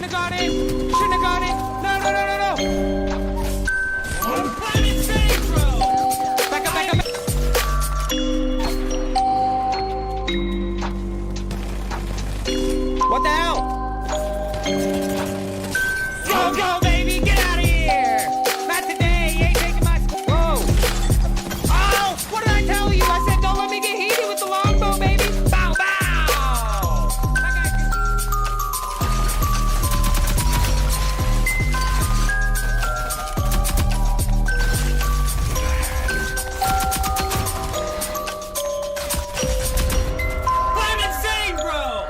have gone in. Shouldn't have gone in. No, no, no, no, no. Planet save, bro. Back up, back up. What the hell? Go, go, baby. Get out of here. Not today. You ain't taking my... Whoa. Oh, what did I tell you? I said don't let me get heated with the longbow, baby. Bow, bow. I'm insane, bro.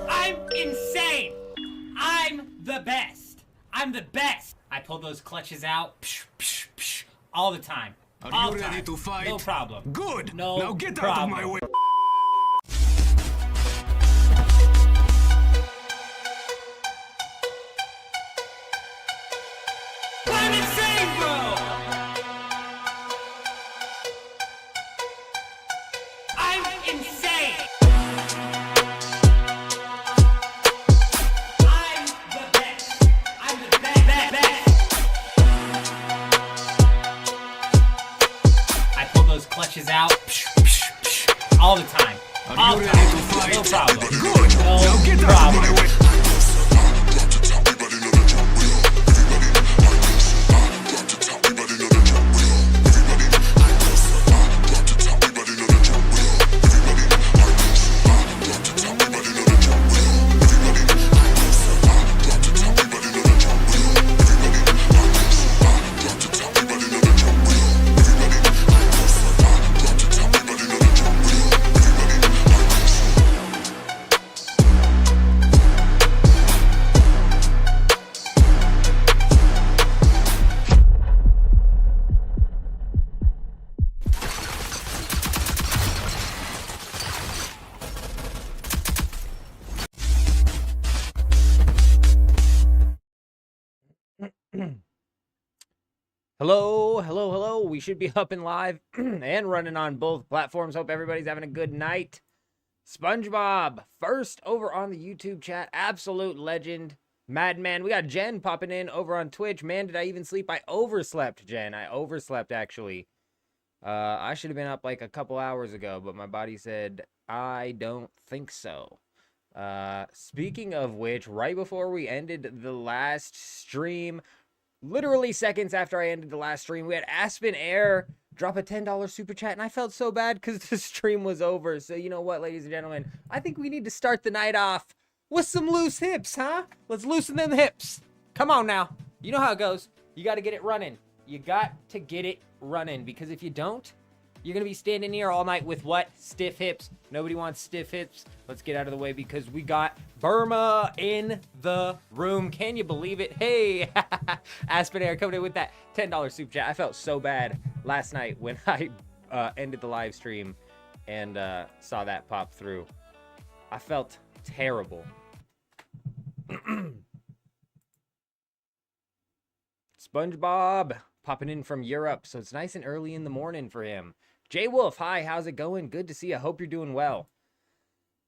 I'm insane. I'm the best. I'm the best. I pull those clutches out all the time. Are you ready to fight? No problem. Good. No Now get out problem. of my way. I'm insane, bro. I'm insane. I'm the best. I'm the best. I pull those clutches out all the time. Are you ready to fight? No problem. Good. No Now get out problem. of my way. Hello, hello, hello. We should be up and live and running on both platforms. Hope everybody's having a good night. SpongeBob, first over on the YouTube chat. Absolute legend. Madman. We got Jen popping in over on Twitch. Man, did I even sleep? I overslept, Jen. I overslept, actually. I should have been up like a couple hours ago, but my body said, I don't think so. Speaking of which, right before we ended the last stream, literally seconds after I ended the last stream, we had Aspen Air drop a $10 super chat, and I felt so bad because the stream was over. So you know what, ladies and gentlemen, I think we need to start the night off with some loose hips, huh? Let's loosen them hips. Come on now. You know how it goes. You got to get it running. You got to get it running, because if you don't, you're going to be standing here all night with what? Stiff hips. Nobody wants stiff hips. Let's get out of the way because we got Burma in the room. Can you believe it? Hey, Aspen Air coming in with that $10 super chat. I felt so bad last night when I ended the live stream and saw that pop through. I felt terrible. SpongeBob popping in from Europe, so it's nice and early in the morning for him. Jay Wolf, hi, how's it going? Good to see you. Hope you're doing well.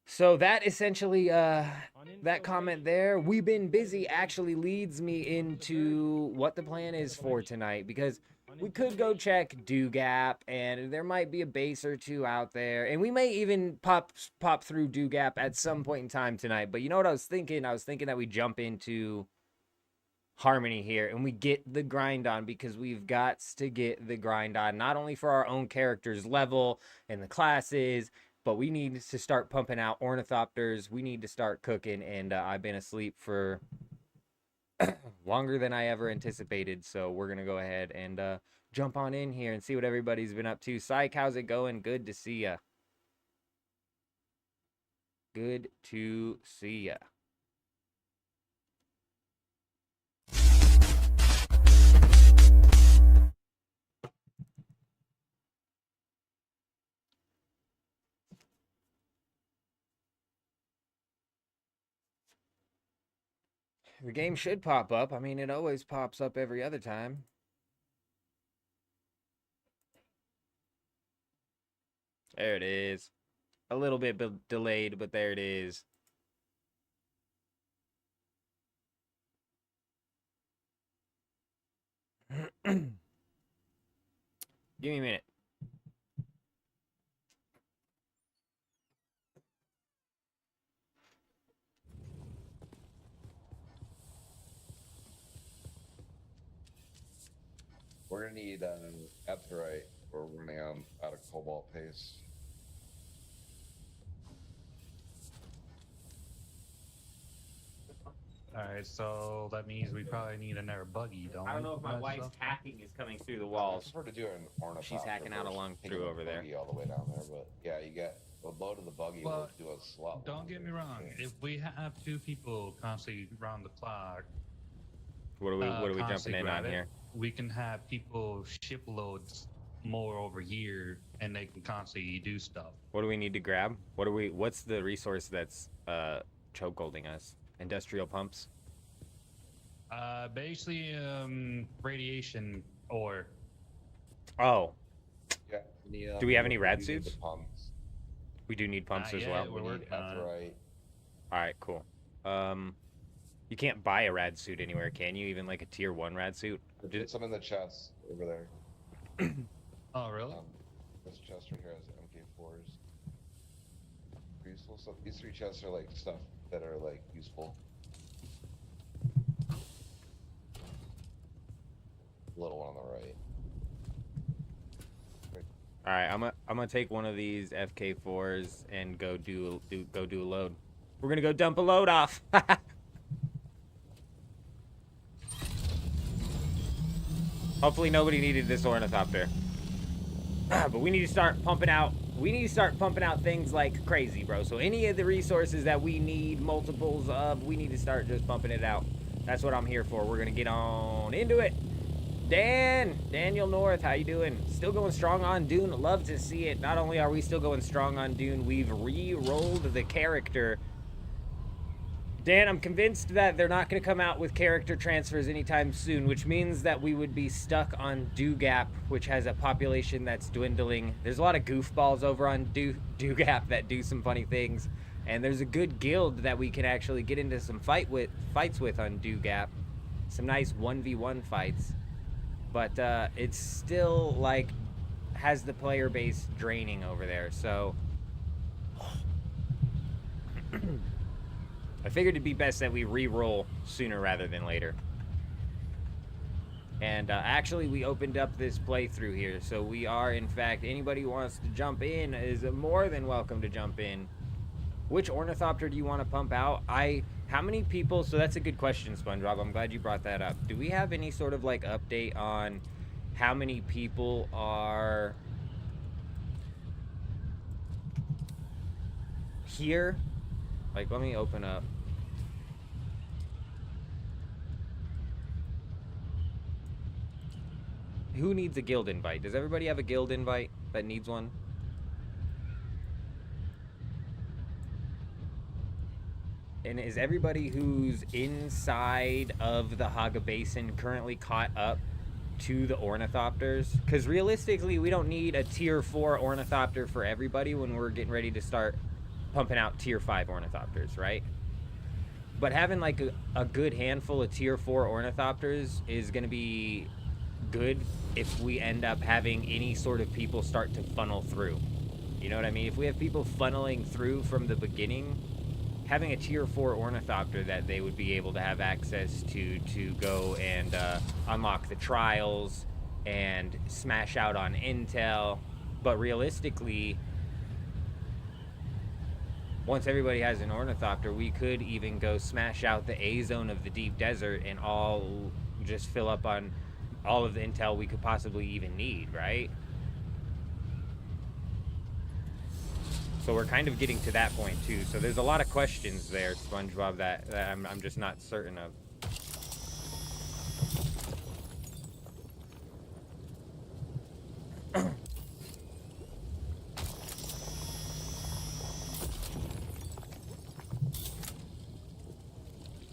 So that essentially, that comment there, we've been busy, actually leads me into what the plan is for tonight, because we could go check Dew Gap, and there might be a base or two out there, and we may even pop through Dew Gap at some point in time tonight. But you know what I was thinking? I was thinking that we jump into Harmony here and we get the grind on, because we've got to get the grind on, not only for our own characters level and the classes, but we need to start pumping out ornithopters. We need to start cooking, and I've been asleep for longer than I ever anticipated, so we're gonna go ahead and jump on in here and see what everybody's been up to. Psych, how's it going? Good to see ya. Good to see ya. The game should pop up. I mean, it always pops up every other time. There it is. A little bit delayed, but there it is. Give me a minute. We're gonna need Eptherite. We're running out of cobalt paste. Alright, so that means we probably need another buggy, don't we? I don't know if my That's wife's so- hacking is coming through the I walls. prefer to do an ornithopter. She's hacking out first, along taking through the over there. buggy all the way down there, but yeah, you get the load of the buggy will Well, do a slot. Don't get me wrong. If we have two people constantly round the clock, What are we jumping constantly in on grab it, here? we can have people ship loads more over here, and they can constantly do stuff. What do we need to grab? What's the resource that's chokeholding us? Industrial pumps? Basically, radiation ore. Oh, Yeah. Do we have any rad need suits? the pumps. we do need pumps Not as yet, well. we're We need working on it. Eptherite. All right, cool. You can't buy a rad suit anywhere, can you? Even like a tier 1 rad suit? Put some in the chest over there. Oh, really? This chest right here has MK4s. Useful stuff. These 3 chests are like stuff that are like useful. Little one on the right. All right, I'm gonna take one of these FK4s and go do a load. We're gonna go dump a load off. Hopefully nobody needed this ornithopter. But we need to start pumping out. We need to start pumping out things like crazy, bro. So any of the resources that we need multiples of, we need to start just pumping it out. That's what I'm here for. We're gonna get on into it. Daniel North, how you doing? Still going strong on Dune. Love to see it. Not only are we still going strong on Dune, we've re-rolled the character. Dan, I'm convinced that they're not going to come out with character transfers anytime soon, which means that we would be stuck on Dugap, which has a population that's dwindling. There's a lot of goofballs over on Dugap that do some funny things, and there's a good guild that we can actually get into some fights with on Dugap. Some nice 1v1 fights. But it's still, like, has the player base draining over there, so I figured it'd be best that we re-roll sooner rather than later. And actually, we opened up this playthrough here, so we are, in fact, anybody who wants to jump in is more than welcome to jump in. Which ornithopter do you want to pump out? How many people, so that's a good question, SpongeBob. I'm glad you brought that up. Do we have any sort of, like, update on how many people are here? Like, let me open up. Who needs a guild invite? Does everybody have a guild invite that needs one? And is everybody who's inside of the Haga Basin currently caught up to the ornithopters? Because realistically, we don't need a tier 4 ornithopter for everybody when we're getting ready to start pumping out tier 5 ornithopters, right? But having like a good handful of tier 4 ornithopters is going to be good if we end up having any sort of people start to funnel through. You know what I mean? If we have people funneling through from the beginning, having a tier 4 ornithopter that they would be able to have access to go and unlock the trials and smash out on intel. But realistically, once everybody has an ornithopter, we could even go smash out the A zone of the deep desert and all just fill up on all of the intel we could possibly even need, right? So we're kind of getting to that point too. So there's a lot of questions there, SpongeBob, that I'm just not certain of.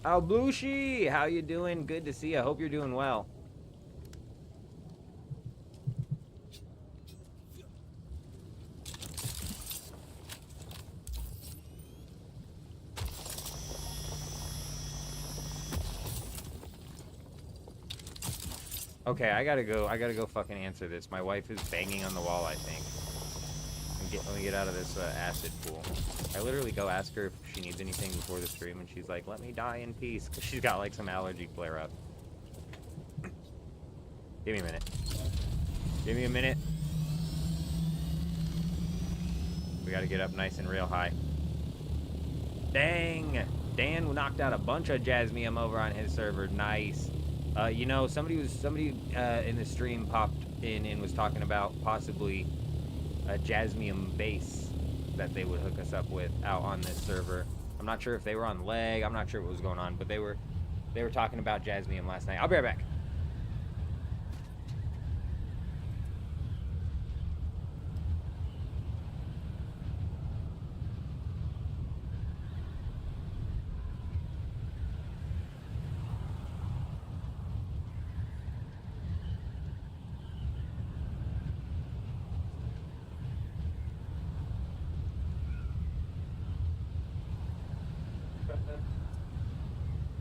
Alblushi, how you doing? Good to see you. I hope you're doing well. Okay, I gotta go fucking answer this. My wife is banging on the wall, I think. Let me get out of this acid pool. I literally go ask her if she needs anything before the stream, and she's like, let me die in peace, because she's got like some allergy flare-up. Give me a minute. Give me a minute. We gotta get up nice and real high. Dang! Dan knocked out a bunch of Jasmium over on his server. Nice. You know, somebody in the stream popped in and was talking about possibly a Jasmium base that they would hook us up with out on this server. I'm not sure if they were on leg. I'm not sure what was going on, but they were talking about Jasmium last night. I'll be right back.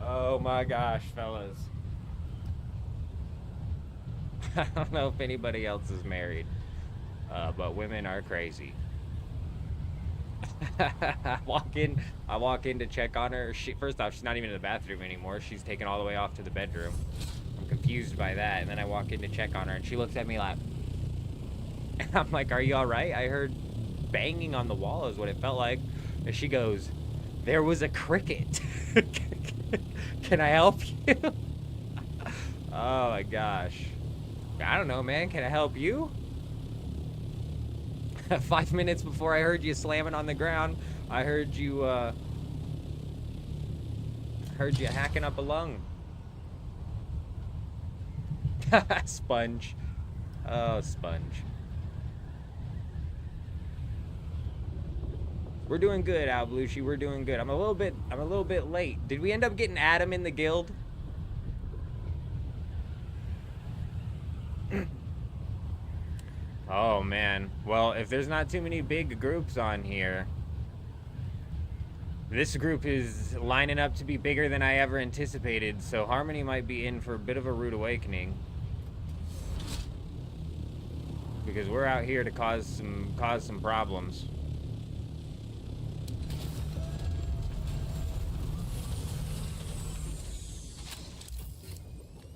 Oh my gosh, fellas. I don't know if anybody else is married, but women are crazy. I walk in to check on her. First off, she's not even in the bathroom anymore. She's taken all the way off to the bedroom. I'm confused by that. And then I walk in to check on her, and she looks at me like, and I'm like, are you all right? I heard banging on the wall is what it felt like. And she goes, there was a cricket. Can I help you? Oh my gosh. I don't know, man. Can I help you? 5 minutes before I heard you slamming on the ground, I heard you hacking up a lung. Sponge. Oh, Sponge. We're doing good, Al Belushi. We're doing good. I'm a little bit late. Did we end up getting Adam in the guild? Oh man. Well, if there's not too many big groups on here, this group is lining up to be bigger than I ever anticipated, so Harmony might be in for a bit of a rude awakening. Because we're out here to cause some problems.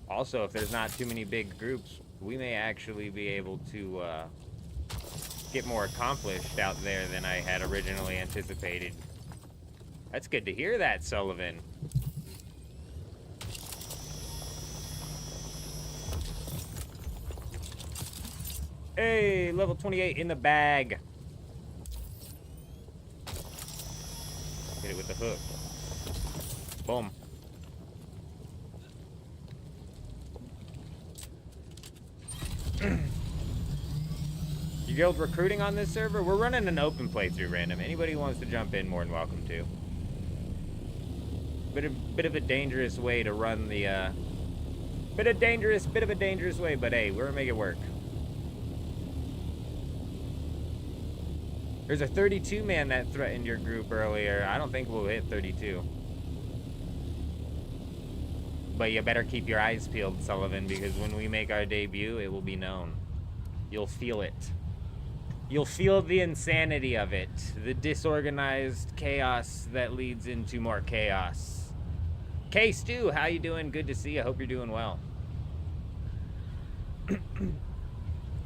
Also, if there's not too many big groups, we may actually be able to get more accomplished out there than I had originally anticipated. That's good to hear that, Sullivan. Hey, level 28 in the bag. Hit it with the hook. Boom. You guild recruiting on this server? We're running an open playthrough, random. Anybody who wants to jump in, more than welcome to. Bit of a dangerous way to run the bit of a dangerous way, but hey, we're gonna make it work. There's a 32 man that threatened your group earlier. I don't think we'll hit 32. But you better keep your eyes peeled, Sullivan, because when we make our debut, it will be known. You'll feel it. You'll feel the insanity of it. The disorganized chaos that leads into more chaos. K-Stew, how you doing? Good to see you. I hope you're doing well.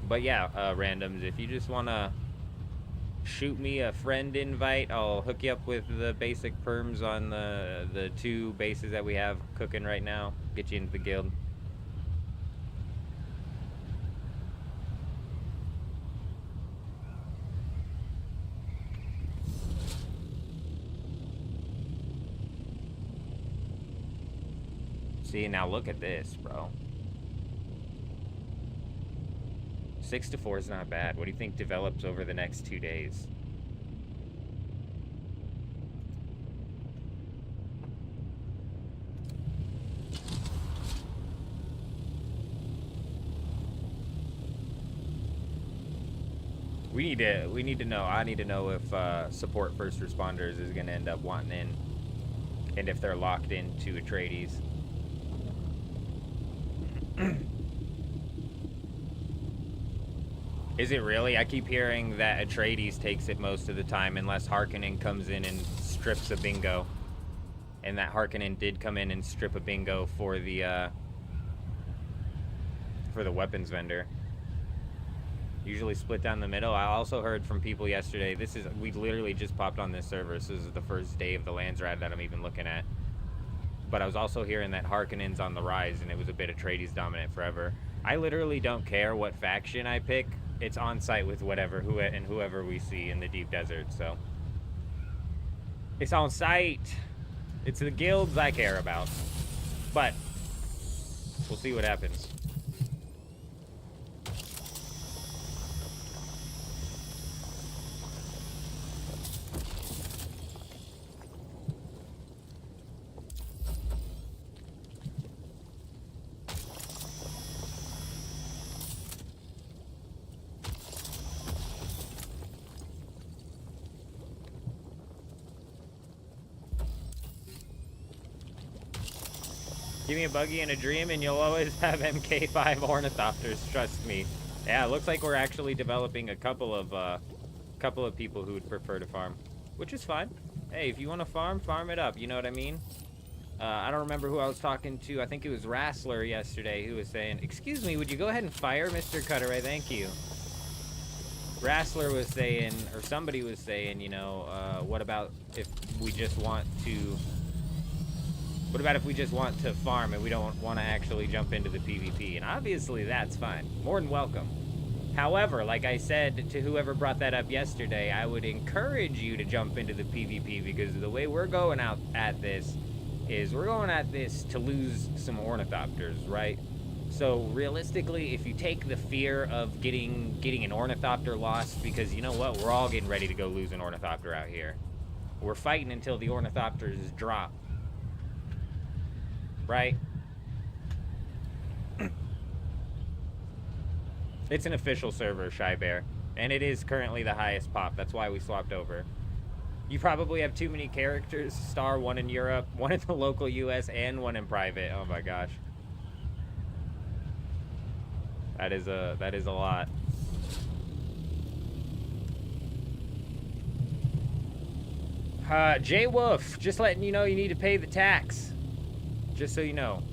But yeah, randoms, if you just want to shoot me a friend invite, I'll hook you up with the basic perms on the 2 bases that we have cooking right now. Get you into the guild. See, now look at this, bro. 6 to 4 is not bad. What do you think develops over the next 2 days? We need to know. I need to know if support first responders is going to end up wanting in, and if they're locked into Atreides. Is it really? I keep hearing that Atreides takes it most of the time unless Harkonnen comes in and strips a bingo. And that Harkonnen did come in and strip a bingo for the weapons vendor. Usually split down the middle. I also heard from people yesterday, we literally just popped on this server, so this is the first day of the Landsrad that I'm even looking at. But I was also hearing that Harkonnen's on the rise, and it was a bit Atreides dominant forever. I literally don't care what faction I pick. It's on site with whoever we see in the deep desert, so. It's on site. It's the guilds I care about. But we'll see what happens. Give me a buggy and a dream and you'll always have MK5 ornithopters, trust me. Yeah, it looks like we're actually developing a couple of people who would prefer to farm, which is fine. Hey, if you want to farm it up, you know what I mean? I don't remember who I was talking to. I think it was Rassler yesterday who was saying, excuse me, would you go ahead and fire Mr. Cutteray? Thank you. Rassler was saying, or somebody was saying, you know, what about if we just want to farm and we don't want to actually jump into the PvP? And obviously that's fine. More than welcome. However, like I said to whoever brought that up yesterday, I would encourage you to jump into the PvP because the way we're going out at this is we're going at this to lose some ornithopters, right? So realistically, if you take the fear of getting an ornithopter lost, because you know what, we're all getting ready to go lose an ornithopter out here. We're fighting until the ornithopters drop. Right? It's an official server, Shy Bear, and it is currently the highest pop. That's why we swapped over. You probably have too many characters. Star, one in Europe, one in the local US, and one in private. Oh my gosh. That is a lot. Jay Wolf, just letting you know you need to pay the tax. Just so you know.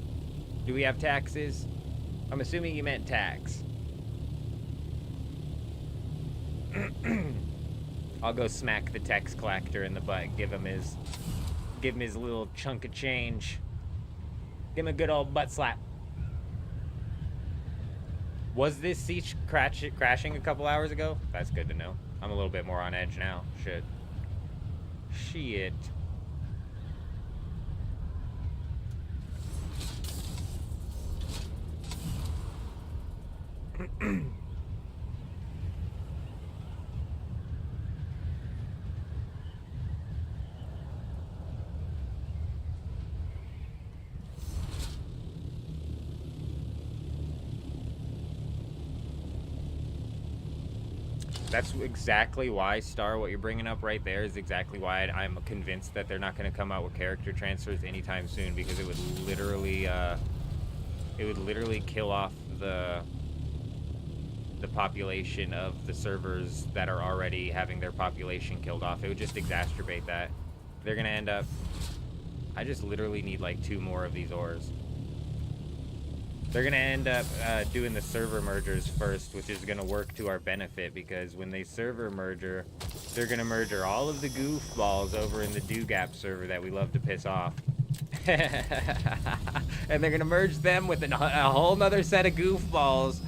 Do we have taxes? I'm assuming you meant tax. I'll go smack the tax collector in the butt, give him his little chunk of change. Give him a good old butt slap. Was this siege crashing a couple hours ago? That's good to know. I'm a little bit more on edge now. Shit. That's exactly why, Star, what you're bringing up right there is exactly why I'm convinced that they're not going to come out with character transfers anytime soon, because it would literally kill off the population of the servers that are already having their population killed off. It would just exacerbate that. They're going to end up... I just literally need like 2 more of these ores. They're going to end up doing the server mergers first, which is going to work to our benefit, because when they server merger, they're going to merger all of the goofballs over in the Do-Gap server that we love to piss off. And they're going to merge them with a whole nother set of goofballs.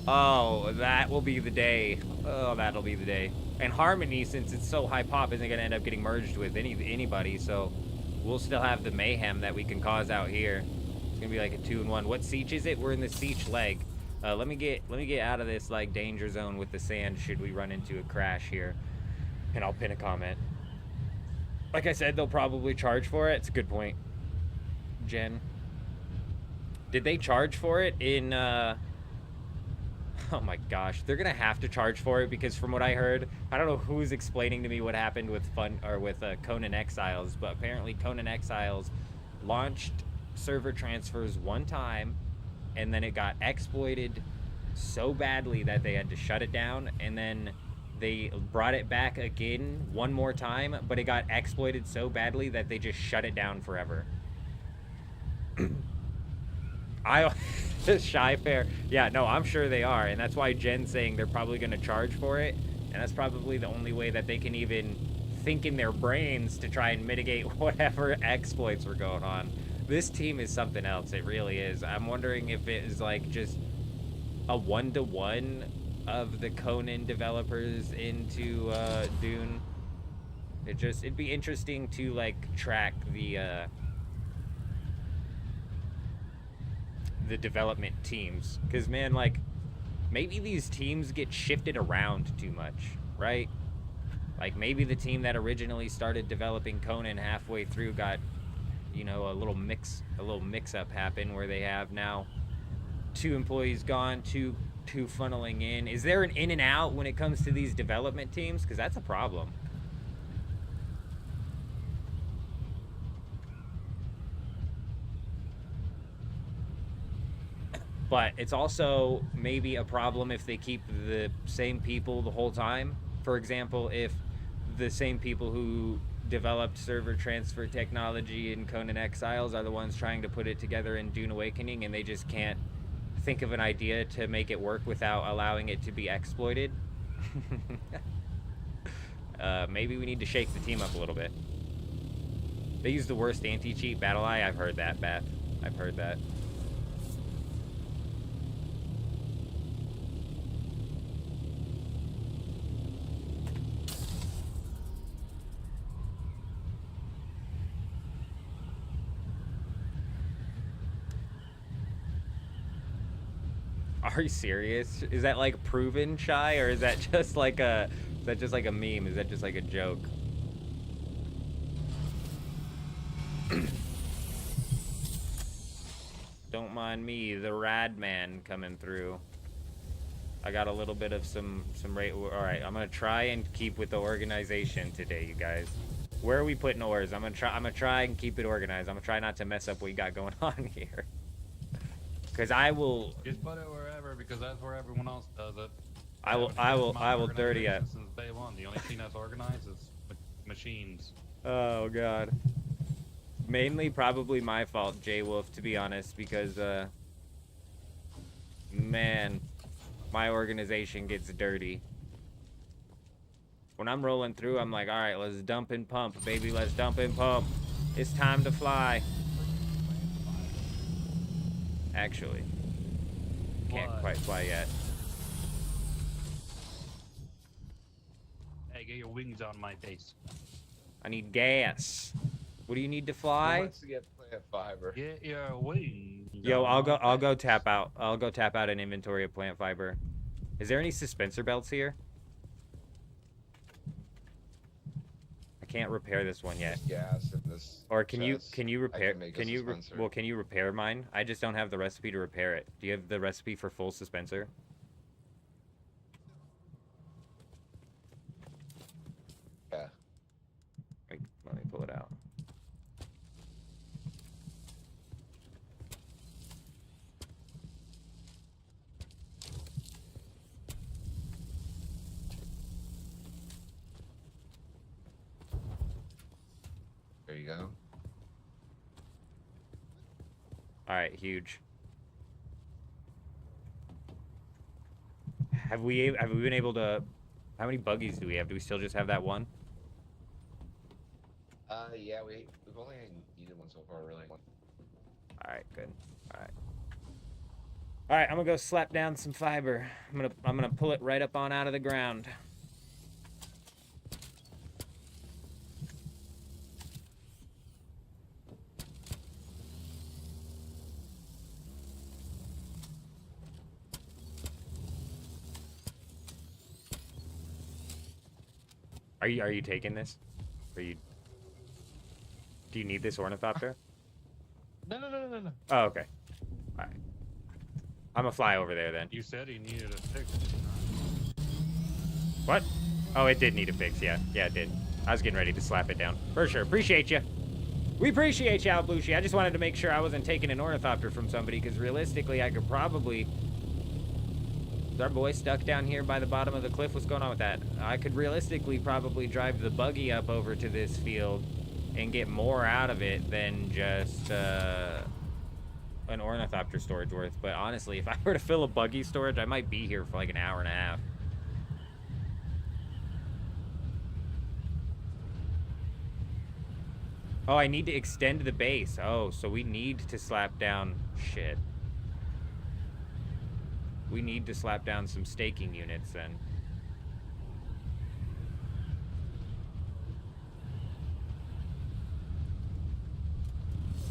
Oh, that will be the day. Oh, that'll be the day. And Harmony, since it's so high pop, isn't going to end up getting merged with anybody, so we'll still have the mayhem that we can cause out here. It's gonna be like a 2-in-1. What siege is it? We're in the siege leg. Let me get out of this like danger zone with the sand should we run into a crash here, and I'll pin a comment. Like I said, they'll probably charge for it. It's a good point, Jen. Did they charge for it in? Oh my gosh, they're gonna have to charge for it, because from what I heard, I don't know who's explaining to me what happened with Conan Exiles, but apparently Conan Exiles launched server transfers one time, and then it got exploited so badly that they had to shut it down, and then they brought it back again one more time, but it got exploited so badly that they just shut it down forever. Shy Fair. Yeah, no, I'm sure they are, and that's why Jen's saying they're probably going to charge for it, and that's probably the only way that they can even think in their brains to try and mitigate whatever exploits were going on. This team is something else. It really is. I'm wondering if it is like just a one-to-one of the Conan developers into Dune. It'd be interesting to like track the development teams, because man, like maybe these teams get shifted around too much, right? Like maybe the team that originally started developing Conan halfway through got, you know, a little mix up happen where they have now 2 employees gone, two funneling in. Is there an in and out when it comes to these development teams? Because that's a problem. But it's also maybe a problem if they keep the same people the whole time. For example, if the same people who developed server transfer technology in Conan Exiles are the ones trying to put it together in Dune Awakening, and they just can't think of an idea to make it work without allowing it to be exploited. Maybe we need to shake the team up a little bit. They use the worst anti-cheat battle eye. I've heard that, Beth. I've heard that. Are you serious? Is that like proven, Shy, or is that just like a meme? Is that just like a joke? Don't mind me, the rad man coming through. I got a little bit of some rate. All right, I'm gonna try and keep with the organization today, you guys. Where are we putting ores? I'm gonna try and keep it organized. I'm gonna try not to mess up what you got going on here. Because I will Just put it wherever, because that's where everyone else does it. I will dirty it. Since day one, the only thing that's organized is machines. Oh god. Mainly probably my fault, J Wolf, to be honest, because man, my organization gets dirty. When I'm rolling through, I'm like, all right, let's dump and pump, baby, let's dump and pump. It's time to fly. Actually, can't quite fly yet. Hey, get your wings on my face. I need gas. What do you need to fly? Who wants to get plant fiber? Get your wings. Yo, on my I'll go face. tap out. I'll go tap out an inventory of plant fiber. Is there any suspensor belts here? I can't repair this one yet. Gas in this. Or can you chest. repair? make a Can you dispenser. can you repair mine? I just don't have the recipe to repair it. Do you have the recipe for full suspensor? Yeah. Wait, let me pull it out. There you go. All right, huge. Have we been able to? How many buggies do we have? Do we still just have that one? Yeah, we've only needed one so far, really. All right, good. All right. All right, I'm gonna go slap down some fiber. I'm gonna pull it right up on out of the ground. Are you taking this? Do you need this ornithopter? No. Oh, okay. All right. I'm gonna fly over there then. You said he needed a fix. What? Oh, it did need a fix. Yeah, it did. I was getting ready to slap it down. For sure. Appreciate you. We appreciate you, Alblushi. I just wanted to make sure I wasn't taking an ornithopter from somebody, because realistically, I could probably Is our boy stuck down here by the bottom of the cliff? What's going on with that? I could realistically probably drive the buggy up over to this field and get more out of it than just an ornithopter storage worth. But honestly, if I were to fill a buggy storage, I might be here for like an hour and a half. Oh, I need to extend the base. Oh, so we need to slap down... Shit. We need to slap down some staking units then.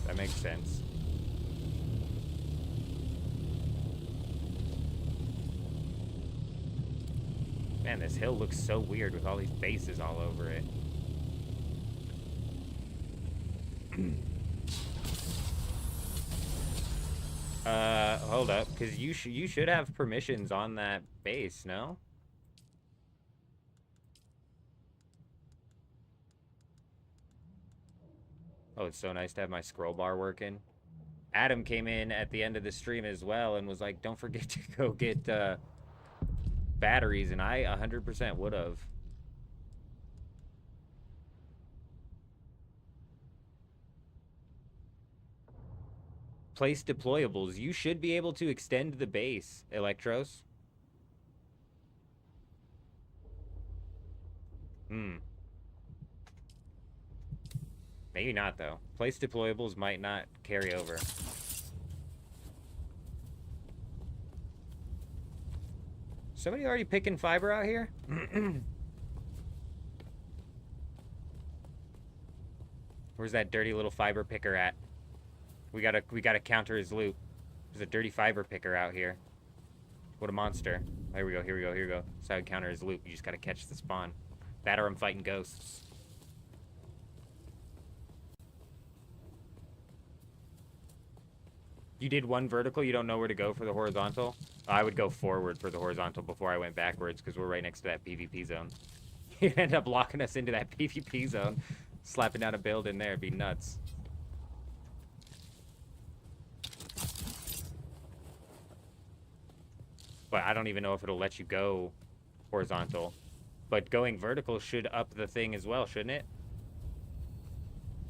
That makes sense. Man, this hill looks so weird with all these bases all over it. Hold up, because you should have permissions on that base, no? Oh, it's so nice to have my scroll bar working. Adam came in at the end of the stream as well and was like, don't forget to go get batteries, and I 100% would have. Place deployables. You should be able to extend the base, Electros. Maybe not, though. Place deployables might not carry over. Somebody already picking fiber out here? Where's that dirty little fiber picker at? We gotta counter his loot. There's a dirty fiber picker out here. What a monster. Here we go. So I counter his loot. You just gotta catch the spawn. That or I'm fighting ghosts. You did one vertical, you don't know where to go for the horizontal? I would go forward for the horizontal before I went backwards, because we're right next to that PvP zone. You end up locking us into that PvP zone. Slapping down a build in there, it'd be nuts. But I don't even know if it'll let you go horizontal. But going vertical should up the thing as well, shouldn't it?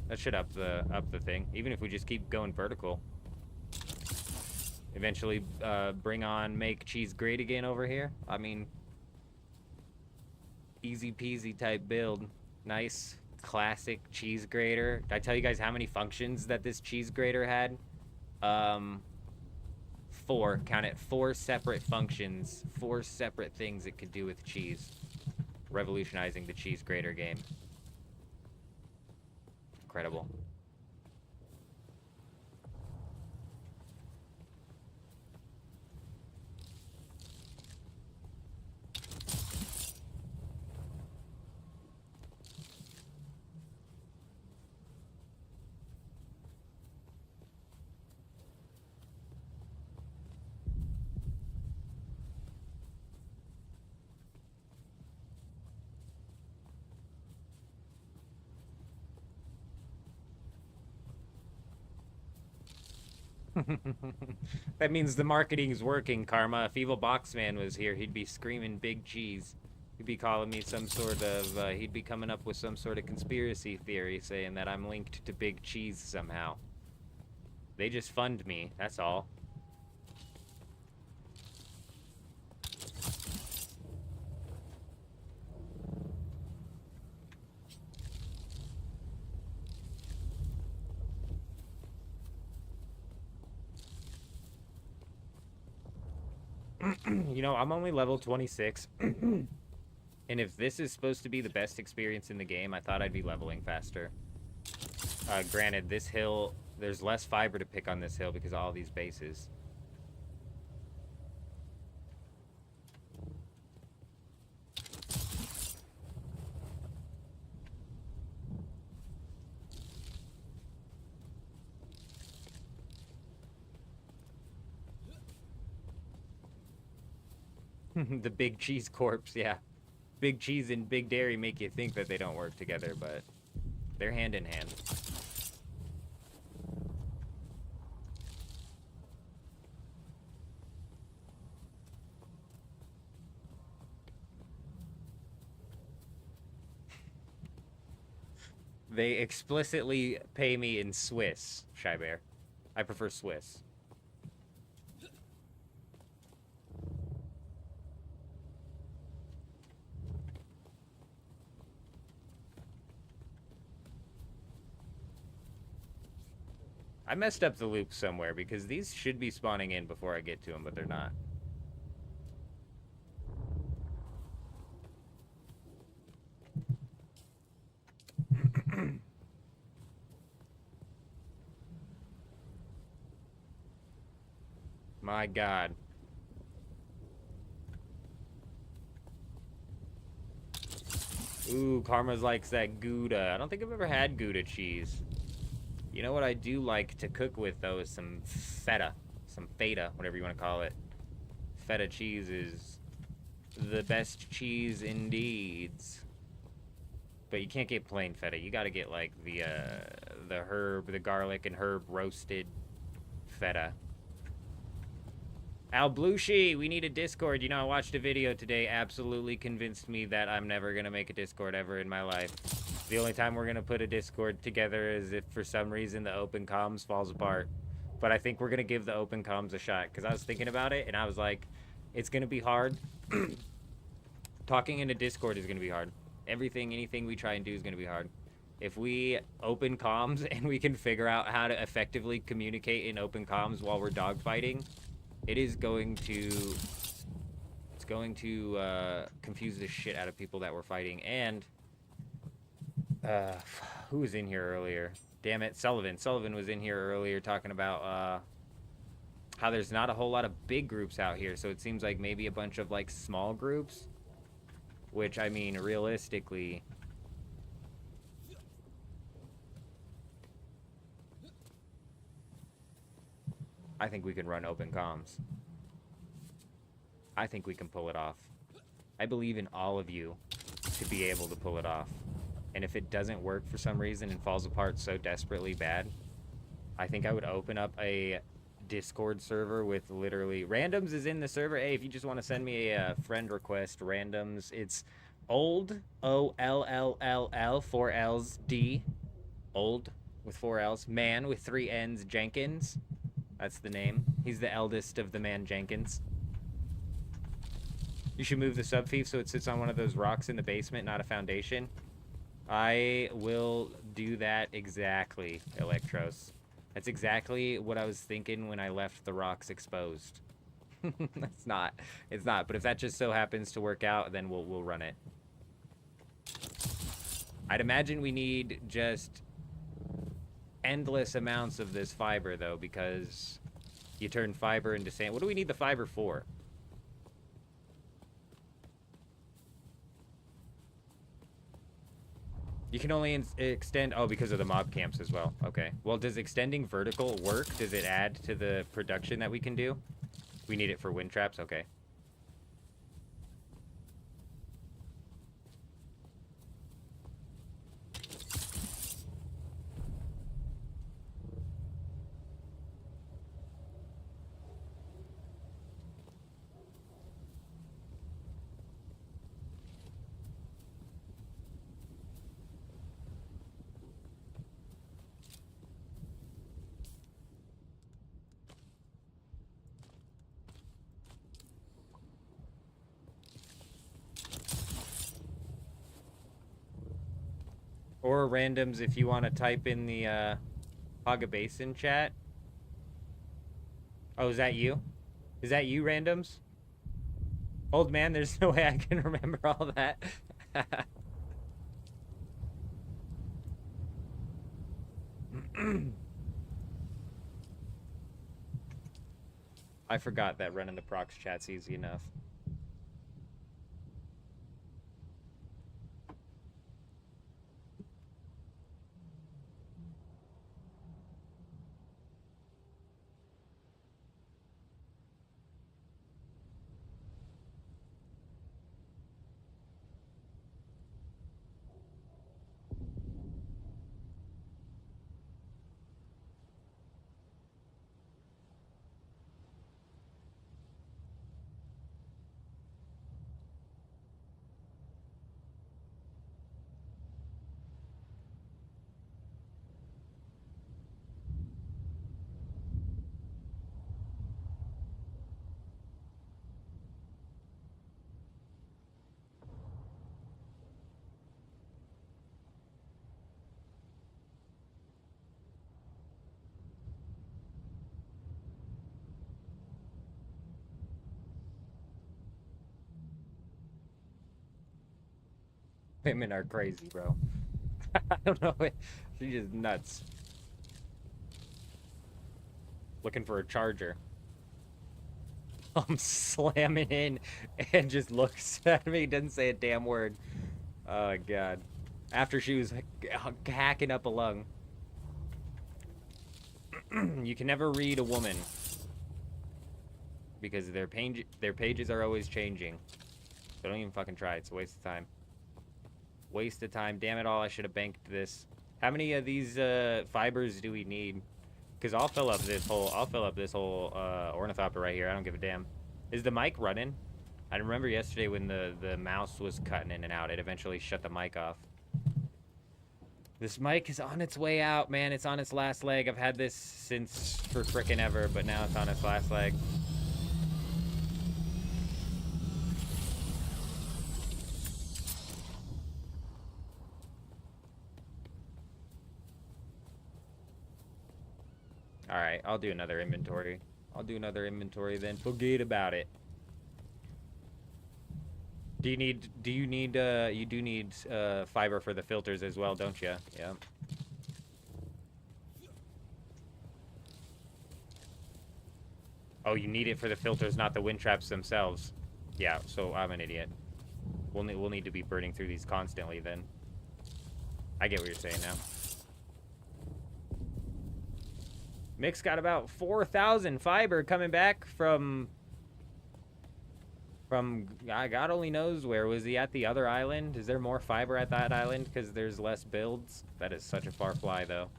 That should up the thing, even if we just keep going vertical. Eventually make cheese great again over here. I mean, easy peasy type build. Nice classic cheese grater. Did I tell you guys how many functions that this cheese grater had? 4, count it, 4 separate functions, 4 separate things it could do with cheese. Revolutionizing the cheese grater game. Incredible. That means the marketing is working, Karma. If Evil Boxman was here, he'd be screaming big cheese. He'd be calling me some sort of, he'd be coming up with some sort of conspiracy theory saying that I'm linked to big cheese somehow. They just fund me, that's all. You know, I'm only level 26. And if this is supposed to be the best experience in the game, I thought I'd be leveling faster. Granted, this hill, there's less fiber to pick on this hill because of all these bases. The big cheese corpse, yeah. Big cheese and big dairy make you think that they don't work together, but they're hand in hand. They explicitly pay me in Swiss, Shy Bear. I prefer Swiss. I messed up the loop somewhere because these should be spawning in before I get to them, but they're not. My God. Ooh, Karma's likes that Gouda. I don't think I've ever had Gouda cheese. You know what I do like to cook with, though, is some feta. Some feta, whatever you want to call it. Feta cheese is the best cheese indeed. But you can't get plain feta. You gotta get, like, the herb, the garlic and herb roasted feta. Al Blushi, we need a Discord. You know, I watched a video today, absolutely convinced me that I'm never gonna make a Discord ever in my life. The only time we're gonna put a Discord together is if for some reason the open comms falls apart. But I think we're gonna give the open comms a shot, because I was thinking about it and I was like, it's gonna be hard. Talking in a Discord is gonna be hard. Anything we try and do is gonna be hard. If we open comms and we can figure out how to effectively communicate in open comms while we're dogfighting, it's going to confuse the shit out of people that we're fighting. And who was in here earlier? Damn it, Sullivan. Sullivan was in here earlier talking about how there's not a whole lot of big groups out here, so it seems like maybe a bunch of like small groups, which I mean realistically I think we can run open comms. I think we can pull it off. I believe in all of you to be able to pull it off. And if it doesn't work for some reason and falls apart so desperately bad, I think I would open up a Discord server with literally... Randoms is in the server. Hey, if you just want to send me a friend request, Randoms, it's old, O-L-L-L-L, 4 L's, D, old with 4 L's, man with 3 N's, Jenkins. That's the name. He's the eldest of the man Jenkins. You should move the subfief so it sits on one of those rocks in the basement, not a foundation. I will do that exactly, Electros. That's exactly what I was thinking when I left the rocks exposed. It's not. But if that just so happens to work out, then we'll run it. I'd imagine we need just endless amounts of this fiber, though, because you turn fiber into sand. What do we need the fiber for? You can only extend... Oh, because of the mob camps as well. Okay. Well, does extending vertical work? Does it add to the production that we can do? We need it for wind traps? Okay. Or randoms if you want to type in the Haga Basin chat. Oh, is that you? Is that you, randoms? Old man, there's no way I can remember all that. I forgot that running the procs chat's easy enough. Women are crazy, bro. I don't know. She's just nuts. Looking for a charger. I'm slamming in and just looks at me, doesn't say a damn word. Oh, God. After she was hacking up a lung. You can never read a woman. Because their pages are always changing. So don't even fucking try. It's a waste of time. Waste of time. Damn it all. I should have banked this. How many of these fibers do we need? Because I'll fill up this whole ornithopter right here. I don't give a damn. Is the mic running? I remember yesterday when the mouse was cutting in and out. It eventually shut the mic off. This mic is on its way out, man. It's on its last leg. I've had this since for frickin' ever, but now it's on its last leg. Alright, I'll do another inventory. I'll do another inventory then. Forget about it. You do need fiber for the filters as well, don't you? Yeah. Oh, you need it for the filters, not the wind traps themselves. Yeah, so I'm an idiot. We'll need to be burning through these constantly then. I get what you're saying now. Mick's got about 4,000 fiber coming back from God only knows where. Was he at the other island? Is there more fiber at that island because there's less builds? That is such a far fly, though.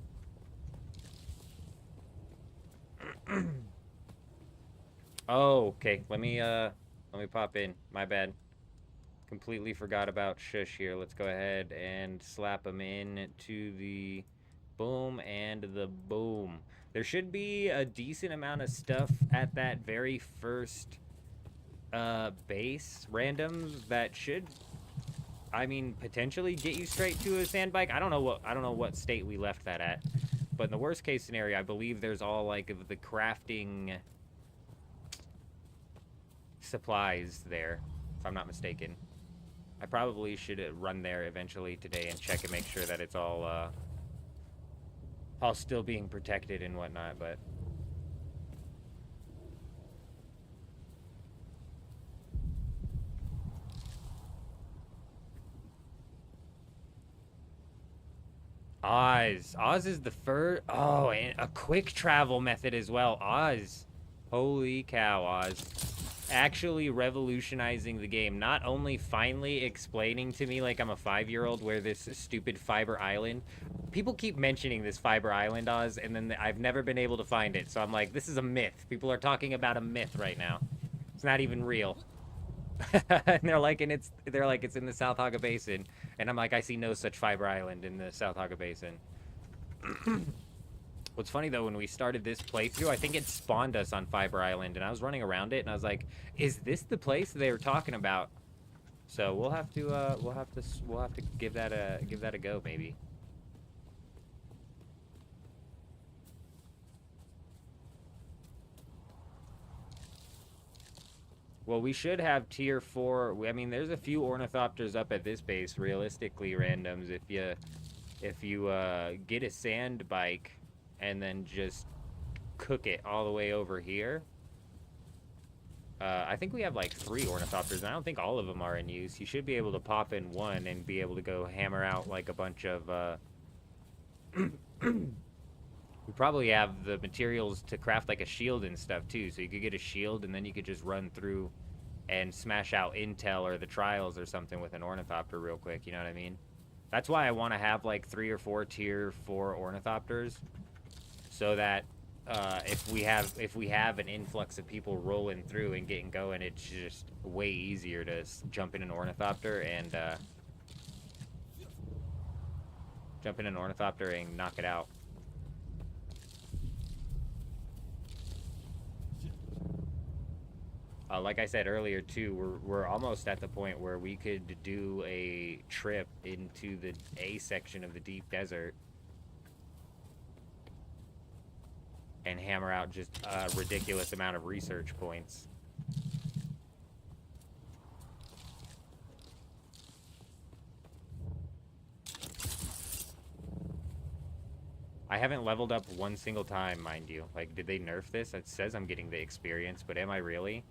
Oh, okay. Let me pop in. My bad. Completely forgot about Shush here. Let's go ahead and slap him in to the boom and the boom. There should be a decent amount of stuff at that very first base randoms that should, I mean, potentially get you straight to a sand bike. I don't know what state we left that at, but in the worst case scenario, I believe there's all like of the crafting supplies there, if I'm not mistaken. I probably should run there eventually today and check and make sure that it's all still being protected and whatnot, but Oz is the first. Oh, and a quick travel method as well. Oz, holy cow, Oz, actually revolutionizing the game. Not only finally explaining to me like I'm a 5-year-old where this stupid fiber island. People keep mentioning this fiber island, Oz, and then I've never been able to find it. So I'm like, this is a myth. People are talking about a myth right now. It's not even real. And they're like it's in the South Haga Basin, and I'm like, I see no such fiber island in the South Haga Basin. What's funny though, when we started this playthrough, I think it spawned us on Fiber Island, and I was running around it, and I was like, is this the place they were talking about? So we'll have to give that a go maybe. Well, we should have tier 4. I mean, there's a few ornithopters up at this base, realistically, randoms. If you get a sand bike and then just cook it all the way over here. I think we have like 3 ornithopters, and I don't think all of them are in use. You should be able to pop in one and be able to go hammer out like a bunch of... We probably have the materials to craft like a shield and stuff too, so you could get a shield and then you could just run through and smash out intel or the trials or something with an ornithopter real quick, you know what I mean? That's why I want to have like 3 or 4 tier 4 ornithopters, so that if we have an influx of people rolling through and getting going, it's just way easier to jump in an ornithopter and knock it out. Like I said earlier too, we're almost at the point where we could do a trip into the A section of the deep desert and hammer out just a ridiculous amount of research points. I haven't leveled up one single time, mind you. Like, did they nerf this? It says I'm getting the experience, but am I really?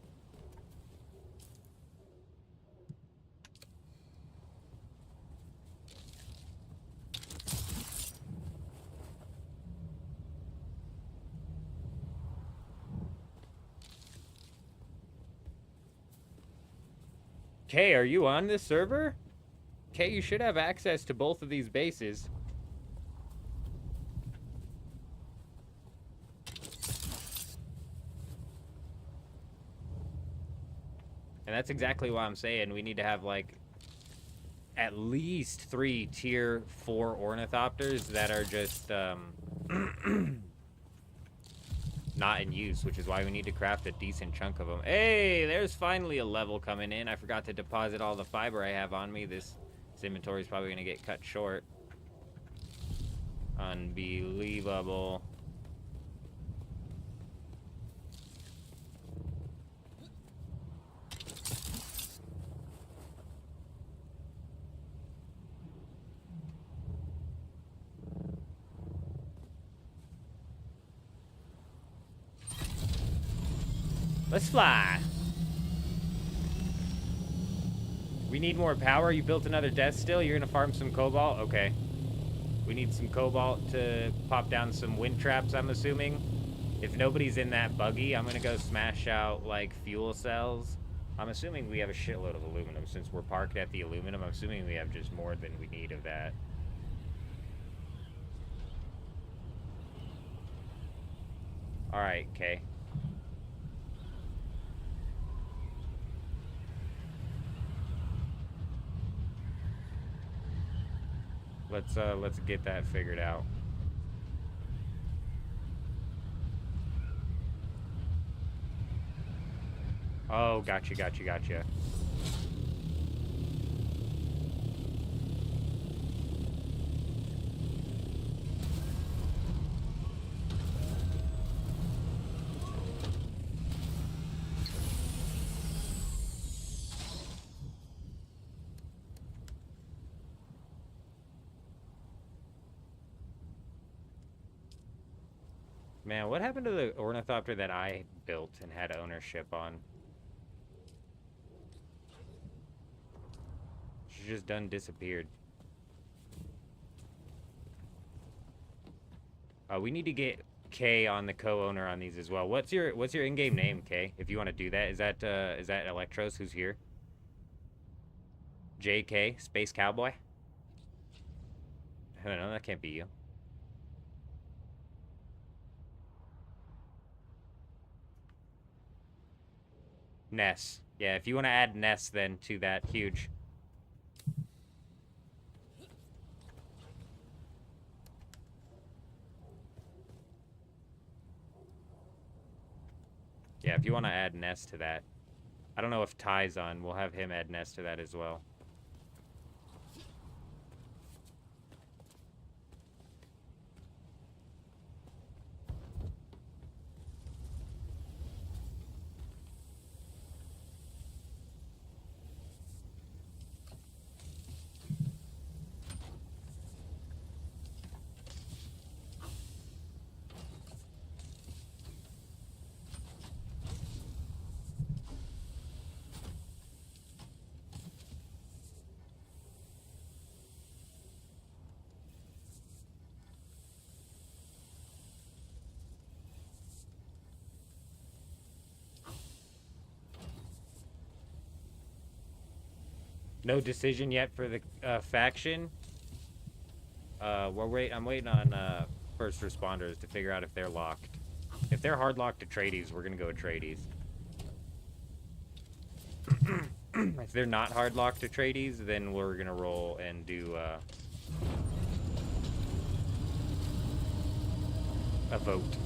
Kay, are you on this server? Kay, you should have access to both of these bases. And that's exactly why I'm saying we need to have, like, at least 3 tier 4 ornithopters that are just, not in use, which is why we need to craft a decent chunk of them. Hey, there's finally a level coming in. I forgot to deposit all the fiber I have on me. This inventory is probably going to get cut short. Unbelievable. Let's fly. We need more power. You built another death still? You're gonna farm some cobalt? Okay. We need some cobalt to pop down some wind traps, I'm assuming. If nobody's in that buggy, I'm gonna go smash out, like, fuel cells. I'm assuming we have a shitload of aluminum. Since we're parked at the aluminum, I'm assuming we have just more than we need of that. Alright, okay. Let's get that figured out. Oh, gotcha. Man, what happened to the ornithopter that I built and had ownership on? She just done disappeared. We need to get Kay on the co-owner on these as well. What's your in-game name, Kay? If you want to do that, is that Electros who's here? JK Space Cowboy? I don't know. That can't be you. Ness. Yeah, if you want to add Ness then to that, huge. Yeah, if you want to add Ness to that. I don't know if Ty's on. We'll have him add Ness to that as well. No decision yet for the faction. I'm waiting on first responders to figure out if they're locked. If they're hard locked to Atreides, we're gonna go Atreides. If they're not hard locked to Atreides, then we're gonna roll and do a vote.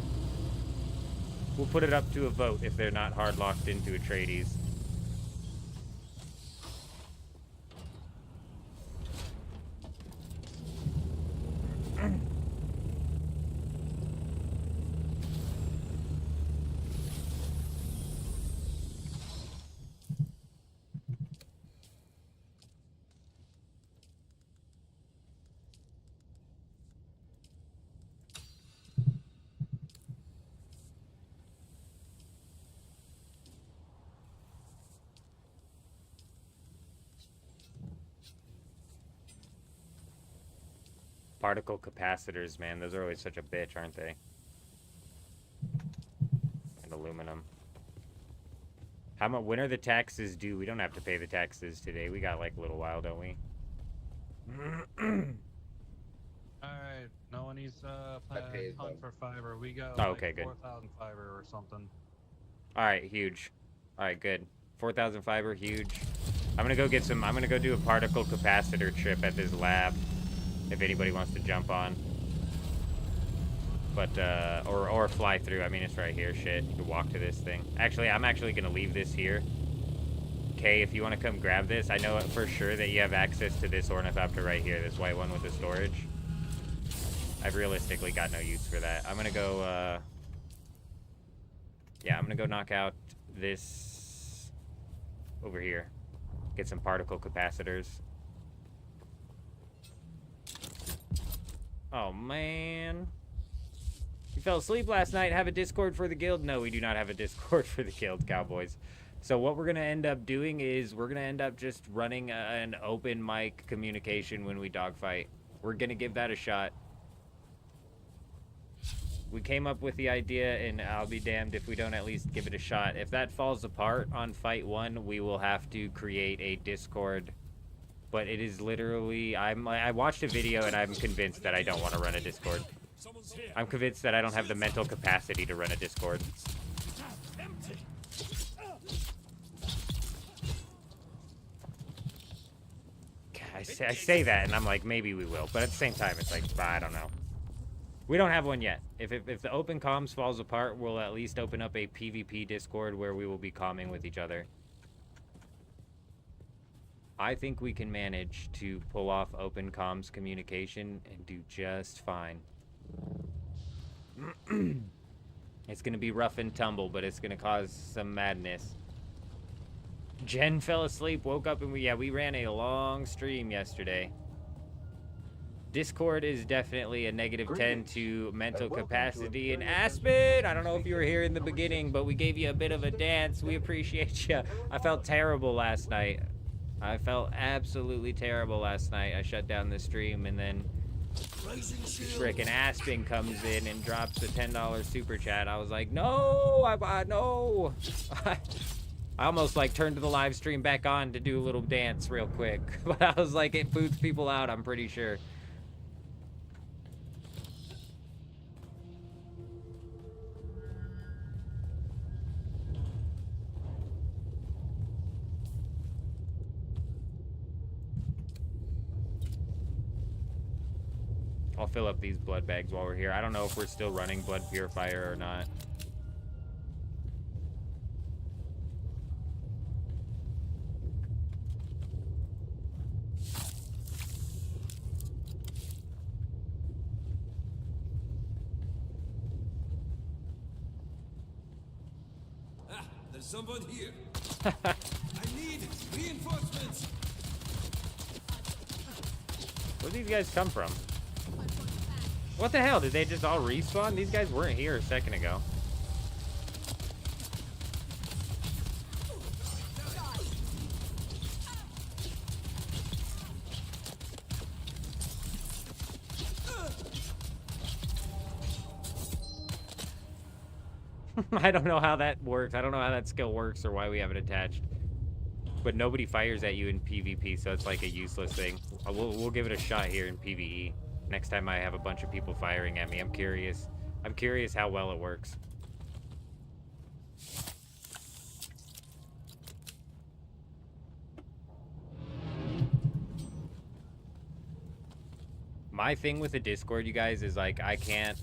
We'll put it up to a vote if they're not hard locked into Atreides. Particle capacitors, man. Those are always such a bitch, aren't they? And aluminum. How much? When are the taxes due? We don't have to pay the taxes today. We got like a little while, don't we? Alright, no one needs paid hunt them. for fiber. We got Oh, like okay, good. 4,000 fiber or something. All right, huge. All right, good. 4,000 fiber, huge. I'm gonna go get some. I'm gonna go do a particle capacitor trip at this lab, if anybody wants to jump on. But or fly through. I mean, it's right here. Shit, you can walk to this thing. Actually, I'm actually gonna leave this here. Okay, if you want to come grab this, I know for sure that you have access to this ornithopter right here, this white one with the storage. I've realistically got no use for that. I'm gonna go. Yeah, I'm gonna go knock out this over here. Get some particle capacitors. Oh, man. You fell asleep last night. Have a Discord for the guild? No, we do not have a Discord for the guild, Cowboys. So what we're going to end up doing is we're going to end up just running an open mic communication when we dogfight. We're going to give that a shot. We came up with the idea, and I'll be damned if we don't at least give it a shot. If that falls apart on fight 1, we will have to create a Discord. But it is literally, I watched a video, and I'm convinced that I don't want to run a Discord. I'm convinced that I don't have the mental capacity to run a Discord. I say that, and I'm like, maybe we will. But at the same time, it's like, I don't know. We don't have one yet. If the open comms falls apart, we'll at least open up a PvP Discord where we will be calming with each other. I think we can manage to pull off open comms communication and do just fine. It's going to be rough and tumble, but it's going to cause some madness. Jen fell asleep, woke up, and we ran a long stream yesterday. Discord is definitely a -10 to mental capacity. And Aspen, I don't know if you were here in the beginning, but we gave you a bit of a dance. We appreciate you. I felt terrible last night. I felt absolutely terrible last night. I shut down the stream, and then frickin' Aspen comes in and drops a $10 super chat. I was like, no, no. I almost like turned the live stream back on to do a little dance real quick. But I was like, it boots people out, I'm pretty sure. I'll fill up these blood bags while we're here. I don't know if we're still running blood purifier or not. There's someone here. I need reinforcements. Where'd these guys come from? What the hell? Did they just all respawn? These guys weren't here a second ago. I don't know how that works. I don't know how that skill works or why we have it attached. But nobody fires at you in PvP, so it's like a useless thing. We'll give it a shot here in PvE. Next time I have a bunch of people firing at me. I'm curious. I'm curious how well it works. My thing with the Discord, you guys, is like I can't...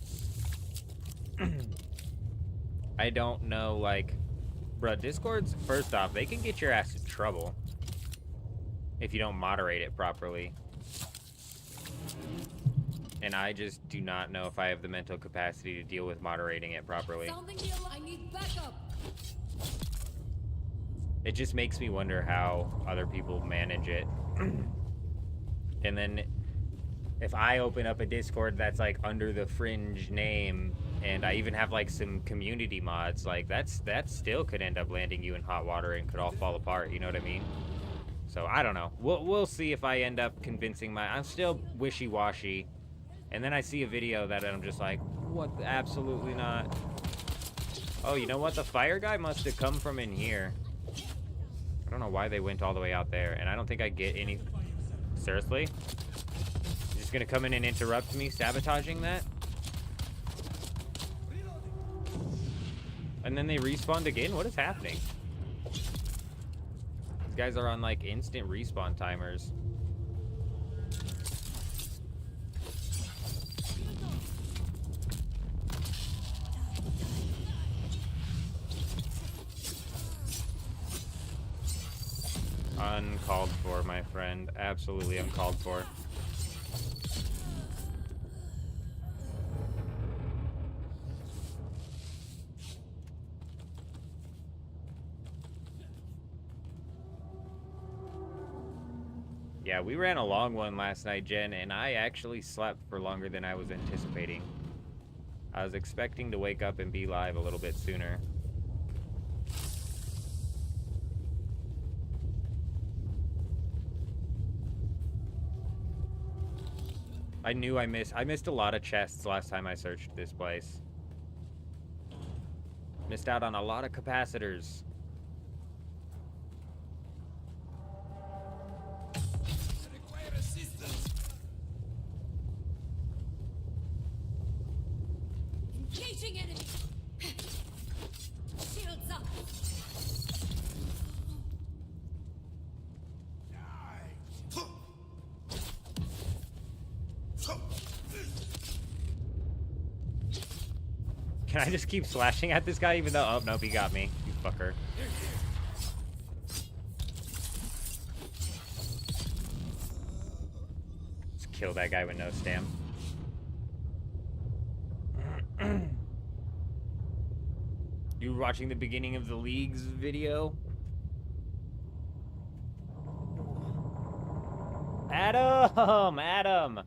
I don't know, like... Bruh, Discords, first off, they can get your ass in trouble if you don't moderate it properly. And I just do not know if I have the mental capacity to deal with moderating it properly. I need backup. It just makes me wonder how other people manage it. And then if I open up a Discord that's like under the Fringe name, and I even have like some community mods, like that still could end up landing you in hot water and could all fall apart, you know what I mean? So I don't know. We'll see if I end up convincing I'm still wishy-washy And then I see a video that I'm just like, what? Absolutely not. Oh, you know what? The fire guy must have come from in here. I don't know why they went all the way out there, and I don't think I get any... Seriously? You're just gonna come in and interrupt me sabotaging that? And then they respawned again? What is happening? These guys are on, like, instant respawn timers. Uncalled for, my friend. Absolutely uncalled for. Yeah, we ran a long one last night, Jen, and I actually slept for longer than I was anticipating. I was expecting to wake up and be live a little bit sooner. I knew I missed a lot of chests last time I searched this place. Missed out on a lot of capacitors. I require assistance. Engaging enemy. Shields up. Can I just keep slashing at this guy even though... Oh, nope, he got me. You fucker. Just kill that guy with no stam. You were watching the beginning of the League's video? Adam!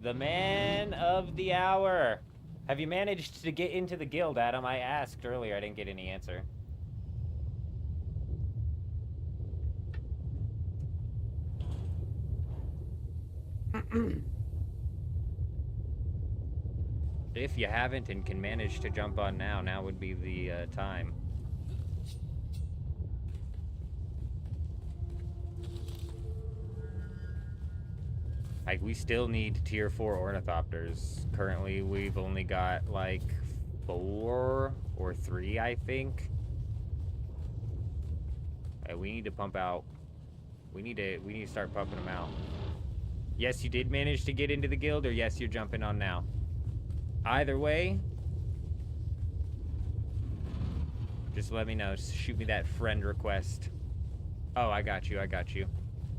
The man of the hour. Have you managed to get into the guild, Adam? I asked earlier. I didn't get any answer. If you haven't and can manage to jump on now would be the time. Like, we still need tier 4 ornithopters. Currently, we've only got, like, 4 or 3, I think. We need to pump out. We need to start pumping them out. Yes, you did manage to get into the guild, or yes, you're jumping on now. Either way, just let me know. Just shoot me that friend request. Oh, I got you.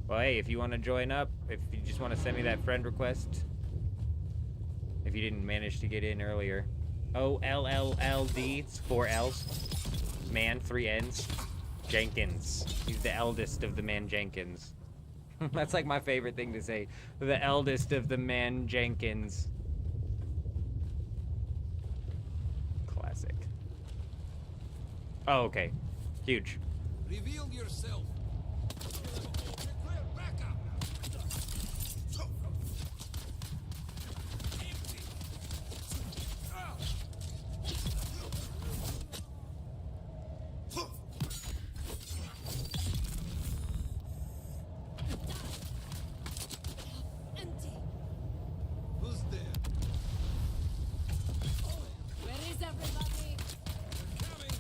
Well, hey, if you want to join up, if you just want to send me that friend request, if you didn't manage to get in earlier. OLLLD, it's 4 L's. Man, 3 N's. Jenkins. He's the eldest of the man Jenkins. That's like my favorite thing to say. The eldest of the man Jenkins. Classic. Oh, okay. Huge. Reveal yourself. Declare backup. Empty. Empty. Who's there? Where is everybody? Coming.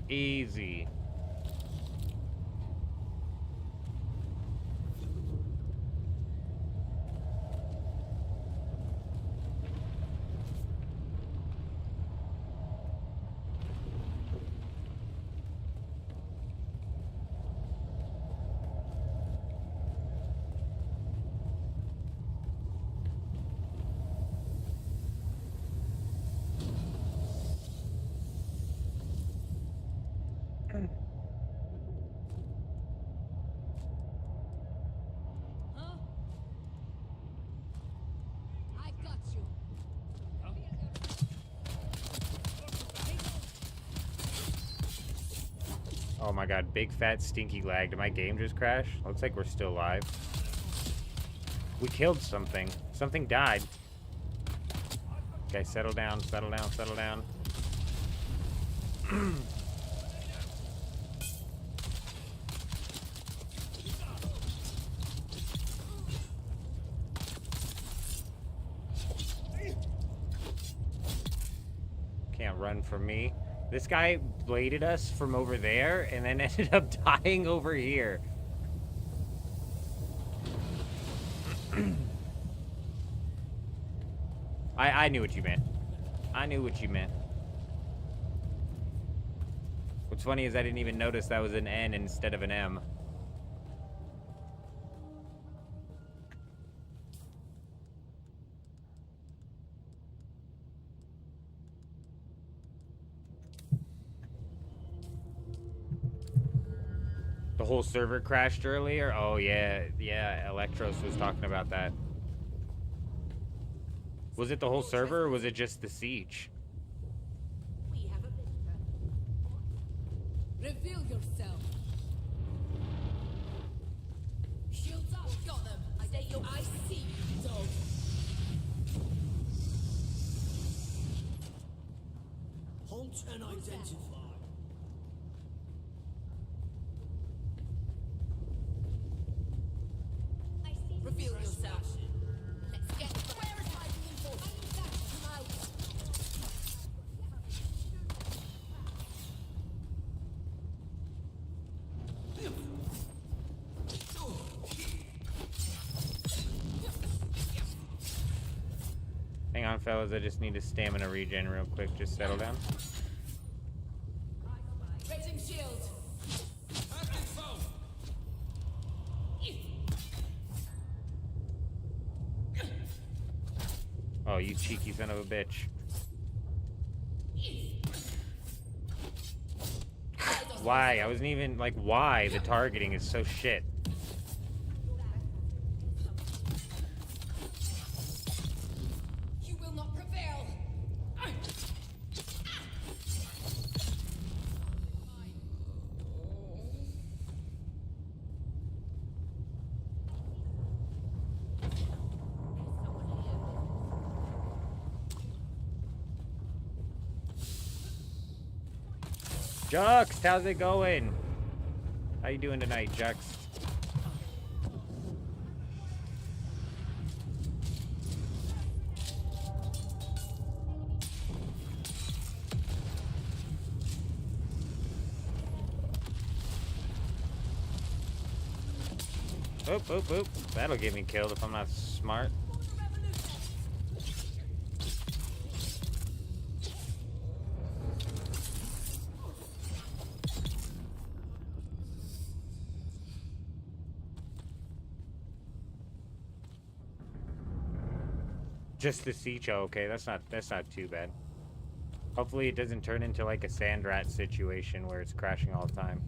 Easy. Oh my god, big fat stinky lag. Did my game just crash? Looks like we're still live. We killed something. Something died. Okay, settle down, settle down, settle down. Can't run from me. This guy bladed us from over there and then ended up dying over here. I knew what you meant. I knew what you meant. What's funny is I didn't even notice that was an N instead of an M. The whole server crashed earlier? Oh, yeah. Yeah, Electros was talking about that. Was it the whole server, or was it just the siege? We have a visitor. Reveal yourself. Shields up. Got them. I say you. I see you, dog. Hunt and identify. Reveal yourself. Let's get. Where is my reinforcement? Come out. Hang on, fellas. I just need a stamina regen real quick. Just settle down. Raising shield. Active foe. Oh, you cheeky son of a bitch. Why? I wasn't even, like, why? The targeting is so shit. You will not prevail. Jux, how's it going? How you doing tonight, Jux? Oop, oop, oop. That'll get me killed if I'm not smart. Just the siege. Oh, okay, that's not too bad. Hopefully it doesn't turn into like a sand rat situation where it's crashing all the time.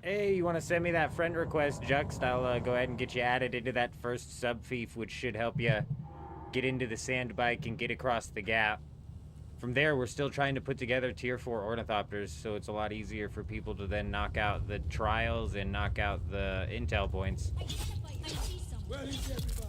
Hey, you want to send me that friend request, Jux? I'll go ahead and get you added into that first sub-fief, which should help you get into the sand bike and get across the gap. From there, we're still trying to put together tier 4 ornithopters, so it's a lot easier for people to then knock out the trials and knock out the intel points. I see someone. Where is everybody?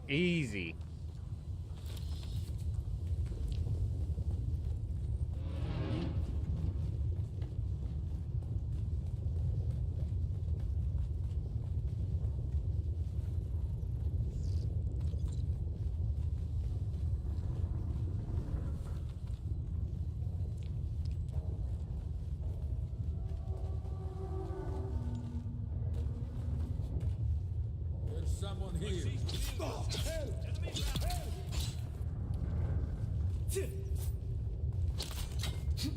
Easy. There's some Someone here. Oh, help!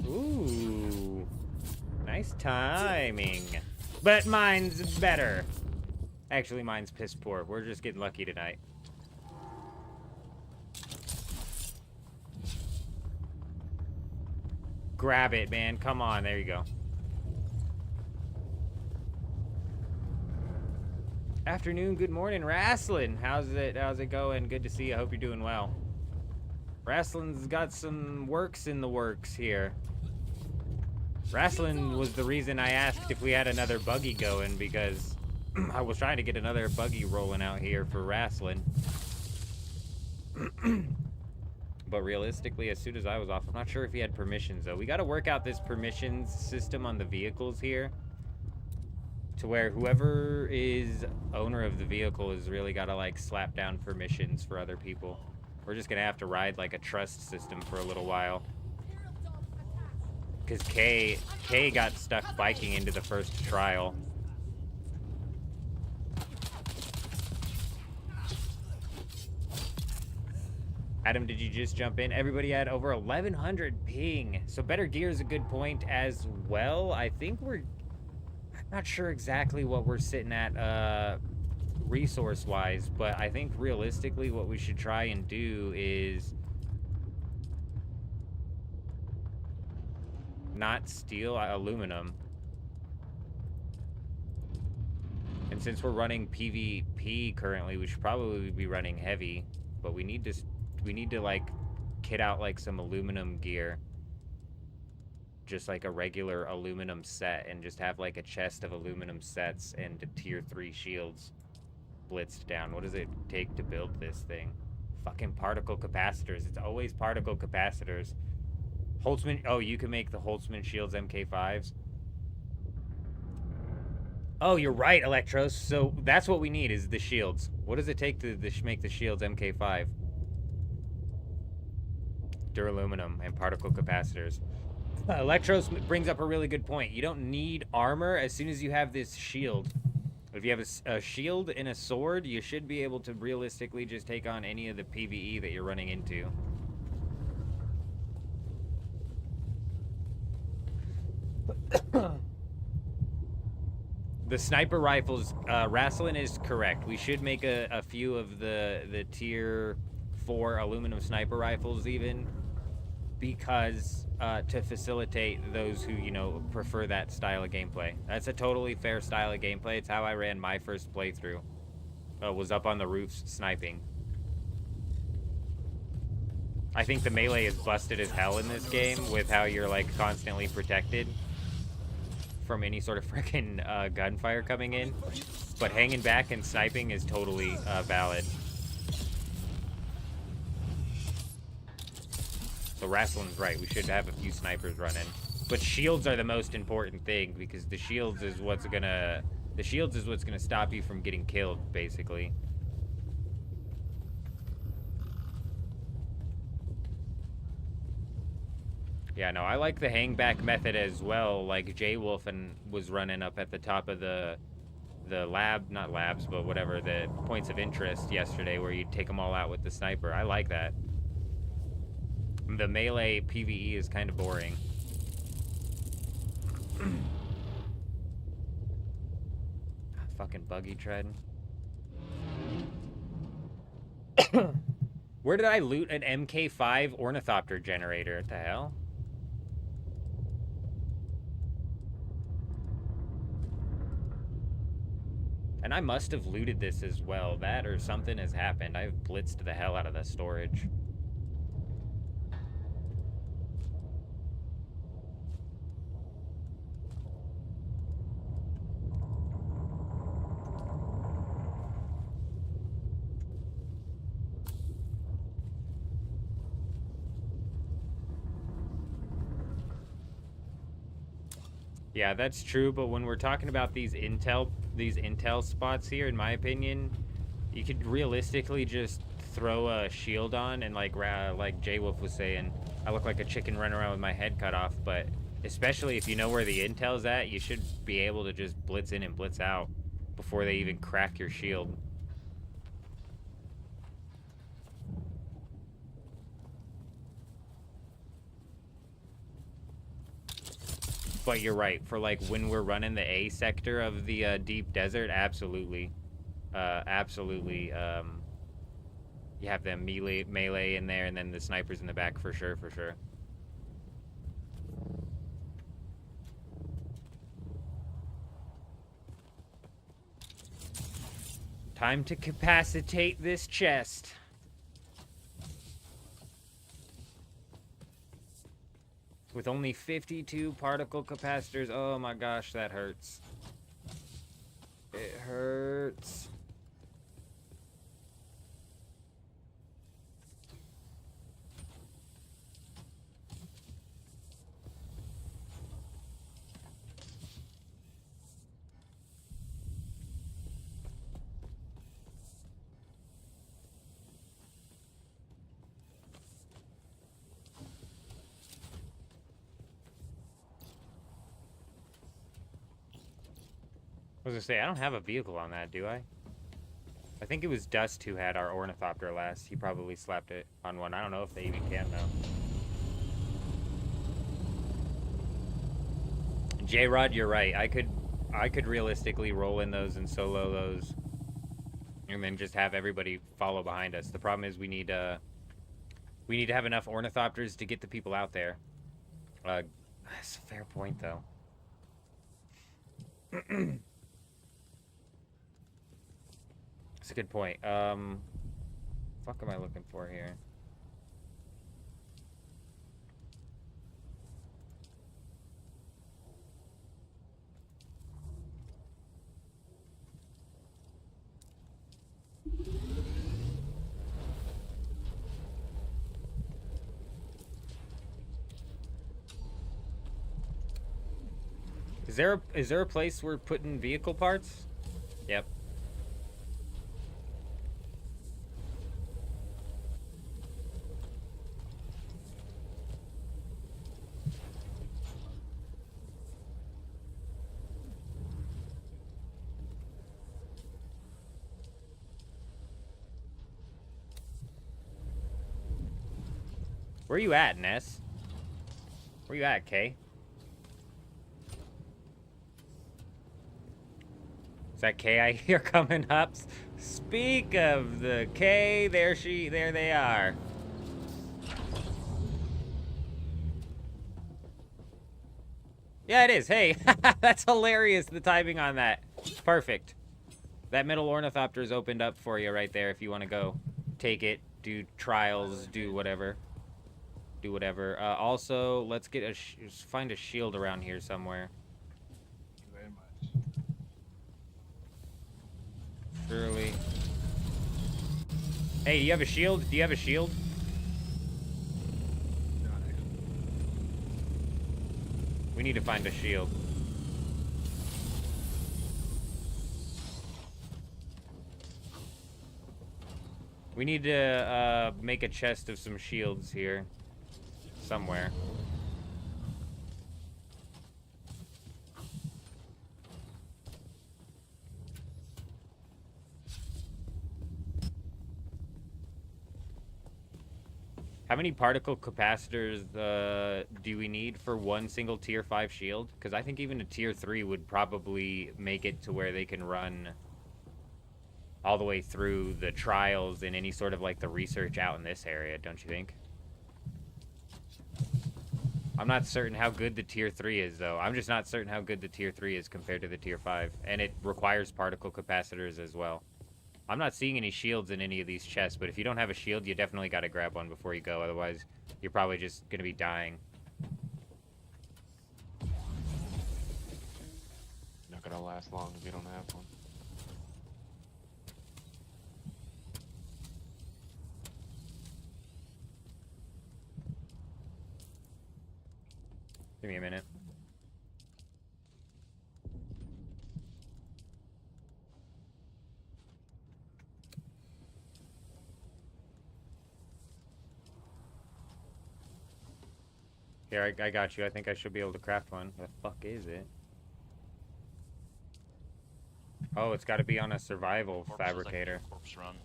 Ooh. Nice timing. But mine's better. Actually, mine's piss poor. We're just getting lucky tonight. Grab it, man. Come on. There you go. Afternoon, good morning, Wrestling. How's it going? Good to see you. I hope you're doing well. Wrestling's got some works in the works here. Wrestling was the reason I asked if we had another buggy going, because I was trying to get another buggy rolling out here for wrestling. But realistically, as soon as I was off, I'm not sure if he had permissions, though. We got to work out this permissions system on the vehicles here, to where whoever is owner of the vehicle has really got to, like, slap down permissions for other people. We're just going to have to ride, like, a trust system for a little while. Because Kay got stuck biking into the first trial. Adam, did you just jump in? Everybody had over 1100 ping. So better gear is a good point as well. I think I'm not sure exactly what we're sitting at resource-wise, but I think realistically what we should try and do is not steal aluminum. And since we're running PvP currently, we should probably be running heavy, but we need to like kit out like some aluminum gear, just like a regular aluminum set, and just have like a chest of aluminum sets and tier 3 shields blitzed down. What does it take to build this thing? Fucking particle capacitors. It's always particle capacitors. Holtzman, oh, you can make the Holtzman shields MK5s. Oh, you're right, Electros. So that's what we need, is the shields. What does it take to make the shields MK5? Duraluminum and particle capacitors. Electros brings up a really good point. You don't need armor as soon as you have this shield. If you have a shield and a sword, you should be able to realistically just take on any of the PvE that you're running into. The sniper rifles, Wrestling is correct. We should make a few of the tier 4 aluminum sniper rifles even, because to facilitate those who, you know, prefer that style of gameplay. That's a totally fair style of gameplay. It's how I ran my first playthrough. Was up on the roofs sniping. I think the melee is busted as hell in this game with how you're like constantly protected from any sort of freaking gunfire coming in, but hanging back and sniping is totally valid. So Wrestling's right, we should have a few snipers running, but shields are the most important thing, because the shields is what's gonna stop you from getting killed, basically. Yeah, no, I like the hangback method as well, like J-Wolf was running up at the top of the lab, not labs, but whatever, the points of interest yesterday, where you take them all out with the sniper. I like that. The melee PvE is kind of boring. Fucking buggy tread. Where did I loot an MK5 ornithopter generator? What the hell? And I must have looted this as well. That or something has happened. I've blitzed the hell out of the storage. Yeah, that's true, but when we're talking about these intel spots here, in my opinion, you could realistically just throw a shield on and like J-Wolf was saying, I look like a chicken running around with my head cut off, but especially if you know where the intel's at, you should be able to just blitz in and blitz out before they even crack your shield. But you're right. For like when we're running the A sector of the deep desert, absolutely, absolutely. You have them melee in there, and then the snipers in the back for sure, for sure. Time to capacitate this chest. With only 52 particle capacitors. Oh my gosh, that hurts. It hurts. I was gonna say, I don't have a vehicle on that, do I? I think it was Dust who had our ornithopter last. He probably slapped it on one. I don't know if they even can now. J-Rod, you're right. I could realistically roll in those and solo those, and then just have everybody follow behind us. The problem is we need to have enough ornithopters to get the people out there. That's a fair point, though. That's a good point. Fuck am I looking for here? Is there a place we're putting vehicle parts? Yep. Where you at, Ness? Where you at, Kay? Is that Kay I hear coming up? Speak of the Kay, there they are. Yeah, it is. Hey, that's hilarious, the timing on that. Perfect. That middle ornithopter is opened up for you right there if you want to go. Take it, do trials, do whatever. Do whatever. Also, let's get find a shield around here somewhere. Thank you very much. Surely. Hey, do you have a shield? Do you have a shield? Not actually. We need to find a shield. We need to make a chest of some shields here. Somewhere. How many particle capacitors do we need for one single tier 5 shield? Because I think even a tier 3 would probably make it to where they can run all the way through the trials and any sort of like the research out in this area, don't you think? I'm not certain how good the tier 3 is, though. I'm just not certain how good the tier 3 is compared to the tier 5. And it requires particle capacitors as well. I'm not seeing any shields in any of these chests, but if you don't have a shield, you definitely got to grab one before you go. Otherwise, you're probably just going to be dying. Not gonna last long if you don't have one. Give me a minute. Here, I got you. I think I should be able to craft one. The fuck is it? Oh, it's got to be on a survival fabricator. Corpse run.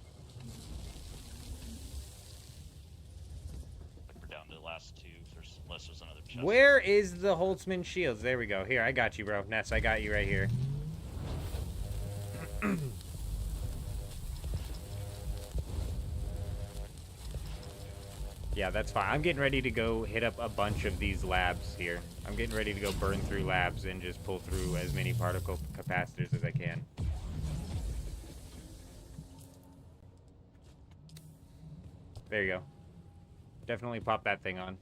Like we're down to the last 2 for unless there's another chest. Where is the Holtzman shields? There we go. Here, I got you, bro. Ness, I got you right here. Yeah, that's fine. I'm getting ready to go hit up a bunch of these labs here. I'm getting ready to go burn through labs and just pull through as many particle capacitors as I can. There you go. Definitely pop that thing on.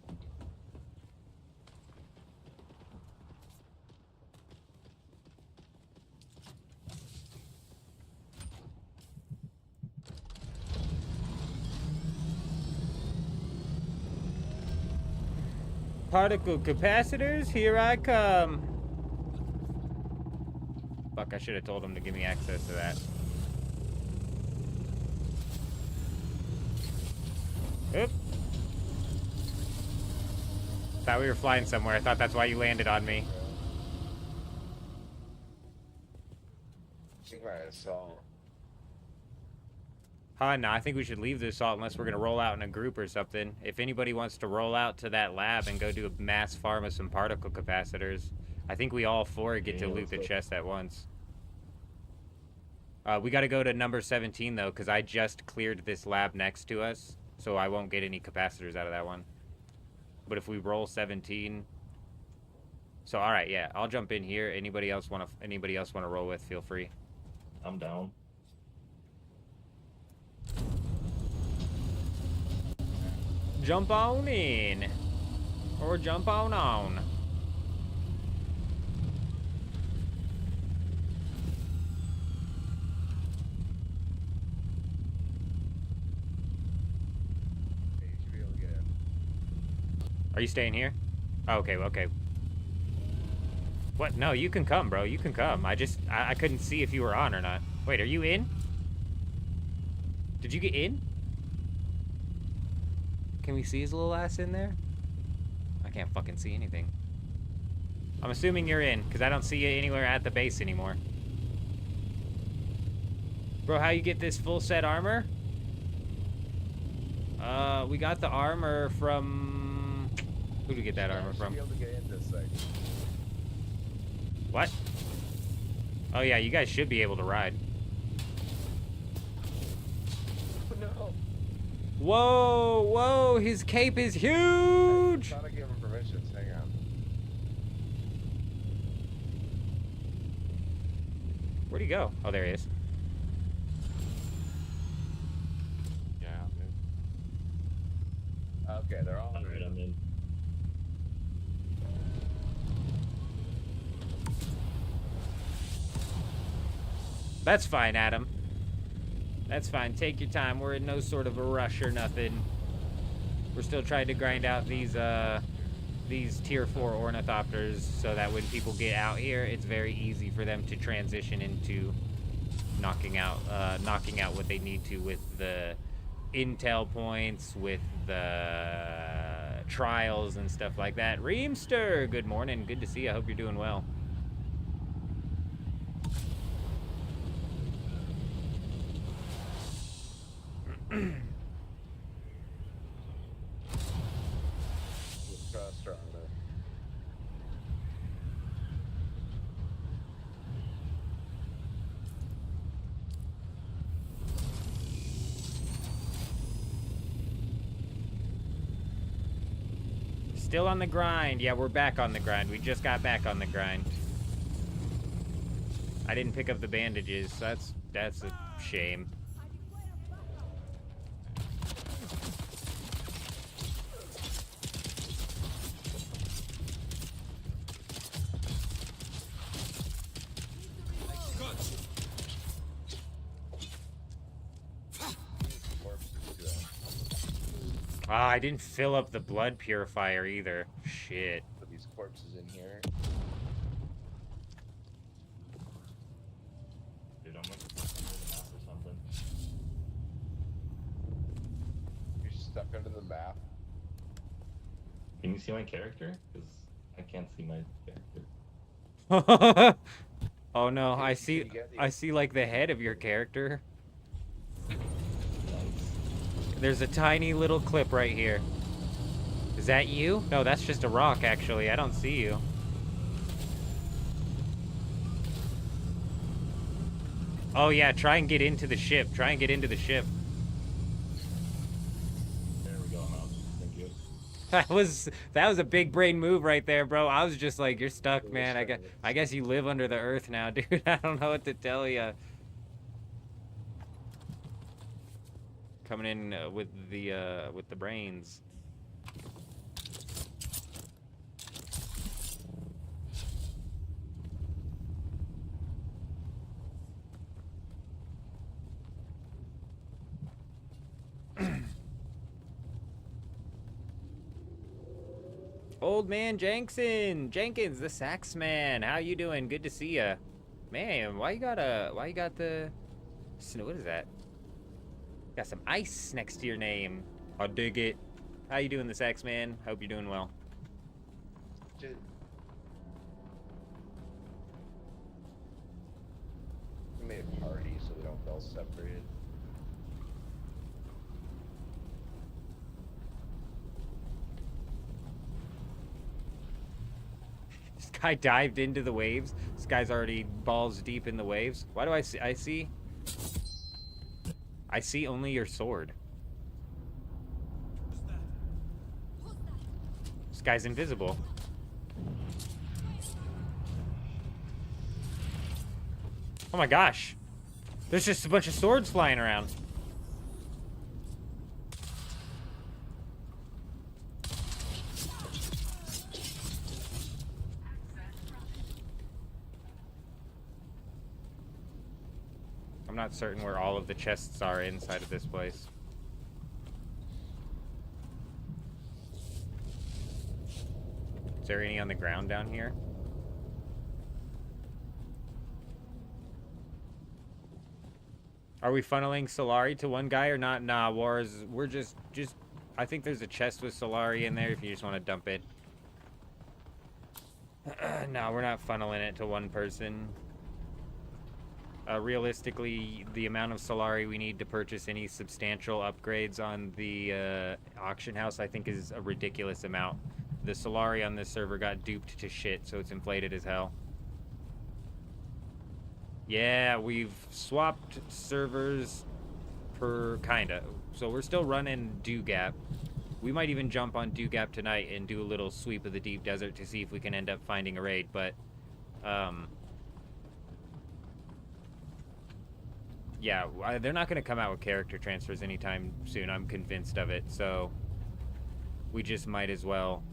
Particle capacitors, here I come. Fuck, I should have told him to give me access to that. Oop. Thought we were flying somewhere. I thought that's why you landed on me. I think my assault. No, I think we should leave the assault unless we're going to roll out in a group or something. If anybody wants to roll out to that lab and go do a mass farm of some particle capacitors, I think we all four get to loot the chest at once. We got to go to number 17, though, because I just cleared this lab next to us, so I won't get any capacitors out of that one. But if we roll 17... So, all right, yeah, I'll jump in here. Anybody else want to roll with, feel free. I'm down. Jump on in. Or jump on. You should be able to get in. Are you staying here? Oh, okay, okay. What? No, you can come, bro. You can come. I couldn't see if you were on or not. Wait, are you in? Did you get in? Can we see his little ass in there? I can't fucking see anything. I'm assuming you're in, because I don't see you anywhere at the base anymore. Bro, how you get this full set armor? We got the armor from... Who did we get that armor from? You should be able to get in this thing. What? Oh yeah, you guys should be able to ride. No. Whoa, whoa, his cape is huge! I'm trying to give him permissions. Hang on. Where'd he go? Oh, there he is. Yeah, dude. Okay, they're all Alright, I'm in. That's fine, Adam. That's fine. Take your time. We're in no sort of a rush or nothing. We're still trying to grind out these tier 4 ornithopters so that when people get out here, it's very easy for them to transition into knocking out what they need to with the intel points, with the trials and stuff like that. Reemster, good morning. Good to see you. I hope you're doing well. Trust her on it. Still on the grind. Yeah, we're back on the grind. We just got back on the grind. I didn't pick up the bandages. That's a shame. Ah, I didn't fill up the blood purifier either. Shit. Put these corpses in here. Dude, I'm looking for map or something. You're stuck under the map. Can you see my character? Because I can't see my character. Oh no, Can I you see get the- I see like the head of your character. There's a tiny little clip right here. Is that you? No, that's just a rock, actually. I don't see you. Oh, yeah, try and get into the ship. Try and get into the ship. There we go, I'm out. Thank you. That was a big brain move right there, bro. I was just like, you're stuck, man. I guess you live under the earth now, dude. I don't know what to tell you. Coming in with the brains. Old man Jenkins, the sax man. How you doing? Good to see ya. Man, why you got the, what is that? Got some ice next to your name. I dig it. How you doing, the sax man? Hope you're doing well. Dude. We made a party so we don't feel separated. This guy dived into the waves. This guy's already balls deep in the waves. Why do I see? I see only your sword. This guy's invisible. Oh my gosh. There's just a bunch of swords flying around. I'm not certain where all of the chests are inside of this place. Is there any on the ground down here? Are we funneling Solari to one guy or not? Nah, Wars, we're just I think there's a chest with Solari in there if you just want to dump it. No, we're not funneling it to one person. Realistically, the amount of Solari we need to purchase any substantial upgrades on the auction house, I think, is a ridiculous amount. The Solari on this server got duped to shit, so it's inflated as hell. Yeah, we've swapped servers per kinda. So we're still running Dewgap. We might even jump on Dewgap tonight and do a little sweep of the deep desert to see if we can end up finding a raid, but yeah, they're not going to come out with character transfers anytime soon. I'm convinced of it. So we just might as well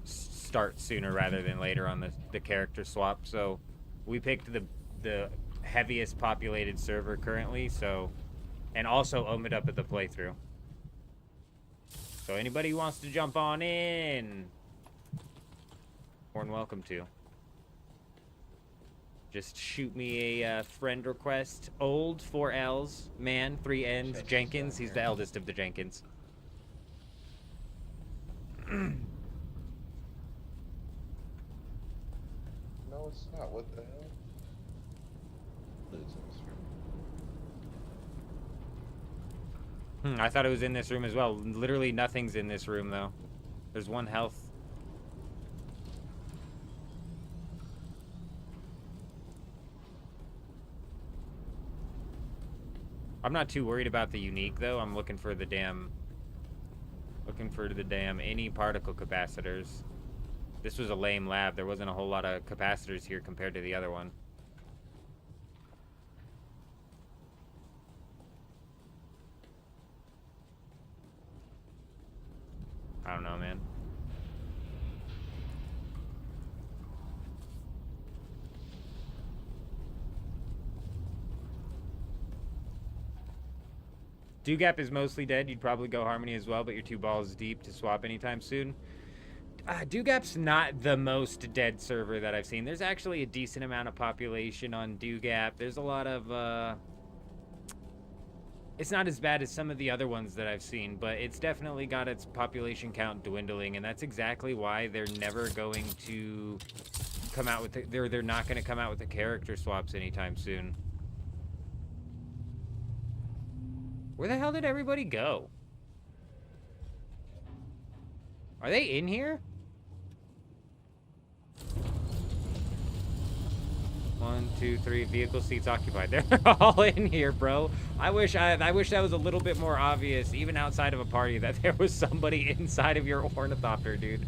start sooner rather than later on the character swap. So we picked the heaviest populated server currently. So, and also owned it up at the playthrough. So anybody who wants to jump on in, more than welcome to. Just shoot me a friend request. Old, 4 L's, man, 3 N's, Jenkins. He's the eldest of the Jenkins. No, it's not. What the hell? It's in this room. I thought it was in this room as well. Literally nothing's in this room, though. There's 1 health. I'm not too worried about the unique, though. I'm looking for the damn any particle capacitors. This was a lame lab. There wasn't a whole lot of capacitors here compared to the other one. I don't know, man. Dewgap is mostly dead. You'd probably go Harmony as well, but you're 2 balls deep to swap anytime soon. Dewgap's not the most dead server that I've seen. There's actually a decent amount of population on Dewgap. There's a lot of, it's not as bad as some of the other ones that I've seen, but it's definitely got its population count dwindling, and that's exactly why they're never going to come out with they're not going to come out with the character swaps anytime soon. Where the hell did everybody go? Are they in here? 1, 2, 3 vehicle seats occupied. They're all in here, bro. I wish that was a little bit more obvious, even outside of a party, that there was somebody inside of your ornithopter, dude.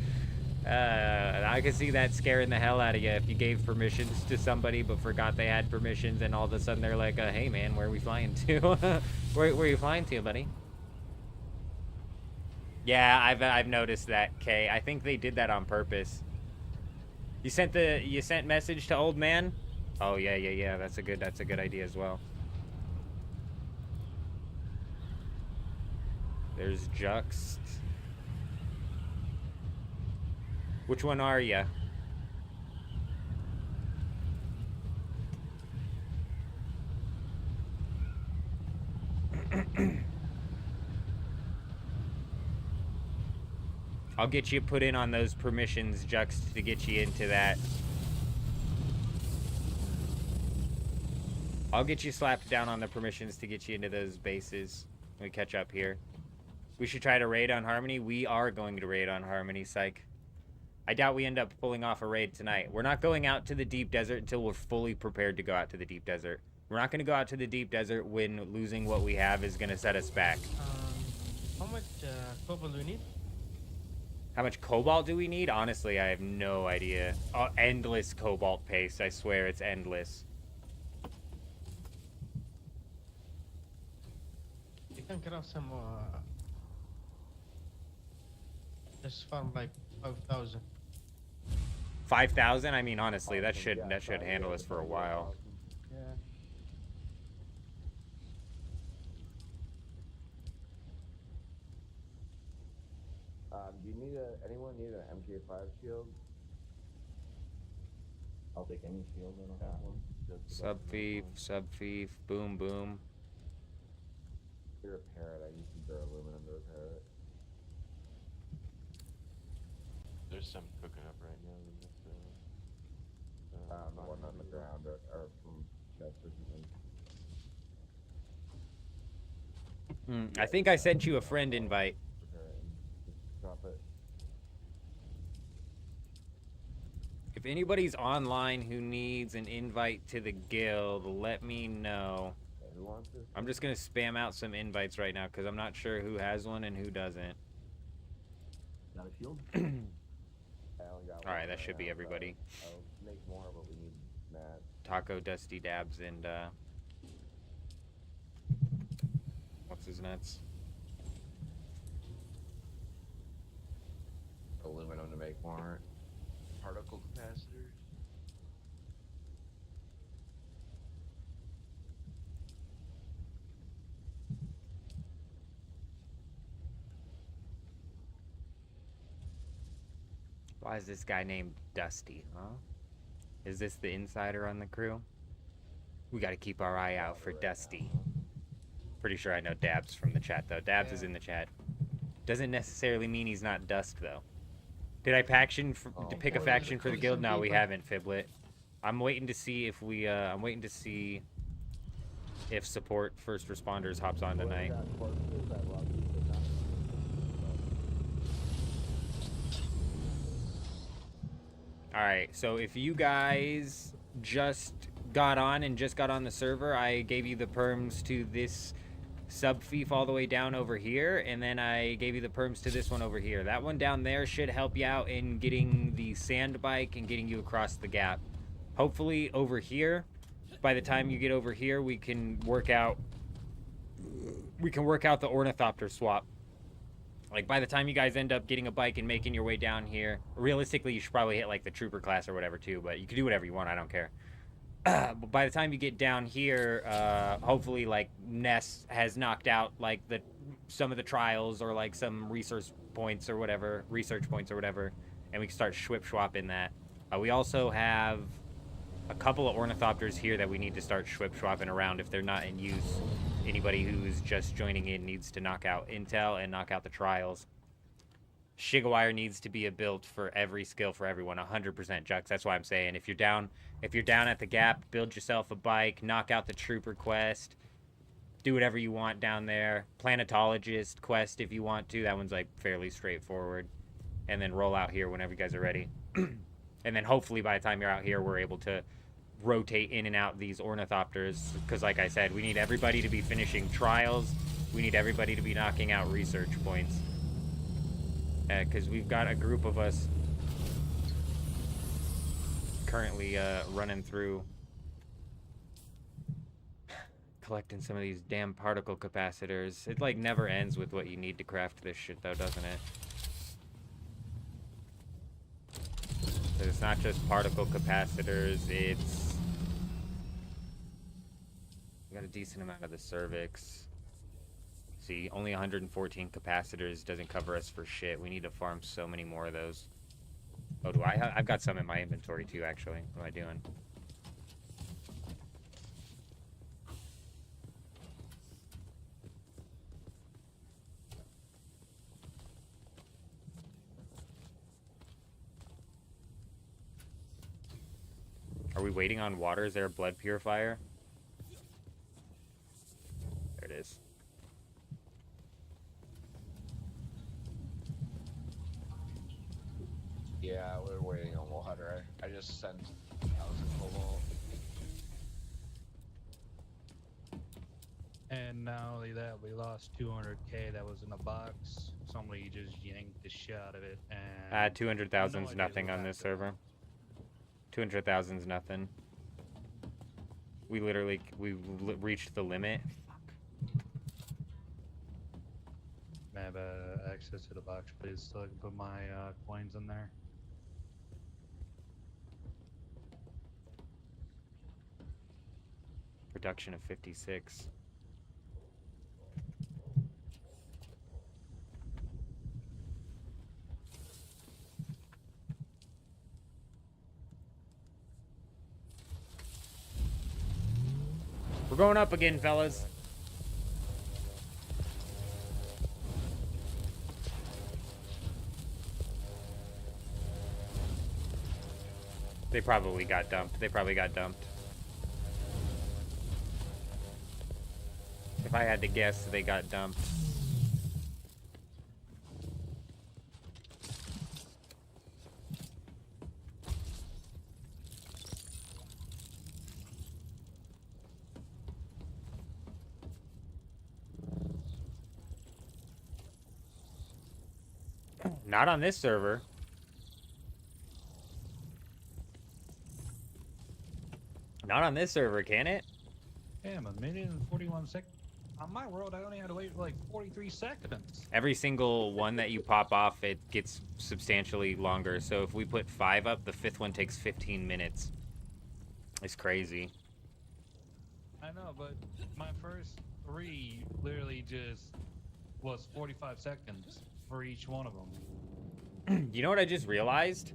I could see that scaring the hell out of you if you gave permissions to somebody but forgot they had permissions, and all of a sudden they're like, hey man, where are we flying to? where are you flying to, buddy? Yeah, I've noticed that, Kay. I think they did that on purpose. You sent message to old man? Oh yeah. That's a good idea as well. There's Juxt. Which one are ya? I'll get you put in on those permissions, Juxt, to get you into that. I'll get you slapped down on the permissions to get you into those bases when we catch up here. We should try to raid on Harmony. We are going to raid on Harmony, psych. I doubt we end up pulling off a raid tonight. We're not going out to the deep desert until we're fully prepared to go out to the deep desert. We're not going to go out to the deep desert when losing what we have is going to set us back. How much cobalt do we need? How much cobalt do we need? Honestly, I have no idea. Oh, endless cobalt paste. I swear it's endless. You can craft some just farm like 5,000. 5,000? I mean, honestly, that should handle us for a while. Yeah. Do you need anyone need an MK5 shield? I'll take any shield. I don't have one. Sub thief, boom, boom. You're a parrot. I need some aluminum to repair it. There's some cooking up right now. The one on the ground or from chest or something. I think I sent you a friend invite. Repair it and just drop it. If anybody's online who needs an invite to the guild, let me know. Who wants this? I'm just gonna spam out some invites right now because I'm not sure who has one and who doesn't. Got a shield? Alright, that should be everybody. I'll make more, but we need Matt. Taco, Dusty Dabs, and what's his nuts? Aluminum to make more particle capacitors. Why is this guy named Dusty, huh? Is this the insider on the crew? We gotta keep our eye out for Dusty. Pretty sure I know Dabs from the chat, though. Dabs is in the chat. Doesn't necessarily mean he's not Dust, though. Did I pick a faction for the guild? No, we haven't, Fiblet. I'm waiting to see if we, I'm waiting to see if support first responders hops on tonight. Alright, so if you guys just got on the server, I gave you the perms to this sub-fief all the way down over here, and then I gave you the perms to this one over here. That one down there should help you out in getting the sand bike and getting you across the gap. Hopefully over here, by the time you get over here, we can work out the ornithopter swap. Like, by the time you guys end up getting a bike and making your way down here, realistically, you should probably hit, like, the trooper class or whatever, too, but you can do whatever you want, I don't care. But by the time you get down here, hopefully, like, Ness has knocked out, like, some of the trials or, like, some research points or whatever, and we can start swap-swapping that. We also have a couple of ornithopters here that we need to start swap-swapping around if they're not in use. Anybody who's just joining in needs to knock out intel and knock out the trials. Shigawire needs to be a build for every skill for everyone, 100%, Jux. That's why I'm saying if you're down at the gap, build yourself a bike, knock out the trooper quest, do whatever you want down there. Planetologist quest if you want to. That one's like fairly straightforward. and then roll out here whenever you guys are ready. And then hopefully by the time you're out here, we're able to rotate in and out these ornithopters, because like I said, we need everybody to be finishing trials. We need everybody to be knocking out research points, because we've got a group of us currently running through collecting some of these damn particle capacitors. It like never ends with what you need to craft this shit though, doesn't it? So it's not just particle capacitors, it's... We got a decent amount of the cervix. See, only 114 capacitors doesn't cover us for shit. We need to farm so many more of those. Oh, do I? I've got some in my inventory too, actually. What am I doing? Are we waiting on water? Is there a blood purifier? There it is. Yeah, we're waiting on water. I just sent 1,000 cobalt. And not only that, we lost 200k that was in a box. Somebody just yanked the shit out of it, and 200,000's no nothing idea on what this happened. server. 200,000's nothing. We literally, reached the limit. May I have access to the box, please, so I can put my coins in there? Production of 56. We're going up again, fellas. They probably got dumped. They probably got dumped. If I had to guess, they got dumped. Not on this server. Not on this server, can it? Damn, 1 minute and 41 seconds. On my world, I only had to wait like 43 seconds. Every single one that you pop off, it gets substantially longer. So if we put 5 up, the 5th one takes 15 minutes. It's crazy. I know, but my first 3 literally just was 45 seconds for each one of them. You know what I just realized?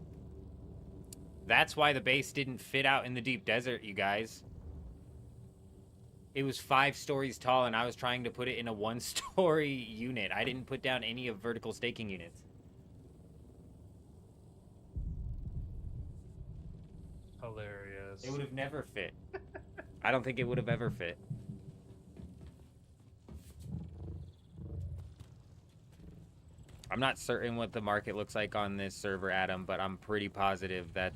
That's why the base didn't fit out in the deep desert, you guys. It was 5 stories tall, and I was trying to put it in a 1-story unit. I didn't put down any of vertical staking units. Hilarious. It would have never fit. I don't think it would have ever fit. I'm not certain what the market looks like on this server, Adam, but I'm pretty positive that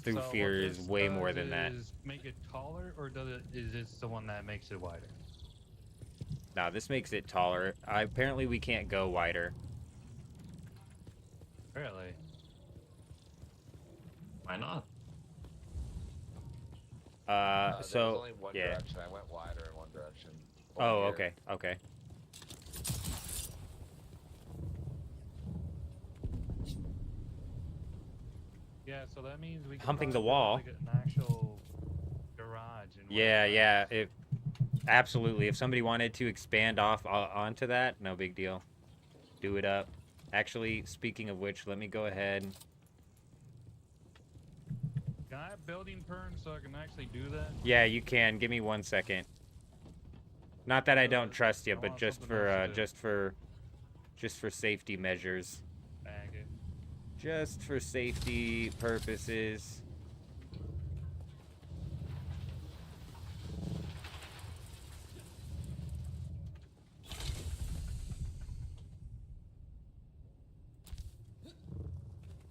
Through So Fear what is this way does more than that. is make it taller, or is this the one that makes it wider? No, this makes it taller. Apparently we can't go wider. Really? Why not? There was So, only one yeah. direction. I went wider in one direction. Oh, Here. okay, okay. Yeah, so that means we can Humping the probably build, wall. like an actual garage. And Yeah, yeah. Absolutely. If somebody wanted to expand off onto that, no big deal. Do it up. Actually, speaking of which, let me go ahead. Can I have building perms so I can actually do that? Yeah, you can. Give me 1 second. Not that I don't trust you, I but want just something else to for do. just for safety measures. Bag it. Just for safety purposes.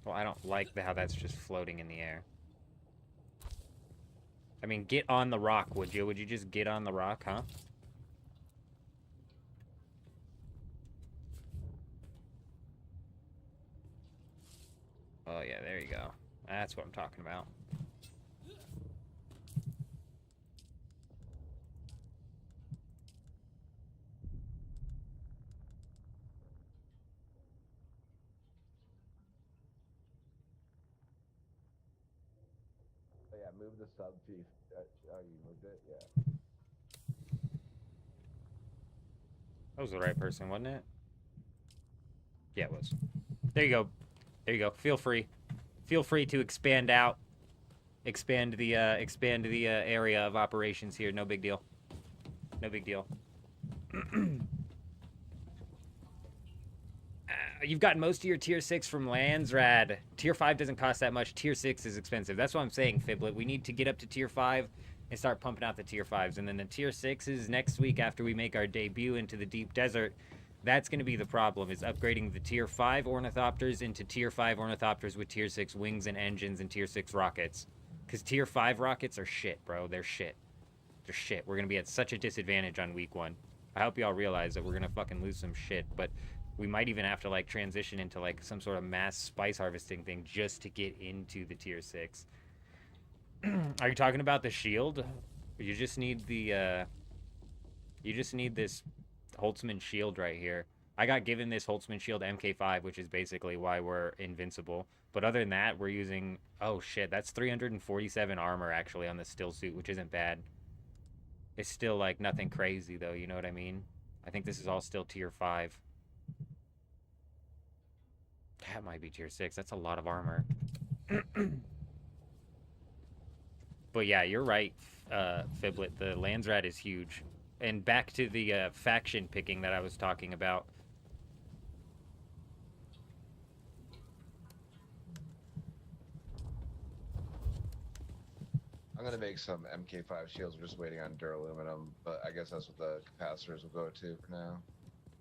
Well, I don't like how that's just floating in the air. I mean, get on the rock, would you? Would you just get on the rock, huh? Oh, yeah, there you go. That's what I'm talking about. Oh, yeah, move the sub piece. Oh, you moved it? Yeah. That was the right person, wasn't it? Yeah, it was. There you go. There you go. Feel free. Feel free to expand out. Expand the area of operations here. No big deal. No big deal. You've gotten most of your tier 6 from lands, rad. Tier 5 doesn't cost that much. Tier 6 is expensive. That's what I'm saying, Fiblet. We need to get up to tier 5 and start pumping out the tier 5s. And then the tier 6s next week after we make our debut into the deep desert. That's going to be the problem, is upgrading the tier 5 ornithopters into tier 5 ornithopters with tier 6 wings and engines and tier 6 rockets. Because tier 5 rockets are shit, bro. They're shit. They're shit. We're going to be at such a disadvantage on week 1. I hope y'all realize that we're going to fucking lose some shit, but we might even have to, like, transition into, like, some sort of mass spice harvesting thing just to get into the tier 6. Are you talking about the shield? You just need the, you just need this Holtzman shield right here. I got given this Holtzman shield MK5, which is basically why we're invincible. But other than that, we're using... Oh, shit. That's 347 armor, actually, on the still suit, which isn't bad. It's still, like, nothing crazy, though. You know what I mean? I think this is all still tier 5. That might be tier 6. That's a lot of armor. But yeah, you're right, Fiblet. The Landsrat is huge. And back to the faction picking that I was talking about. I'm gonna make some MK5 shields. We're just waiting on duraluminum, but I guess that's what the capacitors will go to for now.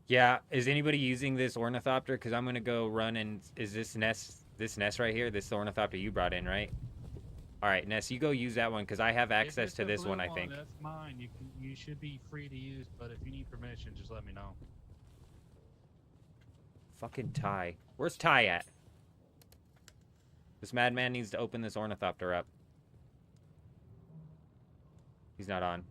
Yeah, is anybody using this ornithopter? Because I'm gonna go run and... Is this Ness right here? This is the ornithopter you brought in, right? All right, Ness, you go use that one because I have access to this one, I think. That's mine. You should be free to use, but if you need permission, just let me know. Fucking Ty. Where's Ty at? This madman needs to open this ornithopter up. He's not on.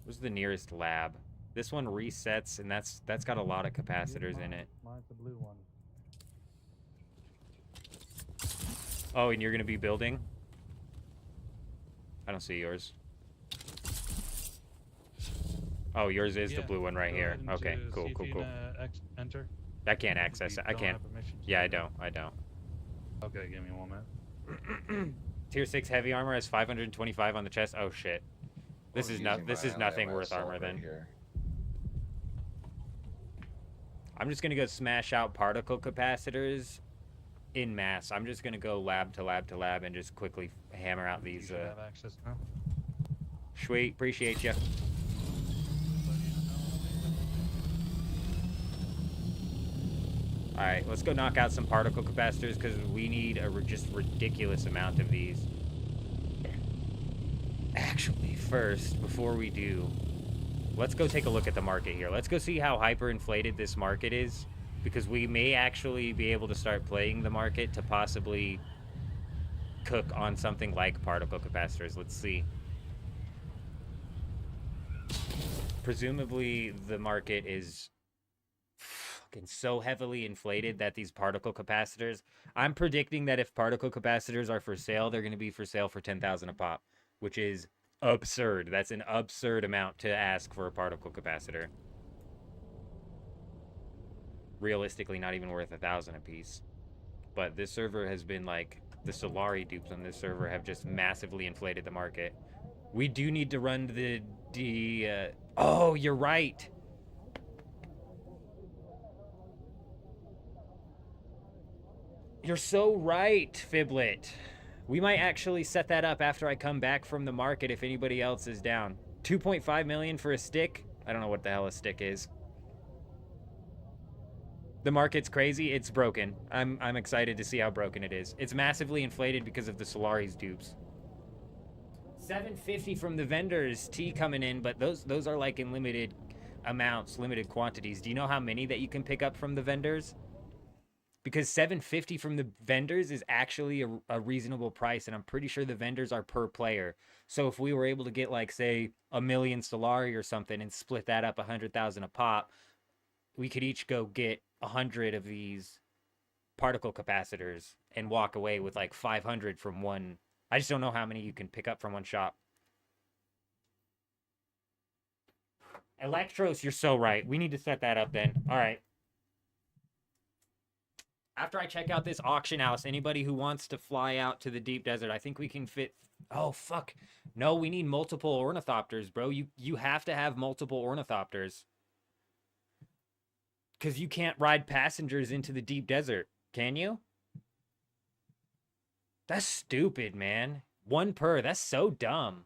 Where's the nearest lab? This one resets, and that's got a lot of capacitors in it. Mine's the blue one. Oh, and you're gonna be building? I don't see yours. Oh, yours is the blue one right here. Okay, cool. Enter. I can't access it. I can't. Yeah, I don't. Okay, give me 1 minute. Tier 6 heavy armor has 525 on the chest. Oh shit. This is nothing worth armor then. Here. I'm just gonna go smash out particle capacitors in mass. I'm just gonna go lab to lab to lab and just quickly hammer out these. You should have access now. Sweet, appreciate you. All right, let's go knock out some particle capacitors because we need a just ridiculous amount of these. Actually, first, before we do, let's go take a look at the market here. Let's go see how hyperinflated this market is, because we may actually be able to start playing the market to possibly cook on something like particle capacitors. Let's see. Presumably, the market is fucking so heavily inflated that these particle capacitors... I'm predicting that if particle capacitors are for sale, they're going to be for sale for 10,000 a pop, which is absurd. That's an absurd amount to ask for a particle capacitor. Realistically, not even worth 1,000 a piece. But this server has been like... The Solari dupes on this server have just massively inflated the market. We do need to run the... Oh, you're right! You're so right, Fiblet. We might actually set that up after I come back from the market if anybody else is down. 2.5 million for a stick? I don't know what the hell a stick is. The market's crazy. It's broken. I'm excited to see how broken it is. It's massively inflated because of the Solari's dupes. 750 from the vendors. Tea coming in, but those are like in limited amounts, limited quantities. Do you know how many that you can pick up from the vendors? Because 750 from the vendors is actually a reasonable price, and I'm pretty sure the vendors are per player. So if we were able to get like say 1,000,000 Solari or something and split that up 100,000 a pop, we could each go get 100 of these particle capacitors and walk away with like 500 from one. I just don't know how many you can pick up from one shop. Electros, you're so right. We need to set that up then. All right. After I check out this auction house, anybody who wants to fly out to the deep desert, I think we can fit. Oh, fuck. No, we need multiple ornithopters, bro. You have to have multiple ornithopters. Because you can't ride passengers into the deep desert, can you? That's stupid, man. One per. That's so dumb.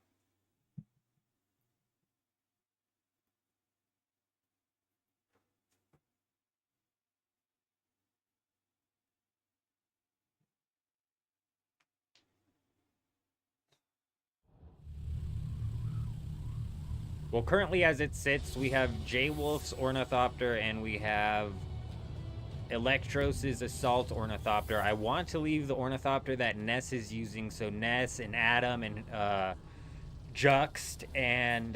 Well, currently as it sits, we have J-Wolf's Ornithopter and we have Electros' Assault Ornithopter. I want to leave the Ornithopter that Ness is using, so Ness and Adam and Juxt and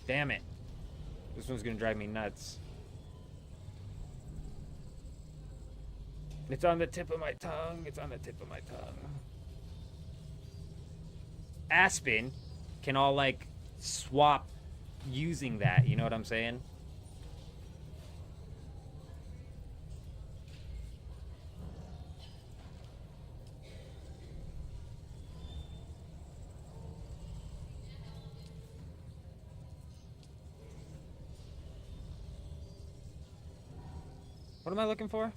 damn it. This one's gonna drive me nuts. It's on the tip of my tongue. It's on the tip of my tongue. Aspen can all, like, swap using that. You know what I'm saying? What am I looking for?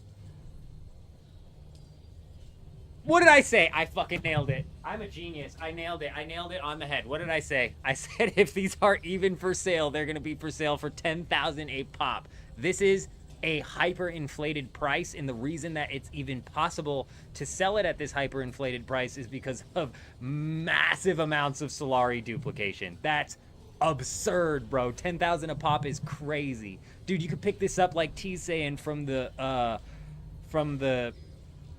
What did I say? I fucking nailed it. I'm a genius. I nailed it. I nailed it on the head. What did I say? I said if these are even for sale, they're going to be for sale for 10,000 a pop. This is a hyperinflated price, and the reason that it's even possible to sell it at this hyperinflated price is because of massive amounts of Solari duplication. That's absurd, bro. 10,000 a pop is crazy. Dude, you could pick this up like T's saying from the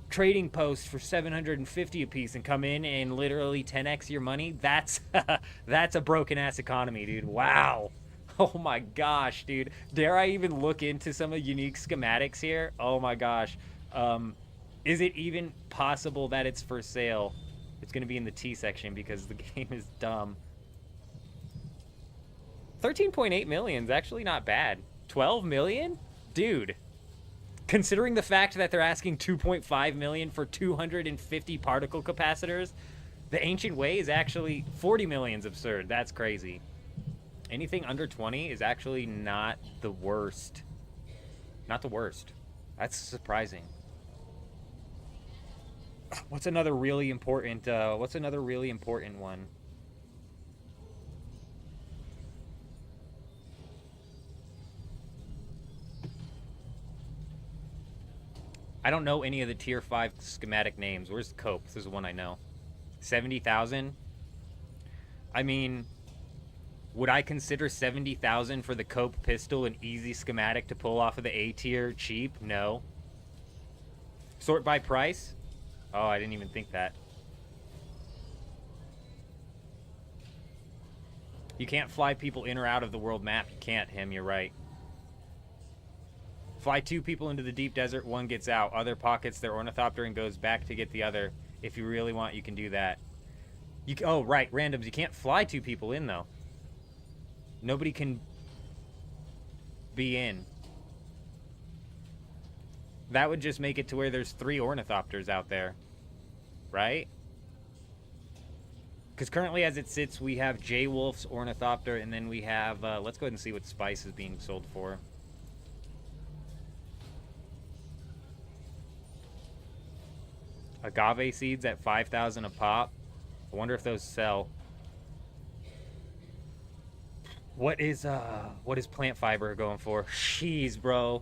trading post for 750 a piece and come in and literally 10x your money. That's that's a broken ass economy, dude. Wow. Oh my gosh, dude. Dare I even look into some of unique schematics here? Oh my gosh. Is it even possible that it's for sale? It's gonna be in the T section because the game is dumb. 13.8 million is actually not bad. 12 million? Dude. Considering the fact that they're asking 2.5 million for 250 particle capacitors, the Ancient Way is actually 40 million's absurd. That's crazy. Anything under 20 is actually not the worst. Not the worst. That's surprising. What's another really important one? I don't know any of the tier 5 schematic names. Where's the Cope? This is the one I know. 70,000? I mean, would I consider 70,000 for the Cope pistol an easy schematic to pull off of the A tier cheap? No. Sort by price? Oh, I didn't even think that. You can't fly people in or out of the world map. You can't, him. You're right. Fly 2 people into the deep desert, 1 gets out. Other pockets their ornithopter and goes back to get the other. If you really want, you can do that. Oh, right, randoms. You can't fly 2 people in, though. Nobody can be in. That would just make it to where there's 3 ornithopters out there. Right? Because currently, as it sits, we have J-Wolf's ornithopter, and then we have... let's go ahead and see what Spice is being sold for. Agave seeds at 5,000 a pop. I wonder if those sell. What is plant fiber going for? Jeez, bro.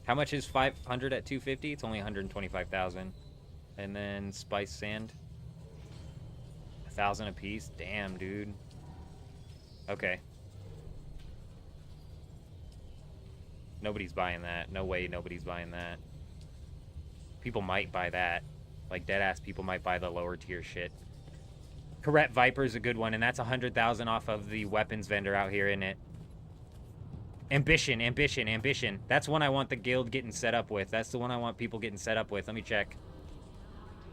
How much is 500 at 250? It's only 125,000. And then spice sand, 1,000 a piece. Damn, dude. Okay. Nobody's buying that. No way nobody's buying that. People might buy that. Like, deadass people might buy the lower tier shit. Correct Viper's a good one, and that's 100,000 off of the weapons vendor out here, isn't it? Ambition, ambition, ambition. That's one I want the guild getting set up with. That's the one I want people getting set up with. Let me check.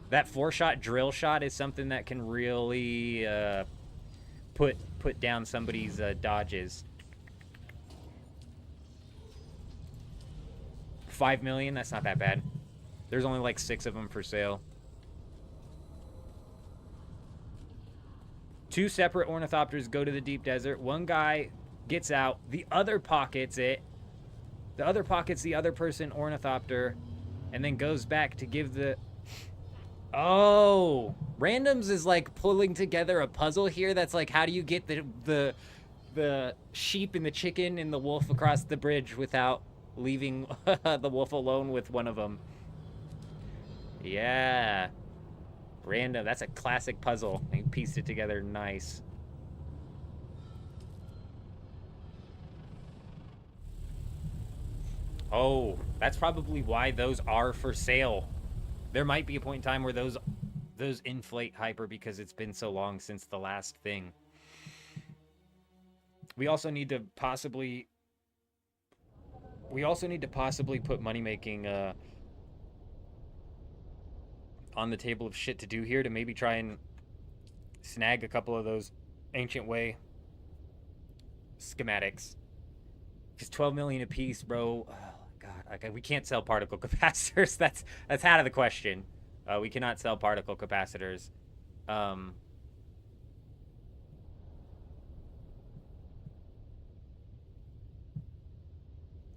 That 4-shot drill shot is something that can really put down somebody's dodges. 5 million, that's not that bad. There's only like 6 of them for sale. 2 separate ornithopters go to the deep desert. One guy gets out, the other pockets it. The other pockets the other person ornithopter, and then goes back to give the... Oh, Randoms is like pulling together a puzzle here. That's like, how do you get the sheep and the chicken and the wolf across the bridge without leaving the wolf alone with one of them? Yeah. Random. That's a classic puzzle. They pieced it together nice. Oh, that's probably why those are for sale. There might be a point in time where those inflate hyper because it's been so long since the last thing. We also need to possibly put money making on the table of shit to do here to maybe try and snag a couple of those Ancient Way schematics. Just 12 million a piece, bro. Oh god, we can't sell particle capacitors. That's out of the question. We cannot sell particle capacitors.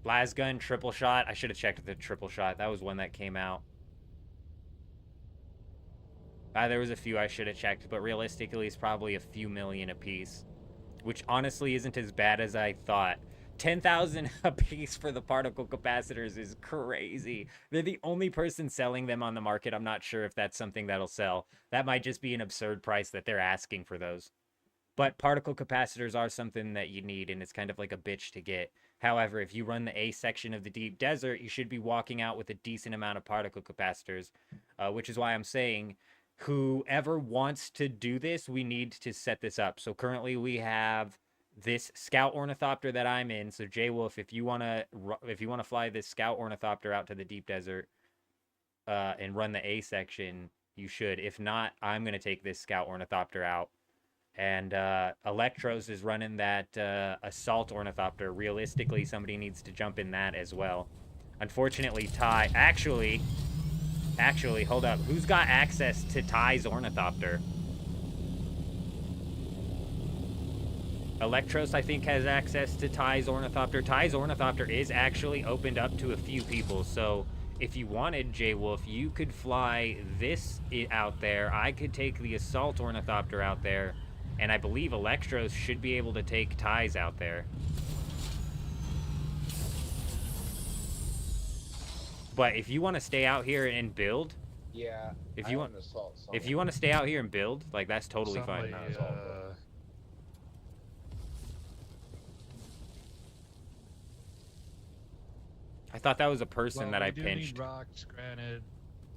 Lasgun, triple shot. I should have checked the triple shot. That was one that came out. There was a few I should have checked, but realistically, it's probably a few million a piece, which honestly isn't as bad as I thought. 10,000 a piece for the particle capacitors is crazy. They're the only person selling them on the market. I'm not sure if that's something that'll sell. That might just be an absurd price that they're asking for those. But particle capacitors are something that you need, and it's kind of like a bitch to get. However, if you run the A section of the deep desert, you should be walking out with a decent amount of particle capacitors, which is why I'm saying whoever wants to do this, we need to set this up. So currently we have this scout ornithopter that I'm in. So J Wolf, if you wanna fly this scout ornithopter out to the deep desert and run the A section, you should. If not, I'm gonna take this scout ornithopter out. And Electros is running that assault ornithopter. Realistically, somebody needs to jump in that as well. Unfortunately, Ty... Actually, hold up. Who's got access to Ty's ornithopter? Electros, I think, has access to Ty's ornithopter. Ty's ornithopter is actually opened up to a few people. So if you wanted, J-Wolf, you could fly this out there. I could take the assault ornithopter out there. And I believe Electros should be able to take Ty's out there. But if you want to stay out here and build, Yeah. if you want to stay out here and build, like, that's totally fine. I thought that was a person that I pinched. We do need rocks, granite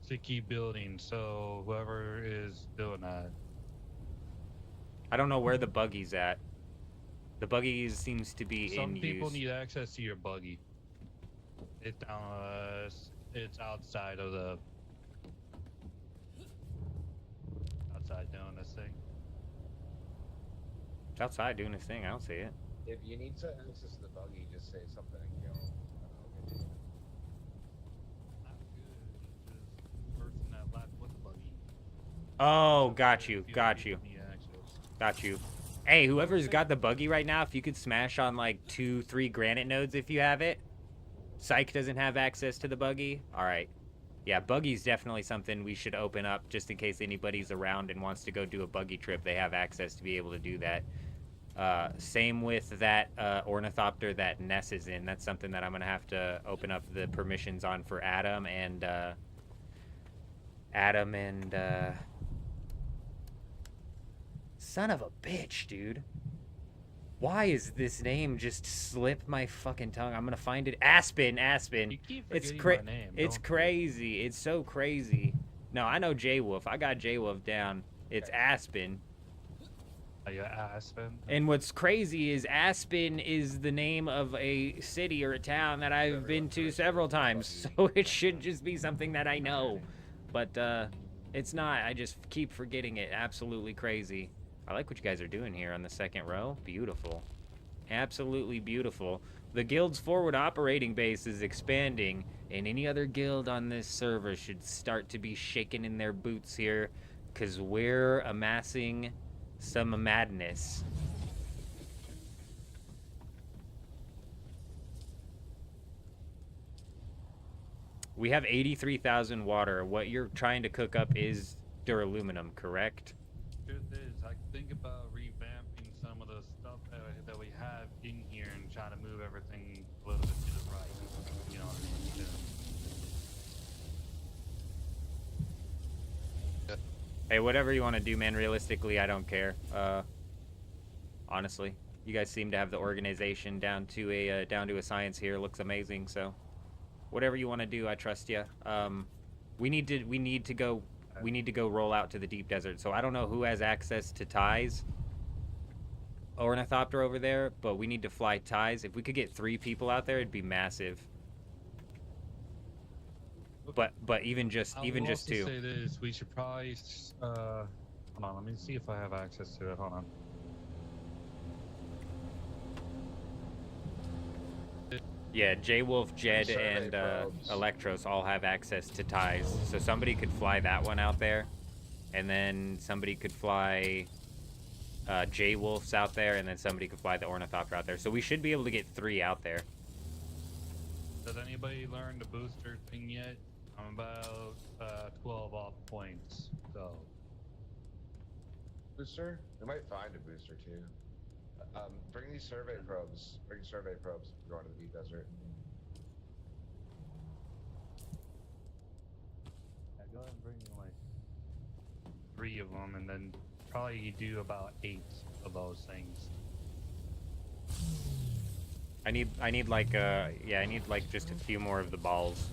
to keep building. So whoever is doing that. I don't know where the buggy's at. The buggy seems to be in use. Some people need access to your buggy. It's outside of the... outside doing this thing. It's outside doing this thing. I don't see it. If you need to access the buggy, just say something and go. Not good. Just the person that left with the buggy. Oh, got you. Got you. Hey, whoever's got the buggy right now, if you could smash on like 2-3 granite nodes if you have it. Psych doesn't have access to the buggy. All right. Yeah, buggy's definitely something we should open up just in case anybody's around and wants to go do a buggy trip. They have access to be able to do that. Same with that ornithopter that Ness is in. That's something that I'm going to have to open up the permissions on for Adam and son of a bitch, dude. Why is this name just slip my fucking tongue? I'm gonna find it. Aspen. You keep It's forgetting my name, it's don't you? crazy. It's so crazy. No, I know J Wolf. I got J Wolf down. It's Aspen. Are you Aspen? And what's crazy is Aspen is the name of a city or a town that I've been to several times. So it should just be something that I know. But it's not. I just keep forgetting it. Absolutely crazy. I like what you guys are doing here on the second row. Beautiful. Absolutely beautiful. The guild's forward operating base is expanding, and any other guild on this server should start to be shaking in their boots here, because we're amassing some madness. We have 83,000 water. What you're trying to cook up is duraluminum, correct? Truth is, I think about revamping some of the stuff that we have in here and trying to move everything a little bit to the right. You know what I mean? Yeah. Hey, whatever you want to do, man. Realistically, I don't care. Honestly, you guys seem to have the organization down to a science here. Looks amazing. So, whatever you want to do, I trust you. We need to go roll out to the deep desert. So I don't know who has access to ties. Ornithopter over there, but we need to fly ties. If we could get 3 people out there, it'd be massive. But even just I will 2. also say this: we should probably hold on. Let me see if I have access to it. Hold on. Yeah, J-Wolf, Jed, Survey and probes. Electros all have access to ties. So somebody could fly that one out there. And then somebody could fly J-Wolf's out there. And then somebody could fly the Ornithopter out there. So we should be able to get 3 out there. Does anybody learn the booster thing yet? I'm about 12 off points. So Booster? We might find a booster too. Bring these survey probes. Bring survey probes. We're going to the deep desert. yeah, go ahead and bring me like 3 of them, and then probably do about 8 of those things. I need like just a few more of the balls.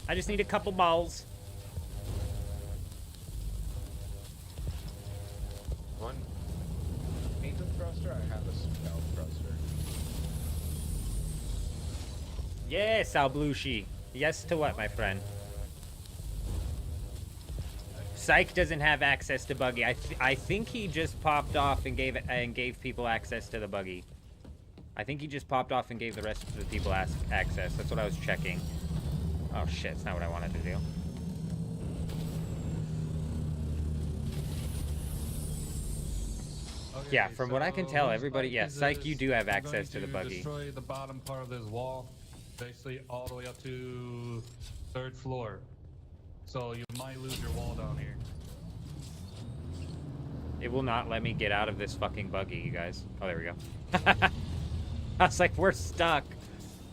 I just need a couple balls. One painted thruster. I have a spell thruster. Yes, Alblushi. Yes to what, my friend? Psych doesn't have access to buggy. I think he just popped off and gave people access to the buggy. I think he just popped off and gave the rest of the people access. That's what I was checking. Oh shit, it's not what I wanted to do. Okay, Yeah, from what I can tell, whose everybody, bike yeah, is Psych, this? you do have I'm access to going the buggy. Destroy the bottom part of this wall, basically all the way up to 3rd floor. So you might lose your wall down here. It will not let me get out of this fucking buggy, you guys. Oh, there we go. I was like, we're stuck.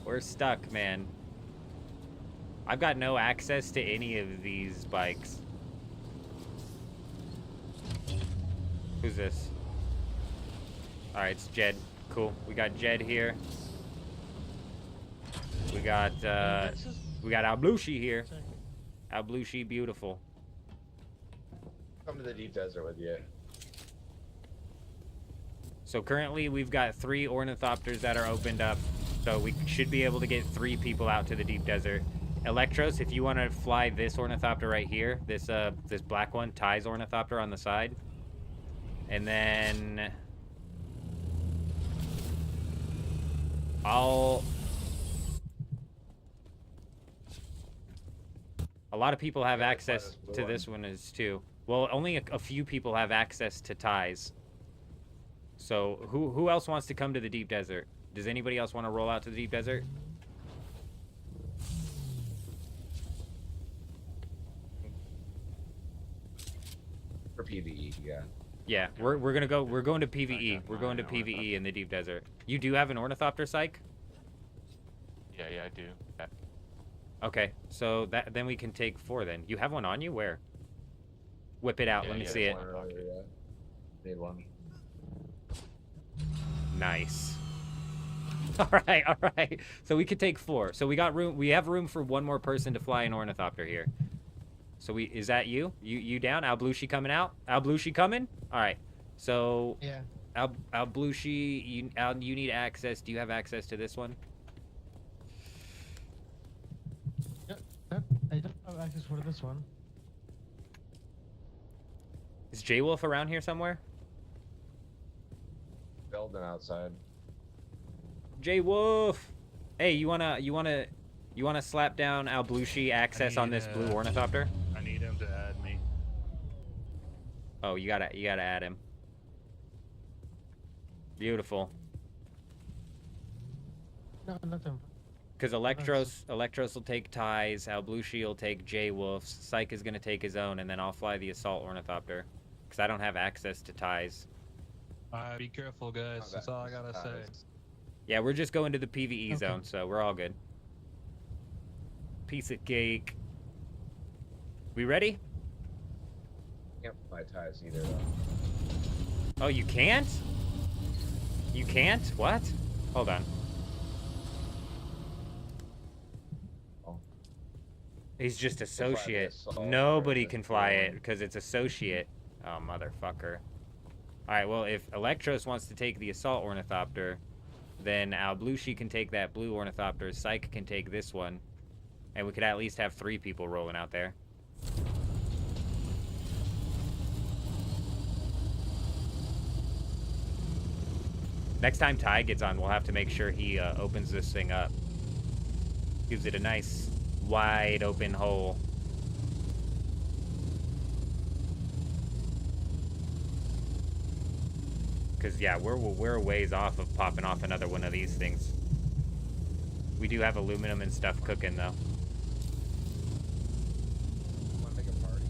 We're stuck, man. I've got no access to any of these bikes. Who's this? Alright, it's Jed. Cool. We got Jed here. We got Alblushi here. Alblushi, beautiful. Come to the deep desert with you. So currently we've got 3 ornithopters that are opened up. So we should be able to get 3 people out to the deep desert. Electros, if you want to fly this ornithopter right here, this black one, Ty's ornithopter on the side. And then a lot of people have access to this one as too. Well, only a few people have access to ties. So who else wants to come to the deep desert? Does anybody else want to roll out to the deep desert? PvE, yeah. Yeah, we're going to I PvE. got We're going to mine, PvE in the deep desert. You do have an ornithopter, Psych? Yeah, I do. Yeah. Okay, so then we can take 4 then. You have one on you? Where? Whip it out. Yeah, Let me yeah, see it. one in my pocket. Yeah. Made one. Nice. All right. So we could take 4. So we got room. We have room for one more person to fly an ornithopter here. So is that you? You down? Alblushi coming out? Alblushi coming? All right. So Yeah. Alblushi, you need access. Do you have access to this one? I don't have access for this one. Is J-Wolf around here somewhere? Building outside. J-Wolf! Hey, you wanna slap down Alblushi access on this blue ornithopter? I need him to add me. Oh, you gotta add him. Beautiful. No, nothing. Because Electros will take Ty's, Alblushi will take J-Wolf's, Psych is gonna take his own, and then I'll fly the assault ornithopter. Because I don't have access to Ty's. Alright, be careful, guys. That's all I gotta say. Yeah, we're just going to the PvE Okay. zone, so we're all good. Piece of cake. We ready? Can't fly ties either though. Oh, you can't? You can't? What? Hold on. Oh. He's just fly the associate. assault Nobody or can the fly it drone. because it's associate. Oh, motherfucker. Alright, well, if Electros wants to take the assault ornithopter, then Alblushi can take that blue ornithopter, Psych can take this one, and we could at least have 3 people rolling out there. Next time Ty gets on, we'll have to make sure he opens this thing up. Gives it a nice, wide open hole. Because, yeah, we're a ways off of popping off another one of these things. We do have aluminum and stuff cooking, though. Wanna make a party?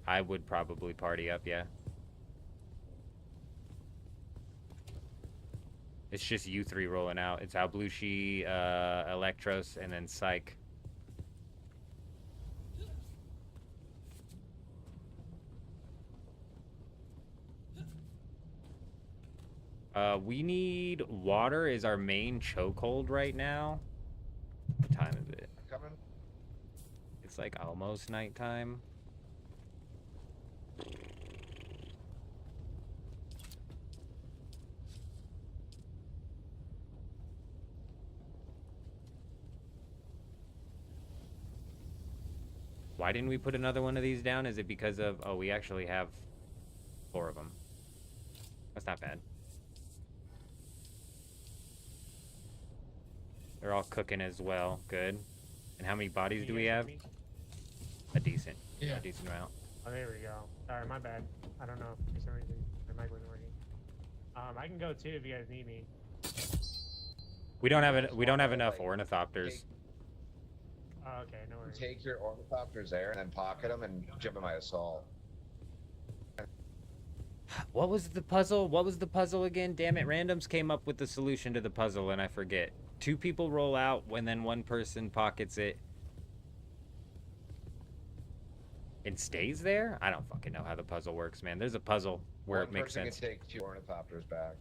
I would probably party up, yeah. It's just you 3 rolling out. It's Alblushi, Electros, and then Psych. We need water is our main chokehold right now. What time is it? Coming? It's like almost nighttime. Why didn't we put another one of these down? Is it because of... Oh, we actually have 4 of them. That's not bad. They're all cooking as well. Good. And how many bodies do we have? A decent. Yeah. A decent amount. Oh, there we go. Sorry, my bad. I don't know if for some reason my mic wasn't working. I can go too if you guys need me. We don't have enough ornithopters. Oh, okay, no worries. Take your ornithopters there and then pocket them and jump in my assault. What was the puzzle? What was the puzzle again? Damn it, Randoms came up with the solution to the puzzle and I forget. 2 people roll out and then 1 person pockets it. And stays there? I don't fucking know how the puzzle works, man. There's a puzzle where One it makes person sense. can take 2 ornithopters back.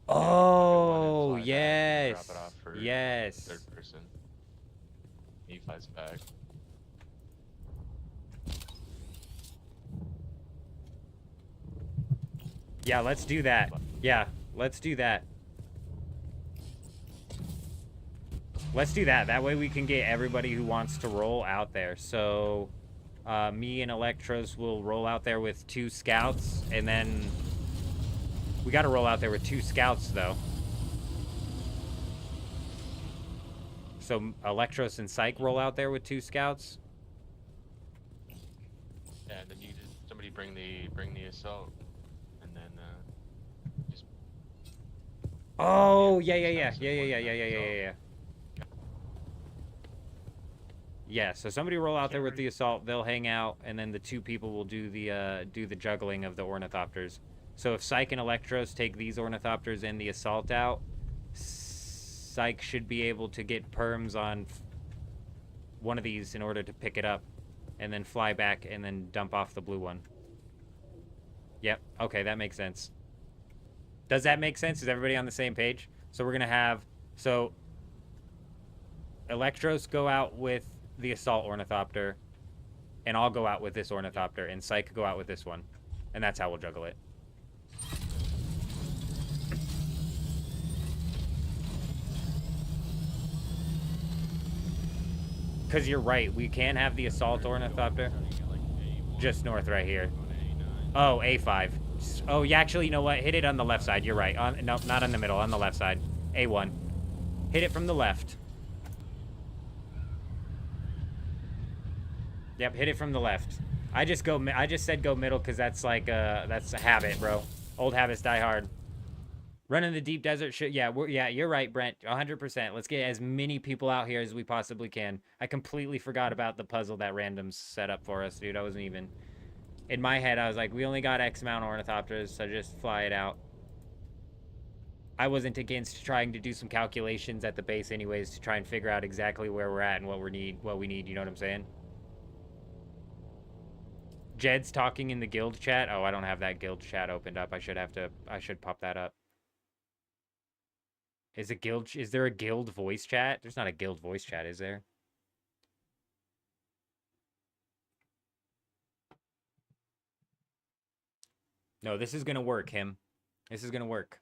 Oh, Fly back and yes. Drop it off for Yes. 3rd person. He flies back. Yeah, let's do that. Yeah, let's do that. Let's do that. That way we can get everybody who wants to roll out there. So, me and Electros will roll out there with 2 scouts, and then we got to roll out there with 2 scouts, though. So, Electros and Psych roll out there with 2 scouts. Yeah, and then you just somebody bring the assault, and then just. Oh, Yeah, yeah. just have someone have the assault. Yeah, so somebody roll out there with the assault. They'll hang out, and then the 2 people will do the juggling of the ornithopters. So if Psych and Electros take these ornithopters and the assault out, Psych should be able to get perms on one of these in order to pick it up, and then fly back and then dump off the blue one. Yep. Okay, that makes sense. Does that make sense? Is everybody on the same page? So we're gonna have Electros go out with the assault ornithopter, and I'll go out with this ornithopter, and Psych go out with this one, and that's how we'll juggle it. Because you're right, we can have the assault ornithopter just north right here. Oh, A5. Oh, yeah, actually, you know what? Hit it on the left side. You're right. No, not on the middle. On the left side. A1. Hit it from the left. Yep, hit it from the left. I just said go middle because that's like that's a habit, bro. Old habits die hard. Running the deep desert shit. Yeah, yeah, you're right, Brent. 100%. Let's get as many people out here as we possibly can. I completely forgot about the puzzle that Random's set up for us, dude. I wasn't even in my head. I was like, we only got X amount of ornithopters, so just fly it out. I wasn't against trying to do some calculations at the base anyways to try and figure out exactly where we're at and what we need, you know what I'm saying? Jed's talking in the guild chat. Oh, I don't have that guild chat opened up. I should pop that up. Is there a guild voice chat? There's not a guild voice chat, is there? No, this is gonna work, him. This is gonna work.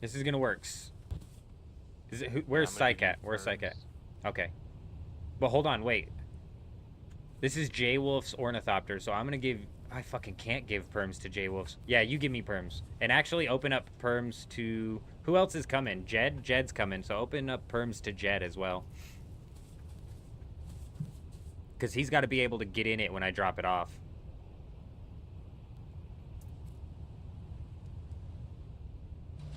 This is gonna work. Where's Psych at? Where's Psych at? Okay. But hold on, wait. This is J-Wolf's ornithopter, so I'm gonna give... I fucking can't give perms to J-Wolf's. Yeah, you give me perms. And actually open up perms to... Who else is coming? Jed? Jed's coming, so open up perms to Jed as well. Because he's got to be able to get in it when I drop it off.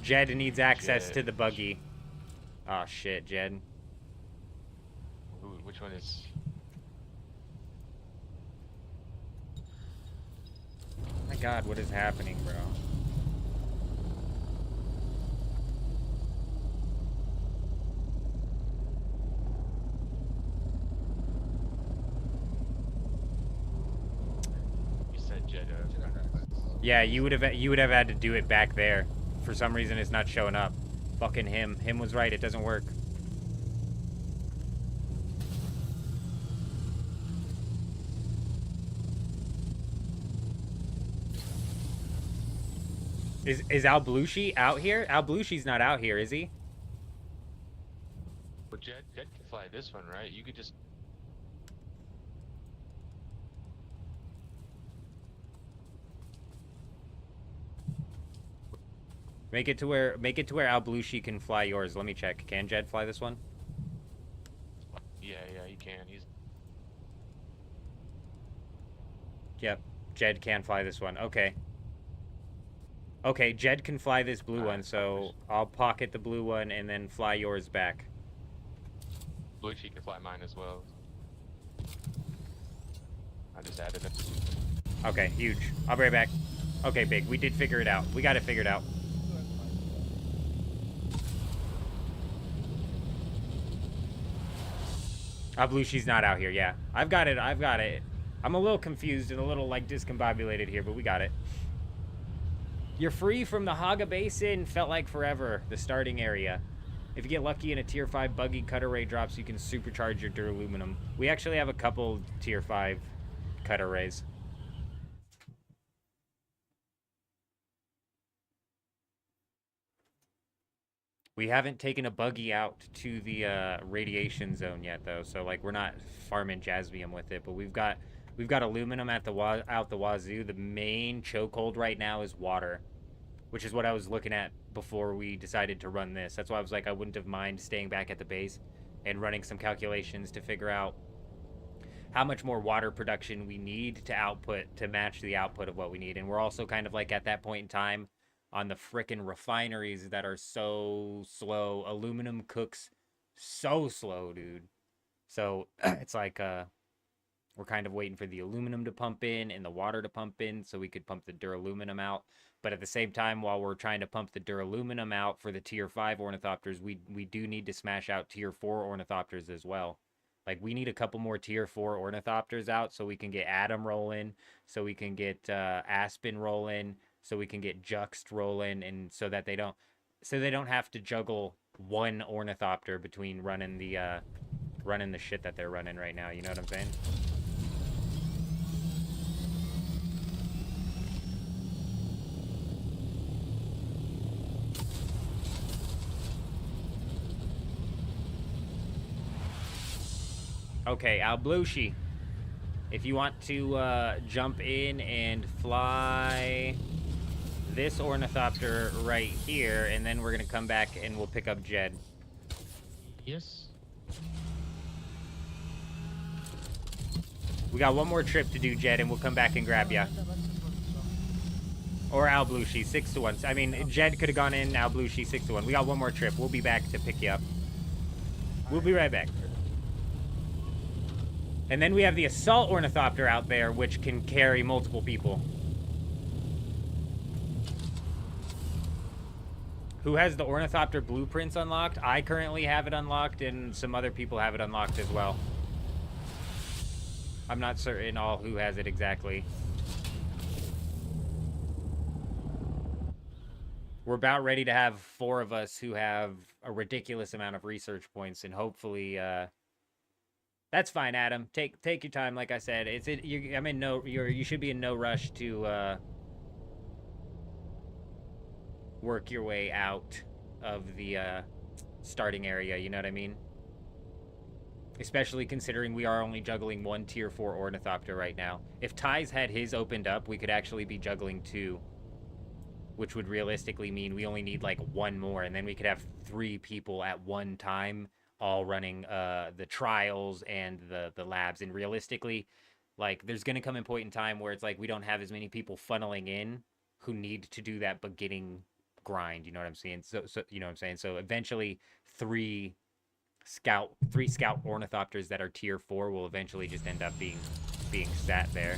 Jed needs access to the buggy. Oh shit, Jed. Which one is... My god, what is happening, bro? You said Jed. Yeah, you would have had to do it back there. For some reason, it's not showing up. Fucking him. Him was right. It doesn't work. Is Al Blushi out here? Al Blushi's not out here, is he? Well, Jed can fly this one, right? You could just... Make it to where Al Blushi can fly yours. Let me check. Can Jed fly this one? Yeah, he can. He's... Yep. Jed can fly this one. Okay. Okay, Jed can fly this blue one, so I'll pocket the blue one and then fly yours back. Bluchi can fly mine as well. I just added it. Okay, huge. I'll be right back. Okay, big. We did figure it out. We got it figured out. Blushi's not out here, yeah. I've got it. I'm a little confused and a little, like, discombobulated here, but we got it. You're free from the Haga Basin. Felt like forever. The starting area. If you get lucky and a tier 5 buggy cutter ray drops, you can supercharge your duraluminum. We actually have a couple tier 5 cutter rays. We haven't taken a buggy out to the radiation zone yet, though. So, like, we're not farming jasmium with it, but we've got aluminum at the out the wazoo. The main chokehold right now is water, which is what I was looking at before we decided to run this. That's why I was like, I wouldn't have mind staying back at the base and running some calculations to figure out how much more water production we need to output to match the output of what we need. And we're also kind of like at that point in time on the frickin' refineries that are so slow. Aluminum cooks so slow, dude. So it's like we're kind of waiting for the aluminum to pump in and the water to pump in so we could pump the duraluminum out. But at the same time, while we're trying to pump the duraluminum out for the tier 5 ornithopters, we do need to smash out tier 4 ornithopters as well. Like, we need a couple more tier 4 ornithopters out so we can get Adam rolling, so we can get Aspen rolling, so we can get Juxt rolling, and so that they don't have to juggle one ornithopter between running the shit that they're running right now. You know what I'm saying? Okay, Alblushi, if you want to jump in and fly this ornithopter right here, and then we're gonna come back and we'll pick up Jed. Yes. We got one more trip to do, Jed, and we'll come back and grab ya. Or Alblushi, 6 to 1. I mean, Jed could have gone in, Alblushi, 6 to 1. We got one more trip. We'll be back to pick you up. We'll be right back. And then we have the assault ornithopter out there, which can carry multiple people. Who has the ornithopter blueprints unlocked? I currently have it unlocked, and some other people have it unlocked as well. I'm not certain all who has it exactly. We're about ready to have 4 of us who have a ridiculous amount of research points, and hopefully, that's fine, Adam. Take your time. Like I said, you should be in no rush to work your way out of the starting area. You know what I mean? Especially considering we are only juggling 1 tier 4 ornithopter right now. If Ty's had his opened up, we could actually be juggling 2, which would realistically mean we only need like 1 more, and then we could have 3 people at one time, all running the trials and the labs. And realistically, like, there's gonna come a point in time where it's like we don't have as many people funneling in who need to do that beginning grind. You know what I'm saying? So you know what I'm saying? So eventually 3 scout ornithopters that are tier 4 will eventually just end up being sat there.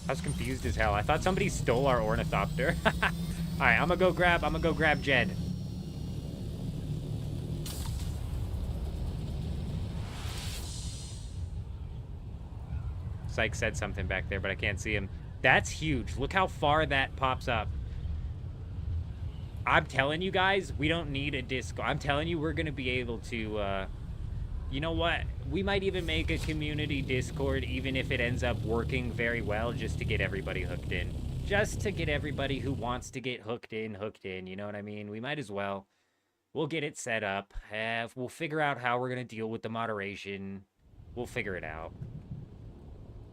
I was confused as hell. I thought somebody stole our ornithopter. Alright, I'm gonna go grab Jed. Psych said something back there, but I can't see him. That's huge. Look how far that pops up. I'm telling you guys, we don't need a disc. I'm telling you, we're gonna be able to, you know what? We might even make a community Discord, even if it ends up working very well, just to get everybody hooked in. Just to get everybody who wants to get hooked in, you know what I mean? We might as well. We'll get it set up. We'll figure out how we're going to deal with the moderation. We'll figure it out.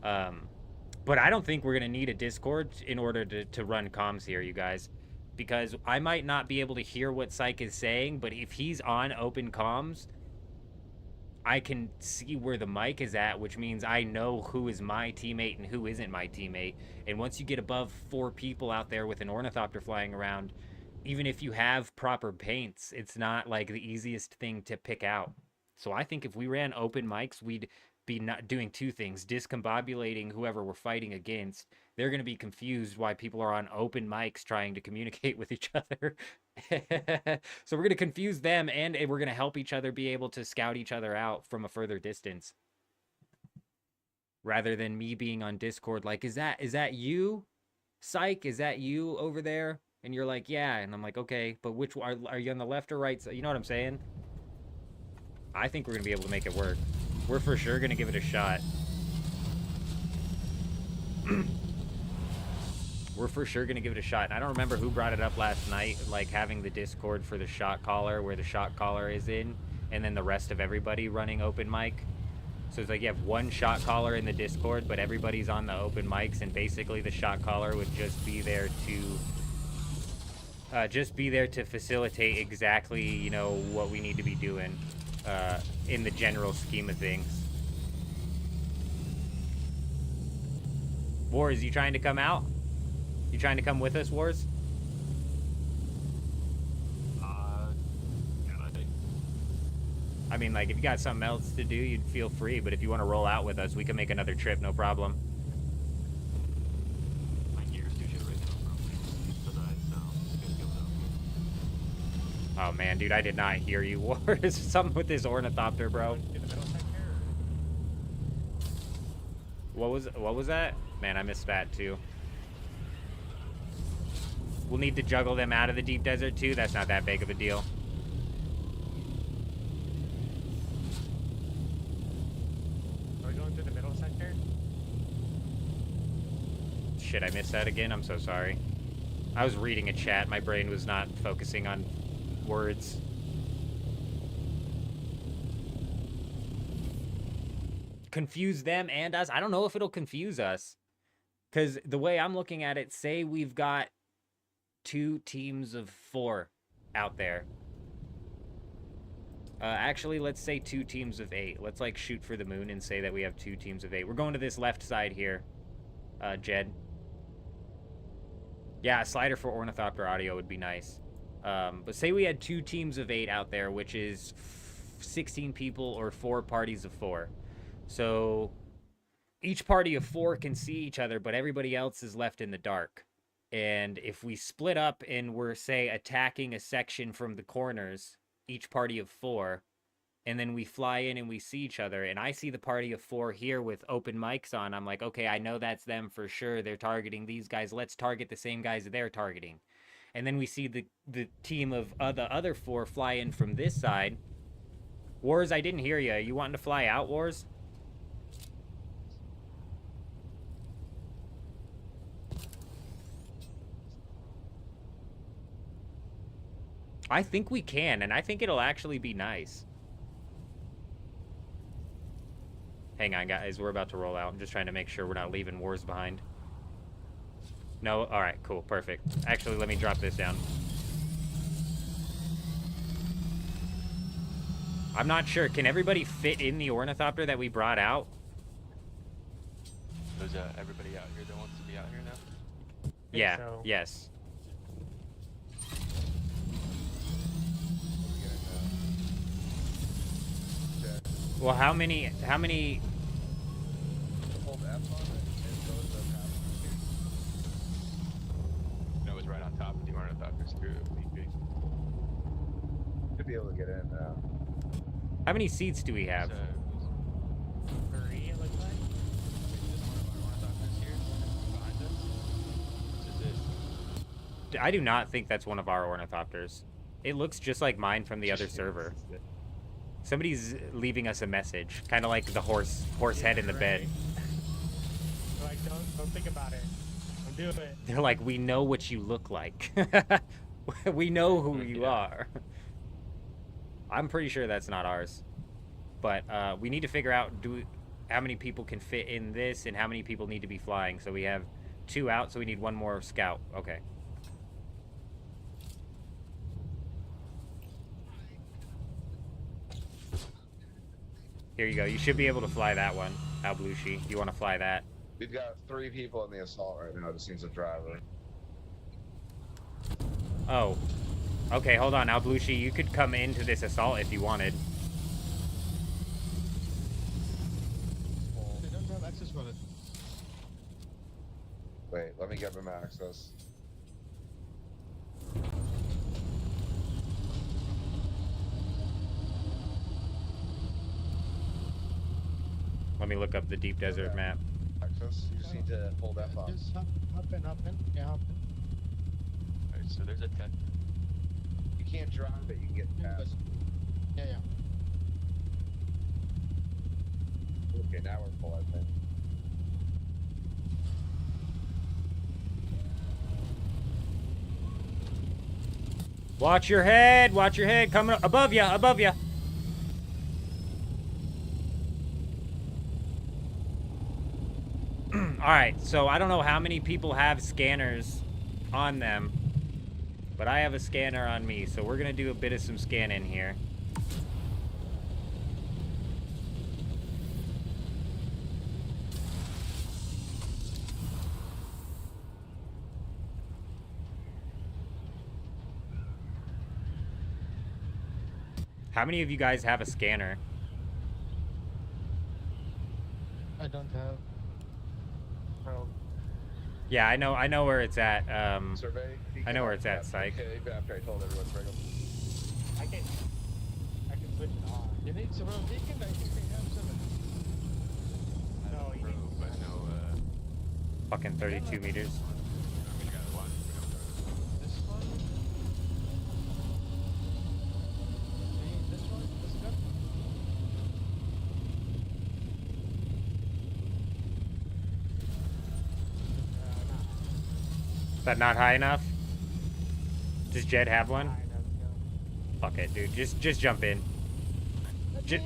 But I don't think we're going to need a Discord in order to run comms here, you guys. Because I might not be able to hear what Psych is saying, but if he's on open comms, I can see where the mic is at, which means I know who is my teammate and who isn't my teammate. And once you get above 4 people out there with an ornithopter flying around, even if you have proper paints, it's not like the easiest thing to pick out. So I think if we ran open mics, we'd be not doing 2 things: discombobulating whoever we're fighting against. They're going to be confused why people are on open mics trying to communicate with each other. So we're going to confuse them, and we're going to help each other be able to scout each other out from a further distance. Rather than me being on Discord like, is that you? Psych, is that you over there? And you're like, yeah. And I'm like, okay, but which one? Are you on the left or right side? You know what I'm saying? I think we're going to be able to make it work. We're for sure going to give it a shot. We're for sure going to give it a shot. And I don't remember who brought it up last night, like having the Discord for the shot caller, where the shot caller is in, and then the rest of everybody running open mic. So it's like you have one shot caller in the Discord, but everybody's on the open mics, and basically the shot caller would just be there to facilitate exactly, you know, what we need to be doing in the general scheme of things. Wars, you trying to come out? You trying to come with us, Wars? I mean, like, if you got something else to do, you'd feel free, but if you want to roll out with us, we can make another trip, no problem. My gear's too shit right now, probably. Oh man, dude, I did not hear you. What is something with this ornithopter, bro? What was that? Man, I missed that too. We'll need to juggle them out of the deep desert too. That's not that big of a deal. Are we going through the middle sector? Shit, I missed that again. I'm so sorry. I was reading a chat. My brain was not focusing on words. Confuse them and us? I don't know if it'll confuse us. Because the way I'm looking at it, say we've got 2 teams of 4 out there. Actually, let's say 2 teams of 8. Let's, like, shoot for the moon and say that we have 2 teams of 8. We're going to this left side here, Jed. Yeah, a slider for Ornithopter audio would be nice. But say we had 2 teams of 8 out there, which is 16 people or 4 parties of 4. So each party of 4 can see each other, but everybody else is left in the dark. And if we split up and we're, say, attacking a section from the corners, each party of 4, and then we fly in and we see each other, and I see the party of 4 here with open mics on, I'm like, okay, I know that's them for sure. They're targeting these guys. Let's target the same guys they're targeting. And then we see the team of the other 4 fly in from this side. Wars, I didn't hear you. You wanting to fly out, Wars? I think we can, and I think it'll actually be nice. Hang on, guys. We're about to roll out. I'm just trying to make sure we're not leaving Wars behind. No? Alright, cool. Perfect. Actually, let me drop this down. I'm not sure. Can everybody fit in the ornithopter that we brought out? There's everybody out here that wants to be out here now? Yeah. So. Yes. Well, how many Hold F on it and those that have No, it was right on top of the ornithopter screw. should be able to get in now. how many seats do we have? 3, it looks like. I do not think that's one of our ornithopters. It looks just like mine from the other server. Somebody's leaving us a message, kind of like the horse head in the bed. They're like, don't think about it. Don't do it. They're like, we know what you look like. We know who you are. I'm pretty sure that's not ours. But we need to figure out how many people can fit in this and how many people need to be flying. So we have 2 out, so we need 1 more scout. Okay. Here you go. You should be able to fly that one, Alblushi. You want to fly that? We've got 3 people in the assault right now. It just seems a driver. Oh. Okay, hold on, Alblushi. You could come into this assault if you wanted. They don't have access for it. Wait, let me give him access. Let me look up the deep desert map. Access. You just need to hold F on. Just hop in. Yeah, hop in. Alright, so there's a tech. You can't drive it. You can get past. Yeah. Okay, now we're full, I think. Watch your head! Watch your head! Coming above you! Above you! Alright, so I don't know how many people have scanners on them, but I have a scanner on me, so we're gonna do a bit of some scanning here. How many of you guys have a scanner? I don't have. Oh, Yeah, I know where it's at. Survey. He I know where it's cannot at, have- psych. Okay, even after I told everyone to bring them. I can switch it on. You need several beacon, I think we have 7. No, you need But no, Fucking 32 meters. we gotta watch. This one. We need this one, this gun. Is that not high enough? Does Jed have one? kind of, no. Fuck it, dude. Just jump in. Ju-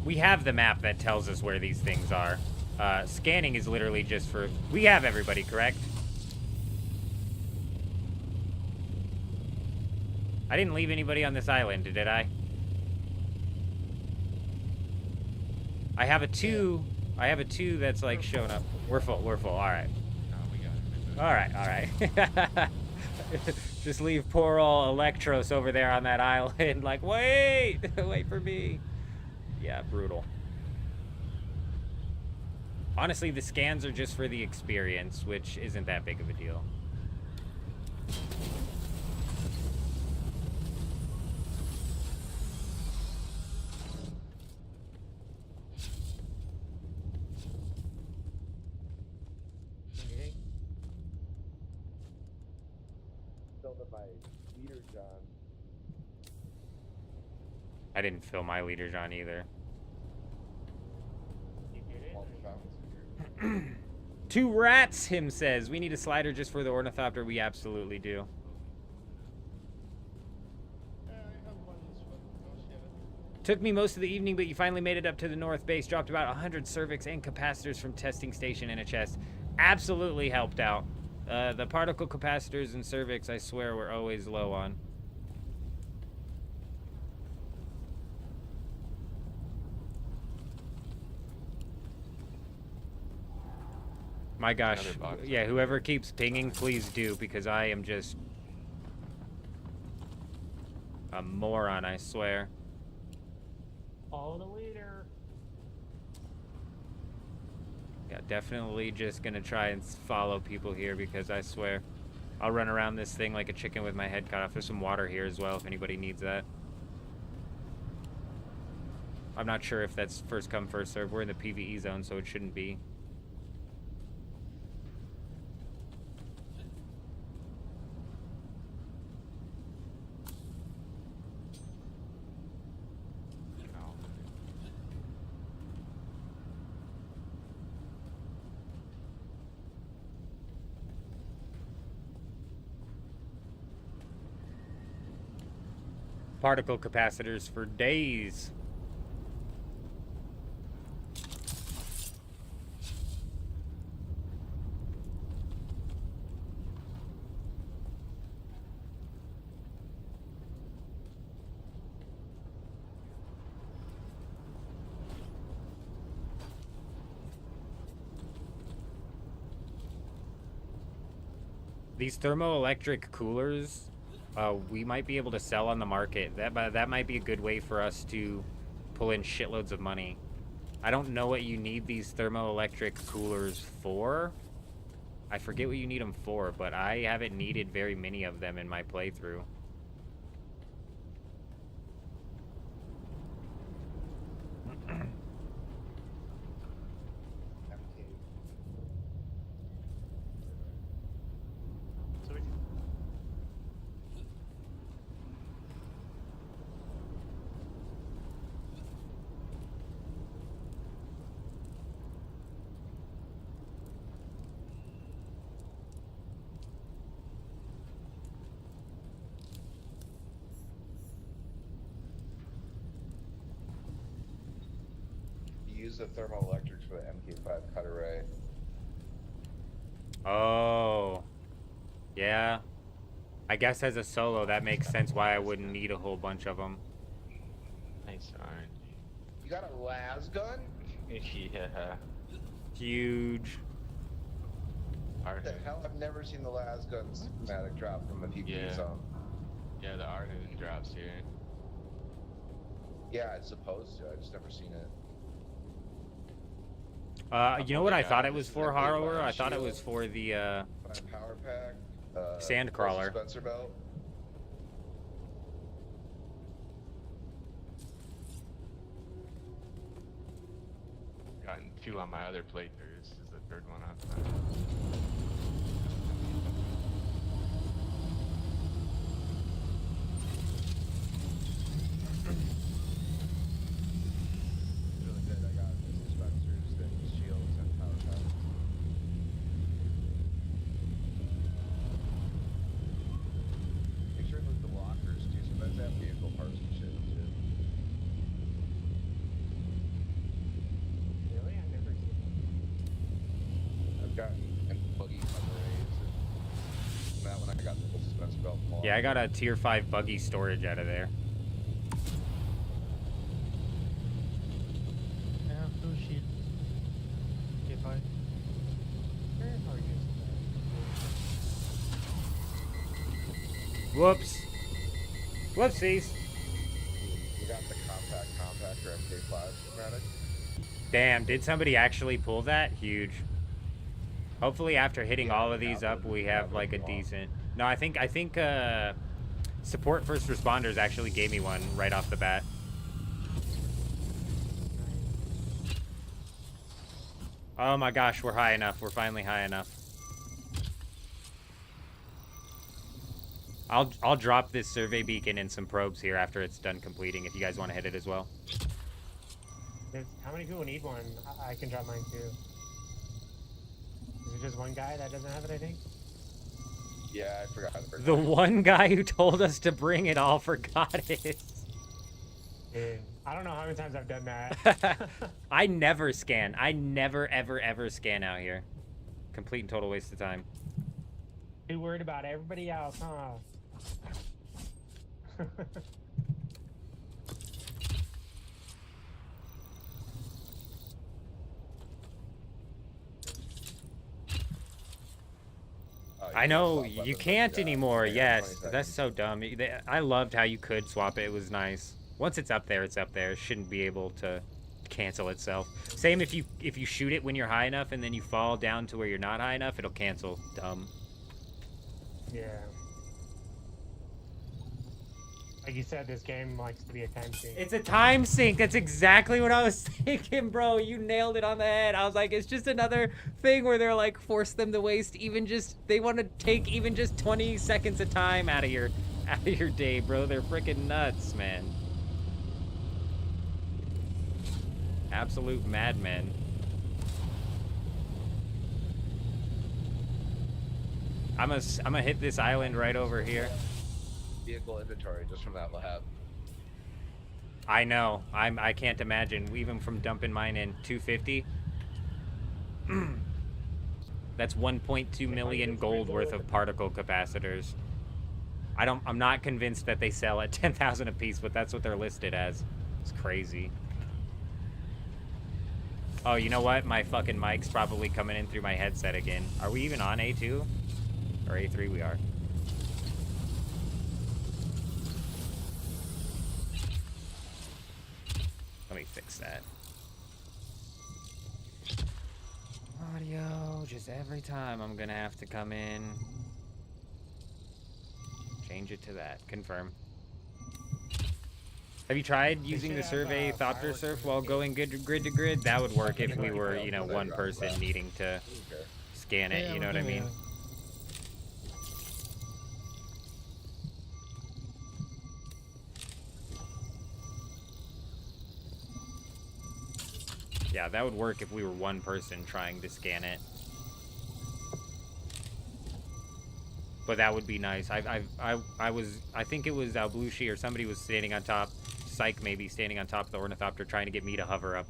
We have the map that tells us where these things are. Scanning is literally just for... We have everybody, correct? I didn't leave anybody on this island, did I? I have a 2. I have a 2 that's like showing up. We're full. All right. No, we got it. All right. Just leave poor old Electros over there on that island. Like, wait, wait for me. Yeah, brutal. Honestly, the scans are just for the experience, which isn't that big of a deal. Okay. Filled up my meter, John. I didn't fill my leader, John, either. You get it? All the fountains in here. 2 rats, him says. We need a slider just for the ornithopter. We absolutely do. I have one this one. I'll share it. Took me most of the evening, but you finally made it up to the north base. Dropped about 100 cervix and capacitors from testing station in a chest. Absolutely helped out. The particle capacitors and cervix, I swear, were always low on. My gosh. Another box. Yeah, whoever keeps pinging, please do, because I am just a moron, I swear. Follow the leader. Yeah, definitely just gonna try and follow people here, because I swear I'll run around this thing like a chicken with my head cut off. There's some water here as well if anybody needs that. I'm not sure if that's first come, first serve. We're in the PvE zone, so it shouldn't be. Particle capacitors for days. These thermoelectric coolers, we might be able to sell on the market. That might be a good way for us to pull in shitloads of money. I don't know what you need these thermoelectric coolers for. I forget what you need them for, but I haven't needed very many of them in my playthrough. So we use the thermoelectrics for the MK5 cut array. Oh. Yeah. I guess as a solo, that makes sense why I wouldn't need a whole bunch of them. Nice RNG. You got a las gun? Yeah. Huge. What the hell? I've never seen the las gun schematic drop from a PvP Yeah. zone. Yeah, the Arden drops here. Yeah, it's supposed to. I've just never seen it. You know what I God, thought it this was is for, a big Harrower? fire I thought it shield. was for the, Find power pack. Sandcrawler. Dispenser belt. Gotten 2 on my other playthrough. This is the 3rd one I've done. Really good. I got dispensers, things, shields, and power packs. Make sure to loot the lockers too. Sometimes they have vehicle parts and shit too. Really? I've never seen I've gotten buggy arrays and that one I got the dispenser belt. yeah, I got a tier 5 buggy storage out of there. I have 2 shields. Okay, fine. that. Or just, Whoops. Whoopsies. You got the compactor MK5 schematic. Damn, did somebody actually pull that? Huge. Hopefully after hitting all of these up, we have like a decent... No, I think support first responders actually gave me one right off the bat. Oh my gosh, we're high enough. We're finally high enough. I'll drop this survey beacon and some probes here after it's done completing if you guys want to hit it as well. how many people need one? I can drop mine too. Is it just one guy that doesn't have it, I think? Yeah, I forgot. The one guy who told us to bring it all forgot it. Dude, I don't know how many times I've done that. I never scan. I never, ever, ever scan out here. Complete and total waste of time. Too worried about everybody else, huh? I know, you can't anymore. Yes, that's so dumb. I loved how you could swap it. It was nice. Once it's up there, it's up there. It shouldn't be able to cancel itself. Same if you shoot it when you're high enough and then you fall down to where you're not high enough, it'll cancel. Dumb. Yeah. Like you said, this game likes to be a time sink. It's a time sink. That's exactly what I was thinking, bro. You nailed it on the head. I was like, it's just another thing where they're like, force them to waste even just, they want to take even just 20 seconds of time out of your day, bro. They're freaking nuts, man. Absolute madmen. I'm gonna hit this island right over here. Vehicle inventory just from that lab. I know. I can't imagine. Even from dumping mine in 250. That's 1.2 million gold worth of particle capacitors. I'm not convinced that they sell at 10,000 a piece, but that's what they're listed as. It's crazy. Oh, you know what? My fucking mic's probably coming in through my headset again. Are we even on A2? Or A3 we are. Let me fix that. Audio, just every time I'm gonna have to come in. Change it to that. Confirm. Have you tried using the survey Thopter surf while going grid to grid? That would work if we were, you know, one person needing to scan it, you know what I mean? Yeah, that would work if we were one person trying to scan it. But that would be nice. I think it was Alblushi or somebody was standing on top, Psych maybe standing on top of the ornithopter trying to get me to hover up.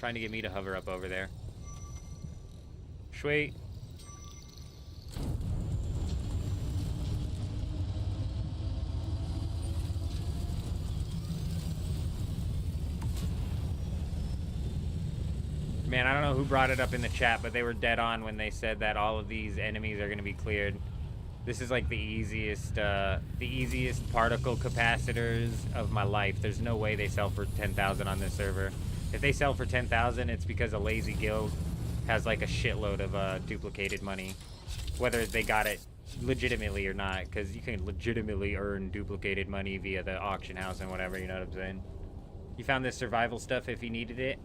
Trying to get me to hover up over there. Sweet. Man, I don't know who brought it up in the chat, but they were dead on when they said that all of these enemies are going to be cleared. This is like the easiest particle capacitors of my life. There's no way they sell for 10,000 on this server. If they sell for 10,000, it's because a lazy guild has like a shitload of duplicated money, whether they got it legitimately or not, because you can legitimately earn duplicated money via the auction house and whatever, you know what I'm saying? You found this survival stuff if you needed it.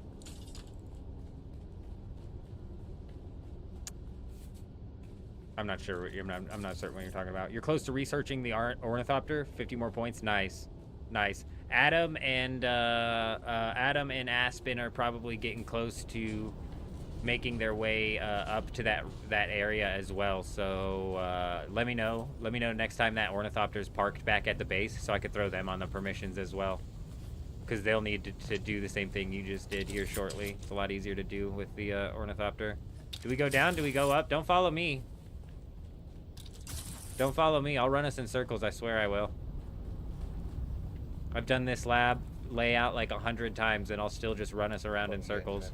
I'm not sure. I'm not certain what you're talking about. You're close to researching the ornithopter. 50 more points. Nice, nice. Adam and Aspen are probably getting close to making their way up to that area as well. So let me know. Let me know next time that ornithopter is parked back at the base, so I could throw them on the permissions as well. Because they'll need to do the same thing you just did here shortly. It's a lot easier to do with the ornithopter. Do we go down? Do we go up? Don't follow me. Don't follow me. I'll run us in circles. I swear I will. I've done this lab layout like 100 times, and I'll still just run us around in circles.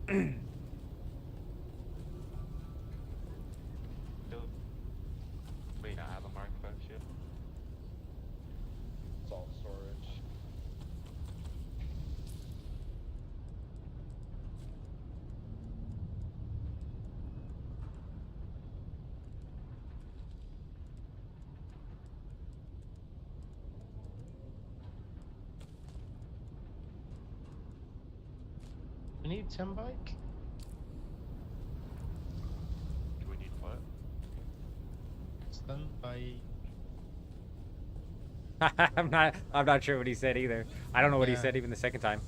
Nice. Wait, I have a Mark 5 ship. Salt storage. We need 10 bike. Do we need what? Stun bike. I'm not sure what he said either. I don't know what he Yeah. said even the second time.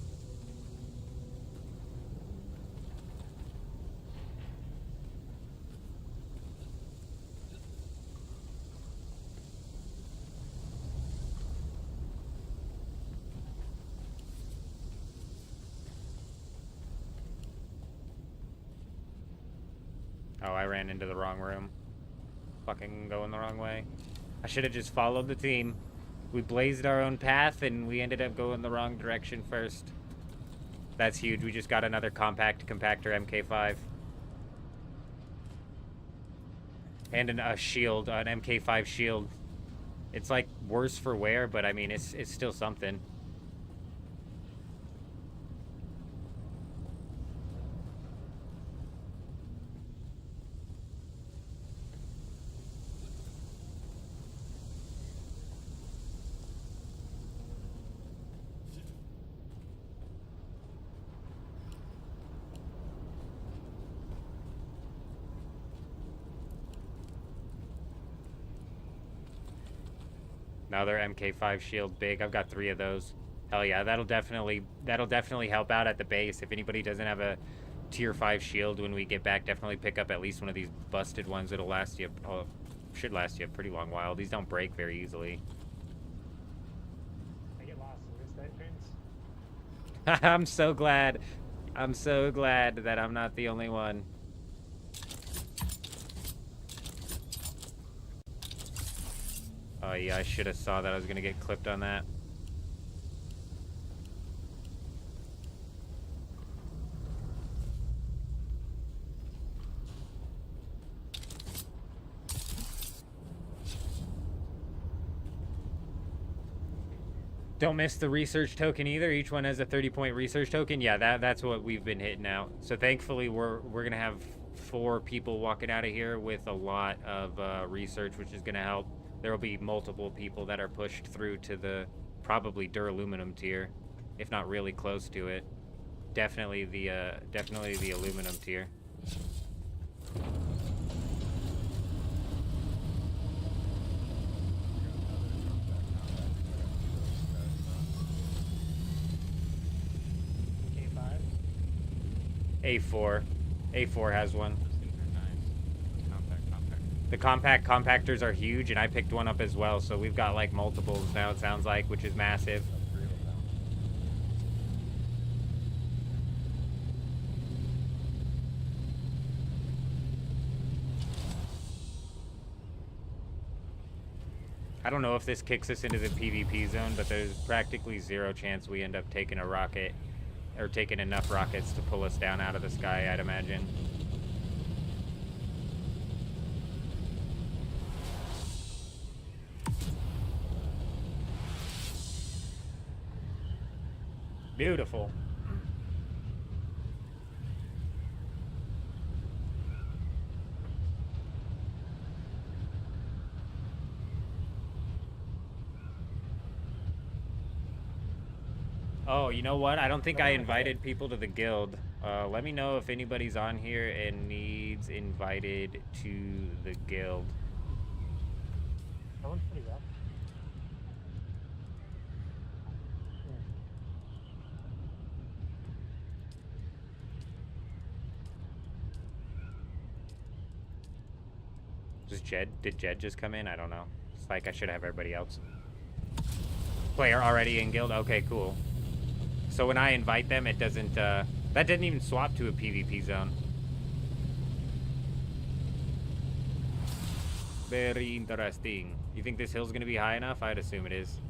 Oh, I ran into the wrong room. Fucking going the wrong way. I should have just followed the team. We blazed our own path and we ended up going the wrong direction first. That's huge. We just got another compact compactor MK5. And a shield, an MK5 shield. It's like worse for wear, but I mean, it's still something. Another MK5 shield big. I've got 3 of those. Hell yeah, that'll definitely help out at the base. If anybody doesn't have a tier 5 shield when we get back, definitely pick up at least one of these busted ones. It'll last you, should last you a pretty long while. These don't break very easily. I get lost in this night, Prince. I'm so glad. I'm so glad that I'm not the only one. Oh yeah, I should have saw that I was gonna get clipped on that. Don't miss the research token either. Each one has a 30-point research token. Yeah, that's what we've been hitting out. So thankfully, we're gonna have 4 people walking out of here with a lot of research, which is gonna help. There will be multiple people that are pushed through to the probably duraluminum tier, if not really close to it. Definitely the aluminum tier. K5. A4 has one. Those things are nice. Those compact. The compactors are huge, and I picked one up as well, so we've got like multiples now, it sounds like, which is massive. Got 3 of them now. I don't know if this kicks us into the PvP zone, but there's practically zero chance we end up taking a rocket, or taking enough rockets to pull us down out of the sky, I'd imagine. Beautiful. Oh, you know what? I don't think I invited people to the guild. Let me know if anybody's on here and needs invited to the guild. That one's pretty rough. Did Jed just come in? I don't know. It's like I should have everybody else. Player already in guild? Okay, cool. So when I invite them, it doesn't, that didn't even swap to a PvP zone. Very interesting. You think this hill's gonna be high enough? I'd assume it is.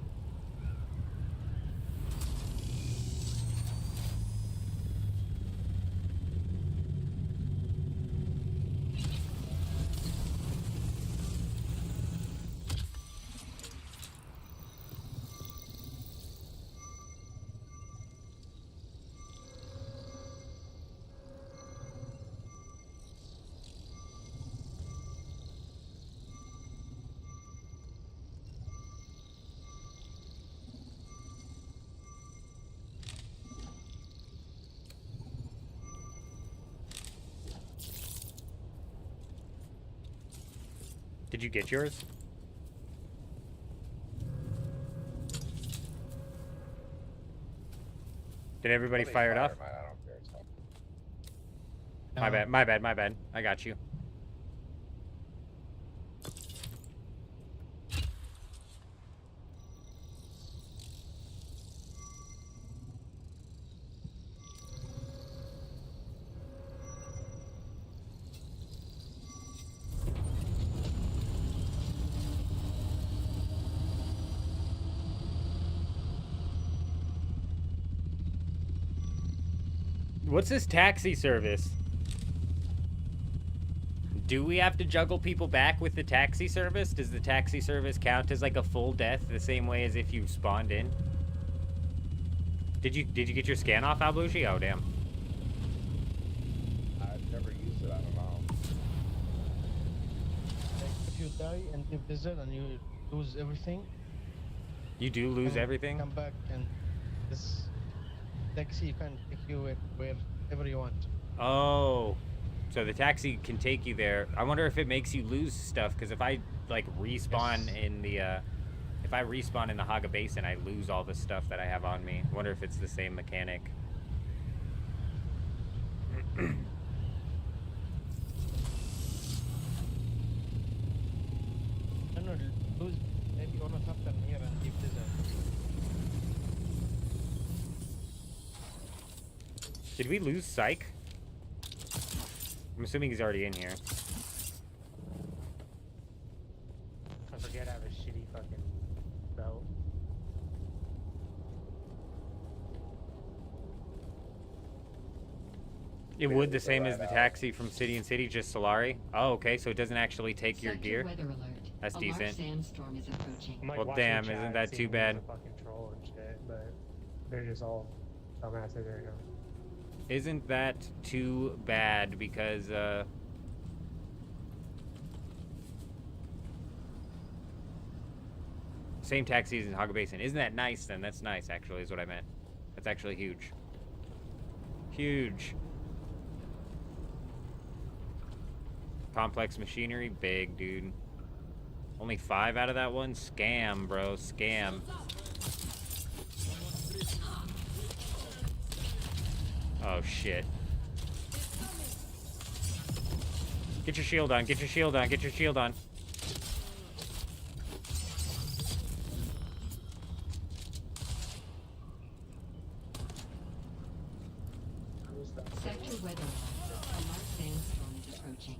Did you get yours? Did everybody Somebody fire it off? mine, I don't care. It's fine. My bad. I got you. What's this taxi service? Do we have to juggle people back with the taxi service? Does the taxi service count as like a full death the same way as if you spawned in? Did you get your scan off, Albushi? Oh damn. I've never used it, I don't know. Like, if you die and you visit and you lose everything, You do lose and everything? come back and this taxi can take you wherever you want. Oh. So the taxi can take you there. I wonder if it makes you lose stuff, because if I like respawn in the if I respawn in the Haga Basin, I lose all the stuff that I have on me. I wonder if it's the same mechanic. I don't know, lose maybe one of after here and keep this Did we lose Psych? I'm assuming he's already in here. I forget I have a shitty fucking belt. It would the same as the taxi from City and City, just Solari? Oh, okay, so it doesn't actually take your gear? Weather alert. That's A large decent. sandstorm is approaching. I'm, like, Well, watching damn, chat isn't and that seeing too bad? who's a fucking troll and shit, but they're just all dumbasses right now. Isn't that too bad? Because, same taxis in Haga Basin. Isn't that nice then? That's nice, actually, is what I meant. That's actually huge. Huge. Complex machinery? Big, dude. Only 5 out of that one? Scam, bro. Scam. Oh, shit. Get your shield on, get your shield on, get your shield on. Sector weather. A large sandstorm is approaching.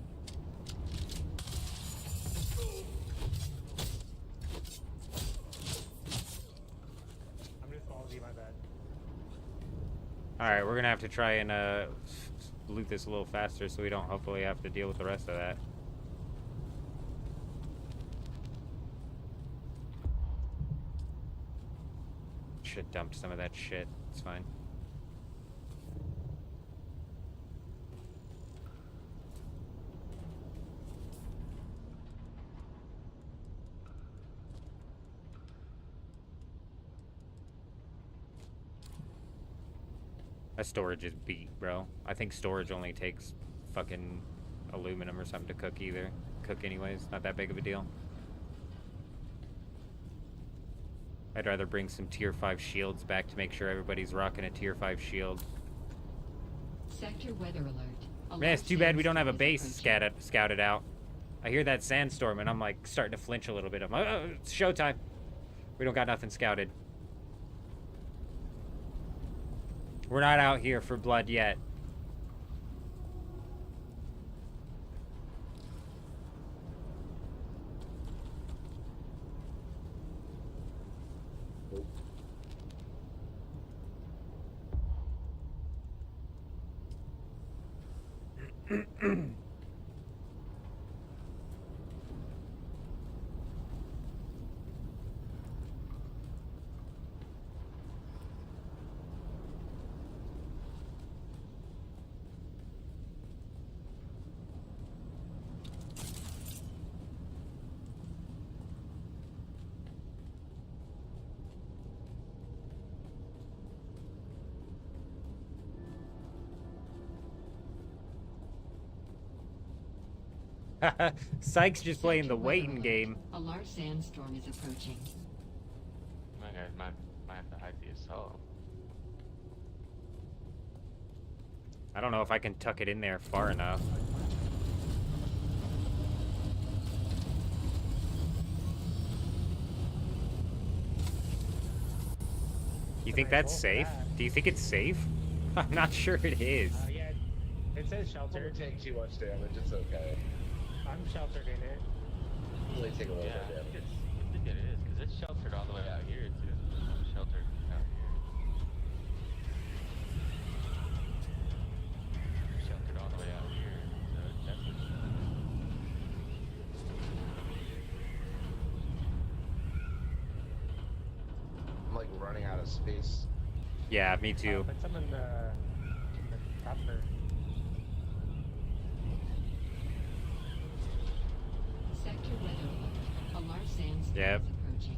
I'm just ballsy, my bad. Alright, we're gonna have to try and loot this a little faster so we don't hopefully have to deal with the rest of that. Should dump some of that shit. It's fine. That storage is beat, bro. I think storage only takes fucking aluminum or something to cook either. Cook anyways, not that big of a deal. I'd rather bring some tier 5 shields back to make sure everybody's rocking a tier 5 shield. Sector weather alert. Man, it's too bad we don't have a base scouted out. I hear that sandstorm and I'm like starting to flinch a little bit. I'm like, oh, it's showtime. We don't got nothing scouted. We're not out here for blood yet. Sykes just playing the waiting game. A large sandstorm is approaching. My guys might have to hide the assault. I don't know if I can tuck it in there far enough. You think that's safe? Do you think it's safe? I'm not sure it is. Yeah, it says It shelter. won't take too much damage, it's okay. I'm sheltered in it. Only take a little Yeah, bit of damage. I think it is, because it's sheltered all the way out here, too. I'm sheltered out here. Sheltered all the way out here, so it's definitely... I'm like running out of space. Yeah, me too. Put some in the chopper. Sector weather alert. A large sandstorm Yep. is approaching.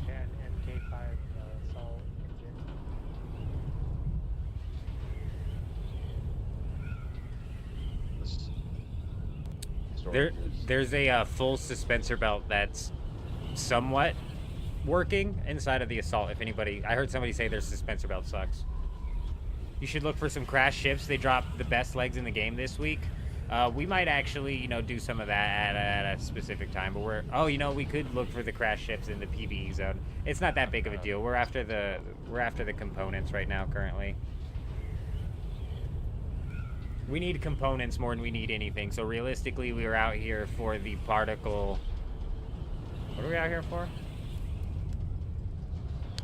And MK5 assault engine. There's a full suspensor belt that's somewhat working inside of the assault. If anybody, I heard somebody say their suspensor belt sucks. You should look for some crash ships. They dropped the best legs in the game this week. We might actually, you know, do some of that at a specific time. But we could look for the crash ships in the PvE zone. It's not that big of a deal. We're after the components right now currently. We need components more than we need anything. So realistically, we were out here for the particle. What are we out here for?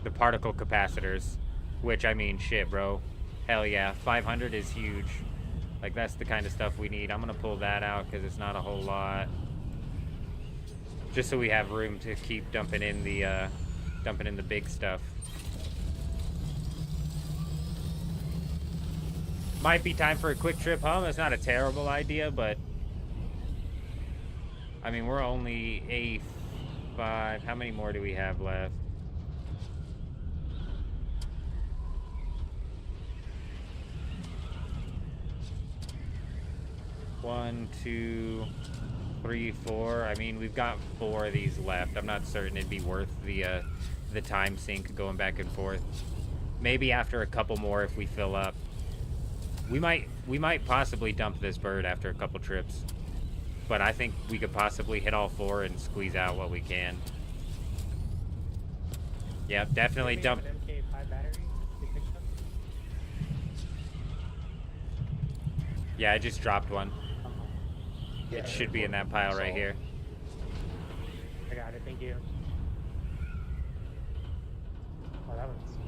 The particle capacitors. Which, I mean, shit, bro. Hell yeah. 500 is huge. Like, that's the kind of stuff we need. I'm gonna pull that out because it's not a whole lot. Just so we have room to keep dumping in the big stuff. Might be time for a quick trip home. That's not a terrible idea, but I mean, we're only A5. How many more do we have left? 1, 2, 3, 4. I mean, we've got 4 of these left. I'm not certain it'd be worth the time sink going back and forth. Maybe after a couple more if we fill up. We might possibly dump this bird after a couple trips. But I think we could possibly hit all 4 and squeeze out what we can. Yep, definitely dump. An MK5 battery you picked up? Yeah, I just dropped one. Yeah, It should be in that pile right here. I got it, thank you. Oh, that one's scary.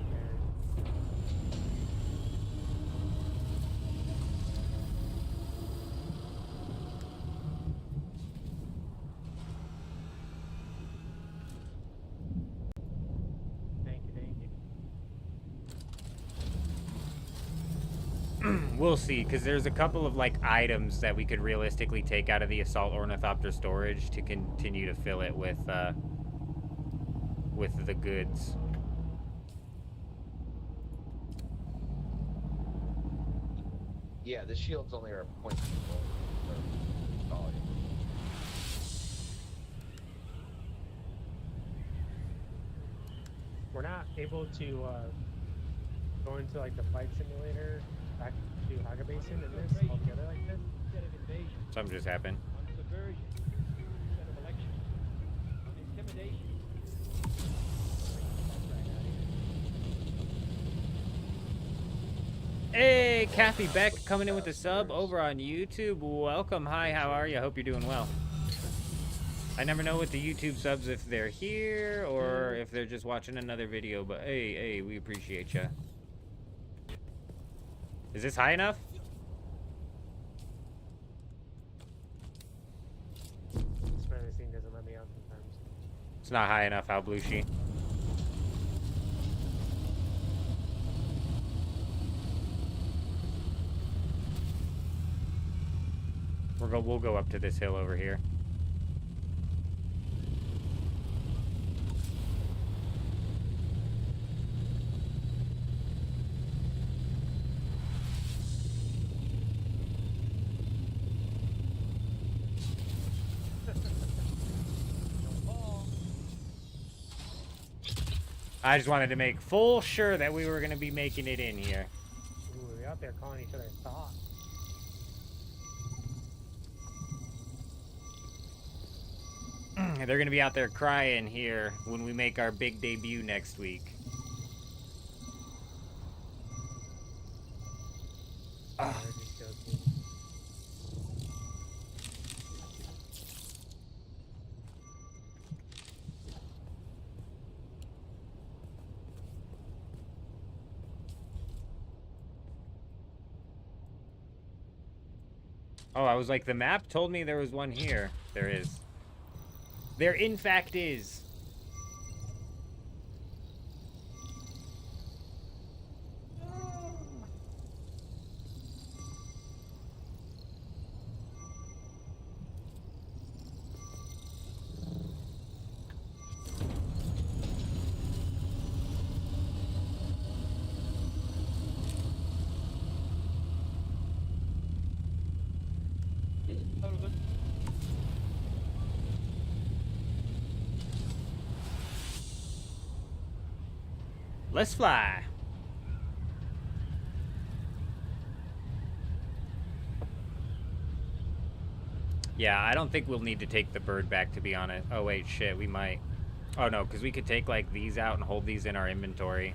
Thank you, thank you. We'll see, because there's a couple of like items that we could realistically take out of the assault ornithopter storage to continue to fill it with the goods. Yeah, the shields only are point control. Oh, We're not able to go into like the flight simulator back to Haga Basin in this altogether like this. Something just happened. Hey, Kathy Beck coming in with a sub over on YouTube. Welcome. Hi, how are you? I hope you're doing well. I never know with the YouTube subs if they're here or if they're just watching another video, but hey, we appreciate you. Is this high enough? This really thing doesn't let me out sometimes. It's not high enough, Al Blushi. We'll go up to this hill over here. I just wanted to make full sure that we were going to be making it in here. Ooh, we're out there calling each other thoughts. They're going to be out there crying here when we make our big debut next week. They're just joking. Oh, I was like, the map told me there was one here. There is. There in fact is. Let's fly. Yeah, I don't think we'll need to take the bird back, to be honest. Oh, wait, shit, we might. Oh, no, because we could take, like, these out and hold these in our inventory.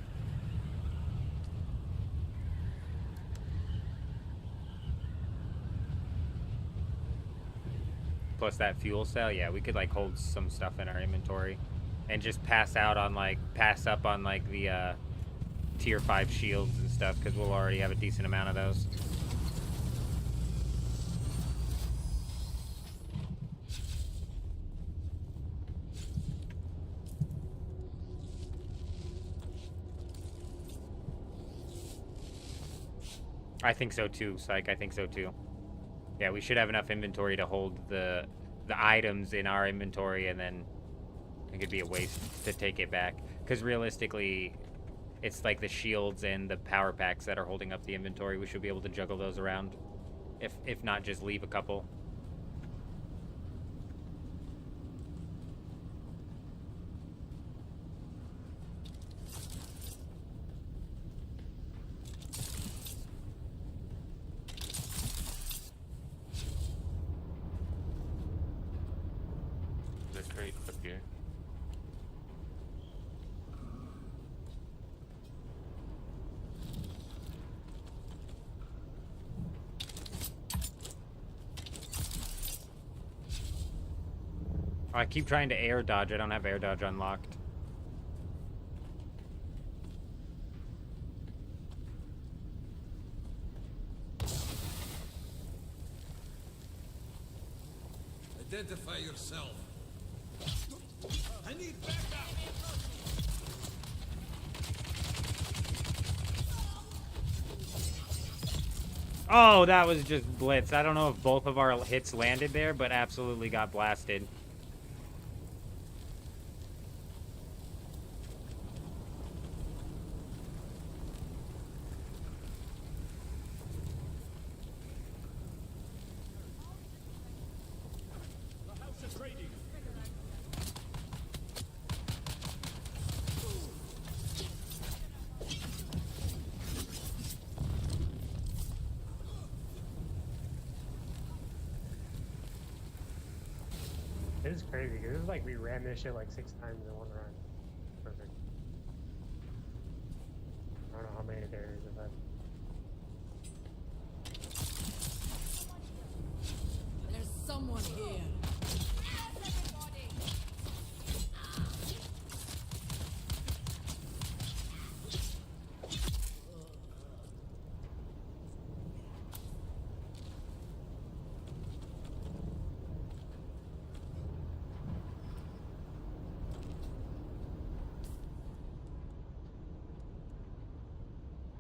Plus that fuel cell, yeah, we could, like, hold some stuff in our inventory. And just pass up on like the tier 5 shields and stuff, because we'll already have a decent amount of those. I think so too, Psych. I think so too. Yeah, we should have enough inventory to hold the items in our inventory, and then it could be a waste to take it back. Because realistically, it's like the shields and the power packs that are holding up the inventory. We should be able to juggle those around If not, just leave a couple. There's a crate up here. I keep trying to air dodge. I don't have air dodge unlocked. Identify yourself. I need backup. Oh, that was just blitz. I don't know if both of our hits landed there, but absolutely got blasted. The house of trading. This is crazy, because this is like we ran this shit like 6 times in one run. Perfect. I don't know how many there is, but There's someone here.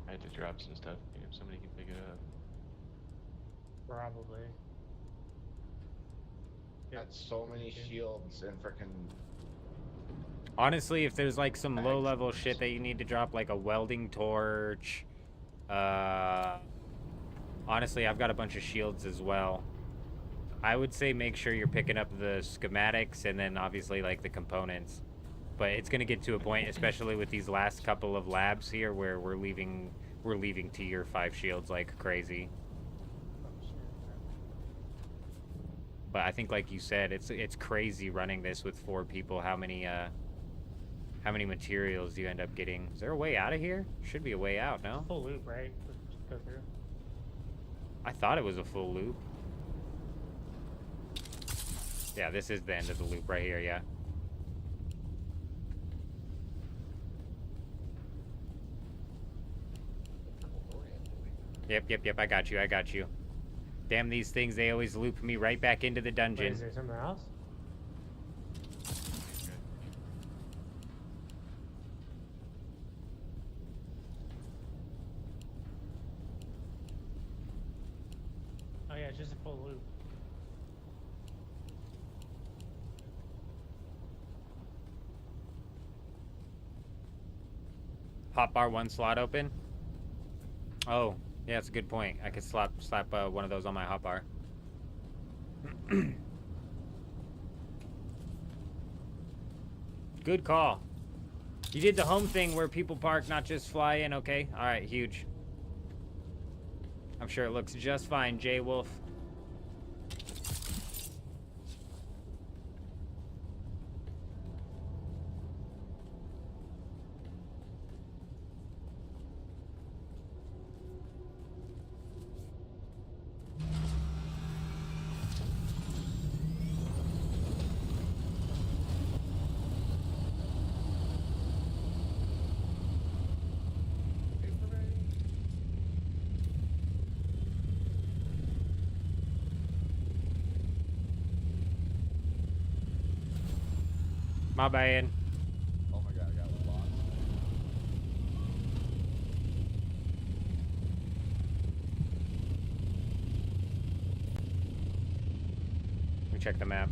I had to drop some stuff here if somebody can pick it up. probably. Got so many shields and frickin' Honestly, if there's like some low-level shit that you need to drop, like a welding torch, honestly, I've got a bunch of shields as well. I would say make sure you're picking up the schematics and then obviously like the components. But it's gonna get to a point, especially with these last couple of labs here, where we're leaving tier 5 shields like crazy. But I think, like you said, it's crazy running this with 4 people. How many materials do you end up getting? Is there a way out of here? Should be a way out, no? Full loop, right? Just go through. I thought it was a full loop. Yeah, this is the end of the loop right here, yeah. Yep, I got you. Damn, these things, they always loop me right back into the Wait, dungeon. is there somewhere else? Oh yeah, it's just a full loop. Hotbar 1 slot open? Oh, yeah, that's a good point. I could slap one of those on my hotbar. Good call. You did the home thing where people park, not just fly in, okay? Alright, huge. I'm sure it looks just fine, Jay Wolf. My bad. oh my god, I got lost. Let me check the map.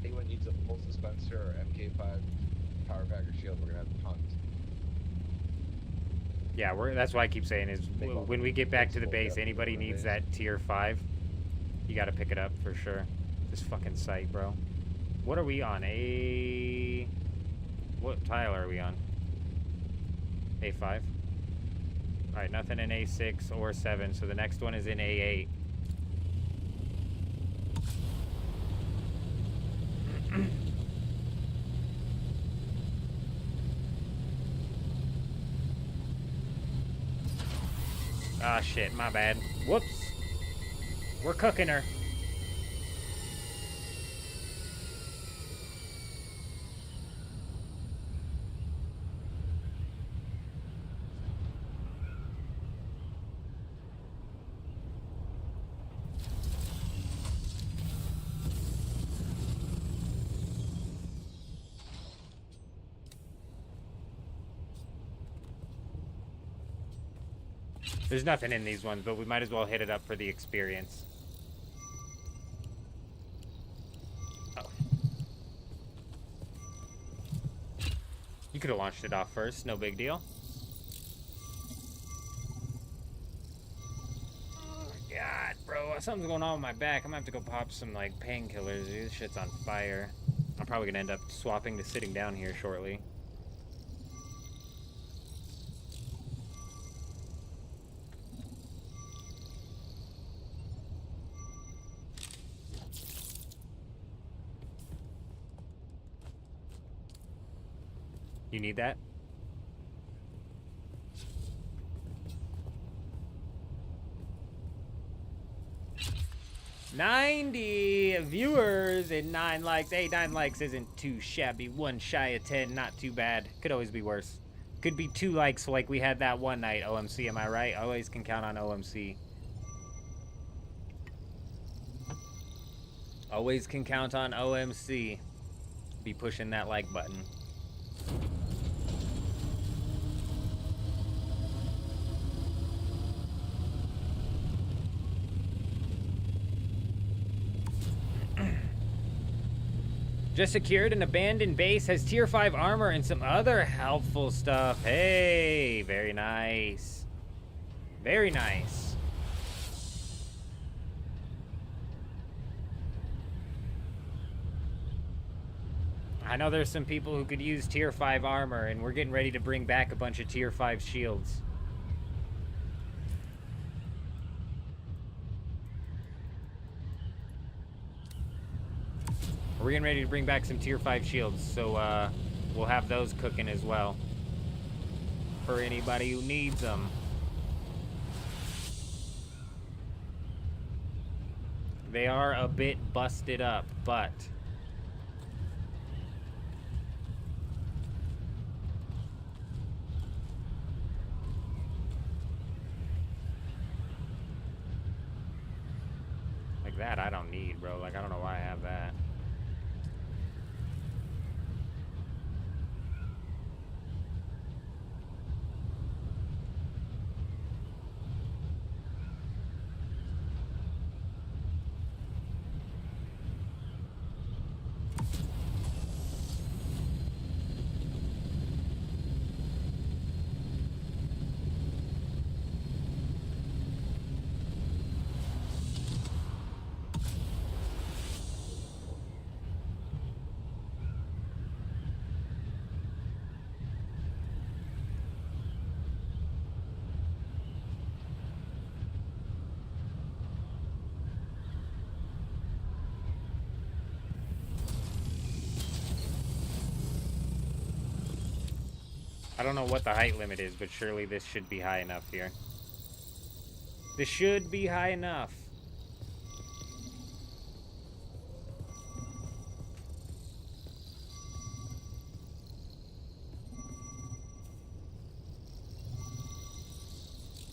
Anyone needs a full dispenser or MK5 power pack or shield, we're gonna have tons. Yeah, that's why I keep saying is when we get back to the base, anybody needs that tier 5, you gotta pick it up for sure. This fucking site, bro. What are we on? What tile are we on? A5? Alright, nothing in A6 or 7, so the next one is in A8. Ah, shit, my bad. Whoops. We're cooking her. There's nothing in these ones, but we might as well hit it up for the experience. Oh. You could have launched it off first, no big deal. Oh my god, bro. Something's going on with my back. I'm gonna have to go pop some, like, painkillers. This shit's on fire. I'm probably gonna end up swapping to sitting down here shortly. You need that? $90 viewers and 9 likes. Hey, 9 likes isn't too shabby. 1 shy of 10, not too bad. Could always be worse. Could be 2 likes like we had that one night. OMC, am I right? Always can count on OMC. Always can count on OMC. Be pushing that like button. Just secured an abandoned base, has tier 5 armor and some other helpful stuff. Hey, very nice. Very nice. I know there's some people who could use tier 5 armor, and we're getting ready to bring back a bunch of tier 5 shields. We're getting ready to bring back some tier 5 shields, so we'll have those cooking as well for anybody who needs them. They are a bit busted up, but like that I don't need, bro. Like, I don't know why I have that. I don't know what the height limit is, but surely this should be high enough here. This should be high enough.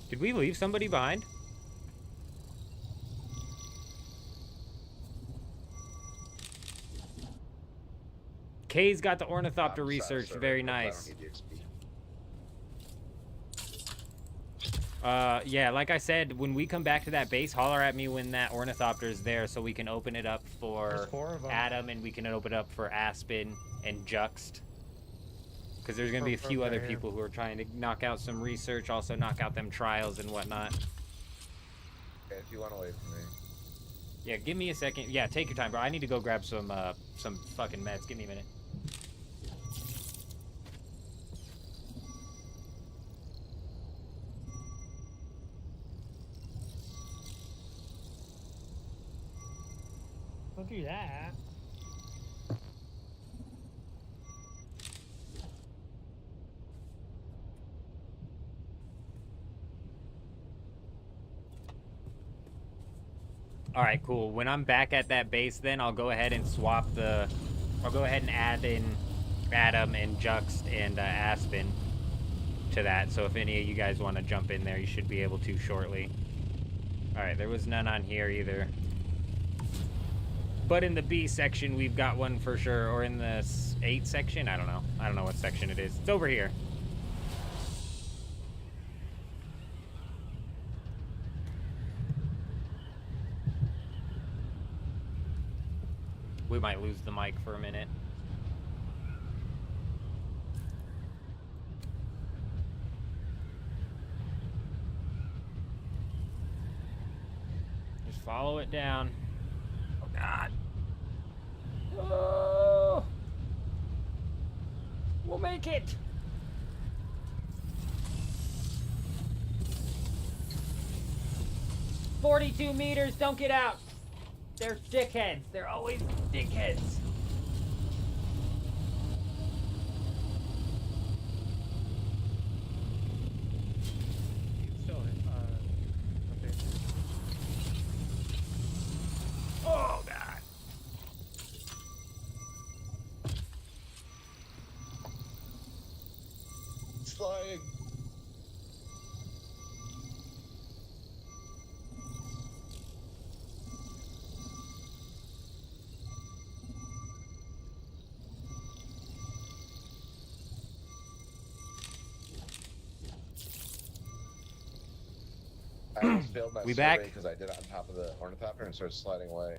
Did we leave somebody behind? Kay's got the ornithopter research. Very nice. Yeah, like I said, when we come back to that base, holler at me when that ornithopter is there so we can open it up for Adam, and we can open it up for Aspen and Juxt. Because there's going to be a few other Mayhem. people who are trying to knock out some research, also knock out them trials and whatnot. Okay, if you want to wait for me. Yeah, give me a second. Yeah, take your time, bro. I need to go grab some fucking meds. Give me a minute. Don't do that. All right, cool. When I'm back at that base, then I'll go ahead and swap the. I'll go ahead and add in Adam and Juxt and Aspen to that. So if any of you guys want to jump in there, you should be able to shortly. All right, there was none on here either. But in the B section, we've got one for sure. Or in the 8 section, I don't know. I don't know what section it is. It's over here. We might lose the mic for a minute. Just follow it down. Oh, God. Oh! We'll make it! "42 meters, don't get out. They're dickheads. They're always dickheads." Still, okay. Oh, God. Sliding. I almost failed my We survey back? because I did it on top of the ornithopter and started sliding away.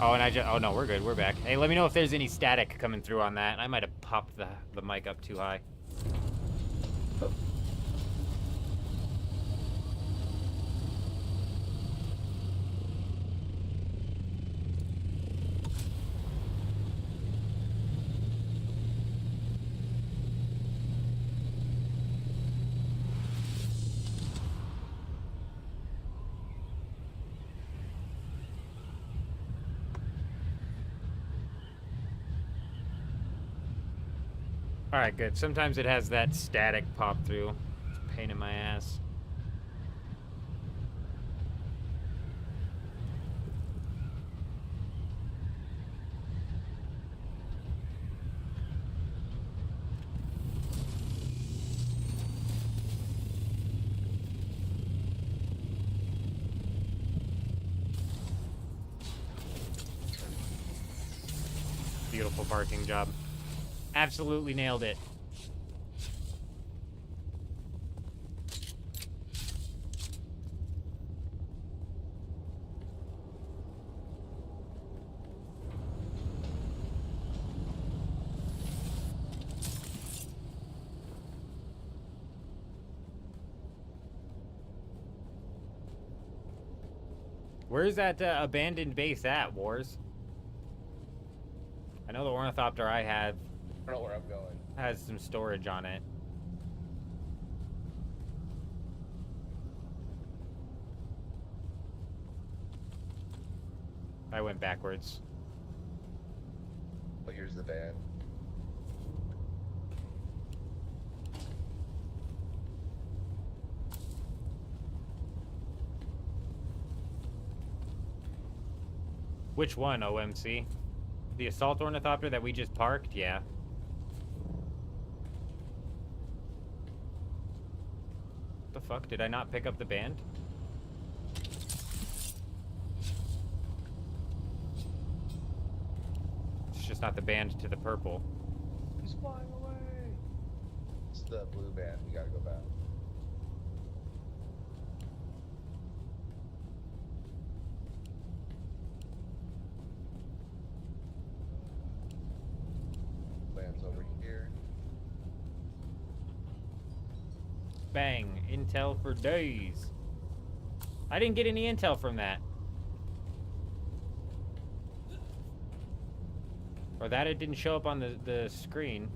Oh, and I just... Oh, no, we're good. We're back. Hey, let me know if there's any static coming through on that. I might have popped the mic up too high. Alright, good. Sometimes it has that static pop through. It's a pain in my ass. Beautiful parking job. Absolutely nailed it. Where's that abandoned base at, Wars? I know the ornithopter I have I don't know where I'm going. has some storage on it. I went backwards. Well, here's the van. Which one, OMC? The assault ornithopter that we just parked? Yeah. What the fuck? Did I not pick up the band? It's just not the band to the purple. He's flying away. It's the blue van. We gotta go back. lands over here. Bang. Intel for days. I didn't get any intel from that. Or that it didn't show up on the screen.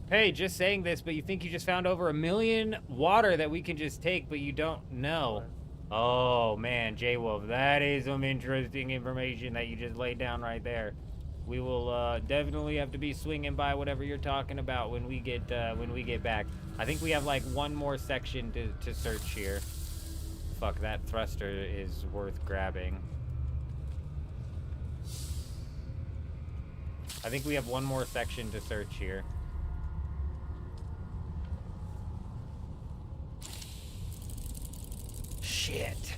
Hey, just saying this, but you think you just found over 1 million water that we can just take, but you don't know. Oh, man, J-Wolf, that is some interesting information that you just laid down right there. We will definitely have to be swinging by whatever you're talking about when we get back. I think we have like one more section to search here. Fuck, that thruster is worth grabbing. I think we have one more section to search here. Shit.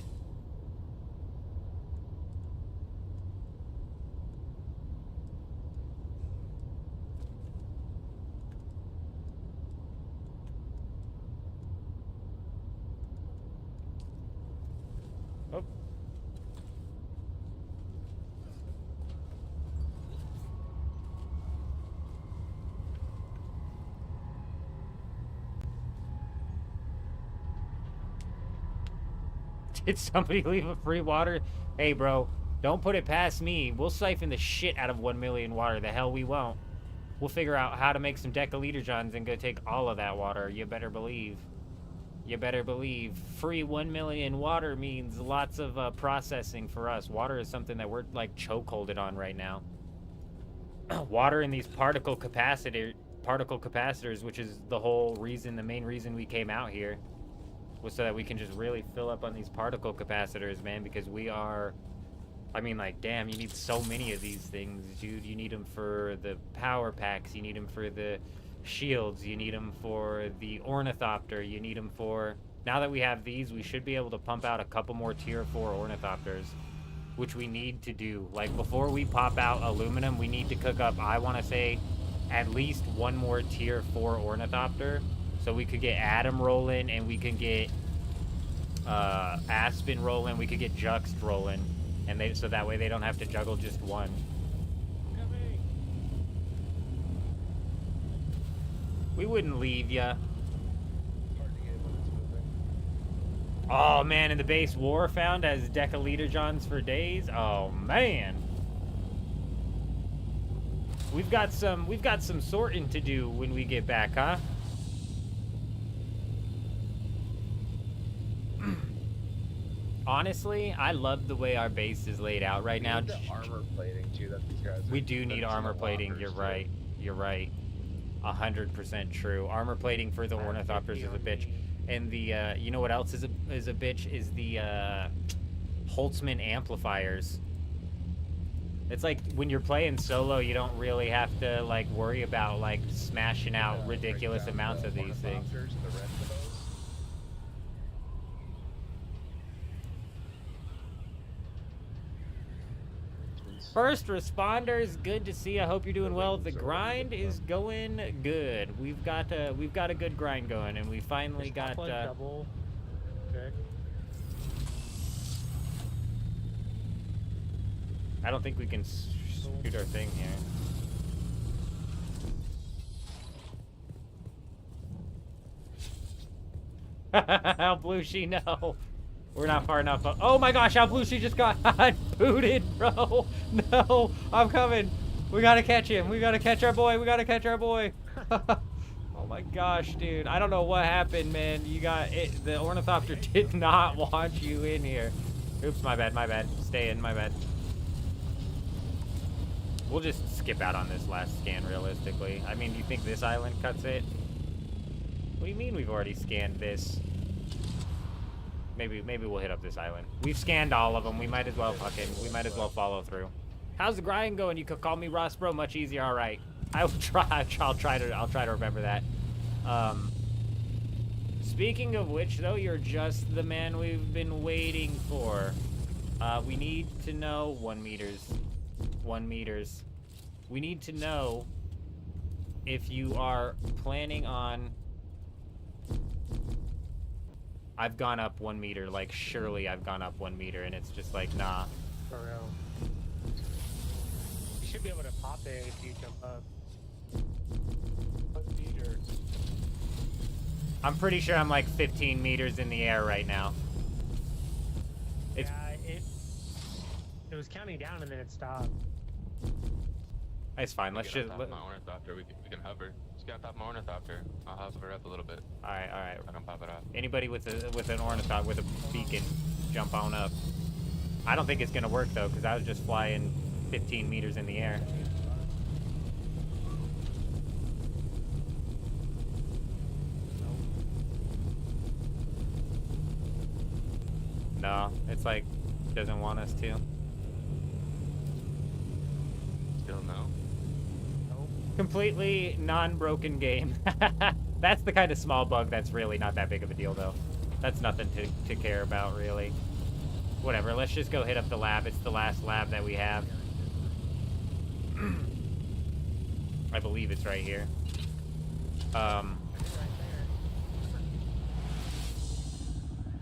Oh. Did somebody leave a free water? Hey, bro, don't put it past me. We'll siphon the shit out of 1 million water. The hell we won't. We'll figure out how to make some decaliter johns and go take all of that water. You better believe. You better believe. Free 1 million water means lots of processing for us. Water is something that we're like chokeholded on right now. Water in these particle capacitors, which is the whole reason, the main reason we came out here, was so that we can just really fill up on these particle capacitors, man, because we are, I mean, like, damn, you need so many of these things, dude. You need them for the power packs, you need them for the shields, you need them for the ornithopter, you need them for, now that we have these, we should be able to pump out a couple more tier 4 ornithopters, which we need to do. Like, before we pop out aluminum, we need to cook up, I want to say, at least one more tier 4 ornithopter, so we could get Adam rolling, and we can get Aspen rolling, we could get Juxt rolling, and so that way they don't have to juggle just one. We wouldn't leave ya. Oh man, and the base war found as decaliter johns for days. Oh man. We've got some sorting to do when we get back, huh? Honestly, I love the way our base is laid out right now. The armor plating too that these guys. We do need armor plating. You're right. You're right. 100% true. Armor plating for the ornithopters is a bitch, and the you know what else is a bitch is the Holtzman amplifiers. It's like when you're playing solo, you don't really have to like worry about like smashing out ridiculous amounts of these things. First responders, good to see. I hope you're doing well. The grind is going good. We've got a good grind going, and we finally got double. Okay. I don't think we can shoot our thing here. How blue she know? We're not far enough up. Oh my gosh, how blue she just got booted, bro. No, I'm coming. We gotta catch him. We gotta catch our boy. We gotta catch our boy. Oh my gosh, dude. I don't know what happened, man. You got it. The ornithopter did not want you in here. Oops, my bad, my bad. Stay in, my bad. We'll just skip out on this last scan, realistically. I mean, do you think this island cuts it? What do you mean we've already scanned this? Maybe we'll hit up this island. We've scanned all of them. We might as well follow through. How's the grind going? You could call me Ross Bro. Much easier. All right. I'll try to remember that. Speaking of which, though, you're just the man we've been waiting for. We need to know 1 meters. 1 meters. We need to know if you are planning on I've gone up 1 meter, like, surely I've gone up 1 meter, and it's just like, nah. For real. You should be able to pop it if you jump up. 1 meter. I'm pretty sure I'm like 15 meters in the air right now. It's... Yeah, it was counting down and then it stopped. It's fine. Let's Get on just... top of my ornithopter. We can hover. Just get on top of my ornithopter. I'll hover up a little bit. Alright, alright. I don't pop it off. Anybody with an ornithopter, with a beacon, jump on up. I don't think it's gonna work though, because I was just flying 15 meters in the air. No, it's like, doesn't want us to. Still no? Completely non-broken game. That's the kind of small bug that's really not that big of a deal, though. That's nothing to care about, really. Whatever, let's just go hit up the lab. It's the last lab that we have. I believe it's right here.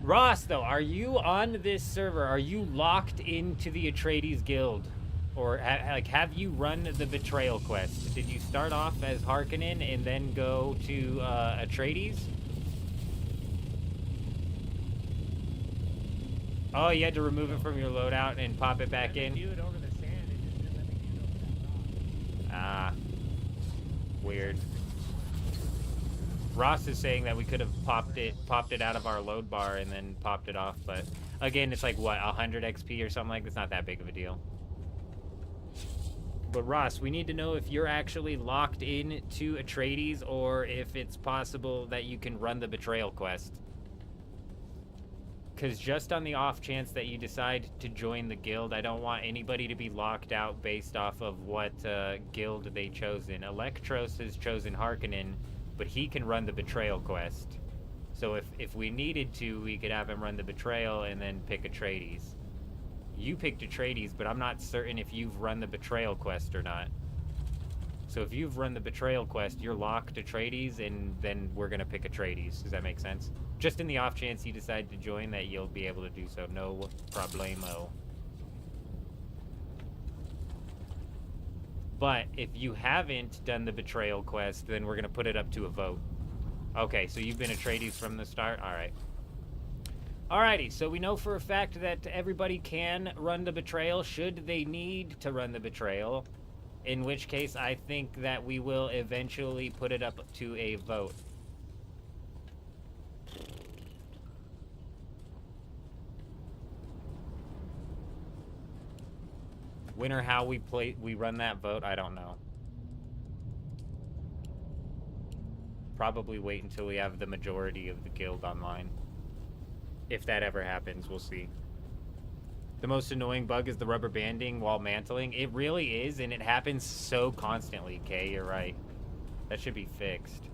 Ross, though, are you on this server? Are you locked into the Atreides Guild? Or, have you run the Betrayal quest? Did you start off as Harkonnen and then go to, Atreides? Oh, you had to remove it from your loadout and pop it back in? Do it over the sand and just didn't let me do it over that rock. Ah. Weird. Ross is saying that we could have popped it out of our load bar and then popped it off, but again, it's like, what, 100 XP or something like that? It's not that big of a deal. But Ross, we need to know if you're actually locked in to Atreides or if it's possible that you can run the Betrayal quest. Because just on the off chance that you decide to join the guild, I don't want anybody to be locked out based off of what guild they chosen. Electros has chosen Harkonnen, but he can run the Betrayal quest. So if we needed to, we could have him run the Betrayal and then pick Atreides. You picked Atreides, but I'm not certain if you've run the Betrayal quest or not. So if you've run the Betrayal quest, you're locked Atreides, and then we're going to pick Atreides. Does that make sense? Just in the off chance you decide to join that, you'll be able to do so. No problemo. But if you haven't done the Betrayal quest, then we're going to put it up to a vote. Okay, so you've been Atreides from the start? Alright. Alrighty, so we know for a fact that everybody can run the Betrayal should they need to run the Betrayal. In which case, I think that we will eventually put it up to a vote. When or how we run that vote, I don't know. Probably wait until we have the majority of the guild online. If that ever happens, we'll see. The most annoying bug is the rubber banding while mantling. It really is, and it happens so constantly, Kay, you're right. That should be fixed.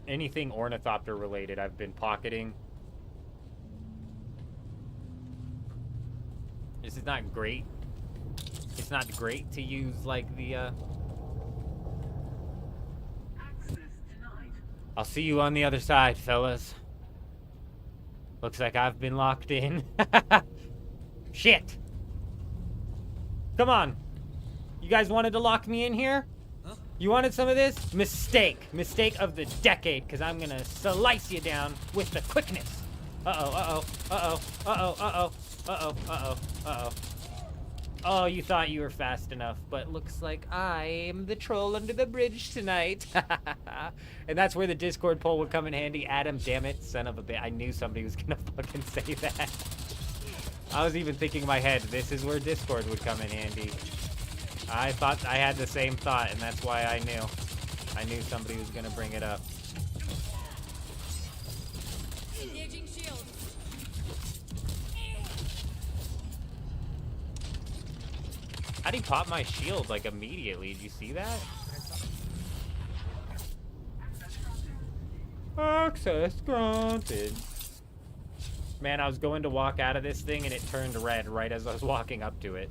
Anything ornithopter related I've been pocketing. This is not great. It's not great to use like the I'll see you on the other side, fellas. Looks like I've been locked in. Shit. Come on. You guys wanted to lock me in here? You wanted some of this? Mistake. Mistake of the decade, because I'm going to slice you down with the quickness. Uh-oh, uh-oh, uh-oh, uh-oh, uh-oh, uh-oh, uh-oh, uh-oh. Oh, you thought you were fast enough, but looks like I'm the troll under the bridge tonight. And that's where the Discord poll would come in handy. Adam, damn it, son of a bitch. I knew somebody was going to fucking say that. I was even thinking in my head, this is where Discord would come in handy. I thought I had the same thought, and that's why I knew. I knew somebody was gonna bring it up. Engaging shield. How'd he pop my shield, like, immediately? Did you see that? Access granted. Man, I was going to walk out of this thing and it turned red right as I was walking up to it.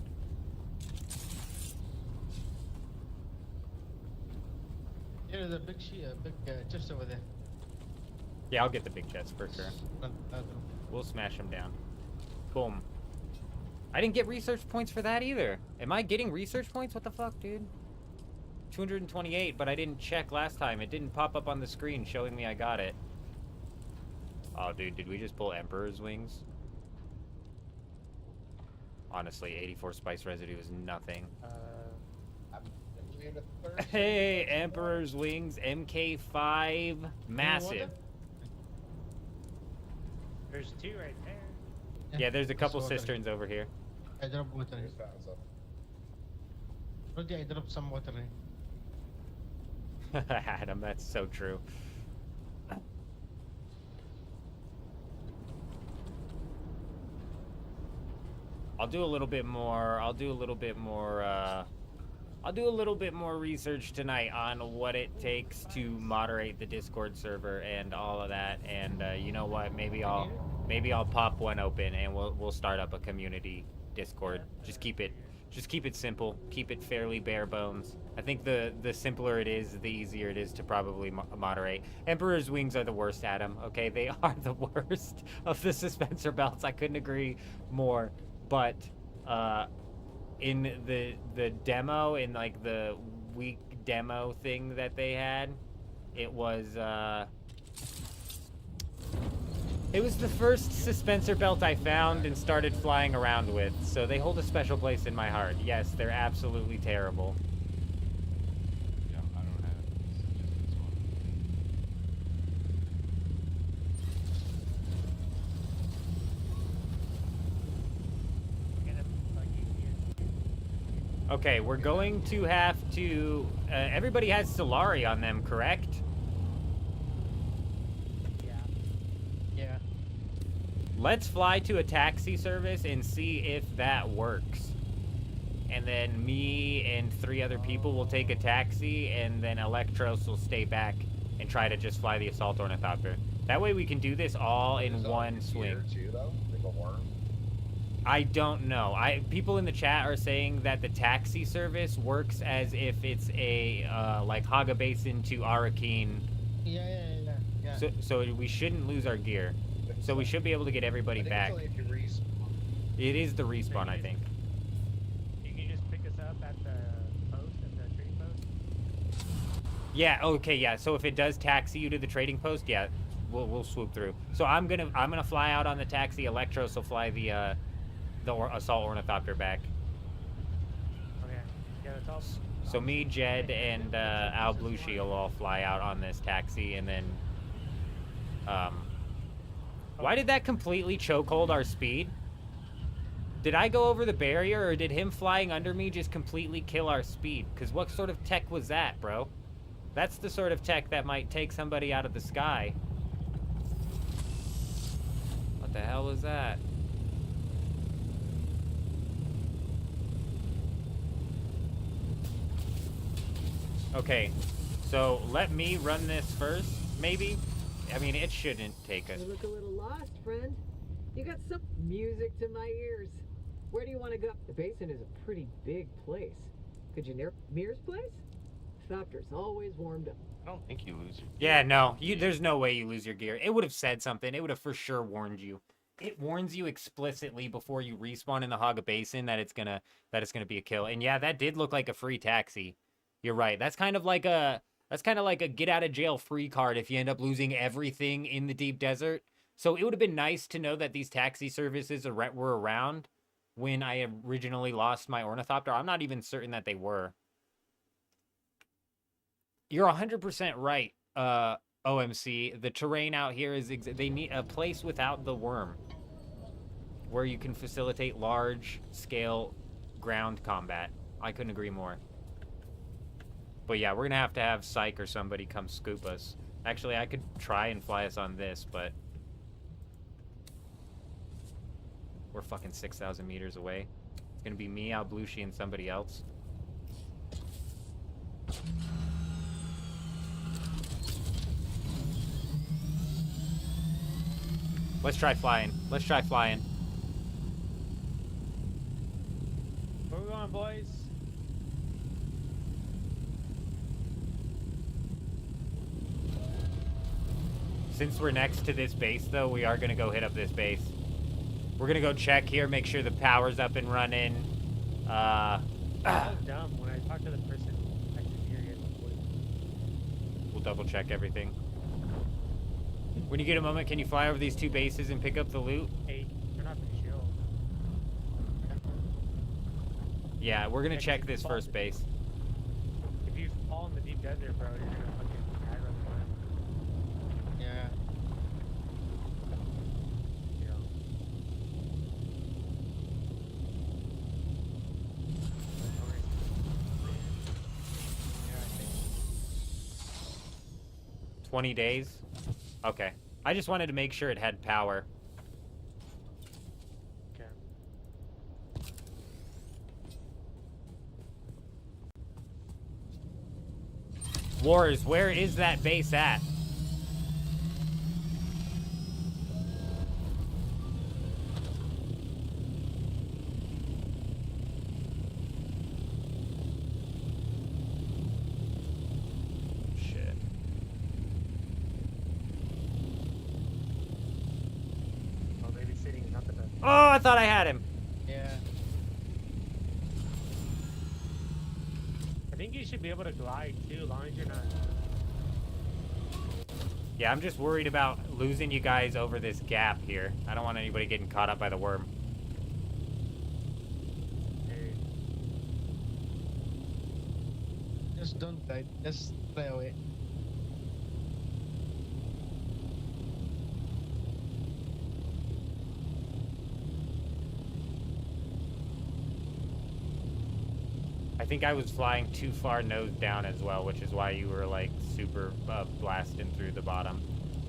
There's a big chest over there. Yeah, I'll get the big chest for sure. Uh, We'll smash them down. Boom. I didn't get research points for that either. Am I getting research points? What the fuck, dude? 228, but I didn't check last time. It didn't pop up on the screen showing me I got it. Oh, dude, did we just pull Emperor's Wings? Honestly, 84 spice residue is nothing. Hey, Emperor's Wings, MK5, massive. There's 2 right there. Yeah, there's a couple cisterns over here. I dropped water. Rudy, I dropped some water. Adam, that's so true. I'll do a little bit more. I'll do a little bit more research tonight on what it takes to moderate the Discord server and all of that. And you know what? Maybe I'll pop one open and we'll start up a community Discord. Just keep it simple. Keep it fairly bare bones. I think the simpler it is, the easier it is to probably moderate. Emperor's Wings are the worst, Adam. Okay, they are the worst of the suspensor belts. I couldn't agree more. But in the demo, in like the week demo thing that they had, it was the first suspensor belt I found and started flying around with, so they hold a special place in my heart. Yes, they're absolutely terrible. Yeah, I don't have just this one. Okay, we're going to have to... everybody has Solari on them, correct? Yeah. Let's fly to a taxi service and see if that works. And then me and 3 other people will take a taxi, and then Electros will stay back and try to just fly the assault ornithopter. That way we can do this all in one swing. I don't know. People in the chat are saying that the taxi service works as if it's a like Haga Basin to Arakeen. Yeah. So we shouldn't lose our gear. So we should be able to get everybody back. It is the respawn, I think. You can just pick us up at the post, at the trading post? Yeah, okay, yeah. So if it does taxi you to the trading post, yeah, we'll swoop through. So I'm gonna fly out on the taxi. Electros will fly the assault ornithopter back. Okay. Yeah, that's all. So me, Jed, and Al Blushi will all fly out on this taxi, and then why did that completely chokehold our speed? Did I go over the barrier, or did him flying under me just completely kill our speed? Because what sort of tech was that, bro? That's the sort of tech that might take somebody out of the sky. What the hell was that? Okay, so let me run this first, maybe? I mean, it shouldn't take us. You look a little lost, friend. You got some music to my ears. Where do you want to go? The basin is a pretty big place. Could you near Mir's place? Thopter's always warmed up. I don't think you lose your Yeah, no, there's no way you lose your gear. It would have said something. It would have for sure warned you. It warns you explicitly before you respawn in the Haga Basin that it's gonna be a kill. And yeah, that did look like a free taxi. You're right. That's kind of like a get out of jail free card if you end up losing everything in the deep desert. So it would have been nice to know that these taxi services were around when I originally lost my ornithopter. I'm not even certain that they were. You're 100% right, OMC. The terrain out here is they need a place without the worm where you can facilitate large scale ground combat. I couldn't agree more. But yeah, we're gonna have Psych or somebody come scoop us. Actually, I could try and fly us on this, but we're fucking 6,000 meters away. It's gonna be me, Al Blushi, and somebody else. Let's try flying. Let's try flying. Where we going, boys? Since we're next to this base, though, we are going to go hit up this base. We're going to go check here, make sure the power's up and running. That was dumb. When I talked to the person, I could hear you. We'll double check everything. When you get a moment, can you fly over these two bases and pick up the loot? Hey, turn off the shield. Yeah, we're going to Yeah, 'cause check if this you first fall- base. If you fall in the deep desert, bro, you're gonna fucking aggro the worm. Yeah. You know? 20 days? Okay. I just wanted to make sure it had power. Okay. Wars, where is that base at? Shit. Oh, babysitting is not the best. Oh, I thought I had him. Yeah. I think you should be able to glide too, as long as you're not. Yeah, I'm just worried about losing you guys over this gap here. I don't want anybody getting caught up by the worm. Just don't die. Just fly away. I think I was flying too far nose down as well, which is why you were like super blasting through the bottom.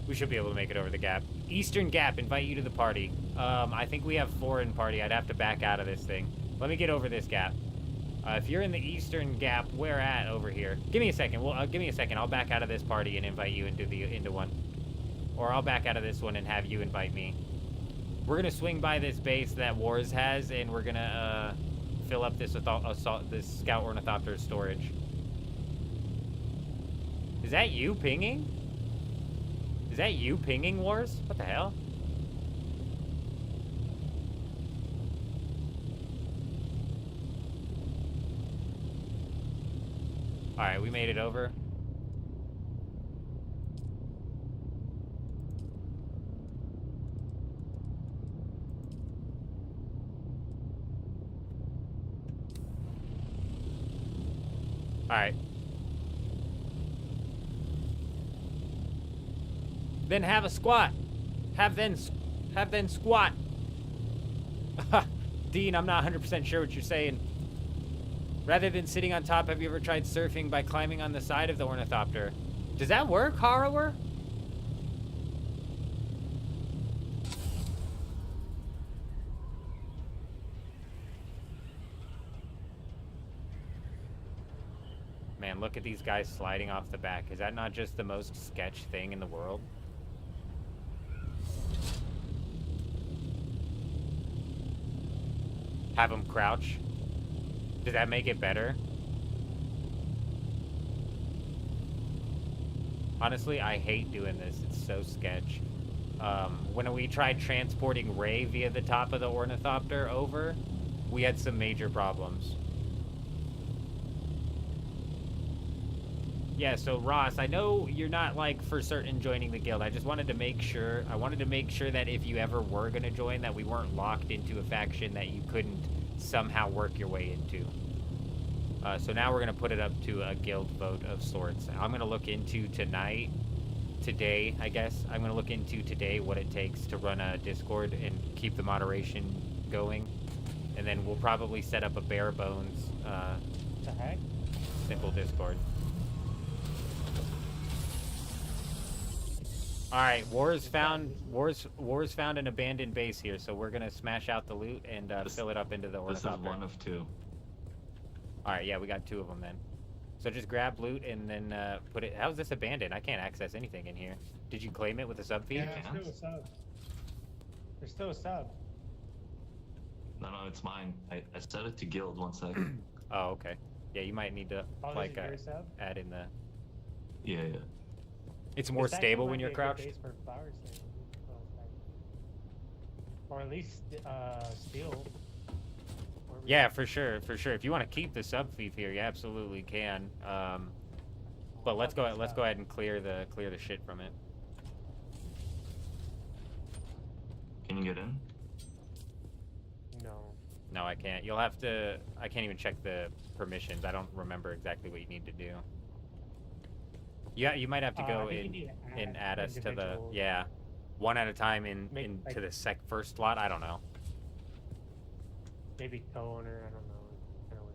We should be able to make it over the gap. Eastern Gap, invite you to the party. I think we have 4 in party. I'd have to back out of this thing. Let me get over this gap. If you're in the Eastern Gap, where at over here? Give me a second. Well, give me a second. I'll back out of this party and invite you into one. Or I'll back out of this one and have you invite me. We're gonna swing by this base that Wars has, and we're gonna fill up this this Scout Ornithopter storage. Is that you pinging? Is that you pinging, Wars? What the hell? Alright, we made it over. Alright. Then have a squat. Have then squat. Dean, I'm not 100% sure what you're saying. Rather than sitting on top, have you ever tried surfing by climbing on the side of the ornithopter? Does that work, Harrower? Man, look at these guys sliding off the back. Is that not just the most sketch thing in the world? Have them crouch. Does that make it better? Honestly, I hate doing this. It's so sketch. When we tried transporting Ray via the top of the ornithopter over, we had some major problems. Yeah, so Ross, I know you're not like for certain joining the guild. I just wanted to make sure. I wanted to make sure that if you ever were going to join, that we weren't locked into a faction that you couldn't somehow work your way into. So now we're going to put it up to a guild vote of sorts. I'm going to look into today, I guess. I'm going to look into today what it takes to run a Discord and keep the moderation going. And then we'll probably set up a bare bones, The heck? simple Discord. All right, Wars found an abandoned base here, so we're gonna smash out the loot and fill it up into the ornithopter. This is one of 2. All right, yeah, we got 2 of them then. So just grab loot and then put it. How is this abandoned? I can't access anything in here. Did you claim it with a sub feed? Yeah, let's do a sub. There's still a sub. No, it's mine. I set it to guild 1 sec. Oh, okay. Yeah, you might need to Oh, this like is your sub? add in the. Yeah. It's more This actually stable might when be you're a good crouched. base for flower stand. Or at least steel. Yeah, for sure, for sure. If you want to keep the sub thief here, you absolutely can. But let's go ahead and clear the shit from it. Can you get in? No. No, I can't. You'll have to. I can't even check the permissions. I don't remember exactly what you need to do. Yeah, you might have to go in and add us to the one at a time into like, the first slot. I don't know. Maybe co-owner. I don't know. Kind of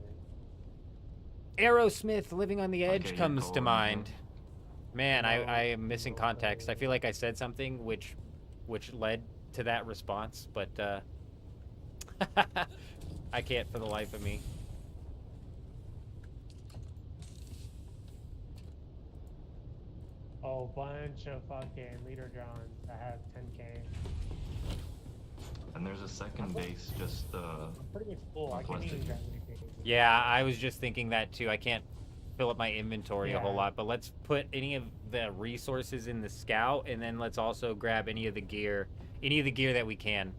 weird. Aerosmith, Living on the Edge Okay, comes co-owner. to mind. Man, No, I am missing no, context. I no. feel like I said something which led to that response, but I can't for the life of me. Oh, bunch of fucking leader Johns. I have 10k. And there's a second base just I'm pretty much full. I can't Northwest even of grab anything. Yeah, I was just thinking that too. I can't fill up my inventory a whole Yeah. lot, but let's put any of the resources in the scout, and then let's also grab any of the gear that we can.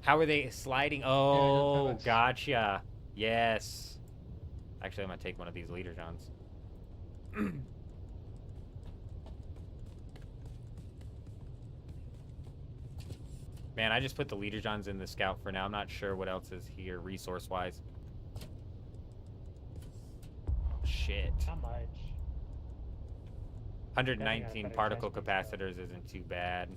How are they sliding? Oh, gotcha. Yes. Actually, I'm gonna take one of these leader johns. Man, I just put the leader johns in the scout for now. I'm not sure what else is here resource-wise. Shit. How much? 119 better particle chest piece, though. capacitors isn't too bad.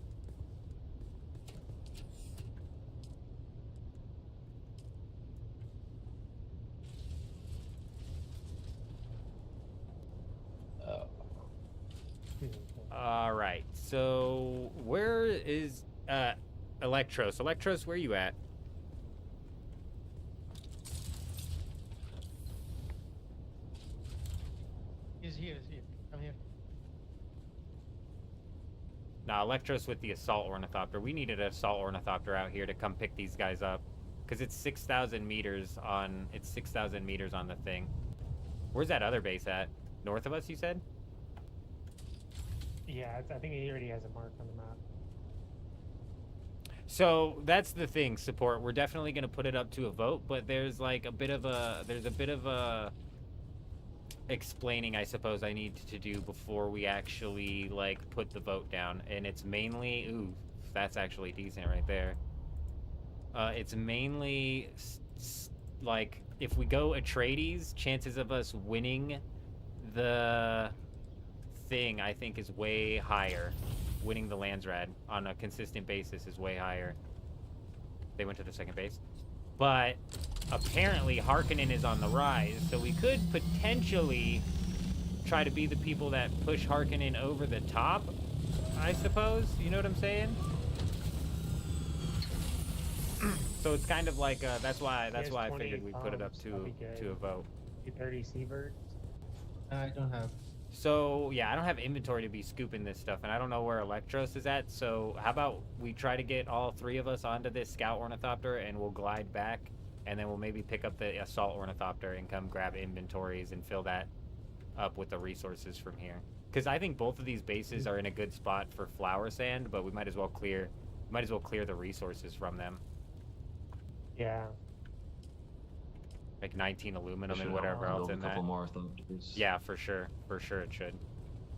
All right. So where is Electros? Electros, where you at? He's here. Come here. Nah, Electros with the assault ornithopter. We needed an assault ornithopter out here to come pick these guys up, because it's 6,000 meters on. It's 6,000 meters on the thing. Where's that other base at? North of us, you said? Yeah, I think he already has a mark on the map. So that's the thing, support. We're definitely gonna put it up to a vote, but there's like a bit of a explaining, I suppose, I need to do before we actually like put the vote down, and it's mainly that's actually decent right there. It's mainly like if we go Atreides, chances of us winning the thing I think is way higher. Winning the Landsrad on a consistent basis is way higher. They went to the second base. But apparently Harkonnen is on the rise, so we could potentially try to be the people that push Harkonnen over the top, I suppose. You know what I'm saying? So it's kind of like that's why I figured we put it up to a vote. 230 seabirds. I don't have. So yeah, I don't have inventory to be scooping this stuff, and I don't know where Electros is at. So how about we try to get all three of us onto this scout ornithopter, and we'll glide back, and then we'll maybe pick up the assault ornithopter and come grab inventories and fill that up with the resources from here. Because I think both of these bases are in a good spot for flower sand, but we might as well clear the resources from them. Yeah. Like 19 aluminum Should and whatever else build in a that. couple more ornithopters. Yeah, for sure it should.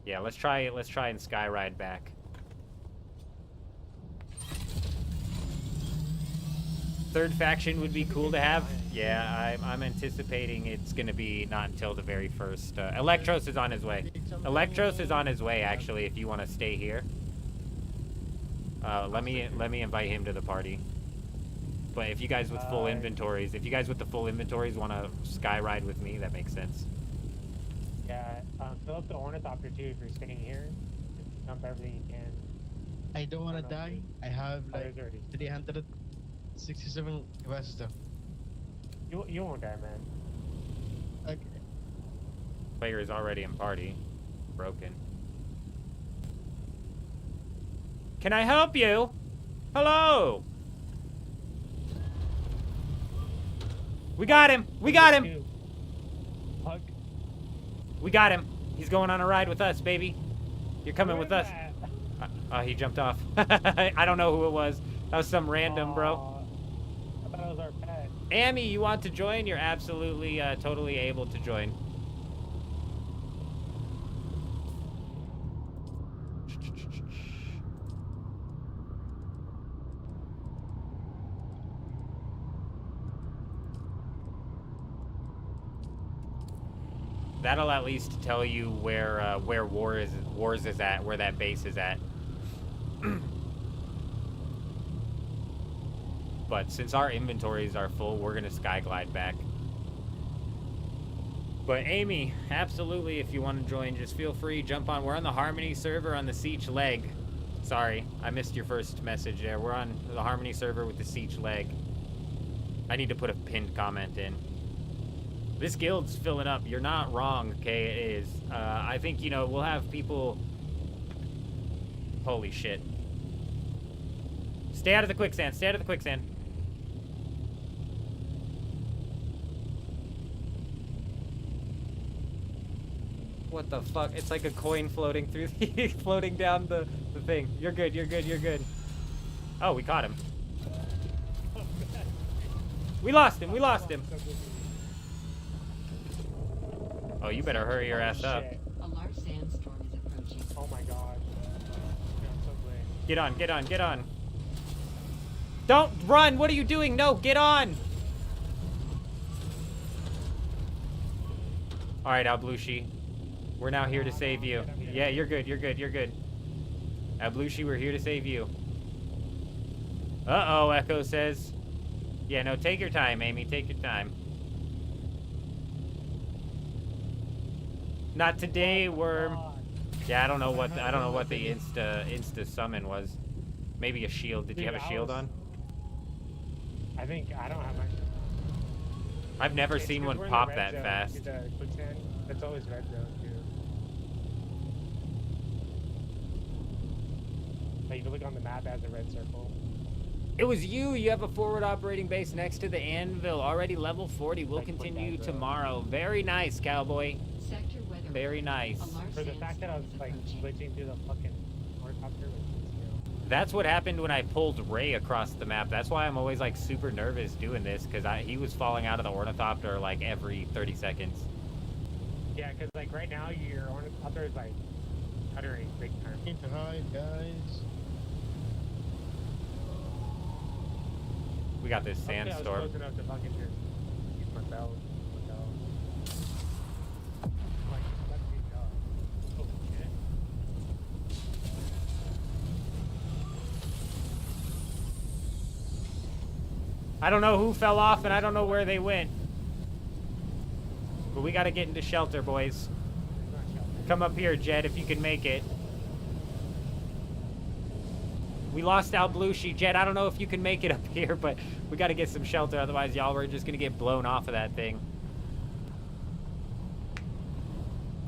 Yeah, let's try and sky ride back. Third faction would be cool to have. Yeah, I'm anticipating it's gonna be not until the very first. Electros is on his way. Electros is on his way actually. If you want to stay here, let me invite him to the party. But if you guys with full inventories, want to sky ride with me, that makes sense. Yeah, fill up the ornithopter too if you're staying here. Just dump everything you can. I don't want to die. I have Oh, like there's already. 367 capacitor. You won't die, man. Okay. Player is already in party. Broken. Can I help you? Hello. We got him. We got him. Fuck. We got him. He's going on a ride with us, baby. You're coming with us. He jumped off. I don't know who it was. That was some random, bro. I thought it was our pet. Amy, you want to join? You're absolutely, totally able to join. That'll at least tell you where Wars is at, where that base is at. But since our inventories are full, we're gonna sky glide back. But Amy, absolutely, if you want to join, just feel free, jump on. We're on the Harmony server on the Siege leg. Sorry, I missed your first message there. We're on the Harmony server with the Siege leg. I need to put a pinned comment in. This guild's filling up. You're not wrong, okay? It is. I think, you know, we'll have people... Holy shit. Stay out of the quicksand. Stay out of the quicksand. What the fuck? It's like a coin floating through the... floating down the thing. You're good, you're good, you're good. Oh, we caught him. We lost him, we lost him. Oh, you better hurry your ass up. A large sandstorm is approaching. Oh my god. I'm so great. Get on, get on, get on. Don't run! What are you doing? No, get on! Alright, Alblushi. We're now here to save you. Yeah, you're good, you're good, you're good. Alblushi, we're here to save you. Uh-oh, Echo says. Yeah, no, take your time, Amy. Take your time. Not today, Worm. Yeah, I don't know what the insta summon was. Maybe a shield. Did you have a shield on? I think I don't have my. I've never seen one pop that fast. It's always red zone too. Like, you can look on the map as a red circle. It was you. You have a forward operating base next to the anvil. Already level 40. We'll continue tomorrow. Very nice, cowboy. Sector weather. Very nice. For the fact that I was like glitching through the fucking helicopter. That's what happened when I pulled Ray across the map. That's why I'm always like super nervous doing this, because he was falling out of the ornithopter like every 30 seconds. Yeah, because like right now your ornithopter is like stuttering big time. Need to hide, guys. We got this I was sandstorm. close enough to fucking just use my belt. Like, let me go. Oh shit. I don't know who fell off and I don't know where they went. But we gotta get into shelter, boys. Come up here, Jed, if you can make it. We lost Alblushi. Jed, I don't know if you can make it up here, but we gotta get some shelter, otherwise y'all we're just gonna get blown off of that thing.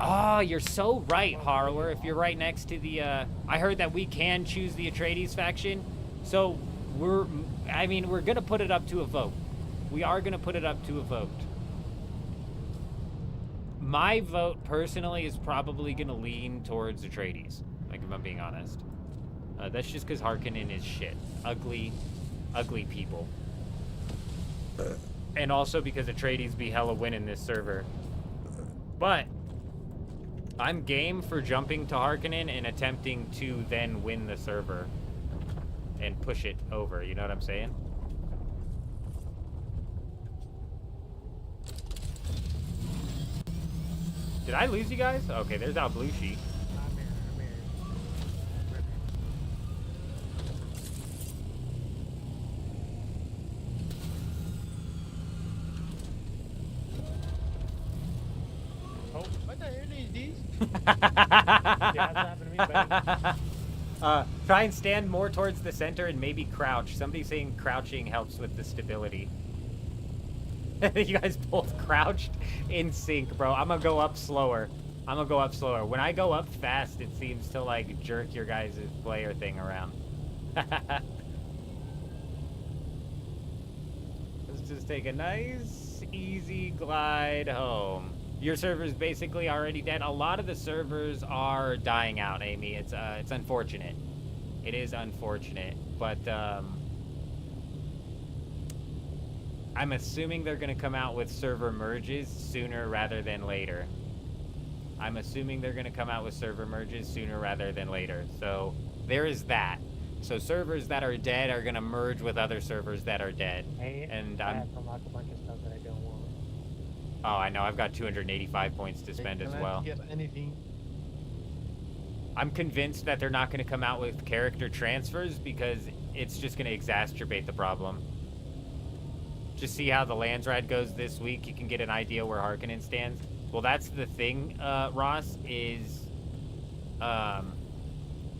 Oh, you're so right, Harrower. If you're right next to the, I heard that we can choose the Atreides faction. So, we're gonna put it up to a vote. We are gonna put it up to a vote. My vote, personally, is probably gonna lean towards Atreides. Like, if I'm being honest. That's just because Harkonnen is shit. Ugly, ugly people. And also because Atreides be hella winning this server. But I'm game for jumping to Harkonnen and attempting to then win the server and push it over, you know what I'm saying? Did I lose you guys? Okay, there's Alblushi. What the hell is this? Yeah, that's happened to me, but Try and stand more towards the center and maybe crouch. Somebody's saying crouching helps with the stability. You guys both crouched in sync, bro. I'm gonna go up slower. I'm gonna go up slower. When I go up fast, it seems to like jerk your guys' player thing around. Let's just take a nice, easy glide home. Your server's basically already dead. A lot of the servers are dying out, Amy. It's unfortunate. It is unfortunate, but I'm assuming they're gonna come out with server merges sooner rather than later. So there is that. So servers that are dead are gonna merge with other servers that are dead. And I have to unlock a bunch of stuff that I don't want. Oh, I know. I've got 285 points to spend as well. Get anything. I'm convinced that they're not going to come out with character transfers because it's just going to exacerbate the problem. Just see how the Lands Ride goes this week. You can get an idea where Harkonnen stands. Well, that's the thing, Ross, is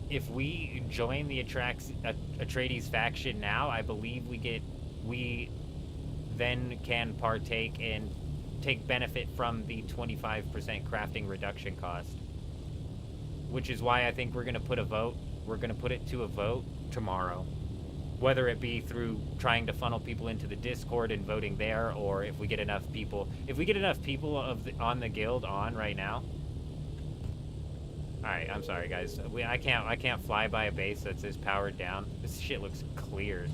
if we join the Atreides faction now, I believe we then can partake and take benefit from the 25% crafting reduction cost. Which is why I think we're going to put it to a vote tomorrow. Whether it be through trying to funnel people into the Discord and voting there, or if we get enough people. If we get enough people on the guild on right now. Alright, I'm sorry guys. I can't fly by a base that says powered down. This shit looks cleared.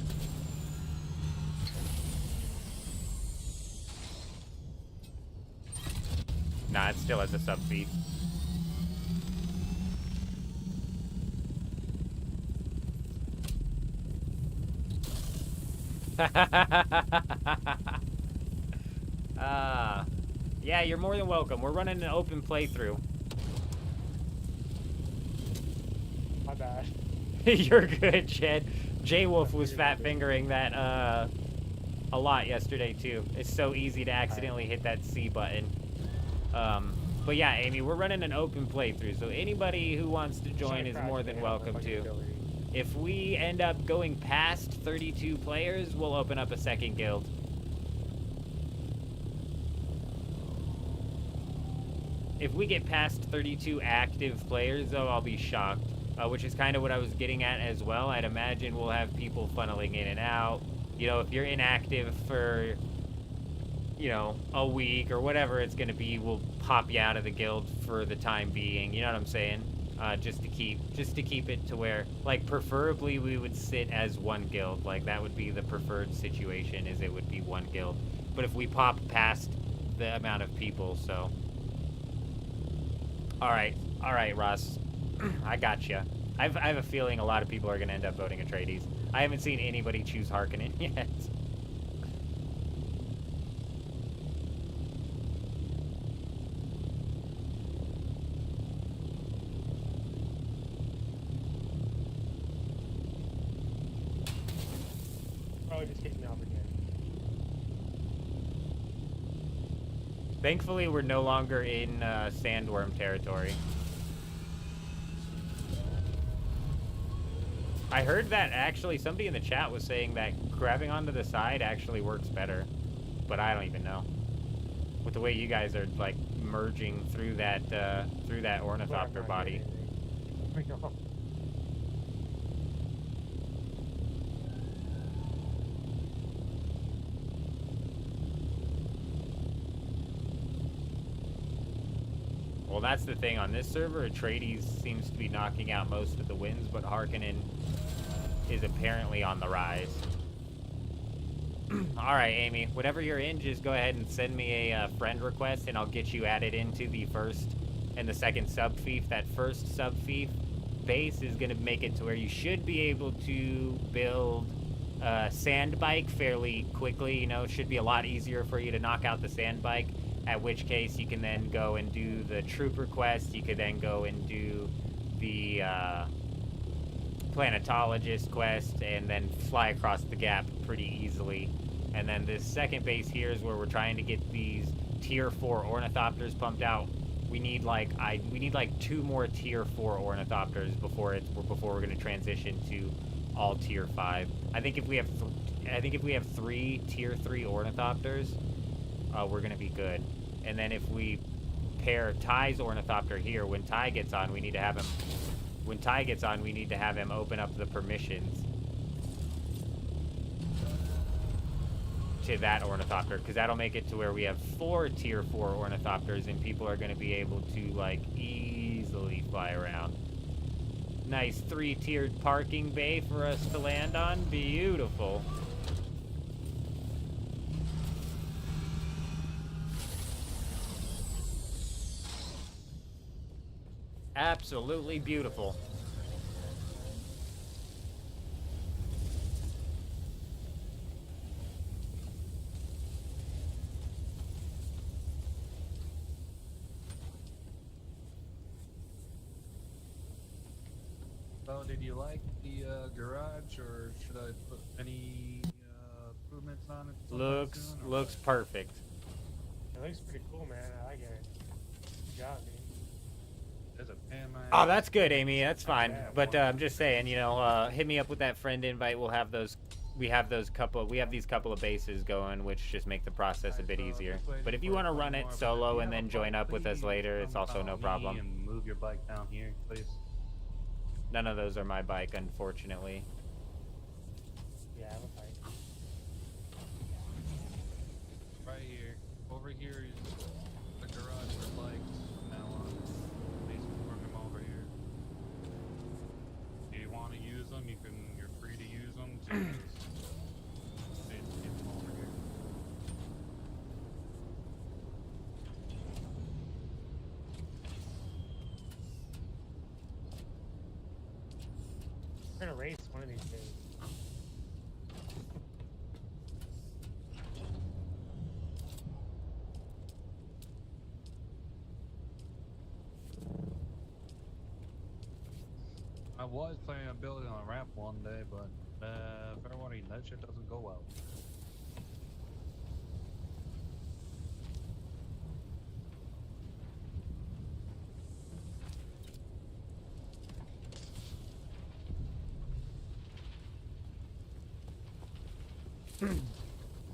Nah, it still has a sub feed. Yeah, you're more than welcome. We're running an open playthrough. My bad. You're good, Chad. J-Wolf was fat fingering that a lot yesterday too. It's so easy to accidentally hit that C button. But yeah, Amy, we're running an open playthrough, so anybody who wants to join is more than welcome to. If we end up going past 32 players, we'll open up a second guild. If we get past 32 active players, though, I'll be shocked. Which is kind of what I was getting at as well. I'd imagine we'll have people funneling in and out. You know, if you're inactive for, you know, a week or whatever it's going to be, we'll pop you out of the guild for the time being. You know what I'm saying? Just to keep it to where, like, preferably we would sit as one guild. Like, that would be the preferred situation, is it would be one guild. But if we pop past the amount of people, so. All right, Ross. I got you. I have a feeling a lot of people are going to end up voting Atreides. I haven't seen anybody choose Harkonnen yet. Probably just kicked me off again. Thankfully, we're no longer in sandworm territory. I heard that actually somebody in the chat was saying that grabbing onto the side actually works better, but I don't even know. With the way you guys are like merging through that ornithopter body. Well, that's the thing on this server. Atreides seems to be knocking out most of the wins, but Harkonnen is apparently on the rise. Alright, Amy, whatever you're in, just go ahead and send me a friend request and I'll get you added into the first and the second sub-fief. That first sub-fief base is going to make it to where you should be able to build a sand bike fairly quickly. You know, it should be a lot easier for you to knock out the sand bike, at which case you can then go and do the trooper quest. You could then go and do the planetologist quest and then fly across the gap pretty easily. And then this second base here is where we're trying to get these tier 4 ornithopters pumped out. We need like 2 more tier 4 ornithopters before we're going to transition to all tier 5. I think if we have 3 tier 3 ornithopters, we're going to be good. And then if we pair Ty's ornithopter here, when Ty gets on, we need to have him open up the permissions to that ornithopter, because that'll make it to where we have 4 tier 4 ornithopters, and people are going to be able to like easily fly around. Nice 3-tiered parking bay for us to land on. Beautiful. Absolutely beautiful. So, did you like the garage, or should I put any improvements on it? sometime soon, or Looks what? perfect. It looks pretty cool, man. I like it. Good job, man. There's a pan man. Oh, that's good, Amy. That's fine. Yeah, But I'm just saying, you know, hit me up with that friend invite. We'll have those. We have these couple of bases going, which just make the process a bit easier. But if you want to run it solo and then join up with us later, it's also no problem. And move your bike down here, please. None of those are my bike, unfortunately. Yeah, I have a bike. Right here. Over here is the garage for bikes. From now on, please bring them over here. If you want to use them, you're free to use them. Just get them over here. We're gonna race one of these days. I was planning on building a ramp one day, but fair warning, that shit doesn't go well.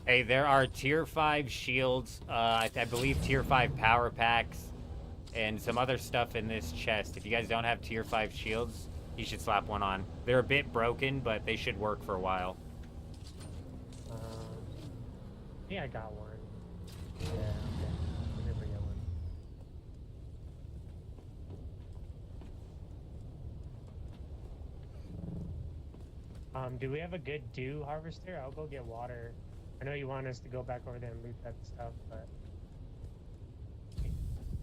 Hey, there are tier 5 shields, I believe tier 5 power packs, and some other stuff in this chest. If you guys don't have tier 5 shields, you should slap one on. They're a bit broken, but they should work for a while. I think I got one. Yeah, okay. I'll never get one. Do we have a good dew harvester? I'll go get water. I know you want us to go back over there and loot that stuff, but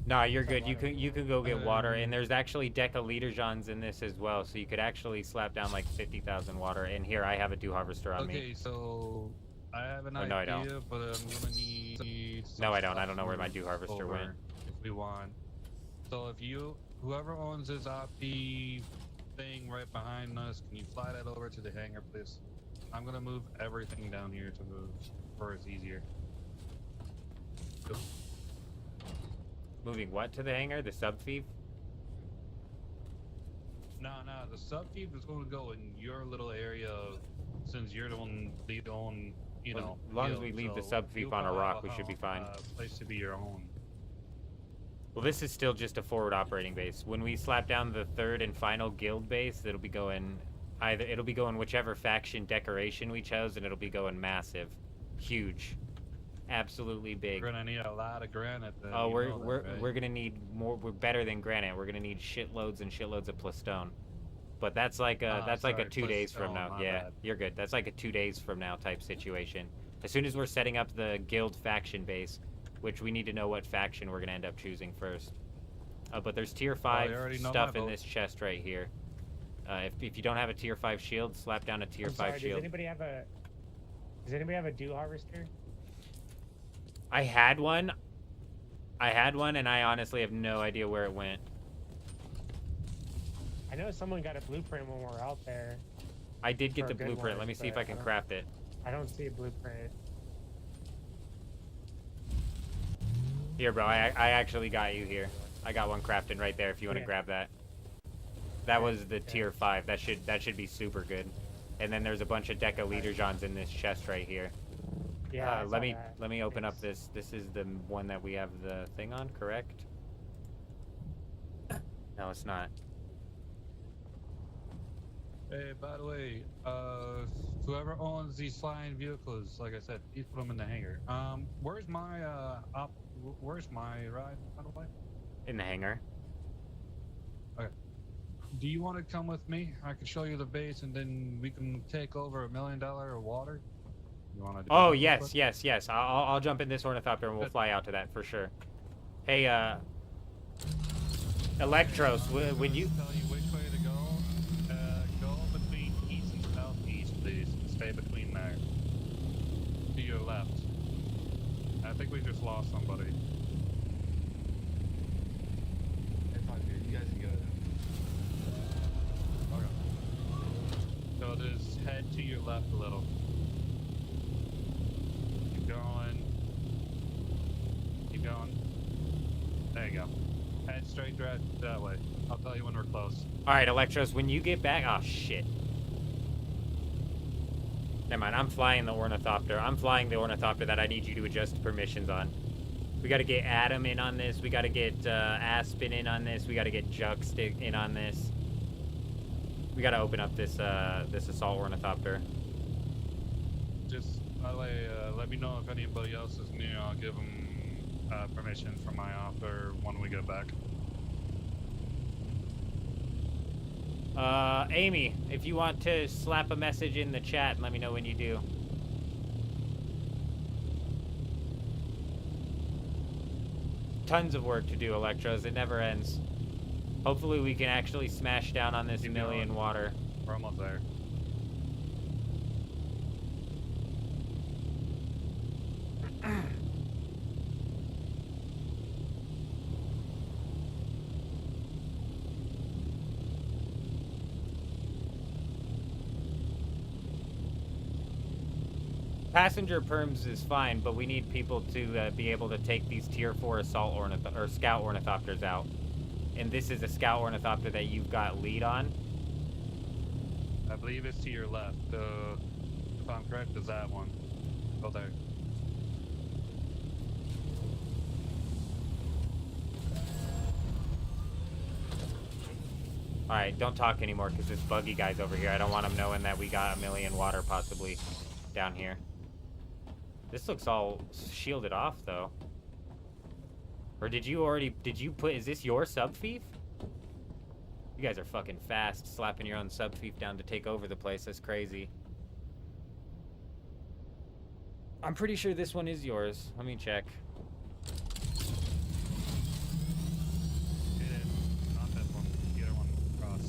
Nah, you're good. You can go get water, and there's actually Deca Leaderjons in this as well, so you could actually slap down like 50,000 water. And here, I have a dew harvester on me. Okay, so I have an Oh, idea, no, I don't. but I'm gonna need No, I some don't. I don't know where my stuff dew harvester over went. If we want. So if whoever owns this OP thing right behind us, can you fly that over to the hangar, please? I'm gonna move everything down here to move where it's easier. Go. Moving what to the hangar? The sub-thief? No, the sub-thief is going to go in your little area, since you're the one, you Well, know. as long as guild, we leave the so sub-thief you'll on a probably rock, have we should be fine. Place to be your own. Well, this is still just a forward operating base. When we slap down the 3rd and final guild base, it'll be going whichever faction decoration we chose, and it'll be going massive, huge, absolutely big. We're gonna need a lot of granite. Then, Oh, you we're know that, we're right? we're gonna need more. We're better than granite. We're gonna need shitloads and shitloads of plastone. But that's like a sorry, 2 days from plastone, now. my Yeah, bad. you're good. That's like a 2 days from now type situation. As soon as we're setting up the guild faction base, which we need to know what faction we're gonna end up choosing first. But there's tier 5 already know stuff my in vote. this chest right here. If you don't have a tier 5 shield, slap down a tier I'm 5 sorry, shield. Does anybody have a dew harvester? I had one, and I honestly have no idea where it went. I know someone got a blueprint when we were out there. I did get For the a good blueprint. one, Let me see if but I can don't- craft it. I don't see a blueprint. Here, bro. I actually got you here. I got one crafting right there if you want to Yeah. grab that. That was the tier 5. That should be super good. And then there's a bunch of Deca Leaderjons in this chest right here. Yeah. I saw let me that. open up Thanks. this. This is the one that we have the thing on, correct? No, it's not. Hey, by the way, whoever owns these flying vehicles, like I said, please put them in the hangar. Where's my where's my ride, by the way? In the hangar. Okay. Do you want to come with me? I can show you the base, and then we can take over $1 million of water. You want to? Oh yes, yes, yes. I'll jump in this ornithopter and we'll fly out to that for sure. Hey, Electros, when you tell you which way to go, go between east and southeast, please. Stay between there. To your left. I think we just lost somebody. It's all good. You guys can go. Okay. So just head to your left a little. Keep going. Keep going. There you go. Head straight that way. I'll tell you when we're close. All right, Electros, when you get back, oh shit. Never mind. I'm flying the ornithopter. I'm flying the ornithopter that I need you to adjust permissions on. We got to get Adam in on this. We got to get Aspen in on this. We got to get Juxta in on this. We got to open up this this assault ornithopter. Just let me know if anybody else is near. I'll give them permission from my author when we get back. Amy, if you want to slap a message in the chat, let me know when you do. Tons of work to do, Electros. It never ends. Hopefully we can actually smash down on this million water. We're almost there. Passenger perms is fine, but we need people to be able to take these tier 4 assault or scout ornithopters out. And this is a scout ornithopter that you've got lead on. I believe it's to your left. If I'm correct, is that one. Go there. Alright, don't talk anymore because this buggy guy's over here. I don't want him knowing that we got a million water possibly down here. This looks all shielded off though. Or did you put, is this your sub-fief? You guys are fucking fast, slapping your own sub-fief down to take over the place. That's crazy. I'm pretty sure this one is yours. Let me check. It is. Not this one. The other one across.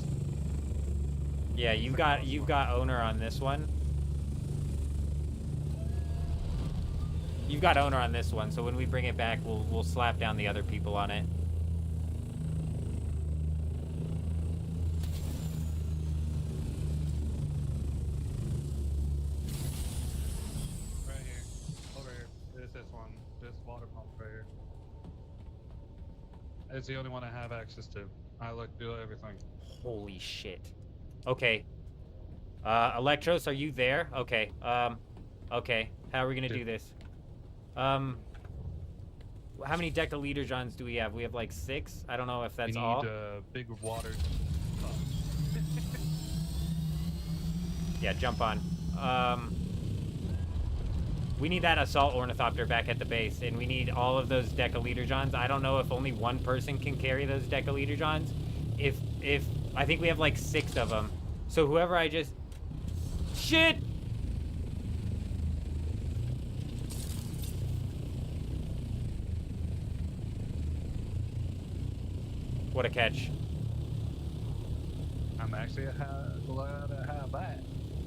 Yeah, you've got owner on this one. You've got owner on this one, so when we bring it back, we'll slap down the other people on it. Right here. Over here. There's this one. This water pump right here. It's the only one I have access to. I do everything. Holy shit. Okay. Electros, are you there? Okay. Okay. How are we gonna do this? How many decaliter do we have? We have like 6. I don't know if that's all. We need big water. Yeah, jump on. We need that assault ornithopter back at the base, and we need all of those decaliter. I don't know if only one person can carry those decaliter. If I think we have like 6 of them. So whoever I just... Shit! What a catch. I'm actually glad to have that.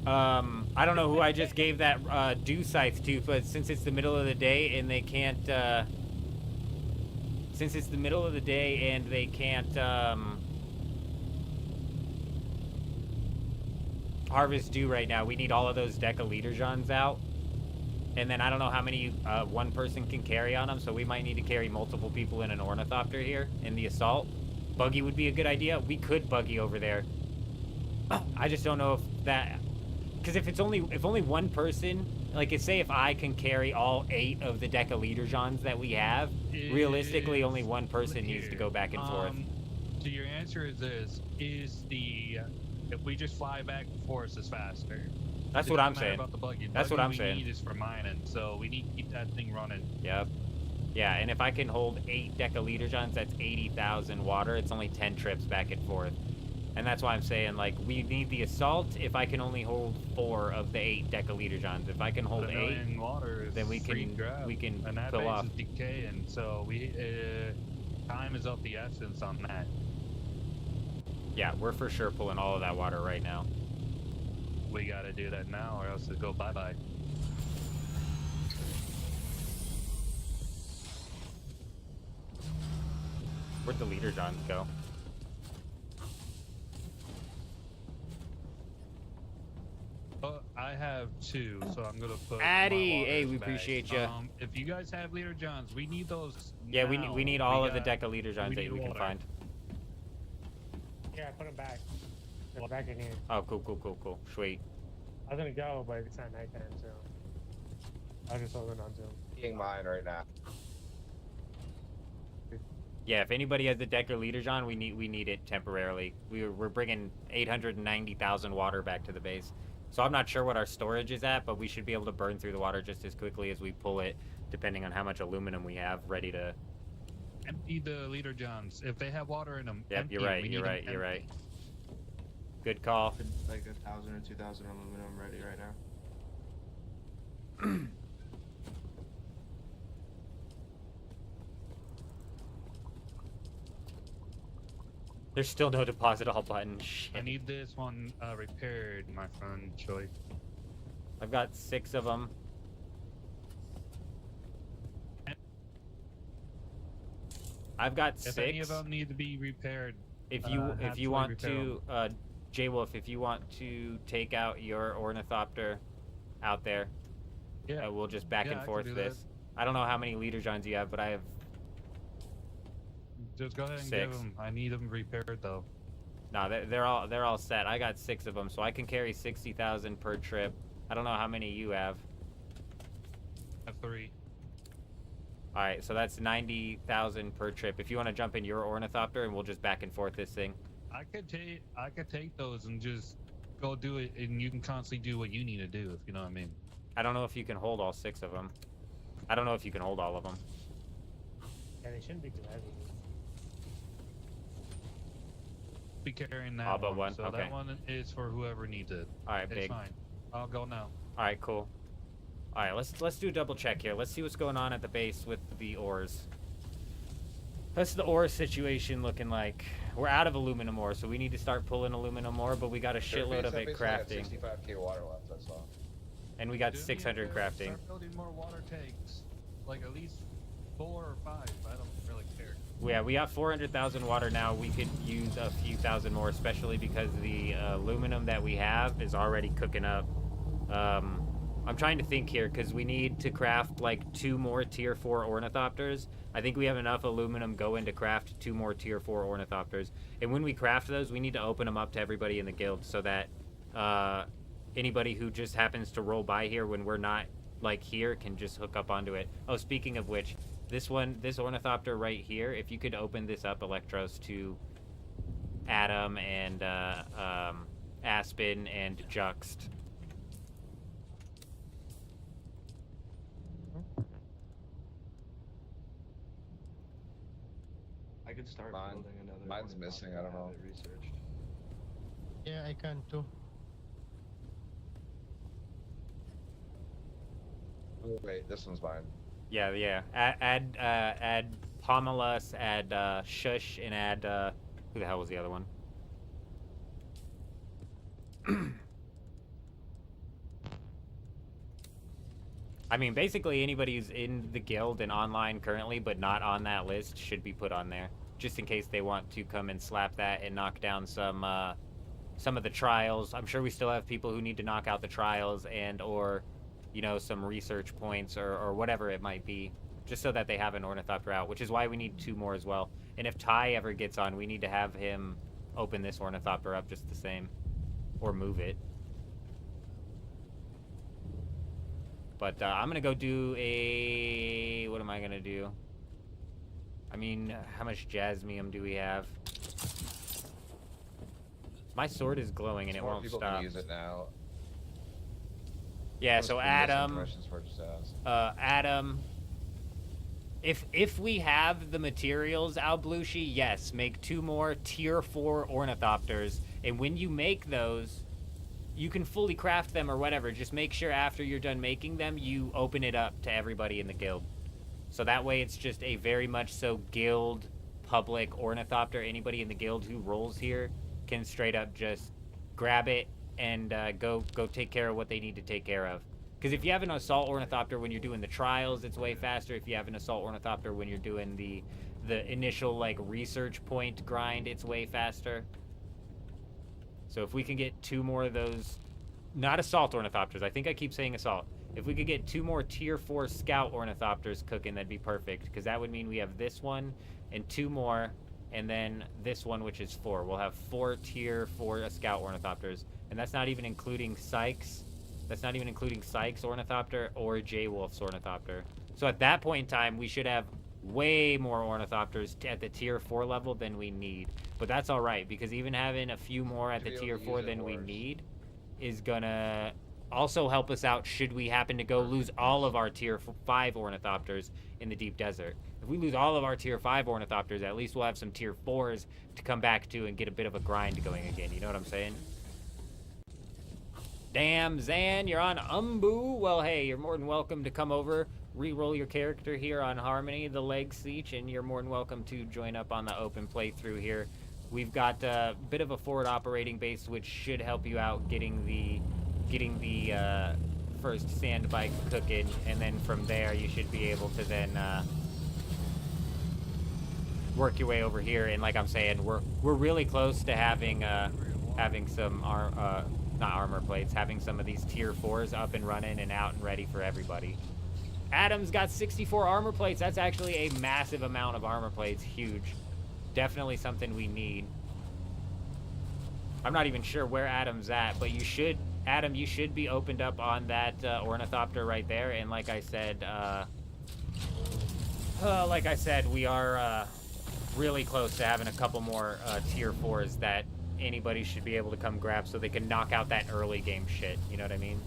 I don't know who I just gave that dew scythe to, but since it's the middle of the day and they can't, harvest dew right now, we need all of those decaliter out. And then I don't know how many one person can carry on them, so we might need to carry multiple people in an ornithopter here in the assault. Buggy would be a good idea. We could buggy over there. I just don't know if that... Because if only one person... Like, say if I can carry all 8 of the decaliter that we have, realistically only one person needs to go back and forth. So your answer is this. Is the If we just fly back and forth, it's faster. That's It what I'm doesn't matter saying. About the buggy. That's what Buggy I'm we saying. need is for mining, so we need to keep that thing running. Yep. Yeah, and if I can hold 8 decaliters, that's 80,000 water. It's only 10 trips back and forth. And that's why I'm saying, like, we need the assault if I can only hold 4 of the 8 decaliters. If I can hold 8, million water is then we free can grab, and that pull base off. is decaying, so we time is of the essence on that. Yeah, we're for sure pulling all of that water right now. We gotta do that now, or else it go bye bye. Where'd the leader Johns go? I have 2, so I'm gonna put. Addy, my hey, waters we back. appreciate you. If you guys have leader Johns, we need those. Yeah, we now. need all of the got- decaliters that need we can water. find. Yeah, I put them back. They're back in here. Oh, cool. Sweet. I was gonna go, but it's not nighttime, so I was just holding on to them. Being mine right now. Yeah, if anybody has the Decker leaders on, we need it temporarily. We're bringing 890,000 water back to the base. So I'm not sure what our storage is at, but we should be able to burn through the water just as quickly as we pull it, depending on how much aluminum we have ready to. Empty the leader Johns. If they have water in them. Yep, empty you're 'em. right. We You're need 'em right. You're right. empty. Good call. Like 1,000 or 2,000 aluminum ready right now. There's still no deposit all button. Shit. I need this one repaired, my friend Choi. I've got 6 of them. I've got 6. If any of them need to be repaired, If you absolutely want repair to, J Wolf, if you want to take out your ornithopter out there, yeah, we'll just back Yeah, and I can forth do this. I don't know how many leader Johns you have, but I have. just go ahead and 6. give them. I need them repaired though. No, they're all set. I got 6 of them, so I can carry 60,000 per trip. I don't know how many you have. I have 3. All right, so that's 90,000 per trip. If you want to jump in your ornithopter, and we'll just back and forth this thing. I could take those and just go do it, and you can constantly do what you need to do, if you know what I mean. I don't know if you can hold all 6 of them. I don't know if you can hold all of them. Yeah, they shouldn't be too heavy. Be carrying that All but one? So Okay. that one is for whoever needs it. All right, It's big. fine. I'll go now. All right, cool. All right, let's do a double check here. Let's see what's going on at the base with the ores. What's the ore situation looking like? We're out of aluminum ore, so we need to start pulling aluminum ore, but we got a shitload of it crafting. 65k water left, that's all. And we got Do we 600 need to crafting. Start building more water tanks, like at least 4 or 5. I don't really care. Yeah, we got 400,000 water now. We could use a few thousand more, especially because the aluminum that we have is already cooking up. I'm trying to think here, because we need to craft like 2 more tier 4 ornithopters. I think we have enough aluminum going to craft 2 more tier 4 ornithopters. And when we craft those, we need to open them up to everybody in the guild so that anybody who just happens to roll by here when we're not like here can just hook up onto it. Oh, speaking of which, this ornithopter right here, if you could open this up, Electros, to Adam and Aspen and Juxt. I could start building another. Mine's missing, I don't know. Have it researched. Yeah, I can too. Oh, wait, this one's mine. Yeah. Add Pomelus, add Shush, and add who the hell was the other one? I mean, basically anybody who's in the guild and online currently, but not on that list, should be put on there, just in case they want to come and slap that and knock down some of the trials. I'm sure we still have people who need to knock out the trials and or, you know, some research points or whatever it might be, just so that they have an ornithopter out, which is why we need 2 more as well. And if Ty ever gets on, we need to have him open this ornithopter up just the same, or move it. But I'm gonna go do a... what am I gonna do? I mean, how much jasmium do we have? My sword is glowing and it More won't people stop. can use it now. Yeah, Most so people use some Adam, questions for just ask. Adam, if we have the materials, Alblushi, yes, make 2 more tier 4 ornithopters, and when you make those, you can fully craft them or whatever. Just make sure after you're done making them, you open it up to everybody in the guild. So that way it's just a very much so guild public ornithopter. Anybody in the guild who rolls here can straight up just grab it and go take care of what they need to take care of. Because if you have an assault ornithopter when you're doing the trials, it's way faster. If you have an assault ornithopter when you're doing the initial like research point grind, it's way faster. So if we can get 2 more of those, not assault ornithopters, I think I keep saying assault. If we could get 2 more tier 4 scout ornithopters cooking, that'd be perfect. Because that would mean we have this one and 2 more, and then this one, which is 4. We'll have 4 tier 4 scout ornithopters. And that's not even including Sykes. That's not even including Sykes ornithopter or J-Wolf's ornithopter. So at that point in time, we should have way more ornithopters at the tier 4 level than we need. But that's all right, because even having a few more at the tier 4 than we need is gonna also help us out should we happen to go lose all of our tier 5 ornithopters in the deep desert. If we lose all of our tier 5 ornithopters, at least we'll have some tier 4s to come back to and get a bit of a grind going again. You know what I'm saying? Damn, Zan, you're on Umbu. Well, hey, you're more than welcome to come over, re-roll your character here on Harmony, the leg siege, and you're more than welcome to join up on the open playthrough here. We've got a bit of a forward operating base, which should help you out getting the first sand bike cooking, and then from there you should be able to then work your way over here. And like I'm saying, we're really close to having some not armor plates, having some of these tier 4s up and running and out and ready for everybody. Adam's got 64 armor plates. That's actually a massive amount of armor plates. Huge. Definitely something we need. I'm not even sure where Adam's at, but Adam, you should be opened up on that ornithopter right there. And like I said, we are really close to having a couple more tier 4s that anybody should be able to come grab so they can knock out that early game shit. You know what I mean?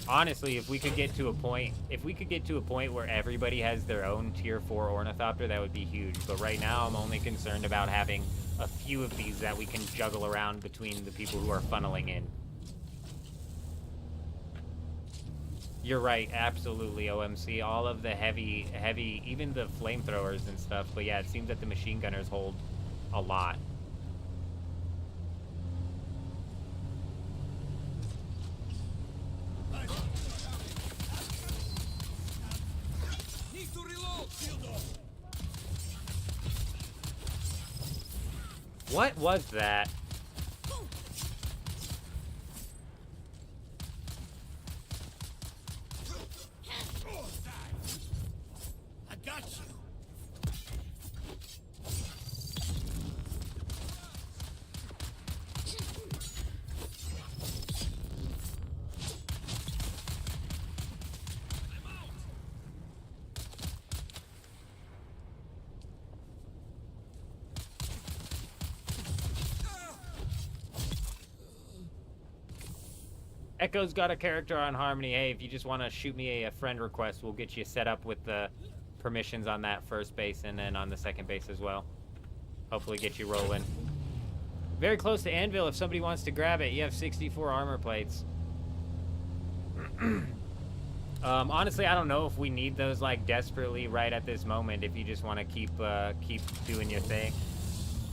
Honestly, if we could get to a point where everybody has their own tier 4 ornithopter, that would be huge. But right now, I'm only concerned about having a few of these that we can juggle around between the people who are funneling in. You're right, absolutely, OMC. All of the heavy, even the flamethrowers and stuff. But yeah, it seems that the machine gunners hold a lot. Need to reload, shield off. What was that? I got you. Echo's got a character on Harmony. Hey, if you just want to shoot me a friend request, we'll get you set up with the permissions on that first base and then on the second base as well. Hopefully get you rolling. Very close to Anvil if somebody wants to grab it. You have 64 armor plates. Honestly, I don't know if we need those like desperately right at this moment. If you just want to keep doing your thing.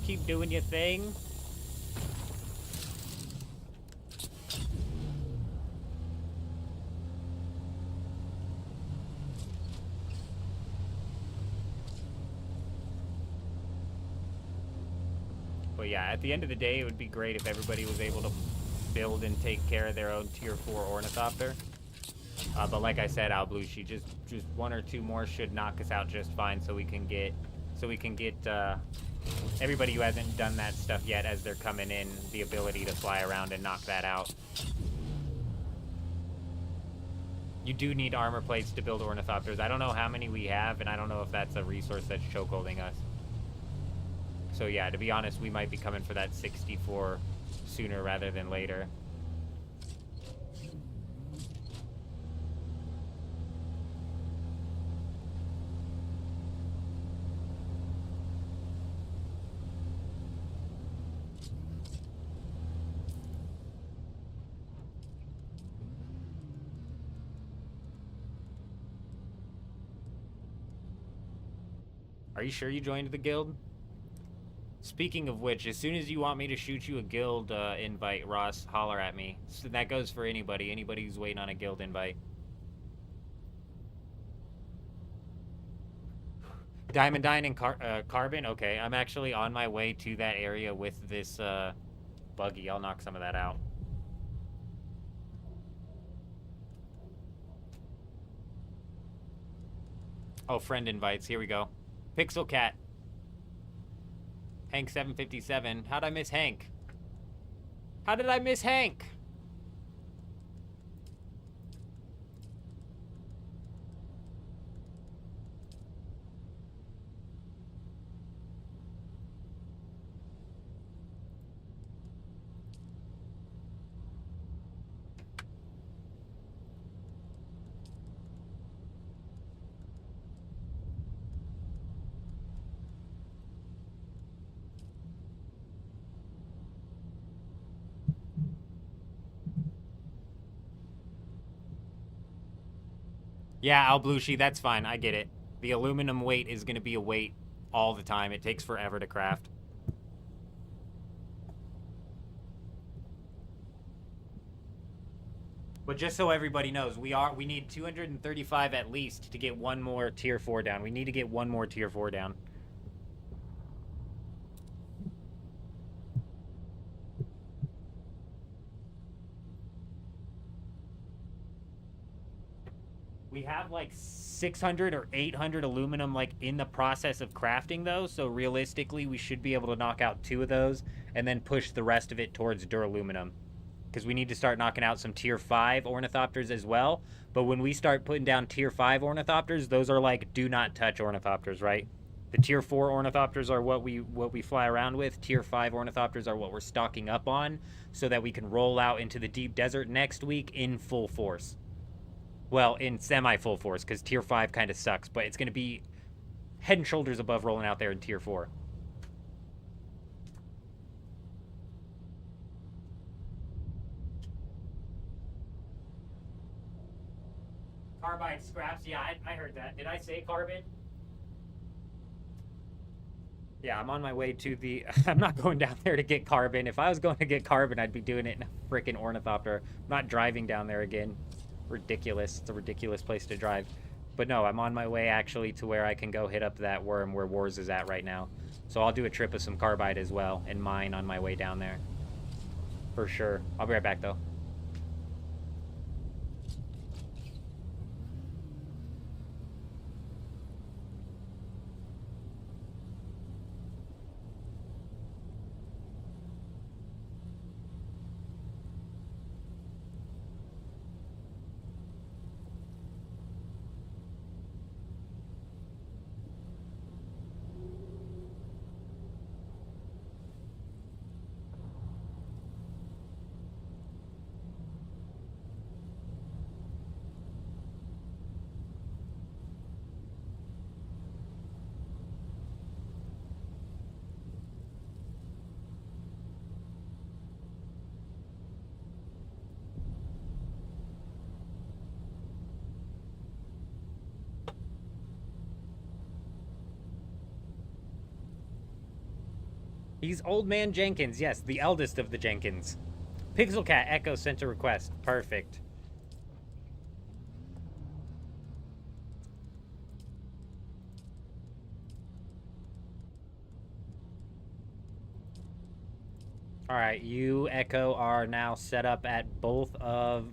Keep doing your thing. But yeah, at the end of the day, it would be great if everybody was able to build and take care of their own tier 4 ornithopter. But like I said, Alblushi, just 1 or 2 more should knock us out just fine, so we can get everybody who hasn't done that stuff yet as they're coming in the ability to fly around and knock that out. You do need armor plates to build ornithopters. I don't know how many we have, and I don't know if that's a resource that's chokeholding us. So yeah, to be honest, we might be coming for that 64 sooner rather than later. Are you sure you joined the guild? Speaking of which, as soon as you want me to shoot you a guild invite, Ross, holler at me. So that goes for anybody who's waiting on a guild invite. Diamondine and Carbon? Okay, I'm actually on my way to that area with this buggy. I'll knock some of that out. Oh, friend invites. Here we go. Pixel Cat. Hank 757. How'd I miss Hank? How did I miss Hank? Yeah, Alblushi, that's fine. I get it. The aluminum weight is going to be a weight all the time. It takes forever to craft. But just so everybody knows, we need 235 at least to get one more tier 4 down. We need to get one more tier 4 down. We have like 600 or 800 aluminum like in the process of crafting though, so realistically we should be able to knock out 2 of those and then push the rest of it towards duraluminum. Because we need to start knocking out some tier 5 ornithopters as well. But when we start putting down tier 5 ornithopters, those are like do not touch ornithopters, right? The tier 4 ornithopters are what we fly around with. Tier 5 ornithopters are what we're stocking up on so that we can roll out into the deep desert next week in full force. Well, in semi-full force, because Tier 5 kind of sucks, but it's going to be head and shoulders above rolling out there in Tier 4. Carbide scraps? Yeah, I heard that. Did I say carbon? Yeah, I'm on my way to the... I'm not going down there to get carbon. If I was going to get carbon, I'd be doing it in a freaking ornithopter. I'm not driving down there again. Ridiculous. It's a ridiculous place to drive. But no, I'm on my way actually to where I can go hit up that worm where Wars is at right now. So I'll do a trip of some carbide as well and mine on my way down there. For sure. I'll be right back though. He's Old Man Jenkins. Yes, the eldest of the Jenkins. Pixel Cat Echo sent a request. Perfect. Alright, you, Echo, are now set up at both of...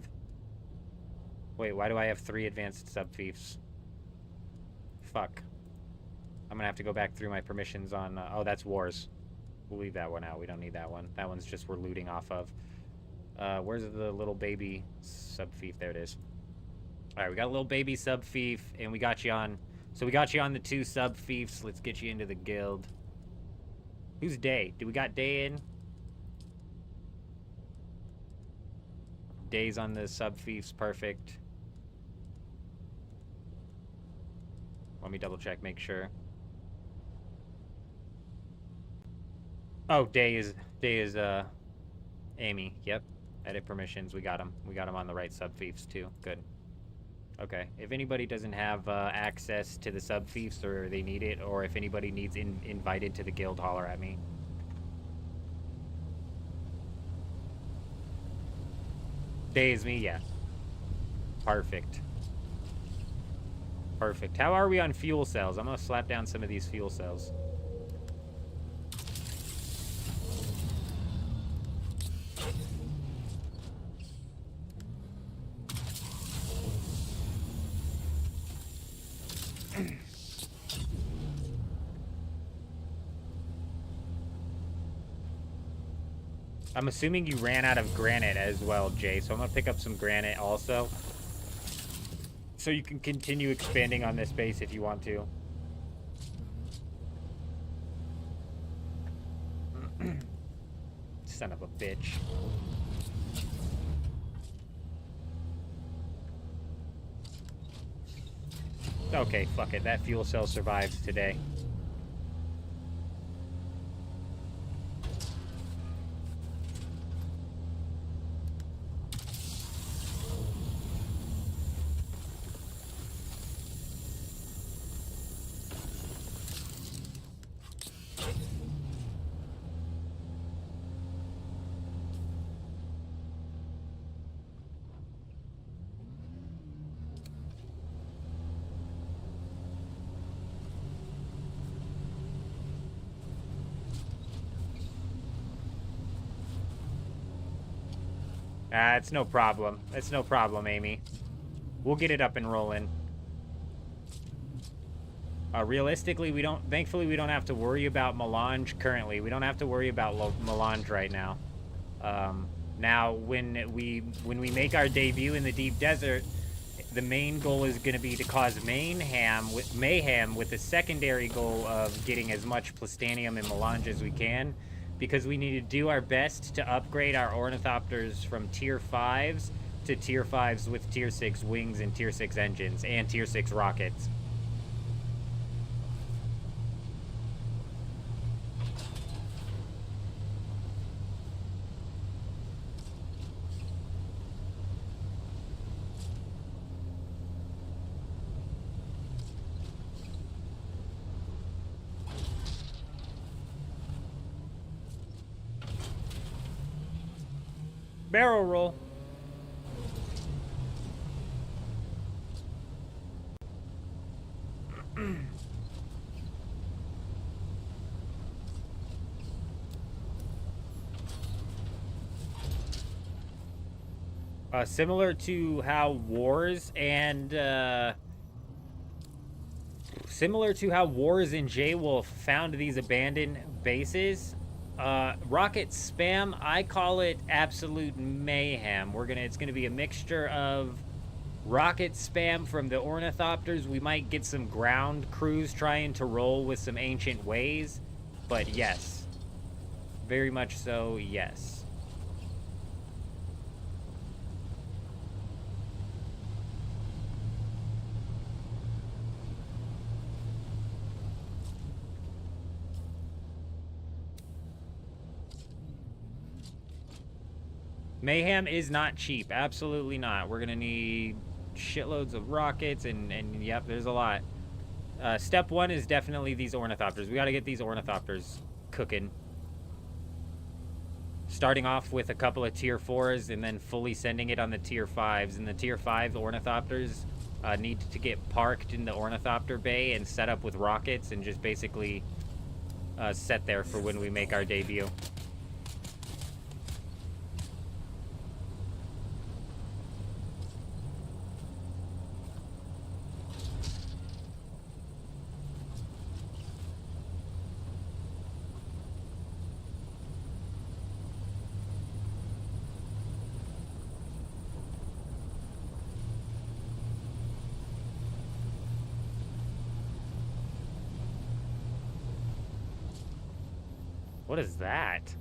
Wait, why do I have 3 advanced sub-fiefs? Fuck. I'm gonna have to go back through my permissions on... oh, that's Wars. We'll leave that one out. We don't need that one. That one's just we're looting off of. Where's the little baby sub-fief? There it is. All right, we got a little baby sub fief, and we got you on. So we got you on the 2 sub fiefs. Let's get you into the guild. Who's Day? Do we got Day in? Day's on the sub fiefs. Perfect. Let me double check, make sure. Oh, Day is Amy. Yep. Edit permissions. We got him. We got him on the right sub fiefs too. Good. Okay. If anybody doesn't have access to the sub fiefs, or they need it, or if anybody needs invited to the guild, holler at me. Day is me, yeah. Perfect. Perfect. How are we on fuel cells? I'm gonna slap down some of these fuel cells. I'm assuming you ran out of granite as well, Jay, so I'm gonna pick up some granite also. So you can continue expanding on this base if you want to. Son of a bitch. Okay, fuck it. That fuel cell survives today. It's no problem. It's no problem, Amy. We'll get it up and rolling. Realistically, thankfully, we don't have to worry about melange currently. We don't have to worry about melange right now. Now, when we make our debut in the deep desert, the main goal is going to be to cause mayhem with the secondary goal of getting as much plastanium and melange as we can, because we need to do our best to upgrade our ornithopters from tier 5s to tier 5s with tier 6 wings and tier 6 engines and tier 6 rockets. Barrel roll. Similar to how Wars and J-Wolf found these abandoned bases, rocket spam, I call it absolute mayhem. It's gonna be a mixture of rocket spam from the ornithopters. We might get some ground crews trying to roll with some ancient ways, but yes, very much so, yes. Mayhem is not cheap. Absolutely not. We're going to need shitloads of rockets, and yep, there's a lot. Step 1 is definitely these ornithopters. We got to get these ornithopters cooking. Starting off with a couple of tier 4s and then fully sending it on the tier 5s. And the tier 5 ornithopters need to get parked in the ornithopter bay and set up with rockets and just basically set there for when we make our debut. What is that?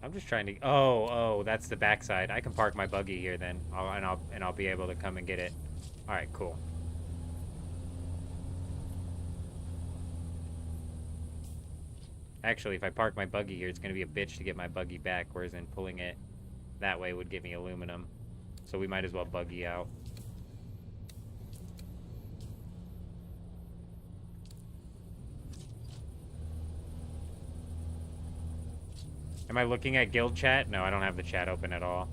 I'm just trying to. Oh, that's the backside. I can park my buggy here then, I'll be able to come and get it. All right, cool. Actually, if I park my buggy here, it's gonna be a bitch to get my buggy back. Whereas in pulling it that way would give me aluminum, so we might as well buggy out. Am I looking at guild chat? No, I don't have the chat open at all.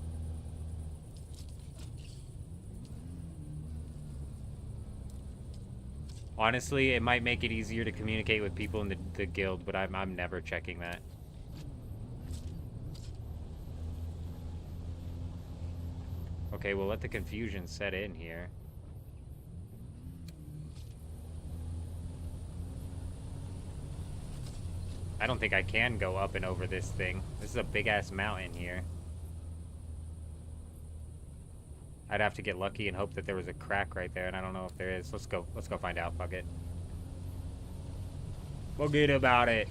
Honestly, it might make it easier to communicate with people in the guild, but I'm never checking that. Okay, we'll let the confusion set in here. I don't think I can go up and over this thing. This is a big-ass mountain here. I'd have to get lucky and hope that there was a crack right there, and I don't know if there is. Let's go find out. Fuck it. Forget about it.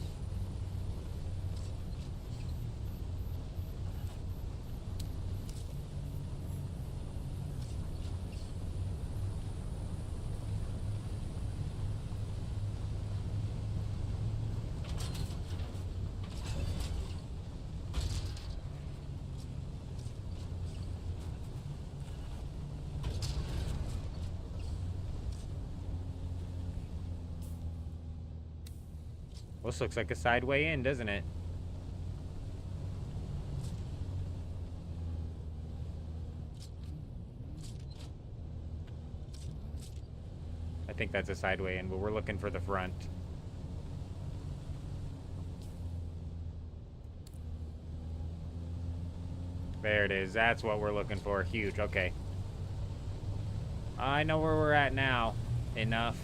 This looks like a side way in, doesn't it? I think that's a side way in, but we're looking for the front. There it is. That's what we're looking for. Huge. Okay. I know where we're at now. Enough.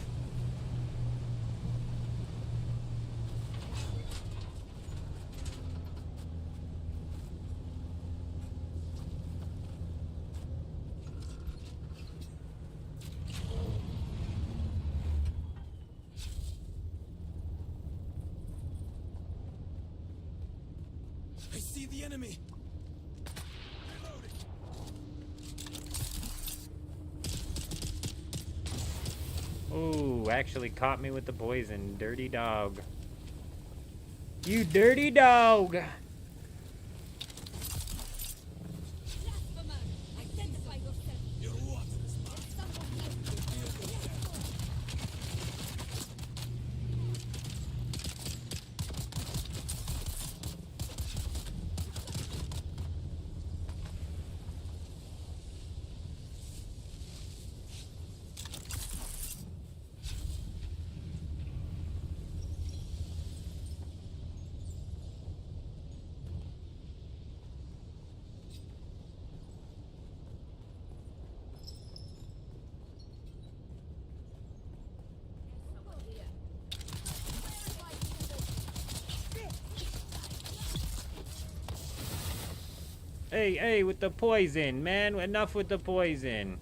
I see the enemy. Ooh, actually caught me with the poison. Dirty dog. You dirty dog! Hey, with the poison, man. Enough with the poison.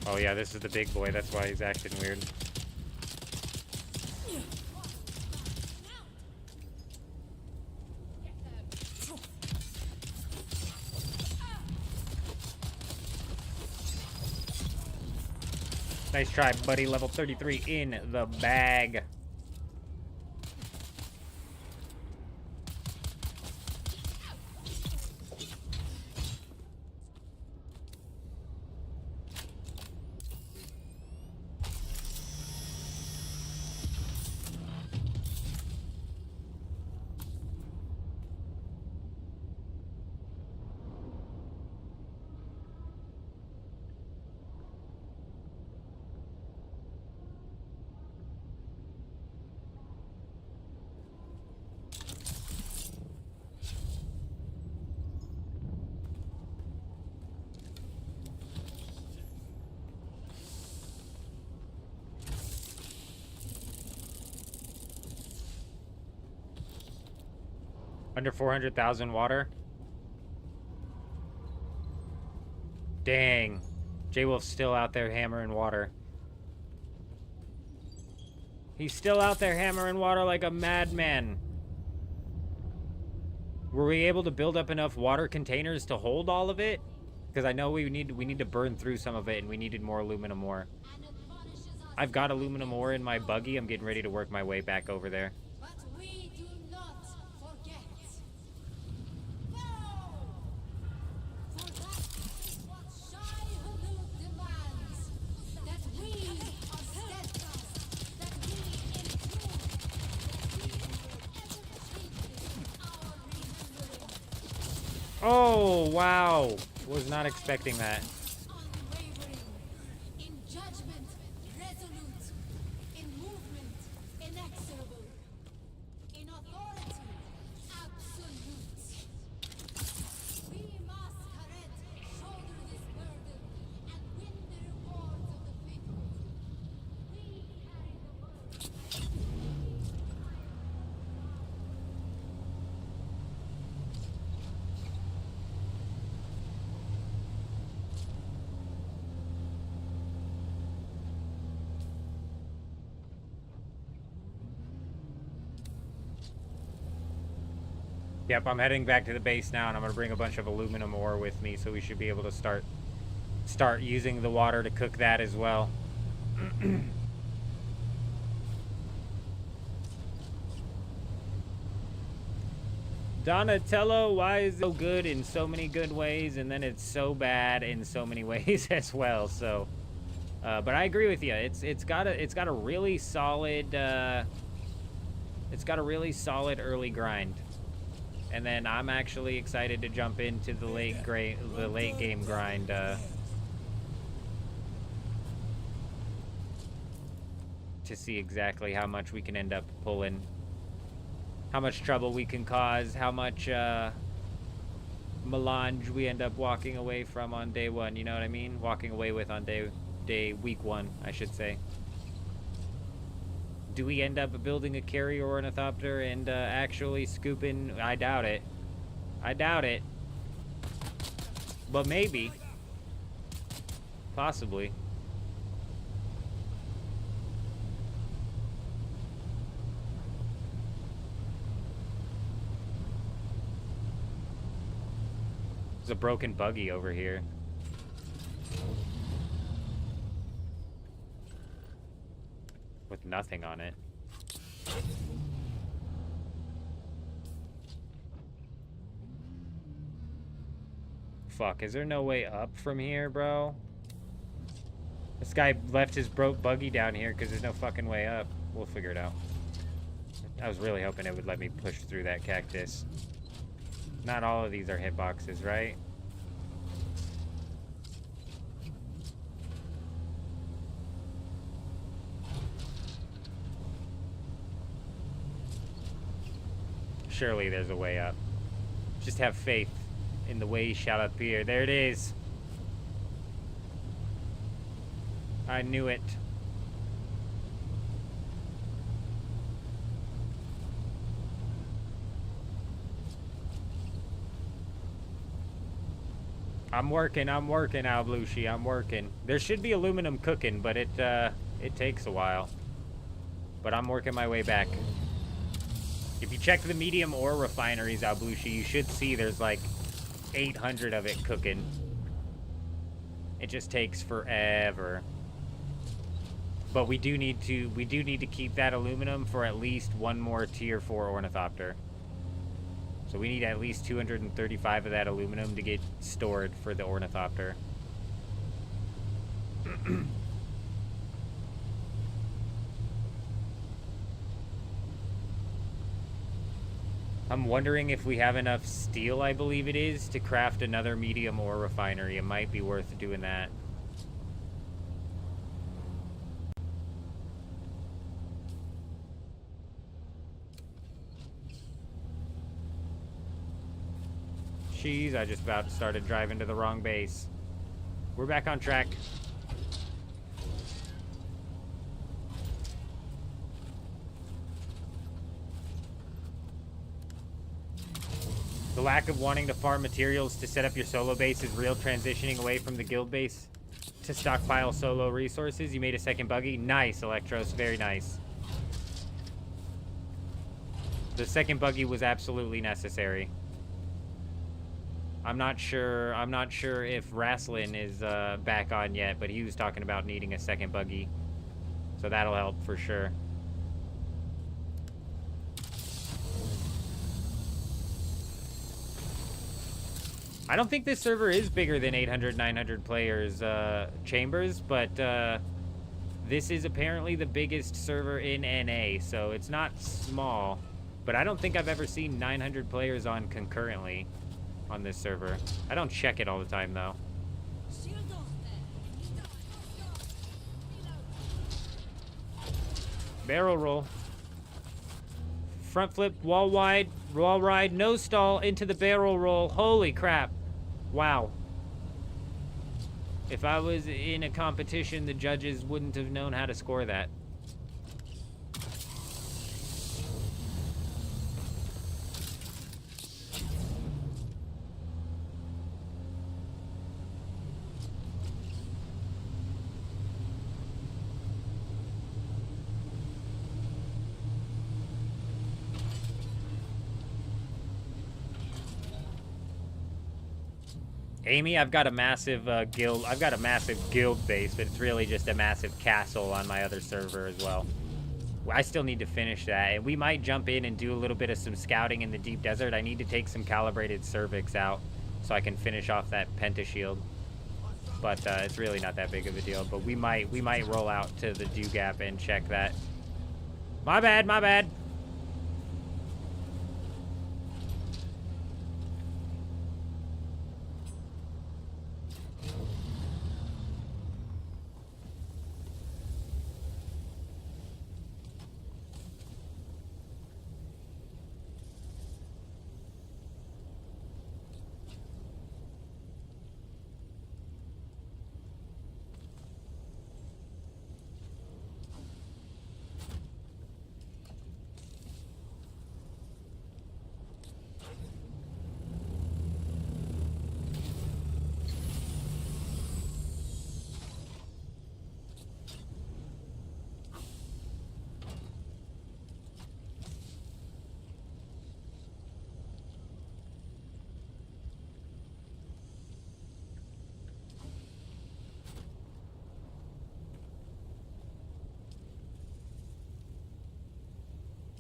Oh yeah, this is the big boy. That's why he's acting weird. Nice try, buddy. Level 33 in the bag. Under 400,000 water. Dang. J-Wolf's still out there hammering water. He's still out there hammering water like a madman. Were we able to build up enough water containers to hold all of it? Because I know we need to burn through some of it, and we needed more aluminum ore. I've got aluminum ore in my buggy. I'm getting ready to work my way back over there. But we do not forget. No! For that is what Shai Hulud demands. That we are steadfast. That we improve. That we ever our remembering. Oh, wow. Was not expecting that. Unwavering. In judgment, resolute. In movement, inexorable. In authority, absolute. We must, Kharet, shoulder this burden and win the rewards of the faithful. We carry the burden. Yep, I'm heading back to the base now, and I'm gonna bring a bunch of aluminum ore with me, so we should be able to start using the water to cook that as well. Donatello, why is it so good in so many good ways, and then it's so bad in so many ways as well? So, but I agree with you. It's got a really solid early grind. And then I'm actually excited to jump into the late game grind. To see exactly how much we can end up pulling, how much trouble we can cause, how much melange we end up walking away from on day one. You know what I mean? Walking away with on week one, I should say. Do we end up building a carrier ornithopter and actually scooping? I doubt it. I doubt it. But maybe. Possibly. There's a broken buggy over here. With nothing on it. Fuck, is there no way up from here, bro? This guy left his broke buggy down here because there's no fucking way up. We'll figure it out. I was really hoping it would let me push through that cactus. Not all of these are hitboxes, right? Surely there's a way up. Just have faith in the way shall appear. There it is. I knew it. I'm working, Alblushi, I'm working. There should be aluminum cooking, but it takes a while. But I'm working my way back. If you check the medium ore refineries, Alblushi, you should see there's like 800 of it cooking. It just takes forever. But we do need to keep that aluminum for at least one more tier 4 ornithopter. So we need at least 235 of that aluminum to get stored for the ornithopter. I'm wondering if we have enough steel, I believe it is, to craft another medium ore refinery. It might be worth doing that. Jeez, I just about started driving to the wrong base. We're back on track. The lack of wanting to farm materials to set up your solo base is real transitioning away from the guild base to stockpile solo resources. You made a second buggy. Nice, Electros. Very nice. The second buggy was absolutely necessary. I'm not sure if Raslin is back on yet, but he was talking about needing a second buggy. So that'll help for sure. I don't think this server is bigger than 800, 900 players, Chambers, but this is apparently the biggest server in NA, so it's not small. But I don't think I've ever seen 900 players on concurrently on this server. I don't check it all the time, though. Barrel roll. Front flip, wall wide, wall ride, no stall, into the barrel roll. Holy crap. Wow. If I was in a competition, the judges wouldn't have known how to score that. Amy, I've got a massive guild. I've got a massive guild base, but it's really just a massive castle on my other server as well. I still need to finish that, and we might jump in and do a little bit of some scouting in the deep desert. I need to take some calibrated cervix out so I can finish off that pentashield. But it's really not that big of a deal. But we might roll out to the Dew Gap and check that. My bad, my bad.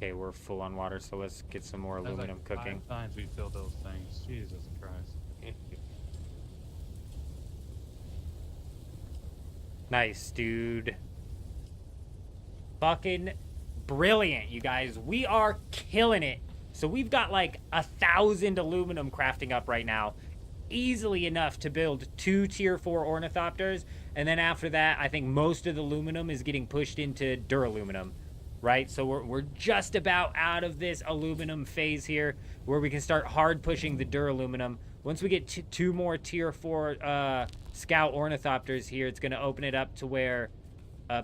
Okay, we're full on water, so let's get some more aluminum like cooking. 5 times we filled those things. Jesus Christ. Nice, dude. Fucking brilliant, you guys. We are killing it. So we've got like 1,000 aluminum crafting up right now. Easily enough to build 2 tier 4 ornithopters. And then after that, I think most of the aluminum is getting pushed into duraluminum. Right, so we're just about out of this aluminum phase here, where we can start hard pushing the duraluminum. Once we get 2 more tier 4 scout ornithopters here, it's going to open it up to where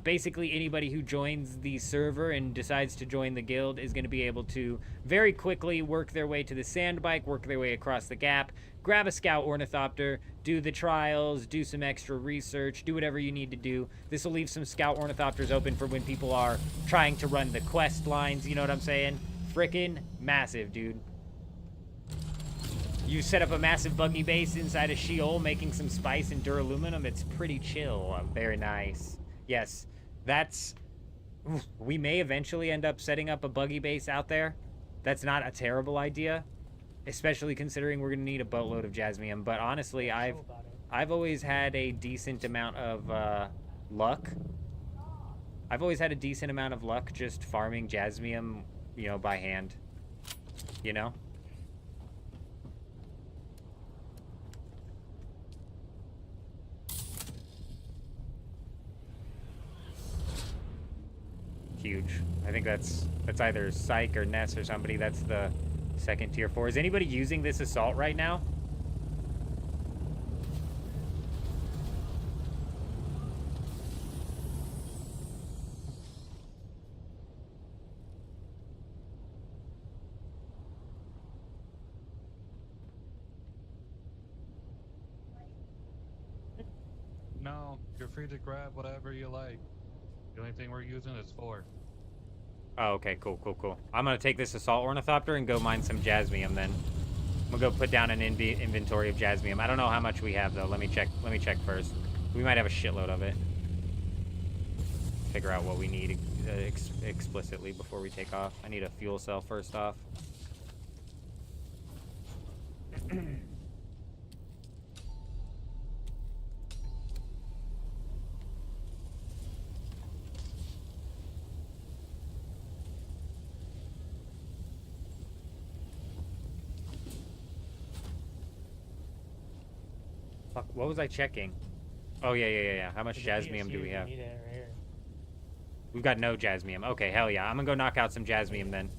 basically anybody who joins the server and decides to join the guild is going to be able to very quickly work their way to the sandbike, work their way across the gap, grab a scout ornithopter, do the trials, do some extra research, do whatever you need to do. This will leave some scout ornithopters open for when people are trying to run the quest lines, you know what I'm saying? Frickin' massive, dude. You set up a massive buggy base inside of Sheol, making some spice and duraluminum. It's pretty chill. Very nice. Yes, that's... We may eventually end up setting up a buggy base out there. That's not a terrible idea, especially considering we're going to need a boatload of jasmium. But honestly, I've always had a decent amount of luck. I've always had a decent amount of luck just farming jasmium, you know, by hand. You know? Huge. I think that's either Psych or Ness or somebody. That's the second tier 4. Is anybody using this assault right now? you're free to grab whatever you like. The only thing we're using is 4. Oh, okay, cool, cool, cool. I'm gonna take this assault ornithopter and go mine some jasmium then. I'm gonna go put down an inventory of jasmium. I don't know how much we have though. Let me check. Let me check first. We might have a shitload of it. Figure out what we need explicitly before we take off. I need a fuel cell first off. Fuck, what was I checking? Oh, yeah. How much jasmium do we have? Need it right here. We've got no jasmium. Okay, hell yeah. I'm gonna go knock out some jasmium then.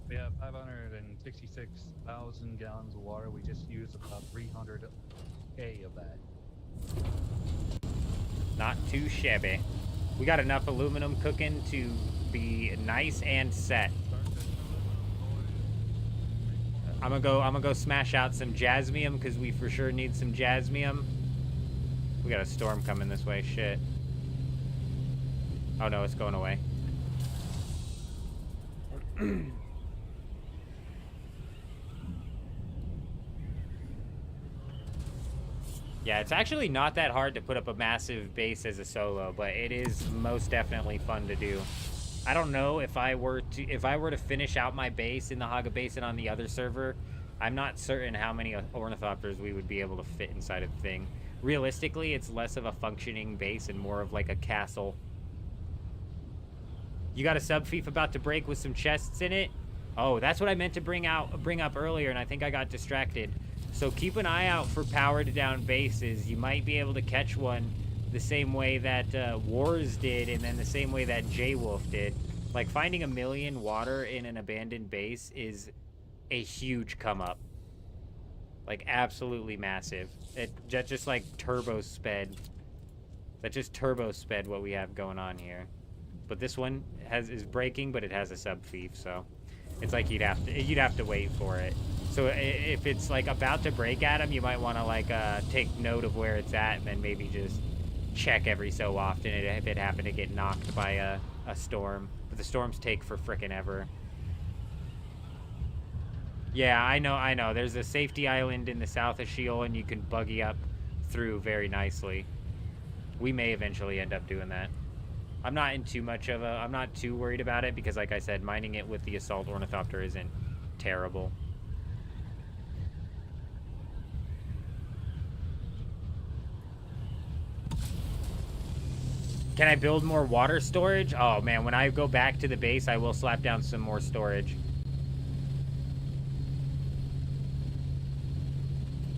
We have 566,000 gallons of water. We just used about 300K of that. Not too shabby. We got enough aluminum cooking to be nice and set. I'm gonna go smash out some jasmium because we for sure need some jasmium. We got a storm coming this way. Shit. Oh no, it's going away. Yeah, it's actually not that hard to put up a massive base as a solo, but it is most definitely fun to do. I don't know if I were to finish out my base in the Haga Basin on the other server, I'm not certain how many ornithopters we would be able to fit inside of the thing. Realistically, it's less of a functioning base and more of like a castle. You got a sub-fief about to break with some chests in it? Oh, that's what I meant to bring up earlier, and I think I got distracted. So keep an eye out for powered down bases. You might be able to catch one the same way that Wars did, and then the same way that J-Wolf did. Like, finding 1 million water in an abandoned base is a huge come up. Like, absolutely massive. That just like turbo sped. That just turbo sped what we have going on here. But this one is breaking, but it has a sub-fief, so it's like you'd have to wait for it. So if it's like about to break at him, you might want to like take note of where it's at and then maybe just check every so often if it happened to get knocked by a storm. But the storms take for frickin' ever. Yeah, I know. There's a safety island in the south of Sheol and you can buggy up through very nicely. We may eventually end up doing that. I'm not too worried about it because like I said, mining it with the assault ornithopter isn't terrible. Can I build more water storage? Oh man, when I go back to the base, I will slap down some more storage.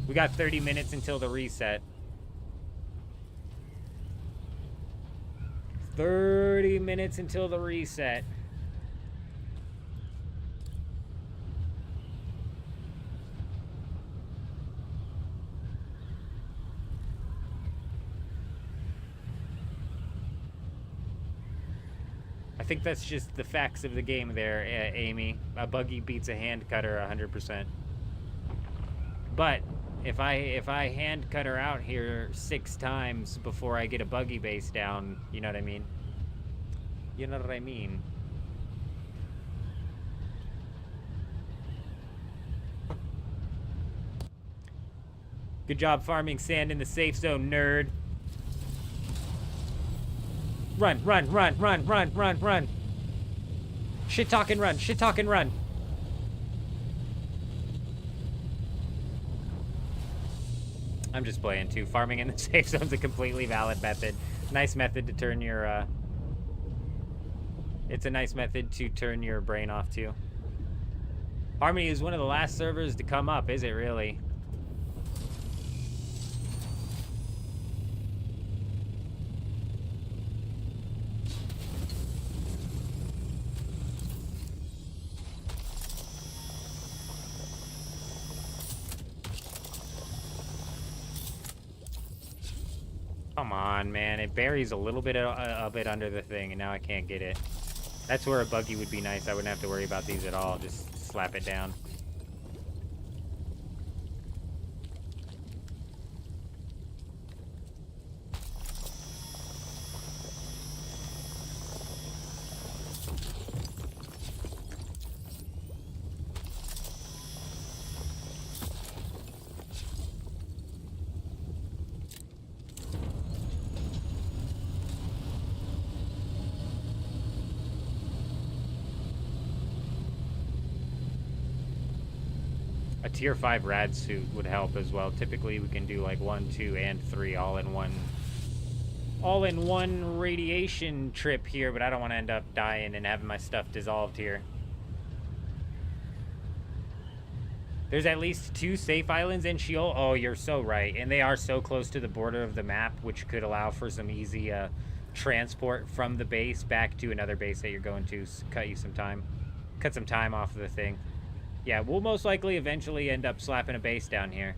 We got 30 minutes until the reset. 30 minutes until the reset. I think that's just the facts of the game there, Amy. A buggy beats a hand cutter 100%. But if I hand cutter out here 6 times before I get a buggy base down, you know what I mean? You know what I mean? Good job farming sand in the safe zone, nerd. Run. Shit talk and run. I'm just playing too. Farming in the safe zone's a completely valid method. Nice method to turn your, it's a nice method to turn your brain off too. Harmony is one of the last servers to come up, is it really? Come on, man. It buries a little bit of it under the thing, and now I can't get it. That's where a buggy would be nice. I wouldn't have to worry about these at all. Just slap it down. A tier 5 rad suit would help as well. Typically we can do like 1, 2, and 3 all in one radiation trip here, but I don't want to end up dying and having my stuff dissolved here. There's at least 2 safe islands in Sheol. Oh, you're so right. And they are so close to the border of the map, which could allow for some easy transport from the base back to another base that you're going to. Cut some time off of the thing. Yeah, we'll most likely eventually end up slapping a base down here.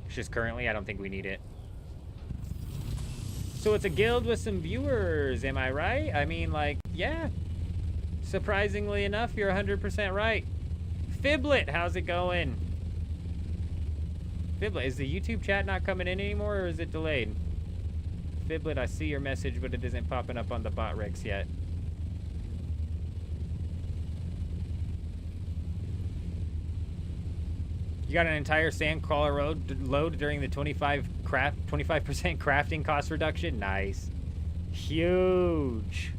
It's just currently, I don't think we need it. So it's a guild with some viewers, am I right? I mean, like, yeah. Surprisingly enough, you're 100% right. Fiblet, how's it going? Fiblet, is the YouTube chat not coming in anymore, or is it delayed? Fiblet, I see your message, but it isn't popping up on the bot recs yet. You got an entire sandcrawler load during the 25% crafting cost reduction? Nice. Huge.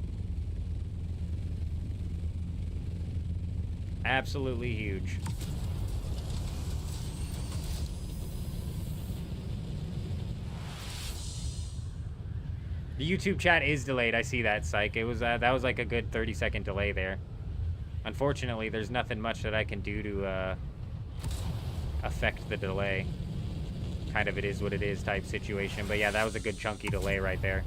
Absolutely huge. The YouTube chat is delayed. I see that, Psych. It was that was like a good 30-second delay there. Unfortunately, there's nothing much that I can do to affect the delay. Kind of it is what it is type situation. But yeah, that was a good chunky delay right there.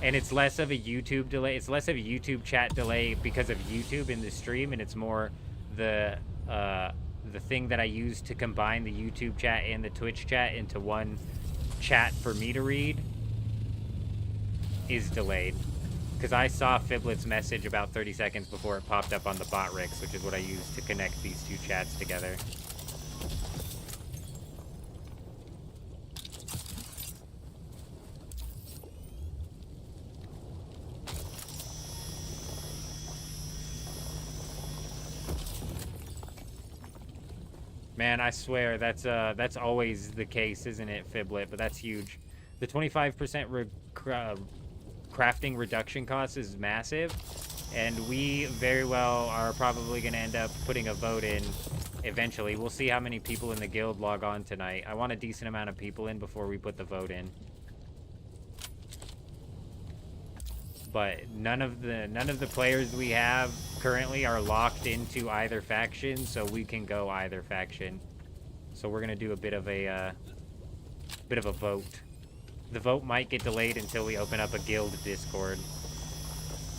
And it's less of a YouTube delay. It's less of a YouTube chat delay because of YouTube in the stream, and it's more the thing that I use to combine the YouTube chat and the Twitch chat into one chat for me to read is delayed. Because I saw Fiblet's message about 30 seconds before it popped up on the bot rigs, which is what I use to connect these two chats together. Man, I swear, that's always the case, isn't it, Fiblet? But that's huge. The 25% crafting reduction cost is massive, and we very well are probably going to end up putting a vote in eventually. We'll see how many people in the guild log on tonight. I want a decent amount of people in before we put the vote in. But none of the players we have currently are locked into either faction, so we can go either faction. So we're gonna do a bit of a vote. The vote might get delayed until we open up a guild Discord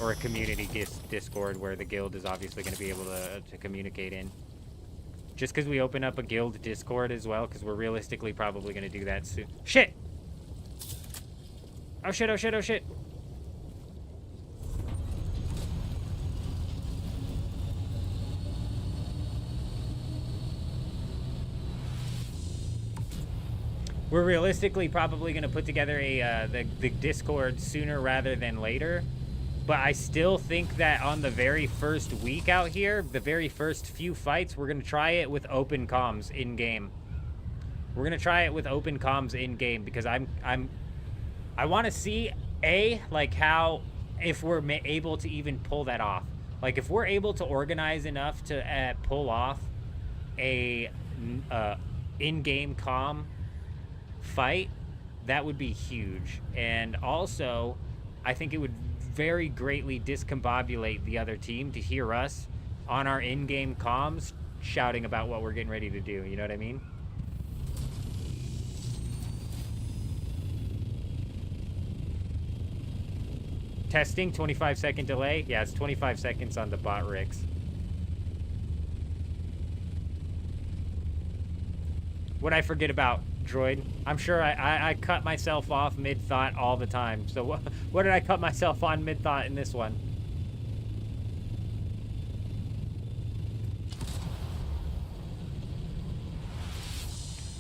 or a community Discord where the guild is obviously going to be able to communicate in. Just because we open up a guild Discord as well, because we're realistically probably going to do that soon. Shit! Oh shit! Oh shit! Oh shit! We're realistically probably going to put together the Discord sooner rather than later. But I still think that on the very first week out here, the very first few fights, we're going to try it with open comms in-game. We're going to try it with open comms in-game because I want to see, like how, if we're able to even pull that off. Like if we're able to organize enough to pull off a in-game comm fight, that would be huge. And also, I think it would very greatly discombobulate the other team to hear us on our in-game comms shouting about what we're getting ready to do. You know what I mean? Testing, 25-second delay. Yeah, it's 25 seconds on the bot rigs. What'd I forget about? droid. I'm sure I cut myself off mid-thought all the time. So what did I cut myself on mid-thought in this one?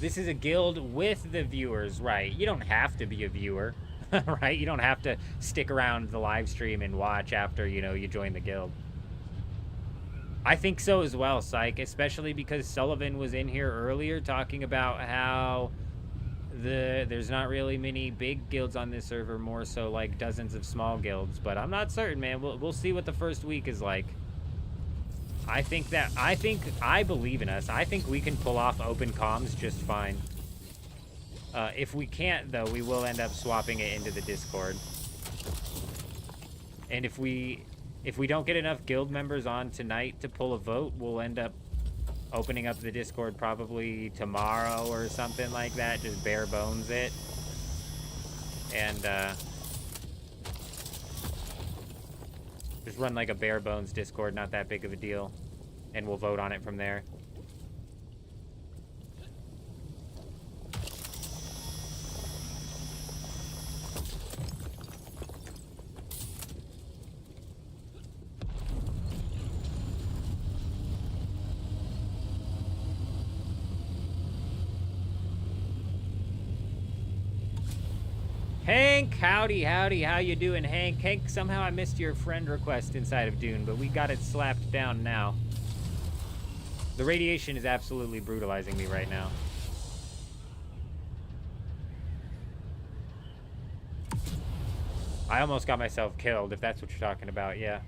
This is a guild with the viewers, right? You don't have to be a viewer, right? You don't have to stick around the live stream and watch after, you know, you join the guild. I think so as well, Psych, especially because Sullivan was in here earlier talking about how there's not really many big guilds on this server, more so like dozens of small guilds, but I'm not certain, man. We'll see what the first week is like. I believe in us. I think we can pull off open comms just fine. If we can't, though, we will end up swapping it into the Discord. And if we don't get enough guild members on tonight to pull a vote, we'll end up opening up the Discord probably tomorrow or something like that. Just bare bones it. And, just run like a bare bones Discord, not that big of a deal. And we'll vote on it from there. Hank, howdy, howdy, how you doing, Hank? Hank, somehow I missed your friend request inside of Dune, but we got it slapped down now. The radiation is absolutely brutalizing me right now. I almost got myself killed, if that's what you're talking about, yeah.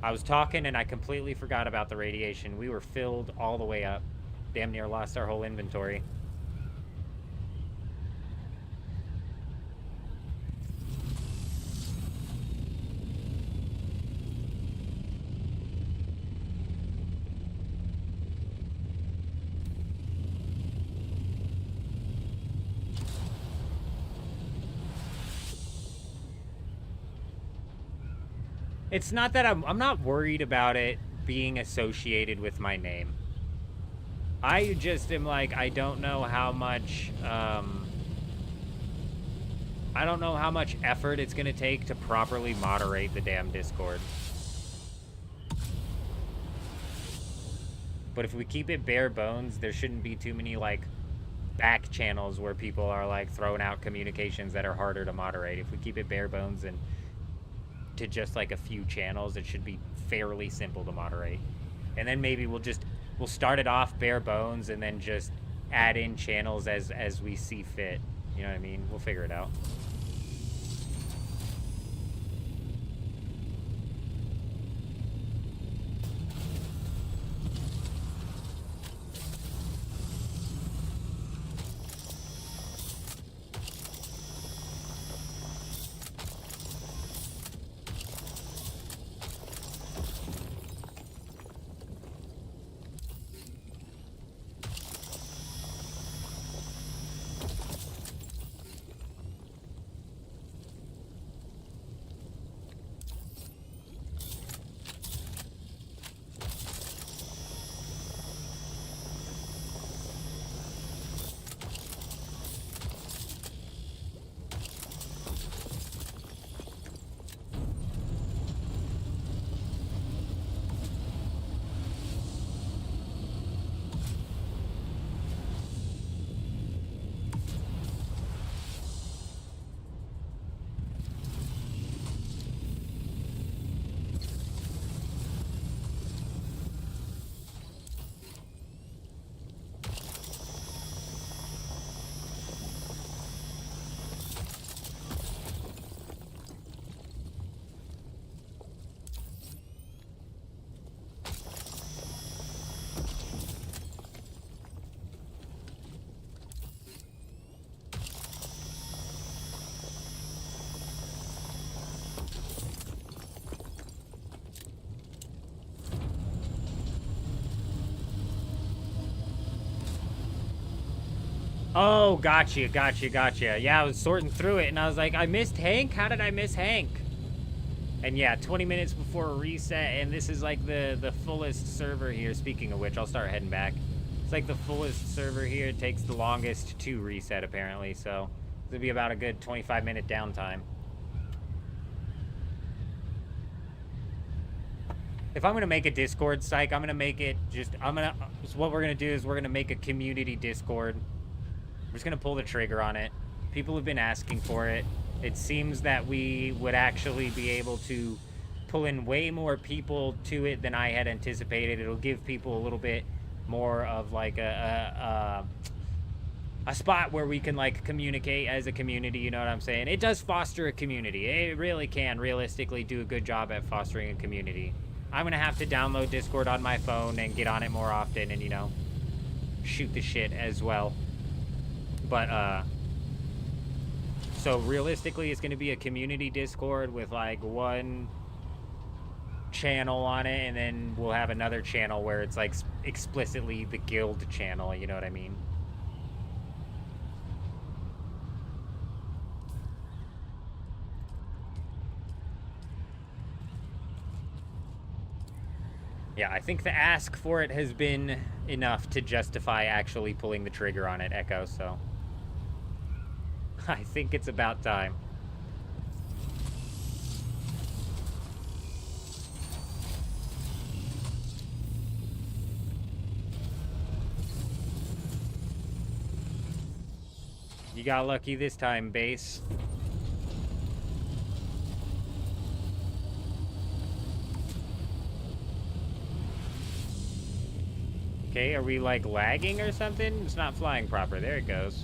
I was talking and I completely forgot about the radiation. We were filled all the way up. Damn near lost our whole inventory. It's not that I'm not worried about it being associated with my name. I just am like, I don't know how much effort it's gonna take to properly moderate the damn Discord. But if we keep it bare bones, there shouldn't be too many like back channels where people are like throwing out communications that are harder to moderate. If we keep it bare bones and to just like a few channels, it should be fairly simple to moderate. And then maybe we'll start it off bare bones and then just add in channels as we see fit. You know what I mean? We'll figure it out. Oh, gotcha. Yeah, I was sorting through it, and I was like, I missed Hank? How did I miss Hank? And yeah, 20 minutes before a reset, and this is like the fullest server here. Speaking of which, I'll start heading back. It's like the fullest server here. It takes the longest to reset, apparently, so it'll be about a good 25-minute downtime. If I'm gonna make a Discord, Psych, I'm gonna make it just, so what we're gonna do is we're gonna make a community Discord. We're just gonna pull the trigger on it. People have been asking for it. It seems that we would actually be able to pull in way more people to it than I had anticipated. It'll give people a little bit more of like a spot where we can like communicate as a community, you know what I'm saying? It does foster a community. It really can realistically do a good job at fostering a community. I'm gonna have to download Discord on my phone and get on it more often and, you know, shoot the shit as well. But, so realistically, it's gonna be a community Discord with like one channel on it, and then we'll have another channel where it's like explicitly the guild channel, you know what I mean? Yeah, I think the ask for it has been enough to justify actually pulling the trigger on it, Echo, so I think it's about time. You got lucky this time, base. Okay, are we like lagging or something? It's not flying proper. There it goes.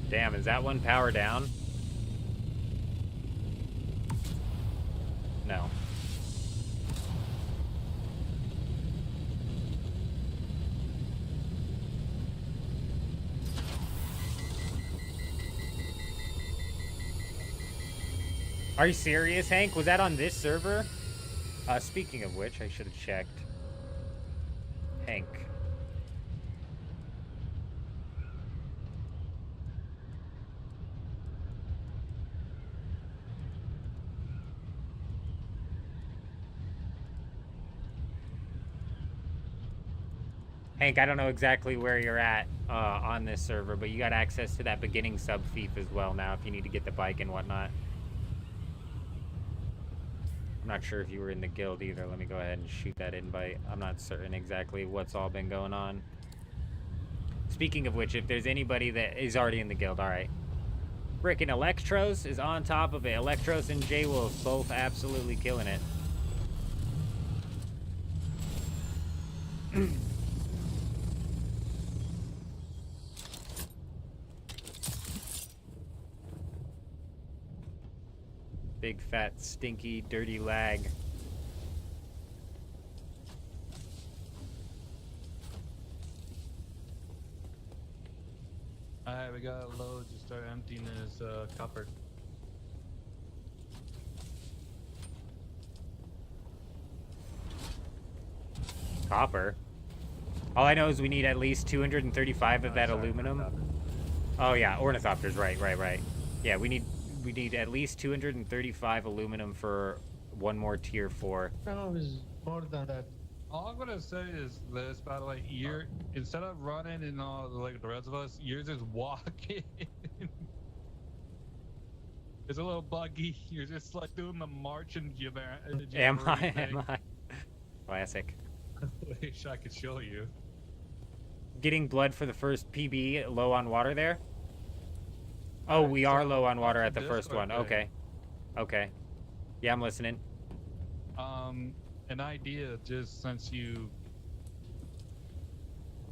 Damn, is that one power down? No. Are you serious, Hank? Was that on this server? Speaking of which, I should have checked. Hank. Hank, I don't know exactly where you're at on this server, but you got access to that beginning sub thief as well now if you need to get the bike and whatnot. I'm not sure if you were in the guild either. Let me go ahead and shoot that invite. I'm not certain exactly what's all been going on. Speaking of which, if there's anybody that is already in the guild, all right. Frickin' Electros is on top of it. Electros and J-Wolf both absolutely killing it. Big, fat, stinky, dirty lag. Alright, we got a load to start emptying this copper. Copper? All I know is we need at least 235 of that aluminum. Oh yeah, ornithopters, right. Yeah, we need at least 235 aluminum for one more tier 4. No, it's more than that. All I'm gonna say is this, by the way, you're instead of running and all like the rest of us, you're just walking. It's a little buggy. You're just like doing the march and Am I? Classic. I wish I could show you. Getting blood for the first PB, low on water there? Oh, we are low on water at the first one. Okay. Okay. Yeah, I'm listening. An idea, just since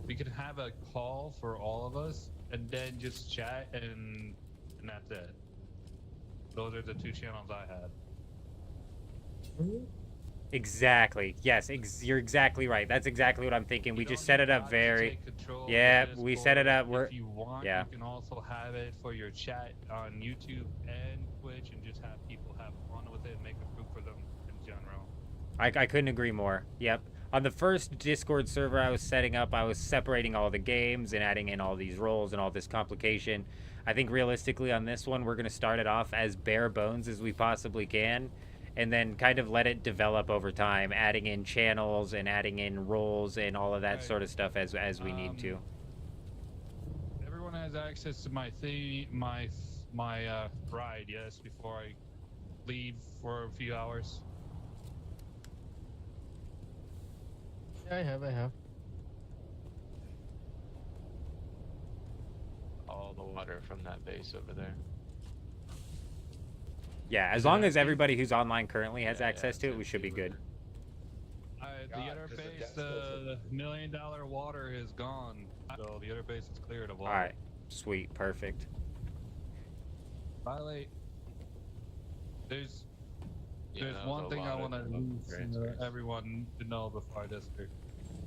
we could have a call for all of us and then just chat and that's it. Those are the 2 channels I had. Exactly. Yes, you're exactly right. That's exactly what I'm thinking. We just set it up very. Yeah, we set it up. If you want, yeah. you can also have it for your chat on YouTube and Twitch, and just have people have fun with it and make a group for them in general. I couldn't agree more. Yep. On the first Discord server I was setting up, I was separating all the games and adding in all these roles and all this complication. I think realistically on this one, we're going to start it off as bare bones as we possibly can, and then kind of let it develop over time, adding in channels and adding in roles and all of that sort of stuff as we need to. Everyone has access to my ride, yes, before I leave for a few hours. Yeah, I have. All the water from that base over there. Yeah, as long as everybody who's online currently has access to it, we should be good. The other base, the $1 million water is gone, so the other base is cleared of water. Alright, sweet, perfect. By the way, there's one thing I want everyone to know before I disappear.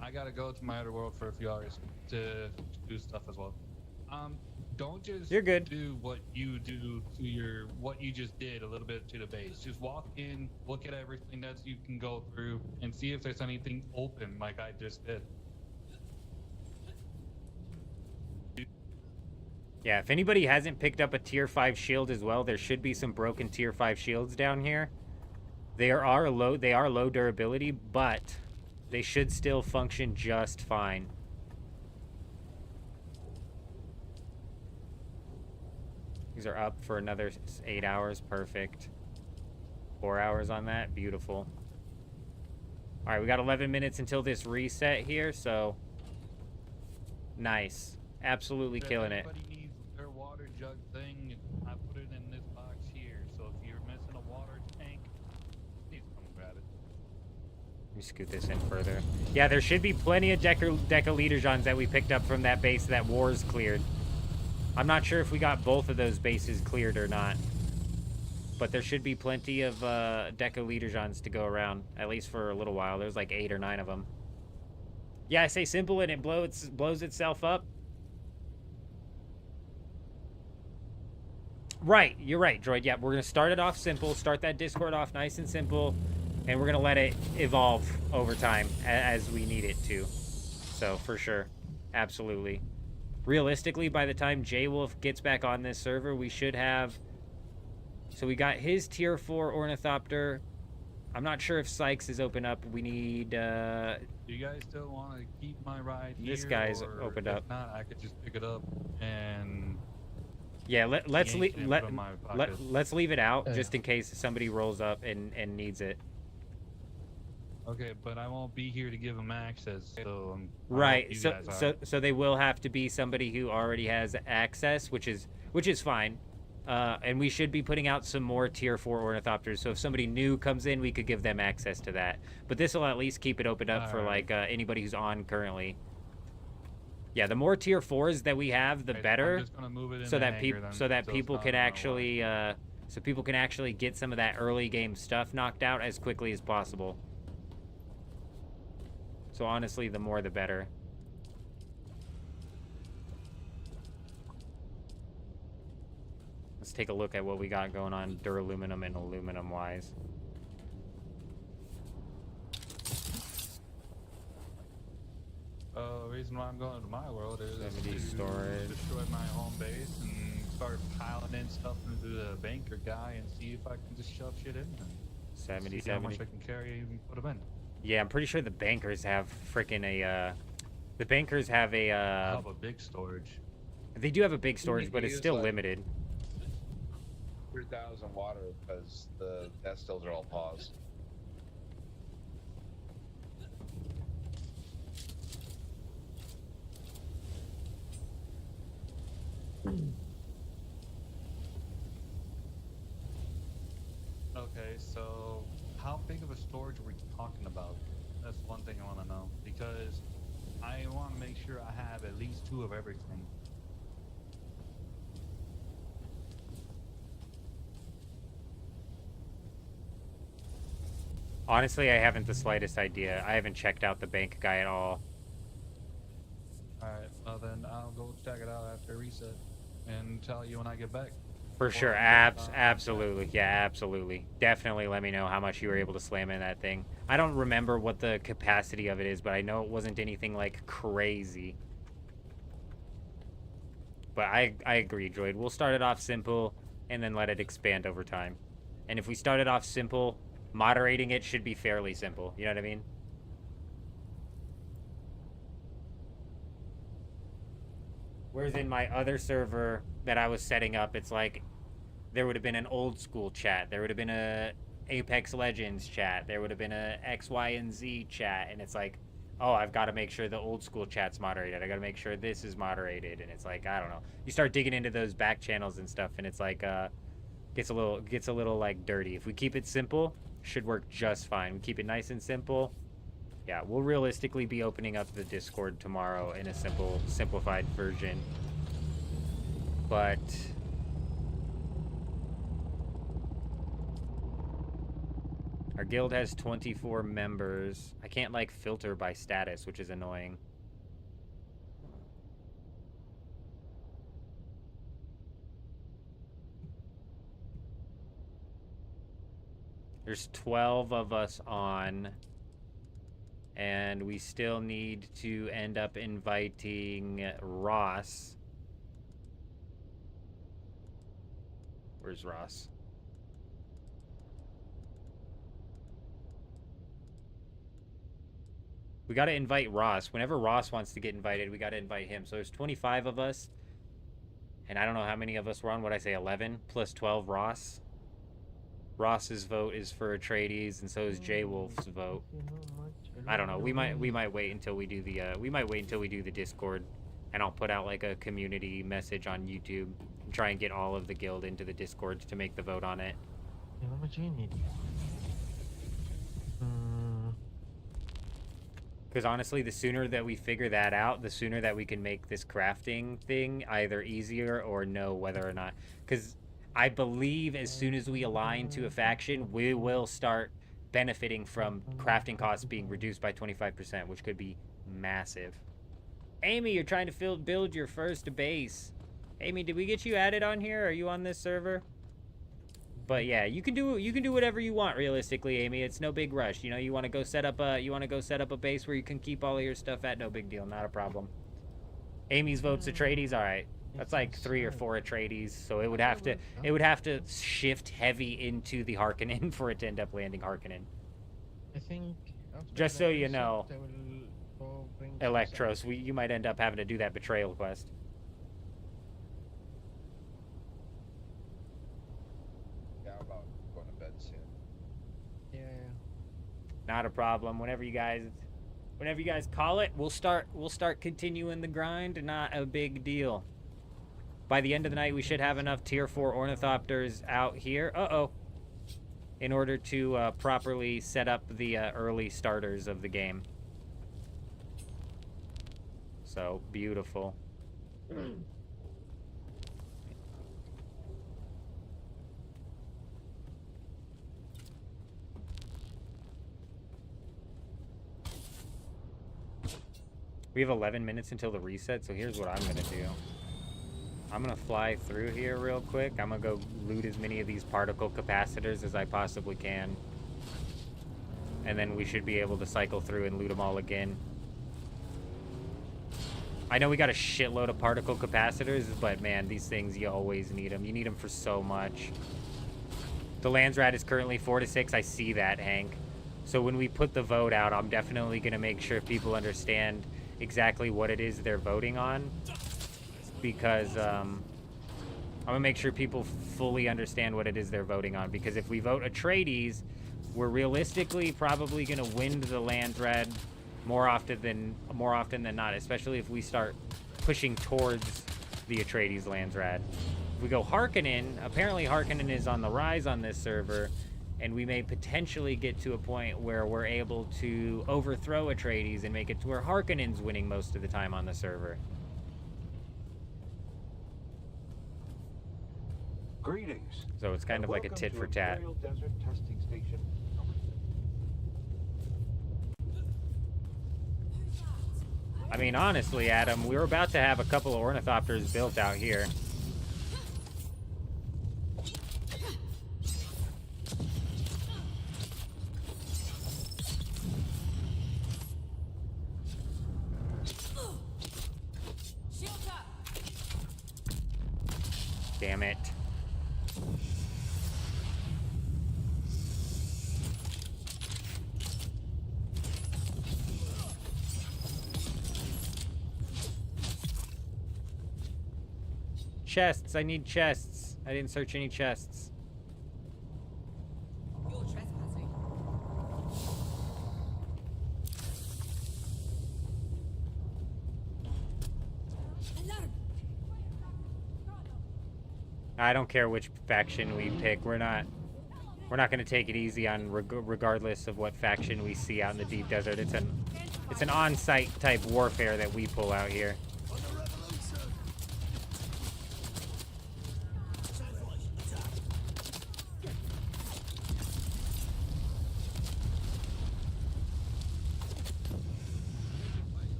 I gotta go to my other world for a few hours to do stuff as well. Don't just do what you do to what you just did a little bit to the base. Just walk in, look at everything that you can go through, and see if there's anything open like I just did. Yeah, if anybody hasn't picked up a tier 5 shield as well, there should be some broken tier 5 shields down here. They are low durability, but they should still function just fine. These are up for another 8 hours. Perfect. 4 hours on that. Beautiful. All right, we got 11 minutes until this reset here, so nice. Absolutely killing it. Everybody needs their water jug thing. I put it in this box here, so if you're missing a water tank, please come grab it. Let me scoot this in further. Yeah, there should be plenty of Decaledergens that we picked up from that base that Wars cleared. I'm not sure if we got both of those bases cleared or not. But there should be plenty of Decaledergens to go around, at least for a little while. There's like 8 or 9 of them. Yeah, I say simple and it blows itself up. Right, you're right, Droid. Yeah, we're going to start it off simple. Start that Discord off nice and simple. And we're going to let it evolve over time as we need it to. So, for sure. Absolutely. Realistically, by the time J-Wolf gets back on this server, we should have... So we got his tier 4 Ornithopter. I'm not sure if Sykes is open up. We need... Do you guys still want to keep my ride here? This guy's or opened if up. Not, I could just pick it up and... Yeah, let's leave it out Yeah. just in case somebody rolls up and needs it. Okay, but I won't be here to give them access, so Right. So they will have to be somebody who already has access, which is fine. And we should be putting out some more tier 4 Ornithopters. So if somebody new comes in, we could give them access to that. But this will at least keep it opened up for like anybody who's on currently. Yeah, the more tier 4s that we have, the better. I'm just gonna move it in so the that hangar people then, people can actually people can actually get some of that early game stuff knocked out as quickly as possible. So honestly, the more the better. Let's take a look at what we got going on duraluminum and aluminum wise. The reason why I'm going to my world is 70 to storage. destroy my home base and start piling in stuff into the banker guy and see if I can just shove shit in there. 70, See how 70. much I can carry and put them in. Yeah, I'm pretty sure the bankers have freaking a, the bankers have a, I have a big storage. they do have a big storage, but it's still limited. 3,000 water because the death stills are all paused. Okay, so how big of a storage are we talking about? That's one thing I want to know, because I want to make sure I have at least 2 of everything. Honestly, I haven't the slightest idea. I haven't checked out the bank guy at all. Alright, well then I'll go check it out after reset and tell you when I get back. For sure, absolutely. Yeah, absolutely. Definitely let me know how much you were able to slam in that thing. I don't remember what the capacity of it is, but I know it wasn't anything like crazy. But I agree, Droid. We'll start it off simple and then let it expand over time. And if we start it off simple, moderating it should be fairly simple. You know what I mean? Whereas in my other server that I was setting up, it's like there would have been an old school chat. There would have been a Apex Legends chat. There would have been a X, Y, and Z chat. And it's like, oh, I've got to make sure the old school chat's moderated. I got to make sure this is moderated. And it's like, I don't know. You start digging into those back channels and stuff, and it's like, gets a little like dirty. If we keep it simple, should work just fine. We keep it nice and simple. Yeah, we'll realistically be opening up the Discord tomorrow in a simplified version. But our guild has 24 members. I can't like filter by status, which is annoying. There's 12 of us on. And we still need to end up inviting Ross. Where's Ross? We got to invite Ross. Whenever Ross wants to get invited, we got to invite him. So there's 25 of us. And I don't know how many of us were on. What I say, 11 plus 12 Ross. Ross's vote is for Atreides, and so is J Wolf's vote. I don't know. We might wait until we do the Discord, and I'll put out like a community message on YouTube and try and get all of the guild into the Discord to make the vote on it. How much do you need? Because honestly, the sooner that we figure that out, the sooner that we can make this crafting thing either easier or know whether or not. Because I believe as soon as we align to a faction, we will start benefiting from crafting costs being reduced by 25%, which could be massive. Amy, you're trying to build your first base. Amy, did we get you added on here? Are you on this server? But yeah, you can do whatever you want realistically, Amy. It's no big rush. You know, you want to go set up a base where you can keep all of your stuff at, no big deal, not a problem. Amy's votes Atreides, all right. That's like 3 or 4 Atreides, so it would have to shift heavy into the Harkonnen for it to end up landing Harkonnen. I think. Just so you know, Electros, you might end up having to do that betrayal quest. Yeah, I'm about going to bed soon. Yeah. Not a problem. Whenever you guys call it, we'll start continuing the grind. Not a big deal. By the end of the night, we should have enough tier 4 ornithopters out here. In order to properly set up the early starters of the game. So, beautiful. We have 11 minutes until the reset, so here's what I'm going to do. I'm going to fly through here real quick. I'm going to go loot as many of these particle capacitors as I possibly can. And then we should be able to cycle through and loot them all again. I know we got a shitload of particle capacitors, but man, these things, you always need them. You need them for so much. The Landsrat is currently 4 to 6. I see that, Hank. So when we put the vote out, I'm definitely going to make sure people understand exactly what it is they're voting on. Because I'm going to make sure people fully understand what it is they're voting on. Because if we vote Atreides, we're realistically probably going to win the Landsrat more often than not, especially if we start pushing towards the Atreides Landsrat. If we go Harkonnen, apparently Harkonnen is on the rise on this server, and we may potentially get to a point where we're able to overthrow Atreides and make it to where Harkonnen's winning most of the time on the server. Greetings. So it's kind of like a tit for tat. Desert testing station number 6. I mean, honestly, Adam, we were about to have a couple of ornithopters built out here. Damn it. Chests. I need chests. I didn't search any chests. You're trespassing. Alarm. I don't care which faction we pick. We're not going to take it easy on regardless of what faction we see out in the deep desert. It's an on-site type warfare that we pull out here.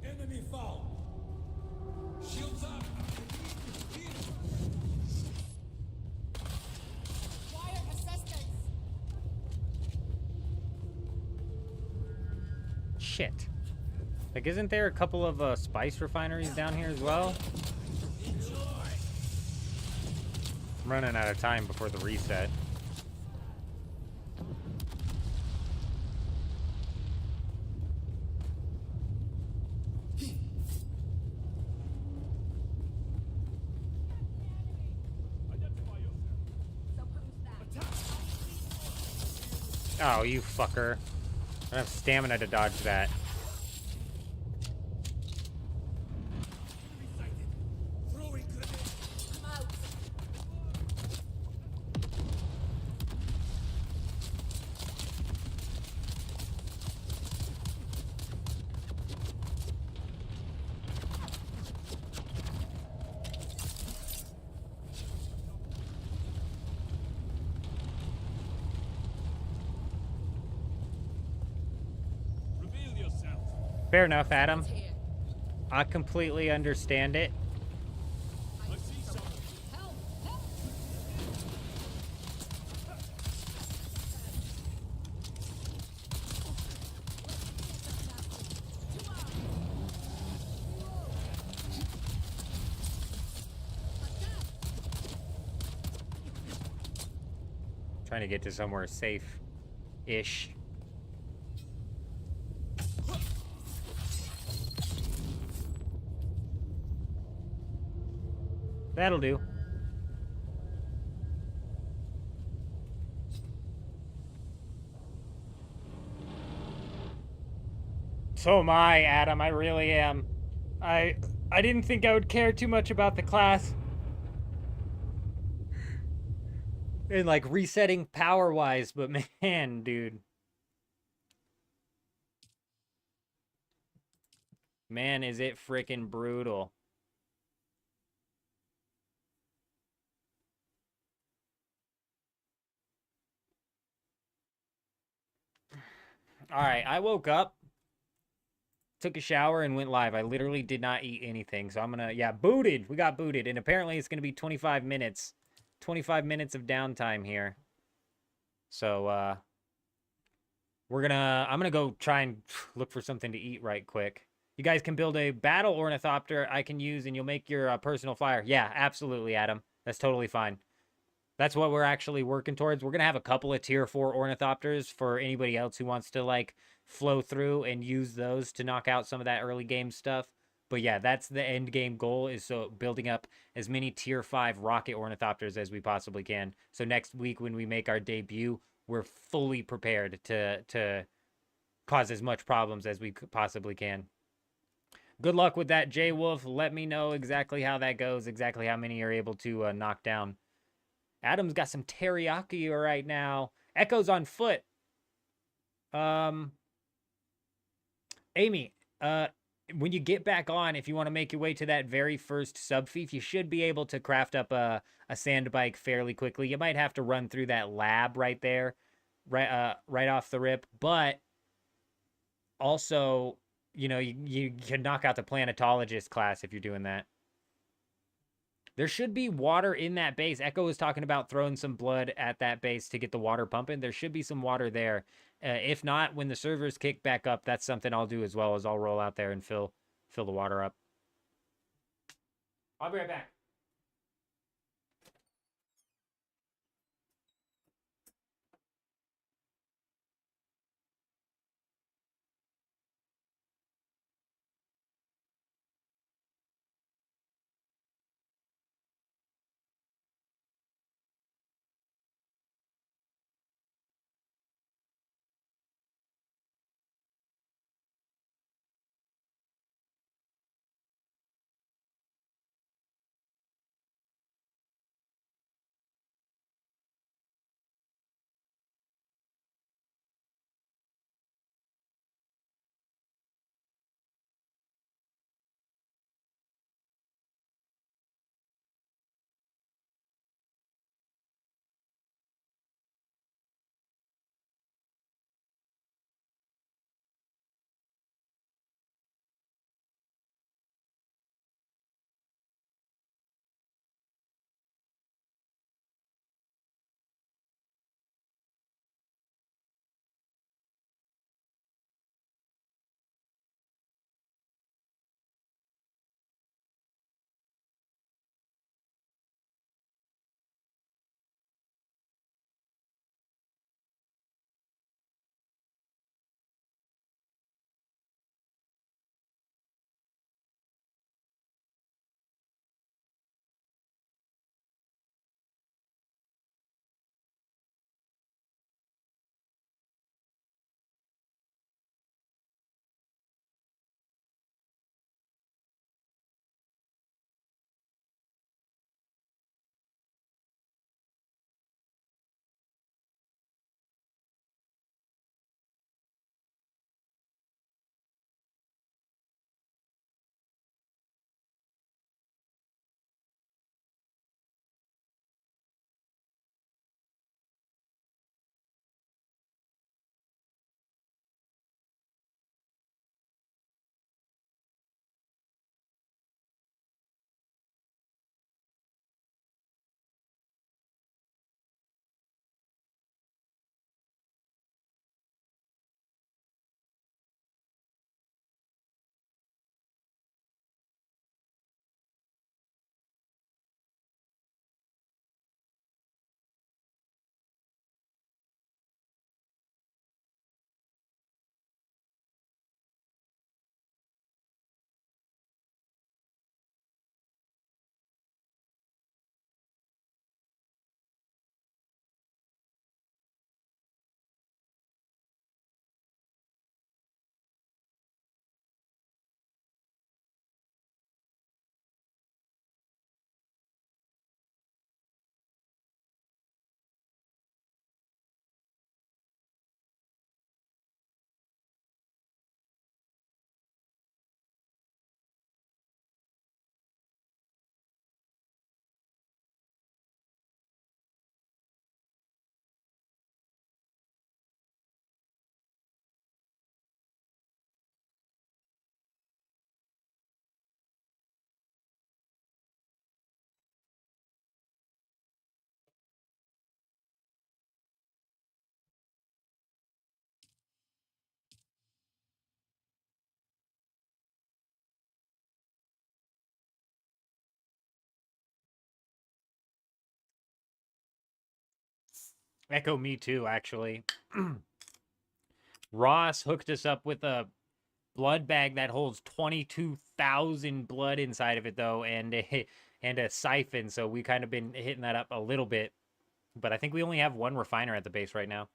Enemy found. Shields up. Wire assistance. Shit. Like, isn't there a couple of spice refineries down here as well? I'm running out of time before the reset. Oh, you fucker. I don't have stamina to dodge that. Throwing grenade. I'm out. Reveal yourself. Fair enough, Adam. I completely understand it. I see something. Help! Help! Trying to get to somewhere safe-ish. That'll do. So am I, Adam. I really am. I didn't think I would care too much about the class. And like resetting power-wise, but man, dude. Man, is it freaking brutal. All right, I woke up, took a shower, and went live. I literally did not eat anything, so I'm gonna, yeah, booted. We got booted, and apparently it's gonna be 25 minutes. 25 minutes of downtime here. So, I'm gonna go try and look for something to eat right quick. You guys can build a battle ornithopter I can use, and you'll make your personal flyer. Yeah, absolutely, Adam. That's totally fine. That's what we're actually working towards. We're going to have a couple of tier 4 ornithopters for anybody else who wants to, like, flow through and use those to knock out some of that early game stuff. But yeah, that's the end game goal, is so building up as many tier 5 rocket ornithopters as we possibly can. So next week when we make our debut, we're fully prepared to cause as much problems as we possibly can. Good luck with that, Jay Wolf. Let me know exactly how that goes, exactly how many you're able to knock down. Adam's got some teriyaki right now. Echo's on foot. Amy, when you get back on, if you want to make your way to that very first subfief, you should be able to craft up a sand bike fairly quickly. You might have to run through that lab right there, right off the rip, but also, you can knock out the planetologist class if you're doing that. There should be water in that base. Echo was talking about throwing some blood at that base to get the water pumping. There should be some water there. If not, when the servers kick back up, that's something I'll do as well, as I'll roll out there and fill the water up. I'll be right back. Echo, me too, actually. Ross hooked us up with a blood bag that holds 22,000 blood inside of it, though, and a siphon. So we kind of been hitting that up a little bit. But I think we only have one refiner at the base right now.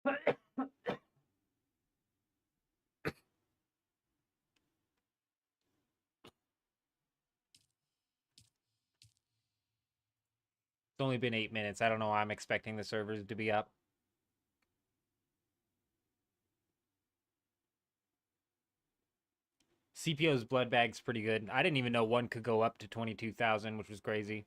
It's only been 8 minutes. I don't know why I'm expecting the servers to be up. CPO's blood bag's pretty good. I didn't even know one could go up to 22,000, which was crazy.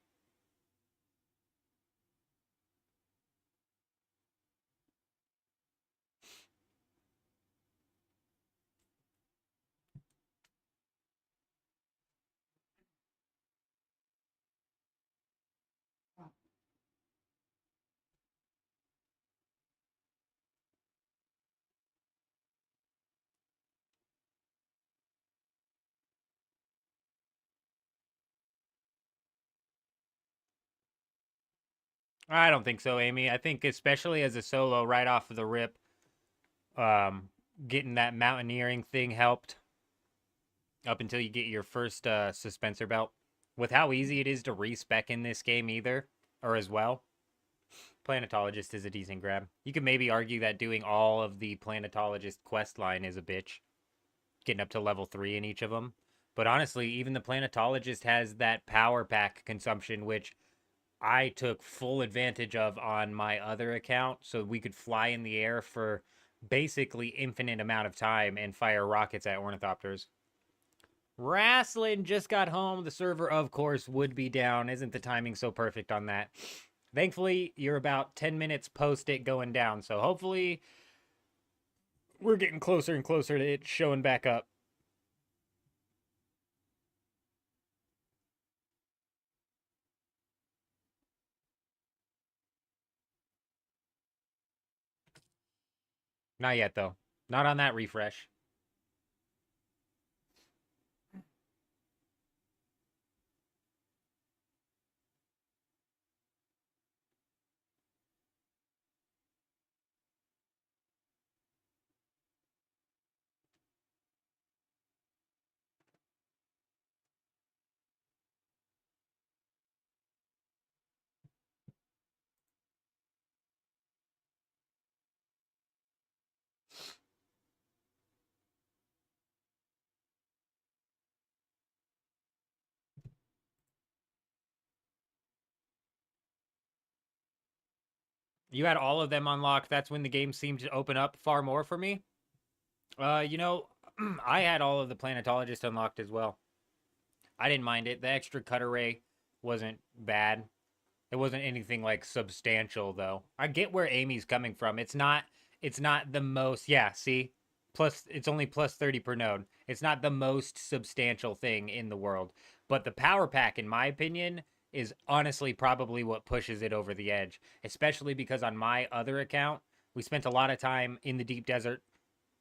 I don't think so, Amy. I think especially as a solo right off of the rip, getting that mountaineering thing helped up until you get your first suspensor belt. With how easy it is to respec in this game either, or as well, Planetologist is a decent grab. You could maybe argue that doing all of the Planetologist quest line is a bitch, getting up to level 3 in each of them. But honestly, even the Planetologist has that power pack consumption, which I took full advantage of on my other account, so we could fly in the air for basically infinite amount of time and fire rockets at ornithopters. Wrestling just got home. The server, of course, would be down. Isn't the timing so perfect on that? Thankfully, you're about 10 minutes post it going down, so hopefully we're getting closer and closer to it showing back up. Not yet, though. Not on that refresh. You had all of them unlocked. That's when the game seemed to open up far more for me. You know, I had all of the Planetologist unlocked as well. I didn't mind it. The extra cutter ray wasn't bad. It wasn't anything like substantial though. I get where Amy's coming from. It's not the most, yeah, see? Plus it's only plus 30 per node. It's not the most substantial thing in the world. But the power pack, in my opinion, is honestly probably what pushes it over the edge. Especially because on my other account, we spent a lot of time in the deep desert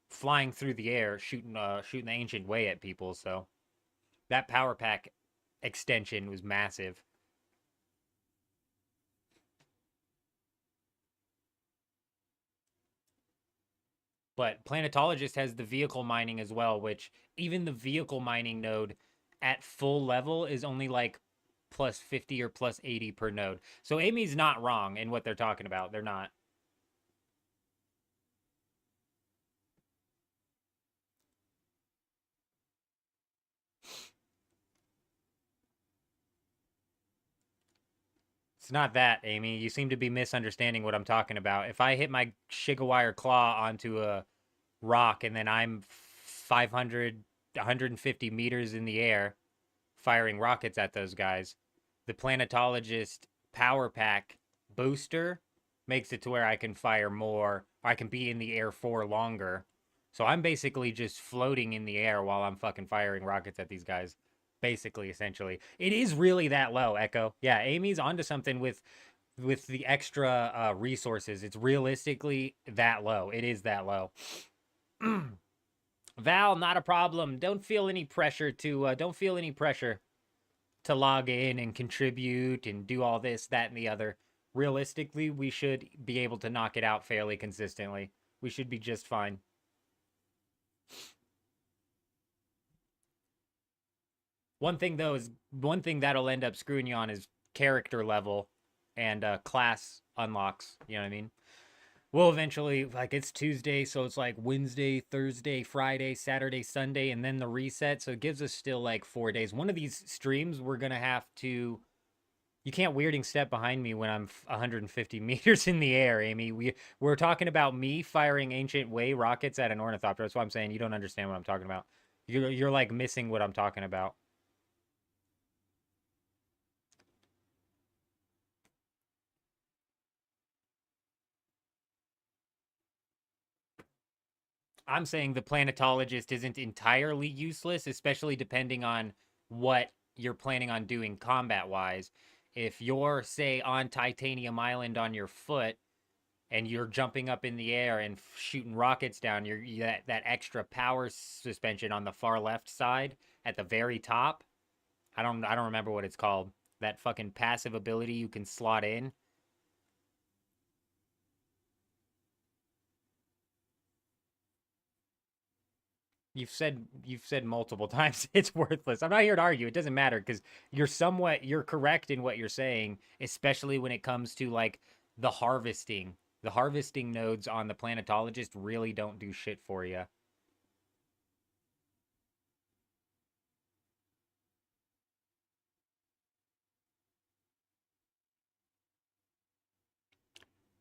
flying through the air, shooting the ancient way at people, so that power pack extension was massive. But Planetologist has the vehicle mining as well, which even the vehicle mining node at full level is only like plus 50 or plus 80 per node. So Amy's not wrong in what they're talking about. They're not. It's not that, Amy. You seem to be misunderstanding what I'm talking about. If I hit my Shigawire claw onto a rock and then I'm 500, 150 meters in the air firing rockets at those guys, the Planetologist power pack booster makes it to where I can fire more. I can be in the air for longer. So I'm basically just floating in the air while I'm fucking firing rockets at these guys. Basically, essentially. It is really that low, Echo. Yeah, Amy's onto something with the extra resources. It's realistically that low. It is that low. Val, not a problem. Don't feel any pressure to log in and contribute and do all this, that, and the other. Realistically, we should be able to knock it out fairly consistently. We should be just fine. One thing that'll end up screwing you on is character level and class unlocks. You know what I mean? we'll eventually, like, it's Tuesday, so it's like Wednesday, Thursday, Friday, Saturday, Sunday, and then the reset. So it gives us still like 4 days. One of these streams, we're gonna have to. You can't weirding step behind me when I'm 150 meters in the air, Amy. We're talking about me firing ancient way rockets at an ornithopter. That's why I'm saying you don't understand what I'm talking about. You're like missing what I'm talking about. I'm saying the planetologist isn't entirely useless, especially depending on what you're planning on doing combat-wise. If you're, say, on Titanium Island on your foot, and you're jumping up in the air and shooting rockets down, that extra power suspension on the far left side at the very top. I don't remember what it's called. That fucking passive ability you can slot in. You've said multiple times it's worthless. I'm not here to argue. It doesn't matter because you're correct in what you're saying, especially when it comes to like the harvesting. The harvesting nodes on the planetologist really don't do shit for you.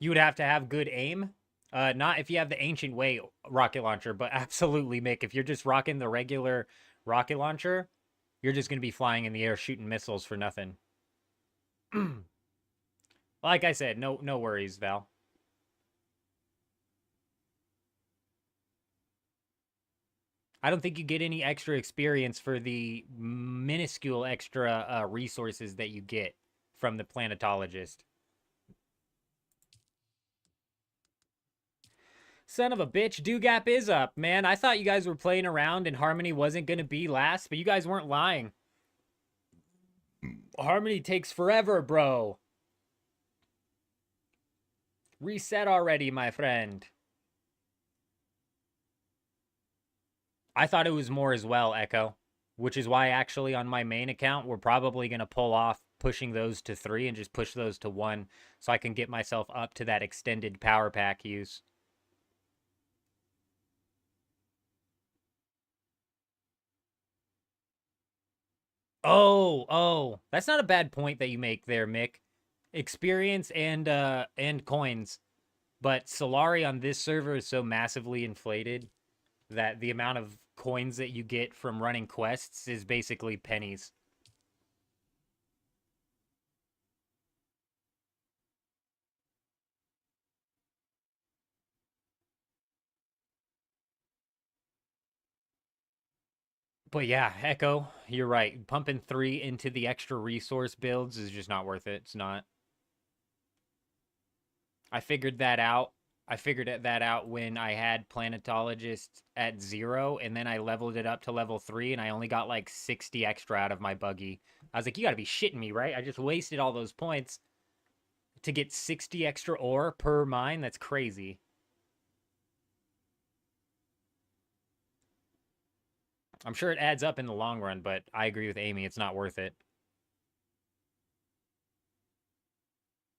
You would have to have good aim. Not if you have the Ancient Way rocket launcher, but absolutely, Mick. If you're just rocking the regular rocket launcher, you're just going to be flying in the air shooting missiles for nothing. Like I said, no worries, Val. I don't think you get any extra experience for the minuscule extra resources that you get from the planetologist. Son of a bitch, Dewgap is up, man. I thought you guys were playing around and Harmony wasn't going to be last, but you guys weren't lying. Harmony takes forever, bro. Reset already, my friend. I thought it was more as well, Echo, which is why actually on my main account, we're probably going to pull off pushing those to 3 and just push those to 1 so I can get myself up to that extended power pack use. Oh, that's not a bad point that you make there, Mick. Experience and coins. But Solari on this server is so massively inflated that the amount of coins that you get from running quests is basically pennies. But yeah, Echo, you're right. Pumping 3 into the extra resource builds is just not worth it. It's not. I figured that out. I figured that out when I had Planetologist at 0, and then I leveled it up to level 3, and I only got like 60 extra out of my buggy. I was like, you gotta be shitting me, right? I just wasted all those points to get 60 extra ore per mine. That's crazy. I'm sure it adds up in the long run, but I agree with Amy. It's not worth it.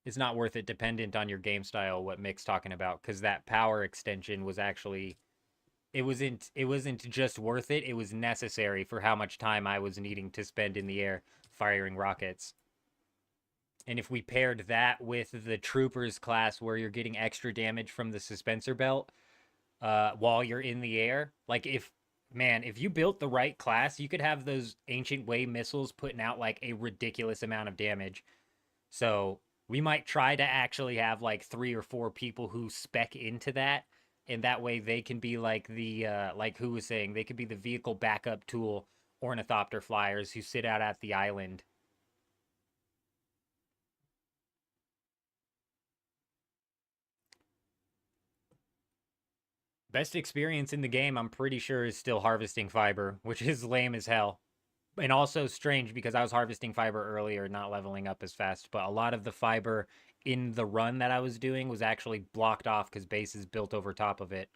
It's not worth it dependent on your game style, what Mick's talking about, because that power extension was actually... It wasn't just worth it. It was necessary for how much time I was needing to spend in the air firing rockets. And if we paired that with the Troopers class where you're getting extra damage from the suspensor belt while you're in the air, like if you built the right class, you could have those Ancient Way missiles putting out like a ridiculous amount of damage. So we might try to actually have like 3 or 4 people who spec into that, and that way they can be like the like who was saying, they could be the vehicle backup tool ornithopter flyers who sit out at the island. Best experience in the game, I'm pretty sure, is still harvesting fiber, which is lame as hell. And also strange because I was harvesting fiber earlier, not leveling up as fast. But a lot of the fiber in the run that I was doing was actually blocked off because base is built over top of it.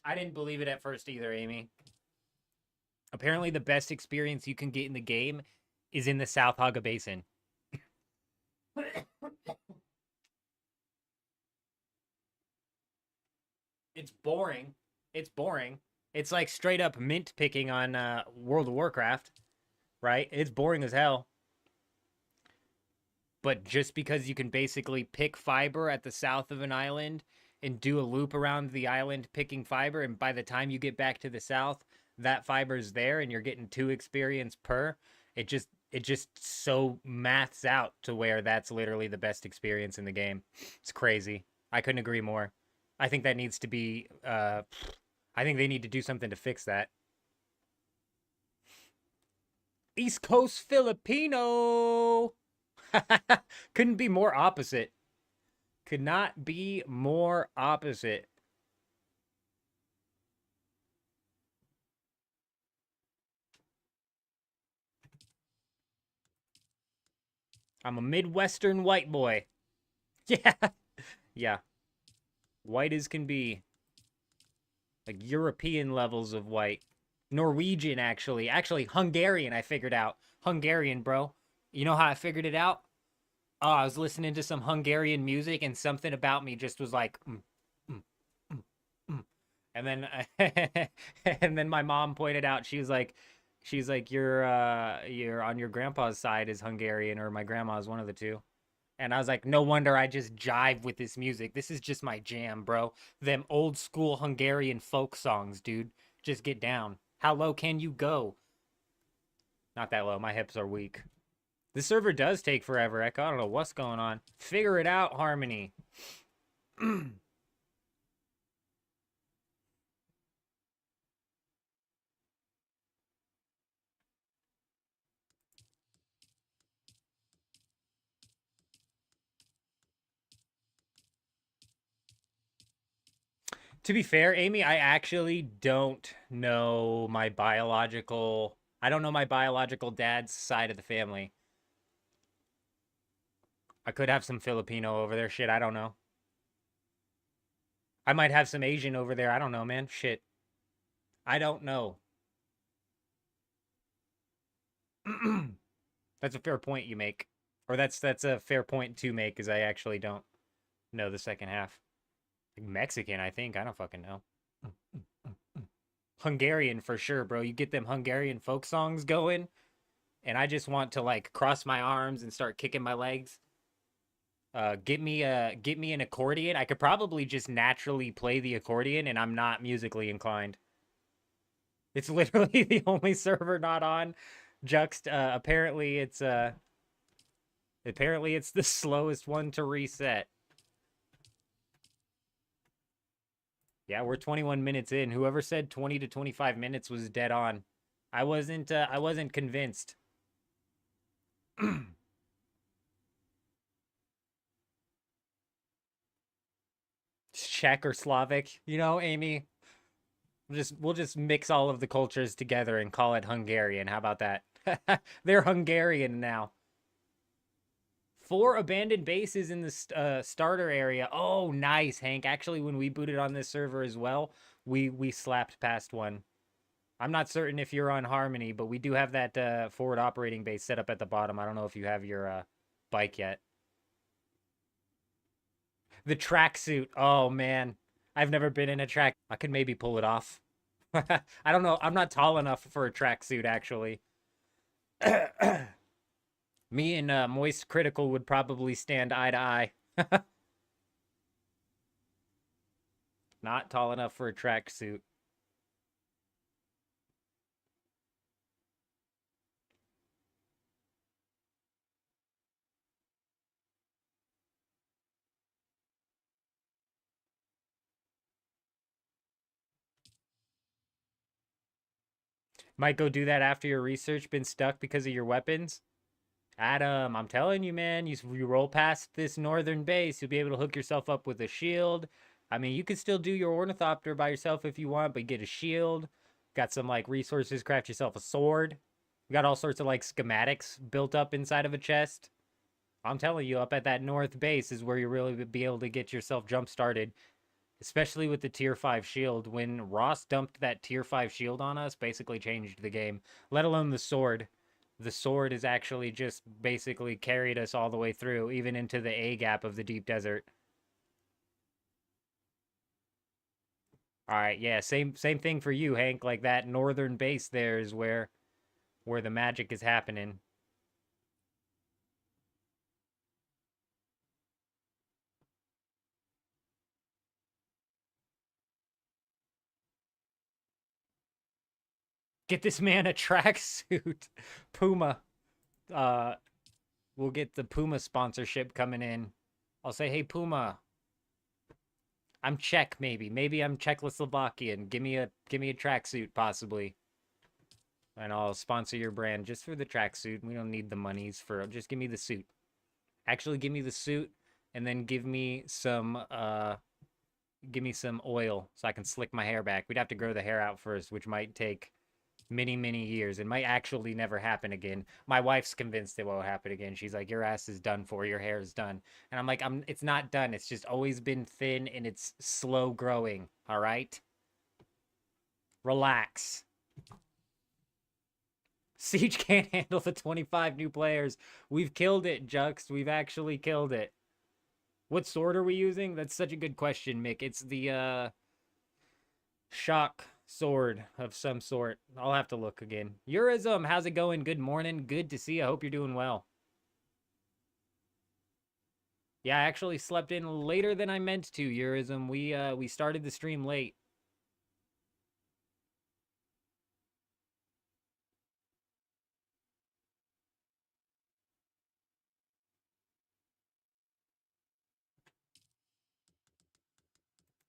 I didn't believe it at first either, Amy. Apparently, the best experience you can get in the game is in the South Haga Basin. It's boring. It's boring. It's like straight up mint picking on World of Warcraft, right? It's boring as hell. But just because you can basically pick fiber at the south of an island and do a loop around the island picking fiber, and by the time you get back to the south, that fiber's there and you're getting 2 experience per, it just so maths out to where that's literally the best experience in the game. It's crazy. I couldn't agree more. I think that needs to be I think they need to do something to fix that. East Coast Filipino. Couldn't be more opposite. Could not be more opposite. I'm a Midwestern white boy. Yeah. Yeah. White as can be. Like European levels of white. Norwegian, actually. Actually, Hungarian, I figured out. Hungarian, bro. You know how I figured it out? Oh, I was listening to some Hungarian music and something about me just was like, And then, and then my mom pointed out, she's like, you're on your grandpa's side is Hungarian, or my grandma's, one of the two. And I was like, no wonder I just jive with this music. This is just my jam, bro. Them old school Hungarian folk songs, dude. Just get down. How low can you go? Not that low. My hips are weak. The server does take forever, Echo. I don't know what's going on. Figure it out, Harmony. To be fair, Amy, I actually don't know my biological... I don't know my biological dad's side of the family. I could have some Filipino over there. Shit, I don't know. I might have some Asian over there. I don't know, man. Shit. I don't know. That's a fair point you make. Or that's a fair point to make, because I actually don't know the second half. Mexican, I think. I don't fucking know. Hungarian for sure, bro. You get them Hungarian folk songs going, and I just want to like cross my arms and start kicking my legs. Get me an accordion. I could probably just naturally play the accordion, and I'm not musically inclined. It's literally the only server not on. Juxt, apparently it's the slowest one to reset. Yeah, we're 21 minutes in. Whoever said 20 to 25 minutes was dead on. I wasn't convinced. Czech or Slavic, you know, Amy. We'll just mix all of the cultures together and call it Hungarian. How about that? They're Hungarian now. 4 abandoned bases in the starter area. Oh, nice, Hank. Actually, when we booted on this server as well, we slapped past one. I'm not certain if you're on Harmony, but we do have that forward operating base set up at the bottom. I don't know if you have your bike yet. The tracksuit. Oh, man. I've never been in a track. I could maybe pull it off. I don't know. I'm not tall enough for a tracksuit, actually. Me and Moist Critical would probably stand eye to eye. Not tall enough for a tracksuit. Might go do that after your research been stuck because of your weapons. Adam, I'm telling you, man, you roll past this northern base, you'll be able to hook yourself up with a shield. I mean, you could still do your ornithopter by yourself if you want, but get a shield. Got some, like, resources, craft yourself a sword. We got all sorts of like schematics built up inside of a chest. I'm telling you, up at that north base is where you really be able to get yourself jump started, especially with the tier 5 shield. When Ross dumped that tier 5 shield on us, basically changed the game, let alone the sword. The sword has actually just basically carried us all the way through, even into the A gap of the deep desert. All right, yeah, same thing for you, Hank. Like that northern base there is where the magic is happening. Get this man a tracksuit. Puma. We'll get the Puma sponsorship coming in. I'll say, hey, Puma. I'm Czech, maybe. Maybe I'm Czechoslovakian. Give me a tracksuit, possibly. And I'll sponsor your brand just for the tracksuit. We don't need the monies for it. Just give me the suit. Actually, give me the suit, and then give me some oil so I can slick my hair back. We'd have to grow the hair out first, which might take many years. It might actually never happen again. My wife's convinced it won't happen again. She's like, your ass is done for, your hair is done. And I'm like, it's not done. It's just always been thin and it's slow growing. All right, relax. Siege can't handle the 25 new players. We've killed it, Jux. We've actually killed it. What sword are we using? That's such a good question, Mick. It's the shock sword of some sort. I'll have to look again. Eurism, how's it going? Good morning. Good to see you. I hope you're doing well. Yeah, I actually slept in later than I meant to, Eurism. We started the stream late.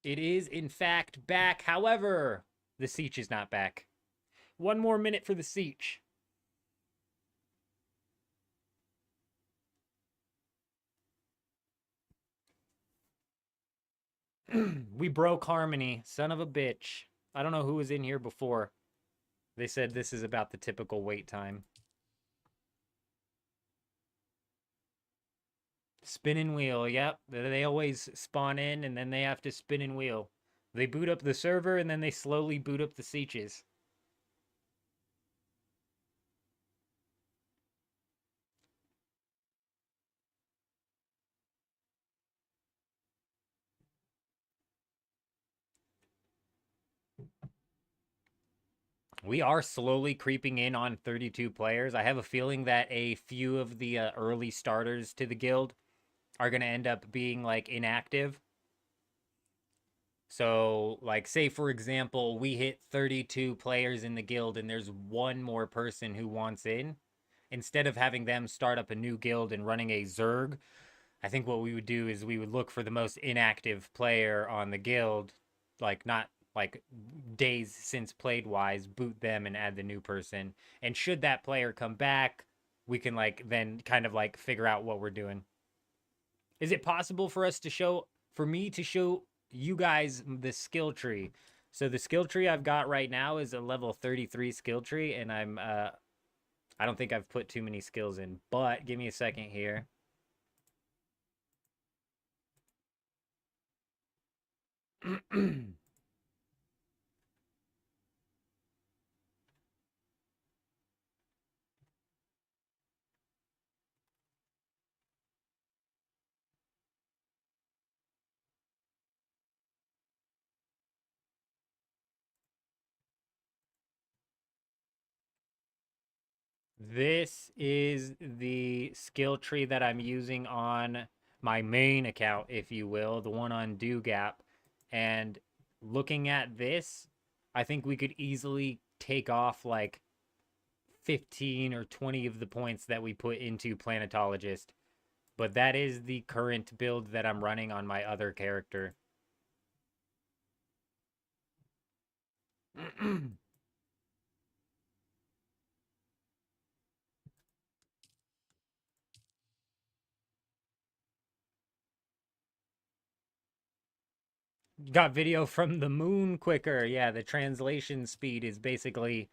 It is, in fact, back. However, the siege is not back. One more minute for the siege. We broke Harmony. Son of a bitch. I don't know who was in here before. They said this is about the typical wait time. Spin and wheel, yep. They always spawn in and then they have to spin and wheel. They boot up the server and then they slowly boot up the sieges. We are slowly creeping in on 32 players. I have a feeling that a few of the early starters to the guild are going to end up being, like, inactive. So, like, say, for example, we hit 32 players in the guild and there's one more person who wants in. Instead of having them start up a new guild and running a Zerg, I think what we would do is we would look for the most inactive player on the guild, like, not like days since played wise, boot them and add the new person. And should that player come back, we can, like, then kind of, like, figure out what we're doing. Is it possible for us to show, for me to show you guys the skill tree? So the skill tree I've got right now is a level 33 skill tree, and I don't think I've put too many skills in, but give me a second here. This is the skill tree that I'm using on my main account, if you will, the one on DoGap. And looking at this, I think we could easily take off like 15 or 20 of the points that we put into Planetologist. But that is the current build that I'm running on my other character. Got video from the moon quicker. Yeah, the translation speed is basically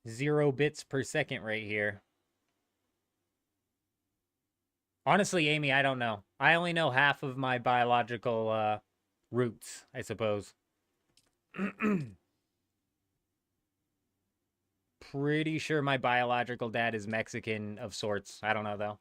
0 bits per second right here. Honestly, Amy, I don't know. I only know half of my biological roots, I suppose. Pretty sure my biological dad is Mexican of sorts. I don't know, though.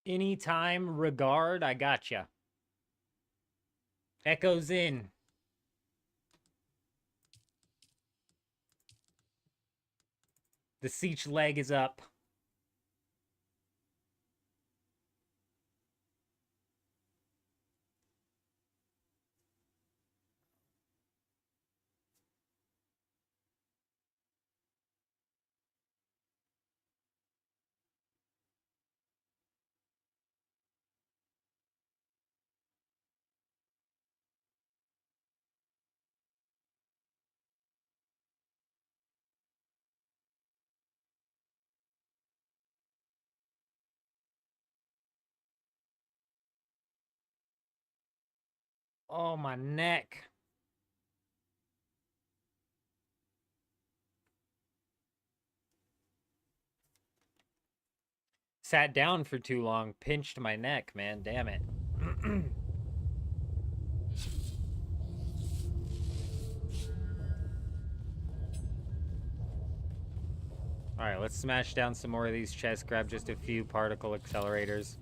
Anytime regard, I gotcha. Echoes in. The siege leg is up. Oh, my neck. Sat down for too long, pinched my neck, man. Damn it. Alright, let's smash down some more of these chests, grab just a few particle accelerators.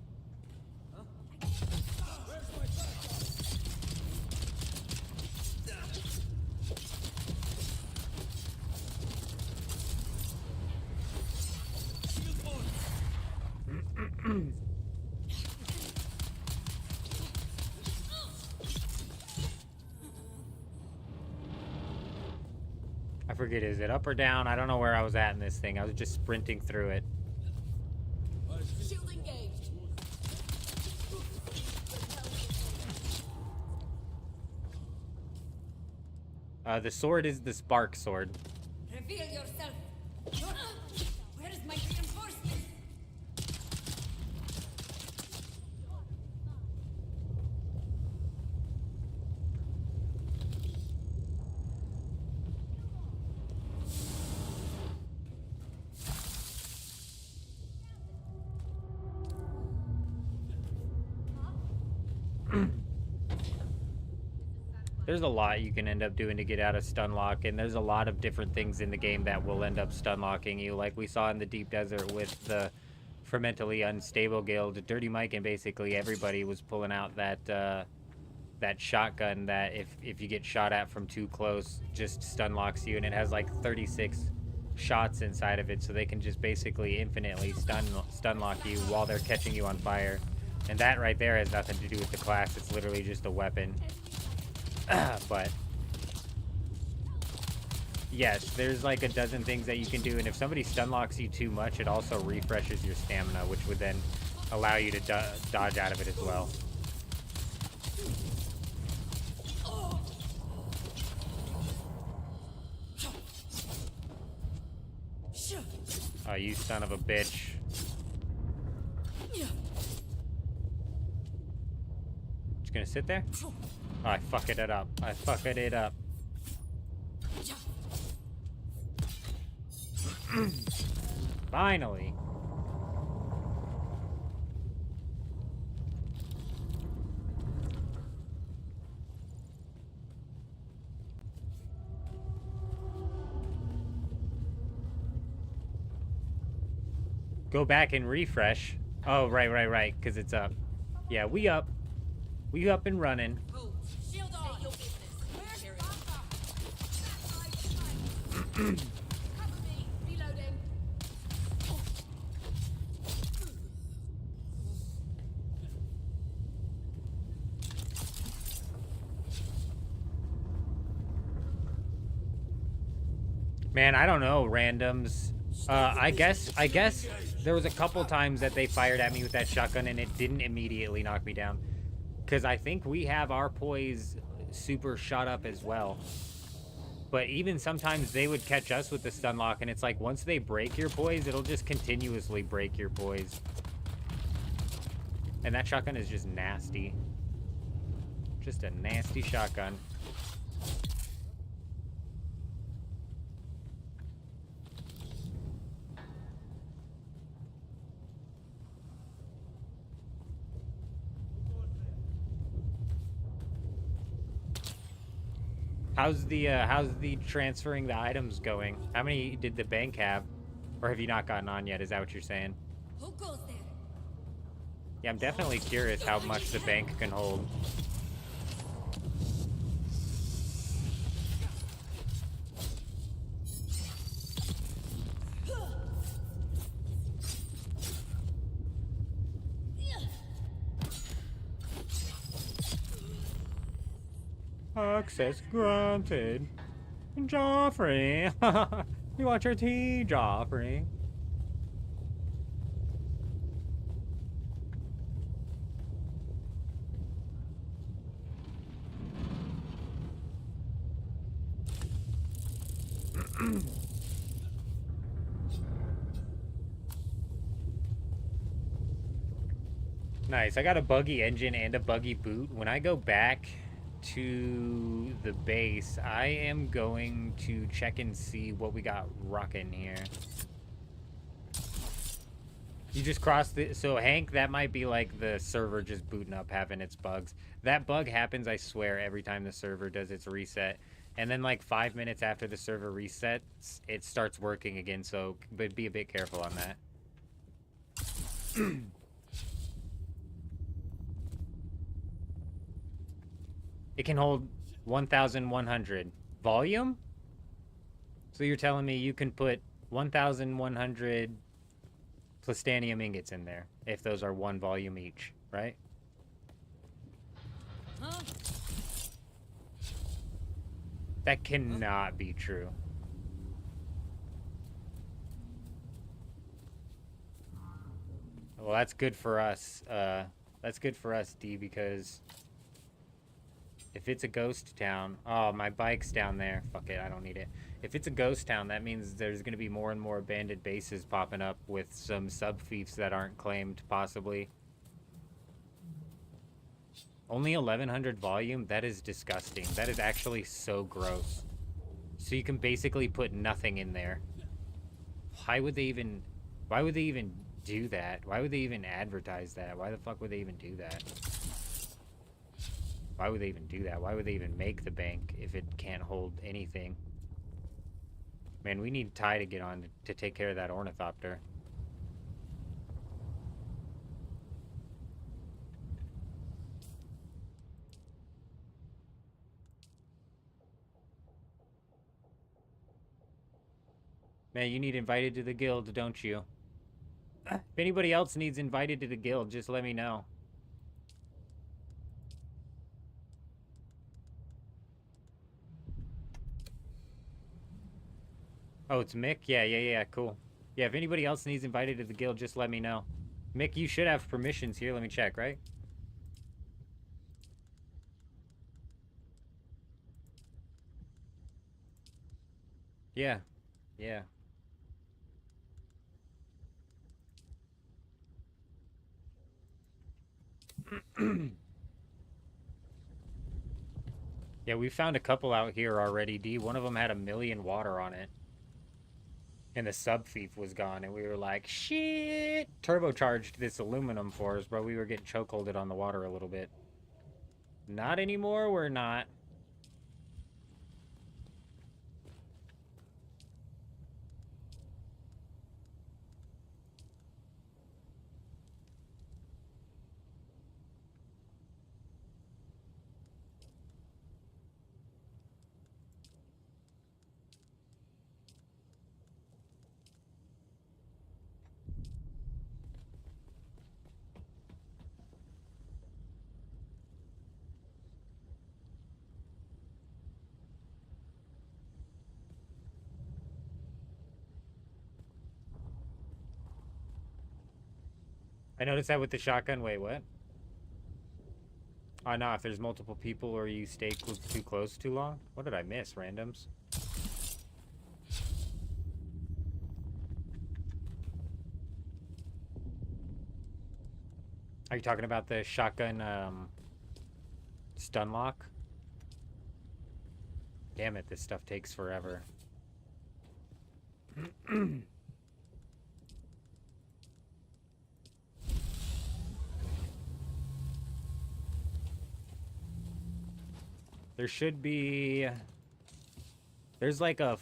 I forget, is it up or down? I don't know where I was at in this thing. I was just sprinting through it. Shield engaged. The sword is the spark sword. Reveal yourself. Where is my reinforcement? There's a lot you can end up doing to get out of stun lock, and there's a lot of different things in the game that will end up stun locking you, like we saw in the deep desert with the fermentally unstable guild. Dirty Mike and basically everybody was pulling out that that shotgun that if you get shot at from too close, just stun locks you, and it has like 36 shots inside of it, so they can just basically infinitely stun lock you while they're catching you on fire. And that right there has nothing to do with the class. It's literally just a weapon. But yes, there's like a dozen things that you can do, and if somebody stun locks you too much, it also refreshes your stamina, which would then allow you to dodge out of it as well. Oh, you son of a bitch. Just gonna sit there? Oh, I fucked it up. I fucked it up. Finally. Go back and refresh. Oh, right, because it's up. Yeah, we up. We up and running. Shield on. Your business. Cover me. Reloading. Man, I don't know, randoms. I guess there was a couple times that they fired at me with that shotgun and it didn't immediately knock me down. Because I think we have our poise super shot up as well. But even sometimes they would catch us with the stun lock, and it's like once they break your poise, it'll just continuously break your poise. And that shotgun is just nasty. Just a nasty shotgun. How's the transferring the items going? How many did the bank have? Or have you not gotten on yet? Is that what you're saying? Who goes there? Yeah, I'm definitely curious how much the bank can hold. Access granted. Joffrey. You want your tea, Joffrey? Nice. I got a buggy engine and a buggy boot. When I go back to the base, I am going to check and see what we got rocking here. You just crossed the... So, Hank, that might be like the server just booting up, having its bugs. That bug happens, I swear, every time the server does its reset. And then, like, 5 minutes after the server resets, it starts working again. So, but be a bit careful on that. It can hold 1,100 volume. So you're telling me you can put 1,100 plastanium ingots in there if those are 1 volume each, right? Huh? That cannot be true. Well, that's good for us. That's good for us, D, because if it's a ghost town... Oh, my bike's down there. Fuck it, I don't need it. If it's a ghost town, that means there's going to be more and more abandoned bases popping up with some sub-fiefs that aren't claimed, possibly. Only 1,100 volume? That is disgusting. That is actually so gross. So you can basically put nothing in there. Why would they even... Why would they even do that? Why would they even advertise that? Why the fuck would they even do that? Why would they even do that? Why would they even make the bank if it can't hold anything? Man, we need Ty to get on to take care of that ornithopter. Man, you need invited to the guild, don't you? If anybody else needs invited to the guild, just let me know. Oh, it's Mick? Yeah, cool. Yeah, if anybody else needs invited to the guild, just let me know. Mick, you should have permissions here. Let me check, right? Yeah. Yeah. Yeah, we found a couple out here already, D. One of them had 1 million water on it. And the sub-thief was gone, and we were like, shit! Turbocharged this aluminum for us, bro. We were getting chokeholded on the water a little bit. Not anymore, we're not. I noticed that with the shotgun. Wait, what? Oh no, if there's multiple people or you stay too close too long? What did I miss, randoms? Are you talking about the shotgun stun lock? Damn it, this stuff takes forever. There should be... There's like a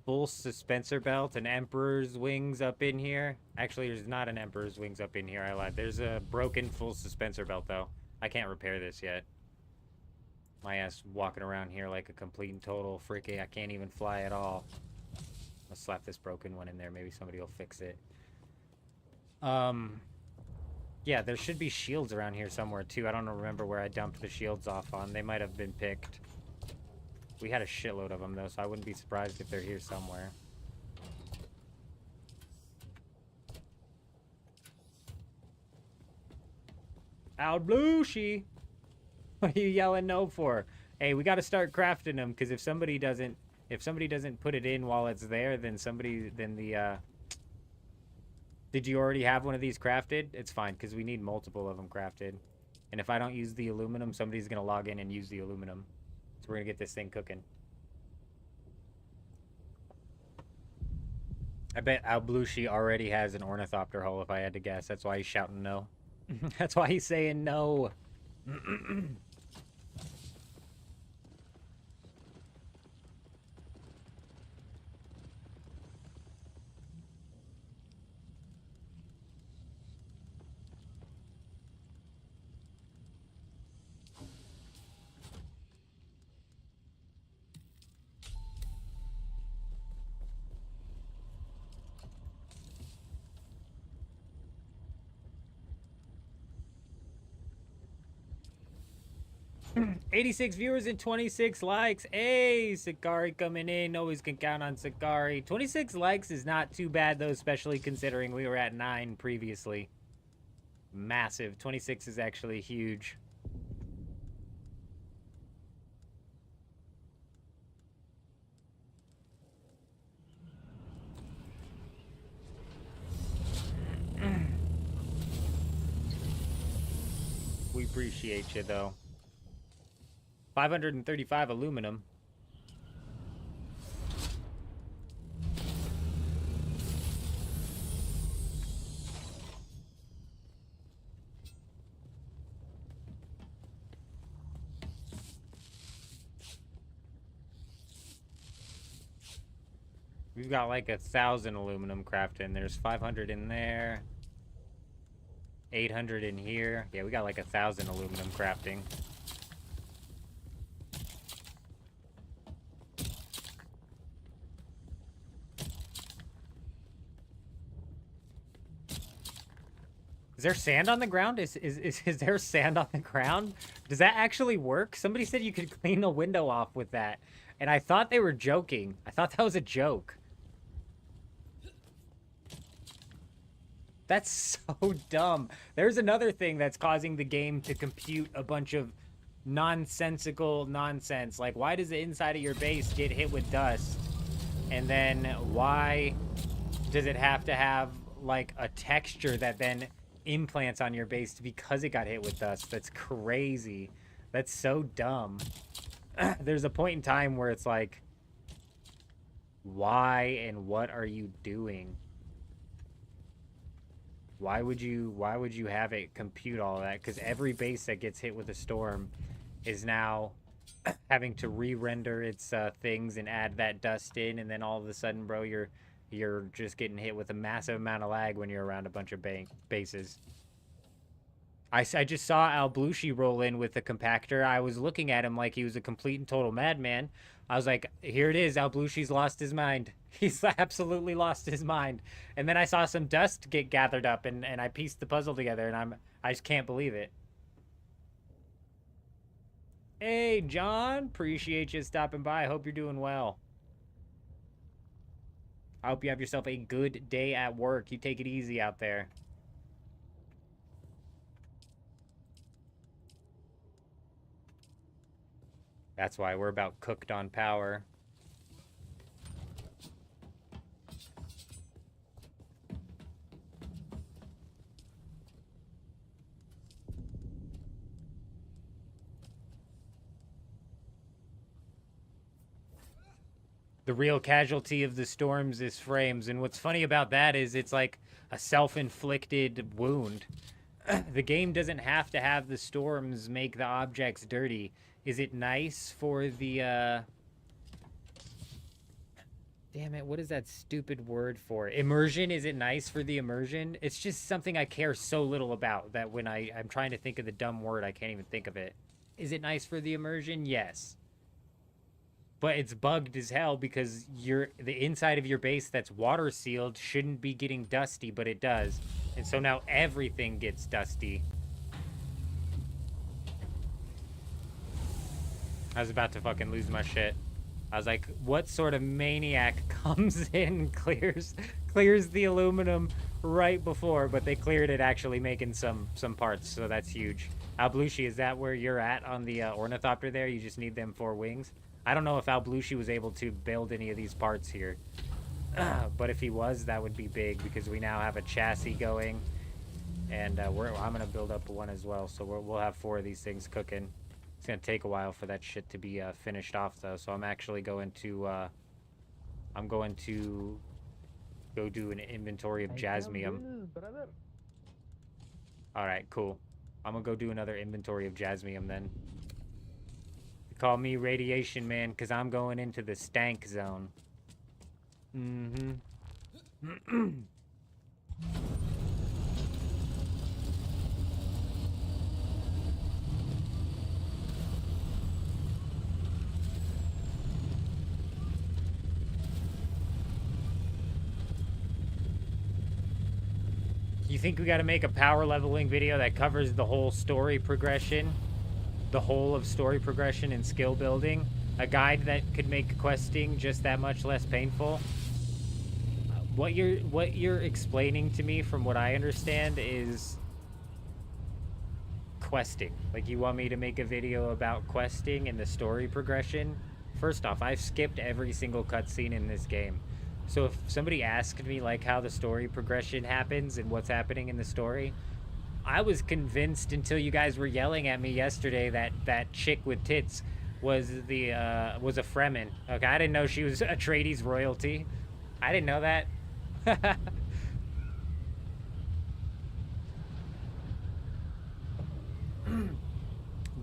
full suspensor belt, an Emperor's wings up in here. Actually, there's not an Emperor's wings up in here, I lied. There's a broken full suspensor belt, though. I can't repair this yet. My ass walking around here like a complete and total freaking... I can't even fly at all. I'll slap this broken one in there. Maybe somebody will fix it. Yeah, there should be shields around here somewhere, too. I don't remember where I dumped the shields off on. They might have been picked. We had a shitload of them, though, so I wouldn't be surprised if they're here somewhere. Alblushi! What are you yelling no for? Hey, we got to start crafting them, because if somebody doesn't put it in while it's there, then Did you already have one of these crafted? It's fine, because we need multiple of them crafted. And if I don't use the aluminum, somebody's going to log in and use the aluminum. So we're going to get this thing cooking. I bet Alblushi already has an ornithopter hull, if I had to guess. That's why he's shouting no. That's why he's saying no. 86 viewers and 26 likes. Hey, Sakari coming in. Always can count on Sakari. 26 likes is not too bad, though, especially considering we were at 9 previously. Massive. 26 is actually huge. We appreciate you, though. 535 aluminum. We've got like 1,000 aluminum crafting. There's 500 in there. 800 in here. Yeah, we got like 1,000 aluminum crafting. Is there sand on the ground? Is there sand on the ground? Does that actually work? Somebody said you could clean a window off with that. And I thought they were joking. I thought that was a joke. That's so dumb. There's another thing that's causing the game to compute a bunch of nonsensical nonsense. Like, why does the inside of your base get hit with dust? And then why does it have to have, like, a texture that then implants on your base because it got hit with dust? That's crazy. That's so dumb. There's a point in time where it's like, why and what are you doing? Why would you have it compute all of that? Because every base that gets hit with a storm is now having to re-render its things and add that dust in, and then all of a sudden, bro, you're just getting hit with a massive amount of lag when you're around a bunch of bases. I just saw Alblushi roll in with the compactor. I was looking at him like he was a complete and total madman. I was like, here it is. Alblushi's lost his mind. He's absolutely lost his mind. And then I saw some dust get gathered up, and I pieced the puzzle together, and I just can't believe it. Hey, John. Appreciate you stopping by. I hope you're doing well. I hope you have yourself a good day at work. You take it easy out there. That's why we're about cooked on power. The real casualty of the storms is frames, and what's funny about that is it's like a self-inflicted wound. The game doesn't have to have the storms make the objects dirty. Is it nice for the, damn it, what is that stupid word for? Immersion? Is it nice for the immersion? It's just something I care so little about that when I'm trying to think of the dumb word, I can't even think of it. Is it nice for the immersion? Yes. But it's bugged as hell because the inside of your base that's water sealed shouldn't be getting dusty, but it does. And so now everything gets dusty. I was about to fucking lose my shit. I was like, what sort of maniac comes in and clears the aluminum right before, but they cleared it actually making some parts, so that's huge. Alblushi, is that where you're at on the ornithopter there? You just need them 4 wings? I don't know if Alblushi was able to build any of these parts here. But if he was, that would be big because we now have a chassis going. And I'm going to build up one as well. So we'll have 4 of these things cooking. It's going to take a while for that shit to be finished off, though. So I'm actually going to... I'm going to go do an inventory of jasmium. Alright, cool. I'm going to go do another inventory of jasmium then. Call me Radiation Man, because I'm going into the stank zone. Mm-hmm. You think we got to make a power leveling video that covers the whole story progression? The whole of story progression and skill building? A guide that could make questing just that much less painful? What you're explaining to me, from what I understand, is questing. Like, you want me to make a video about questing and the story progression? First off, I've skipped every single cutscene in this game. So if somebody asked me, like, how the story progression happens and what's happening in the story, I was convinced until you guys were yelling at me yesterday that chick with tits was was a Fremen. Okay, I didn't know she was Atreides royalty. I didn't know that.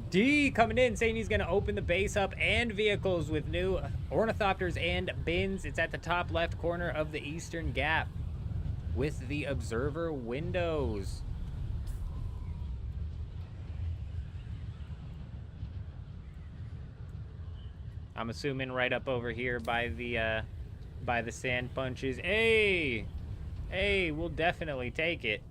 D coming in saying he's gonna open the base up and vehicles with new ornithopters and bins. It's at the top left corner of the eastern gap with the observer windows. I'm assuming right up over here by the sand punches. Hey, we'll definitely take it.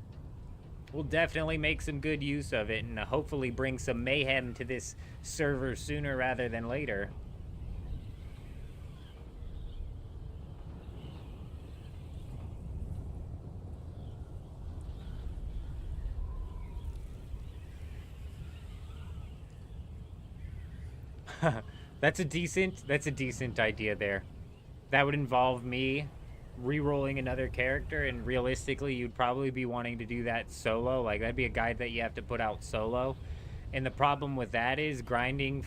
We'll definitely make some good use of it and hopefully bring some mayhem to this server sooner rather than later. That's a decent idea there. That would involve me re-rolling another character, and realistically you'd probably be wanting to do that solo. Like, that'd be a guide that you have to put out solo, and the problem with that is grinding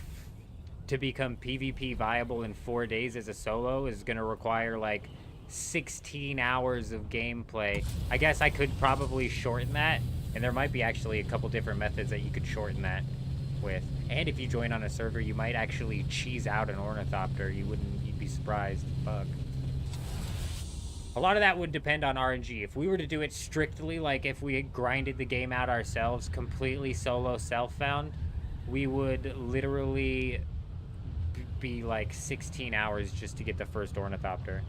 to become PvP viable in 4 days as a solo is going to require like 16 hours of gameplay. I guess I could probably shorten that, and there might be actually a couple different methods that you could shorten that with. And if you join on a server, you might actually cheese out an ornithopter. You'd be surprised. Fuck. A lot of that would depend on RNG. If we were to do it strictly, like if we had grinded the game out ourselves, completely solo self-found, we would literally be like 16 hours just to get the first ornithopter.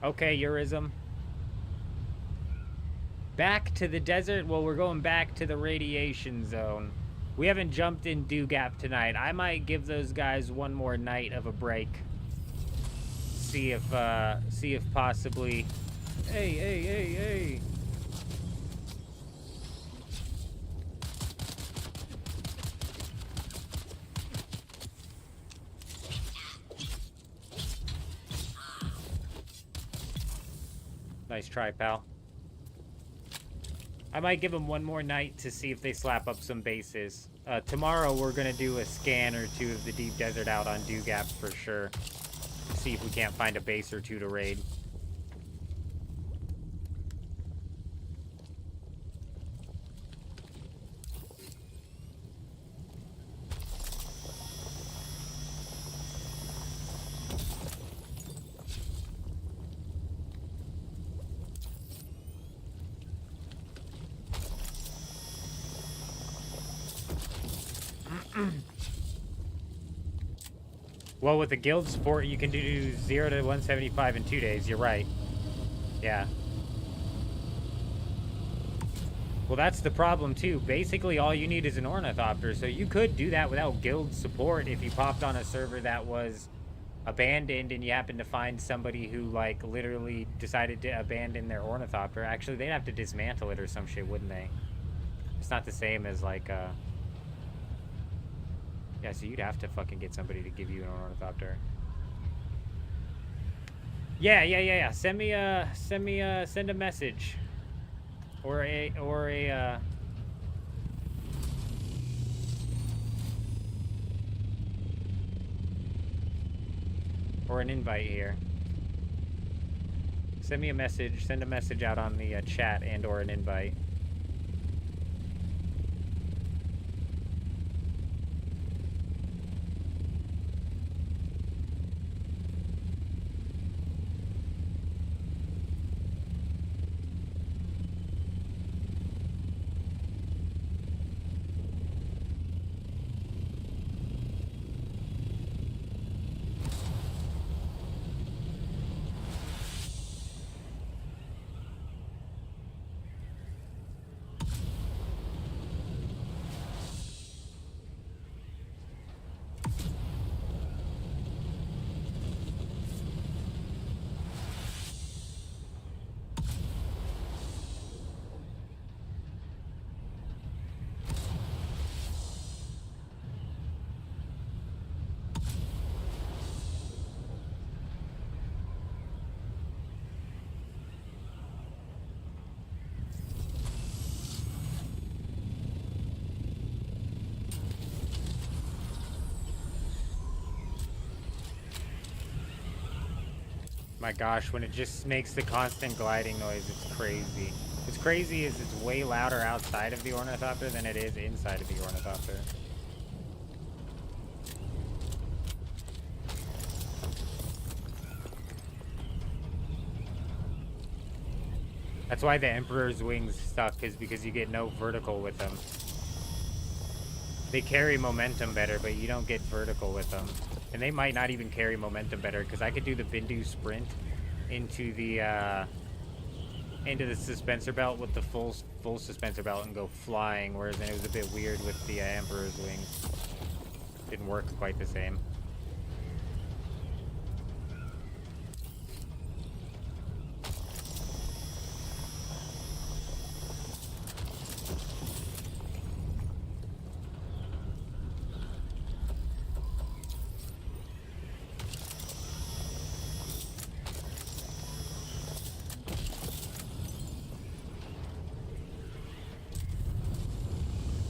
Okay, Eurism. Back to the desert? Well, we're going back to the radiation zone. We haven't jumped in Dew Gap tonight. I might give those guys one more night of a break. see if possibly. Hey. Nice try, pal. I might give them one more night to see if they slap up some bases. Tomorrow we're gonna do a scan or two of the deep desert out on Dew Gap for sure. See if we can't find a base or two to raid. Well, with the guild support, you can do 0 to 175 in 2 days. You're right. Yeah. Well, that's the problem, too. Basically, all you need is an ornithopter. So you could do that without guild support if you popped on a server that was abandoned and you happened to find somebody who, like, literally decided to abandon their ornithopter. Actually, they'd have to dismantle it or some shit, wouldn't they? It's not the same as, like, yeah, so you'd have to fucking get somebody to give you an ornithopter. Yeah. Send a message. Or an invite here. Send me a message, send a message out on the chat and or an invite. My gosh, when it just makes the constant gliding noise, it's crazy. What's crazy is it's way louder outside of the ornithopter than it is inside of the ornithopter. That's why the Emperor's wings suck, is because you get no vertical with them. They carry momentum better, but you don't get vertical with them. And they might not even carry momentum better, because I could do the Bindu sprint into the suspensor belt with the full suspensor belt and go flying, whereas then it was a bit weird with the Emperor's wings. Didn't work quite the same.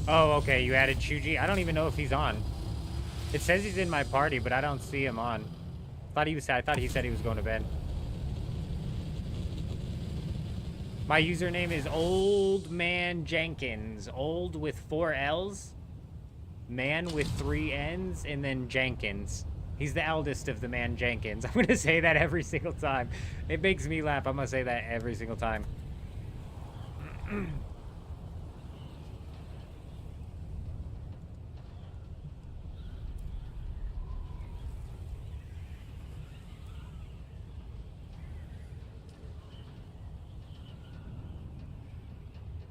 Oh, okay, you added Chuji? I don't even know if he's on. It says he's in my party, but I don't see him on. I thought he said he was going to bed. My username is Old Man Jenkins. Old with 4 L's, man with 3 N's, and then Jenkins. He's the eldest of the man Jenkins. I'm gonna say that every single time. It makes me laugh. I'm gonna say that every single time.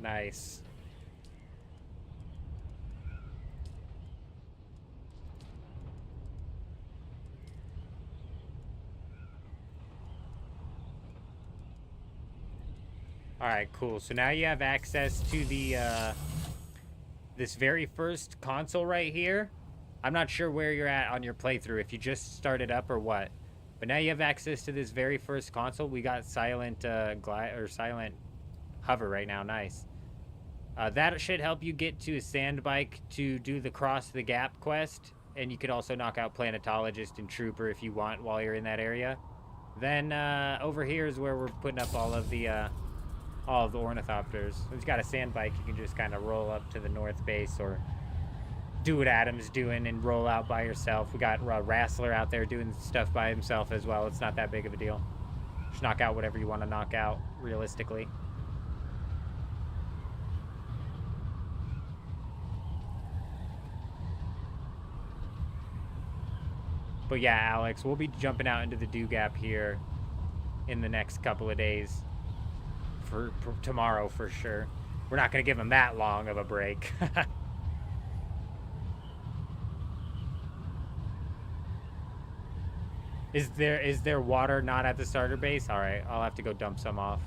Nice. Alright, cool. So now you have access to the, this very first console right here. I'm not sure where you're at on your playthrough, if you just started up or what. But now you have access to this very first console. We got silent, silent hover right now. Nice. That should help you get to a sand bike to do the Cross the Gap quest. And you could also knock out Planetologist and Trooper if you want while you're in that area. Then, over here is where we're putting up all of the ornithopters. We've got a sand bike. You can just kind of roll up to the north base or do what Adam's doing and roll out by yourself. We got Wrastler out there doing stuff by himself as well. It's not that big of a deal. Just knock out whatever you want to knock out, realistically. But yeah, Alex, we'll be jumping out into the Dew Gap here in the next couple of days. For tomorrow, for sure. We're not going to give him that long of a break. Is there water not at the starter base? All right, I'll have to go dump some off.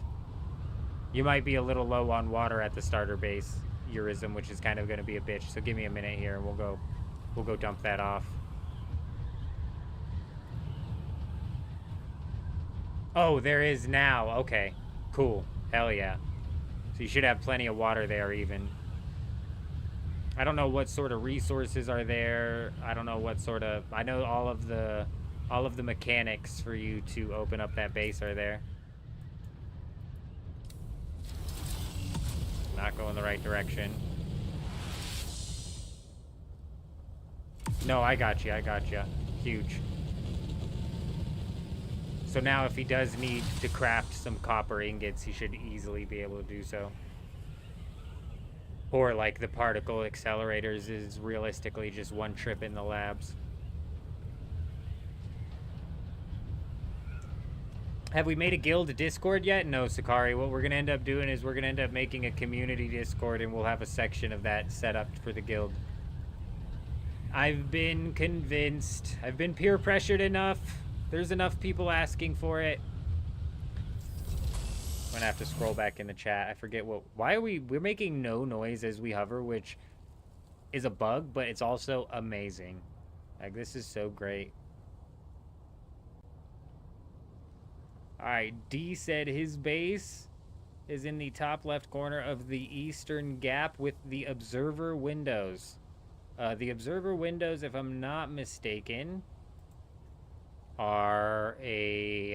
You might be a little low on water at the starter base, Eurism, which is kind of going to be a bitch. So give me a minute here, and we'll go dump that off. Oh, there is now. Okay, cool. Hell yeah. So you should have plenty of water there even. I don't know what sort of resources are there. I don't know what sort of... I know all of the mechanics for you to open up that base are there. Not going the right direction. No, I got you. I got you. Huge. So now if he does need to craft some copper ingots, he should easily be able to do so. Or like the particle accelerators is realistically just one trip in the labs. Have we made a guild Discord yet? No, Sakari. What we're going to end up doing is we're going to end up making a community Discord, and we'll have a section of that set up for the guild. I've been convinced. I've been peer pressured enough. There's enough people asking for it. I'm gonna have to scroll back in the chat. I forget what... Why are we're making no noise as we hover, which is a bug, but it's also amazing. Like, this is so great. Alright, D said his base is in the top left corner of the eastern gap with the observer windows. The observer windows, if I'm not mistaken, are a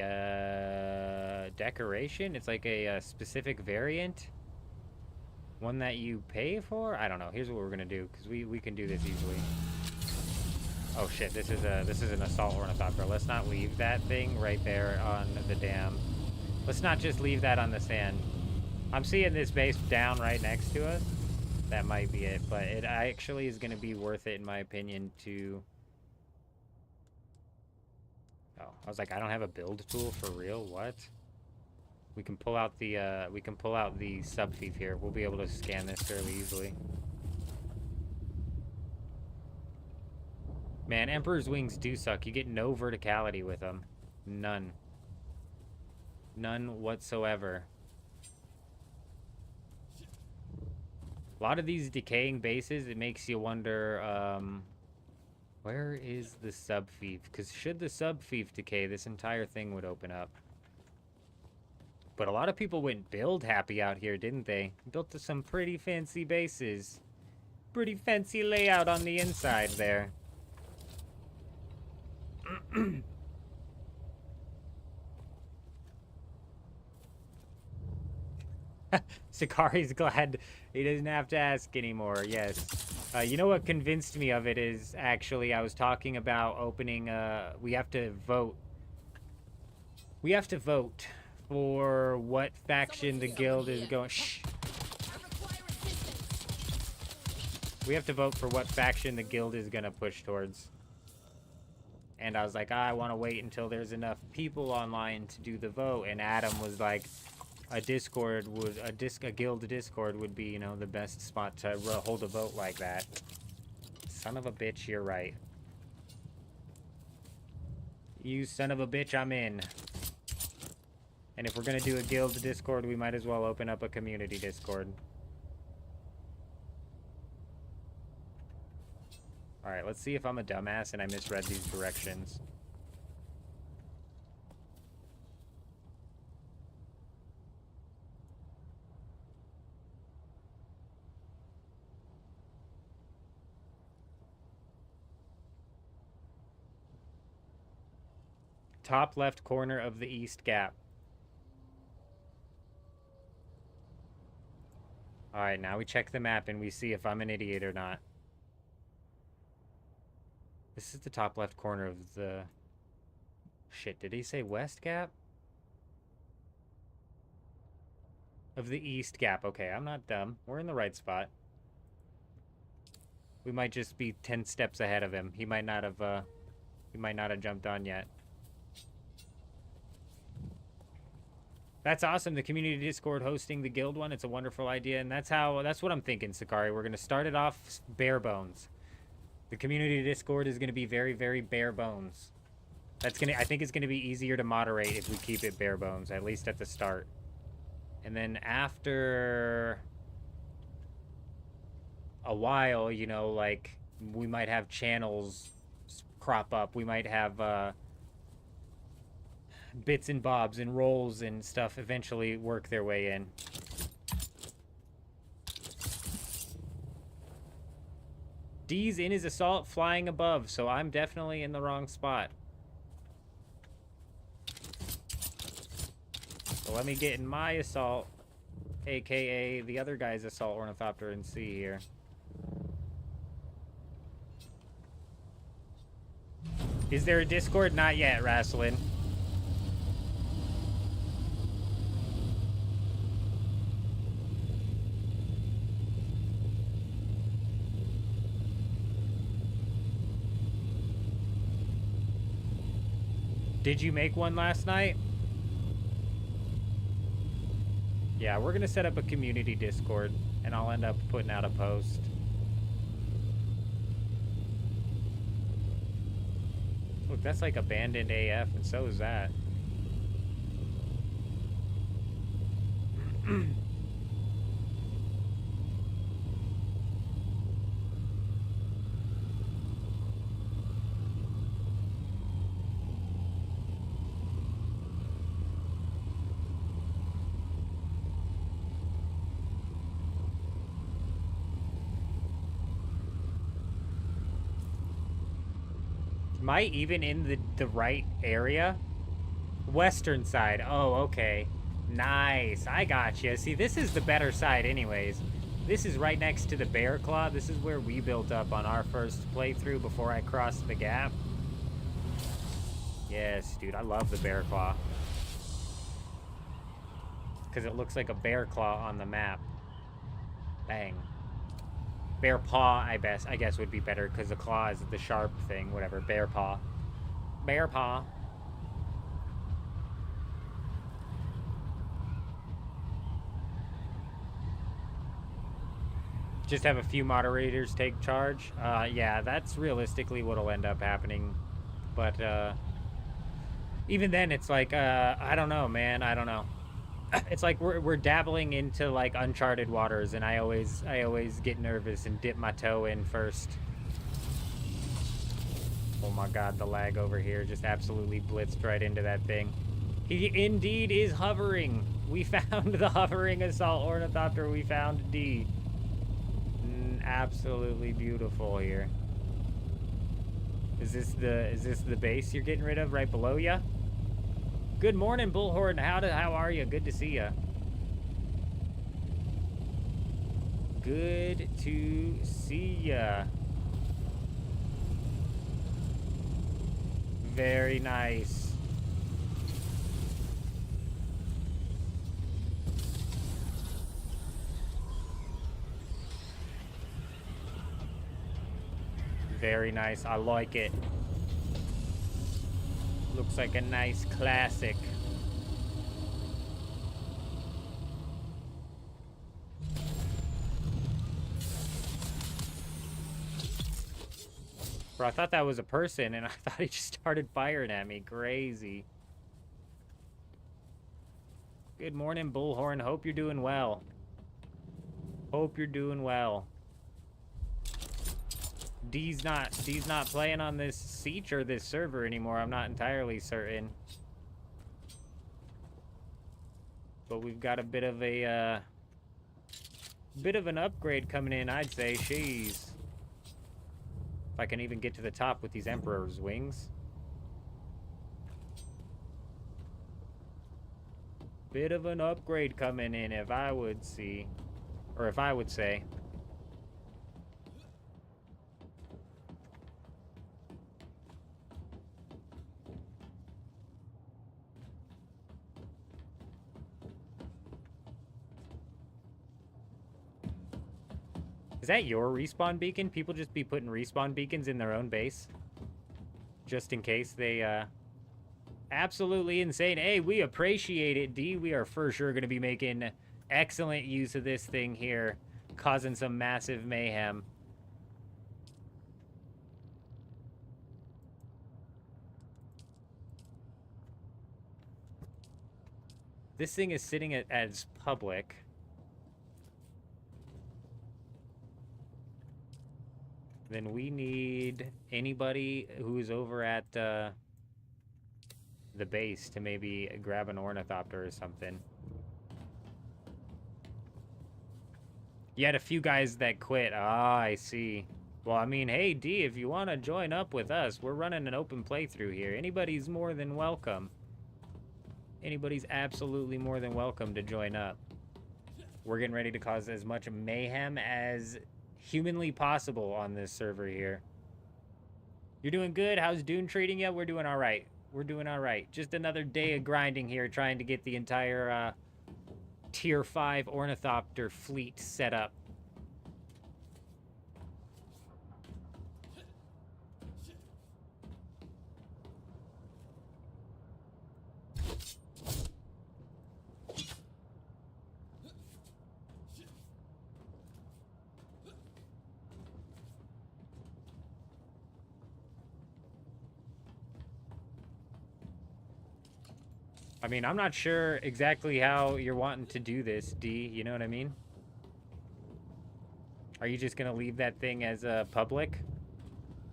decoration. It's like a specific variant. One that you pay for? I don't know. Here's what we're gonna do, because we can do this easily. Oh shit, this is an assault ornithopter. Let's not leave that thing right there on the dam. Let's not just leave that on the sand. I'm seeing this base down right next to us. That might be it, but it actually is gonna be worth it in my opinion to... Oh, I was like, I don't have a build tool for real? What? We can pull out the subfief here. We'll be able to scan this fairly easily. Man, Emperor's Wings do suck. You get no verticality with them. None. None whatsoever. A lot of these decaying bases, it makes you wonder, where is the subfief? Because should the subfief decay, this entire thing would open up. But a lot of people went build happy out here, didn't they? Built some pretty fancy bases. Pretty fancy layout on the inside there. Sakari's glad he doesn't have to ask anymore. Yes. You know what convinced me of it is actually I was talking about opening we have to vote. We have to vote for what faction the guild is going. Shh. We have to vote for what faction the guild is going to push towards. And I was like, I want to wait until there's enough people online to do the vote. And Adam was like, a Discord would, a guild Discord would be, you know, the best spot to hold a vote like that. Son of a bitch, you're right. You son of a bitch, I'm in. And if we're gonna do a guild Discord, we might as well open up a community Discord. Alright, let's see if I'm a dumbass and I misread these directions. Top left corner of the east gap. Alright, now we check the map and we see if I'm an idiot or not. This is the top left corner of the... Shit, did he say west gap? Of the east gap. Okay, I'm not dumb. We're in the right spot. We might just be 10 steps ahead of him. He might not have jumped on yet. That's awesome. The community Discord hosting the guild one. It's a wonderful idea, and that's what I'm thinking, Sakari. We're gonna start it off bare bones. The community Discord is gonna be very, very bare bones. I think it's gonna be easier to moderate if we keep it bare bones, at least at the start. And then after a while, you know, like, we might have channels crop up. We might have bits and bobs and roles and stuff eventually work their way in. D's in his assault flying above, so I'm definitely in the wrong spot. So let me get in my assault, aka the other guy's assault ornithopter, and see here. Is there a Discord? Not yet, Rasslin. Did you make one last night? Yeah, we're gonna set up a community Discord, and I'll end up putting out a post. Look, that's like abandoned AF, and so is that. Am I even in the right area? Western side. Oh, okay. Nice. I got you. See, this is the better side anyways. This is right next to the Bear Claw. This is where we built up on our first playthrough before I crossed the gap. Yes, dude. I love the Bear Claw. Because it looks like a bear claw on the map. Bang. Bear paw, I guess would be better because the claw is the sharp thing. Whatever. Bear paw. Bear paw. Just have a few moderators take charge. Yeah, that's realistically what'll end up happening. But even then, it's like I don't know, man. I don't know. It's like we're dabbling into like uncharted waters, and I always get nervous and dip my toe in first. Oh my god, the lag over here just absolutely blitzed right into that thing. He indeed is hovering. We found the hovering assault ornithopter. We found D. Absolutely beautiful here. Is this the base you're getting rid of right below ya? Good morning, Bullhorn. How are you? Good to see ya. Good to see ya. Very nice. Very nice. I like it. Looks like a nice classic. Bro, I thought that was a person, and I thought he just started firing at me. Crazy. Good morning, Bullhorn. Hope you're doing well. Hope you're doing well. D's not playing on this Siege or this server anymore. I'm not entirely certain. But we've got a bit of a bit of an upgrade coming in, I'd say. Jeez. If I can even get to the top with these Emperor's wings. Bit of an upgrade coming in, if I would see. Or if I would say. Is that your respawn beacon? People just be putting respawn beacons in their own base? Just in case they, Absolutely insane. Hey, we appreciate it, D. We are for sure going to be making excellent use of this thing here. Causing some massive mayhem. This thing is sitting as public. Then we need anybody who's over at the base to maybe grab an ornithopter or something. You had a few guys that quit. Ah, I see. Well, I mean, hey, D, if you want to join up with us, we're running an open playthrough here. Anybody's more than welcome. Anybody's absolutely more than welcome to join up. We're getting ready to cause as much mayhem as humanly possible on this server here. You're doing good? How's Dune treating you? We're doing all right. We're doing all right. Just another day of grinding here, trying to get the entire Tier 5 Ornithopter fleet set up. I mean, I'm not sure exactly how you're wanting to do this, D. You know what I mean? Are you just going to leave that thing as public?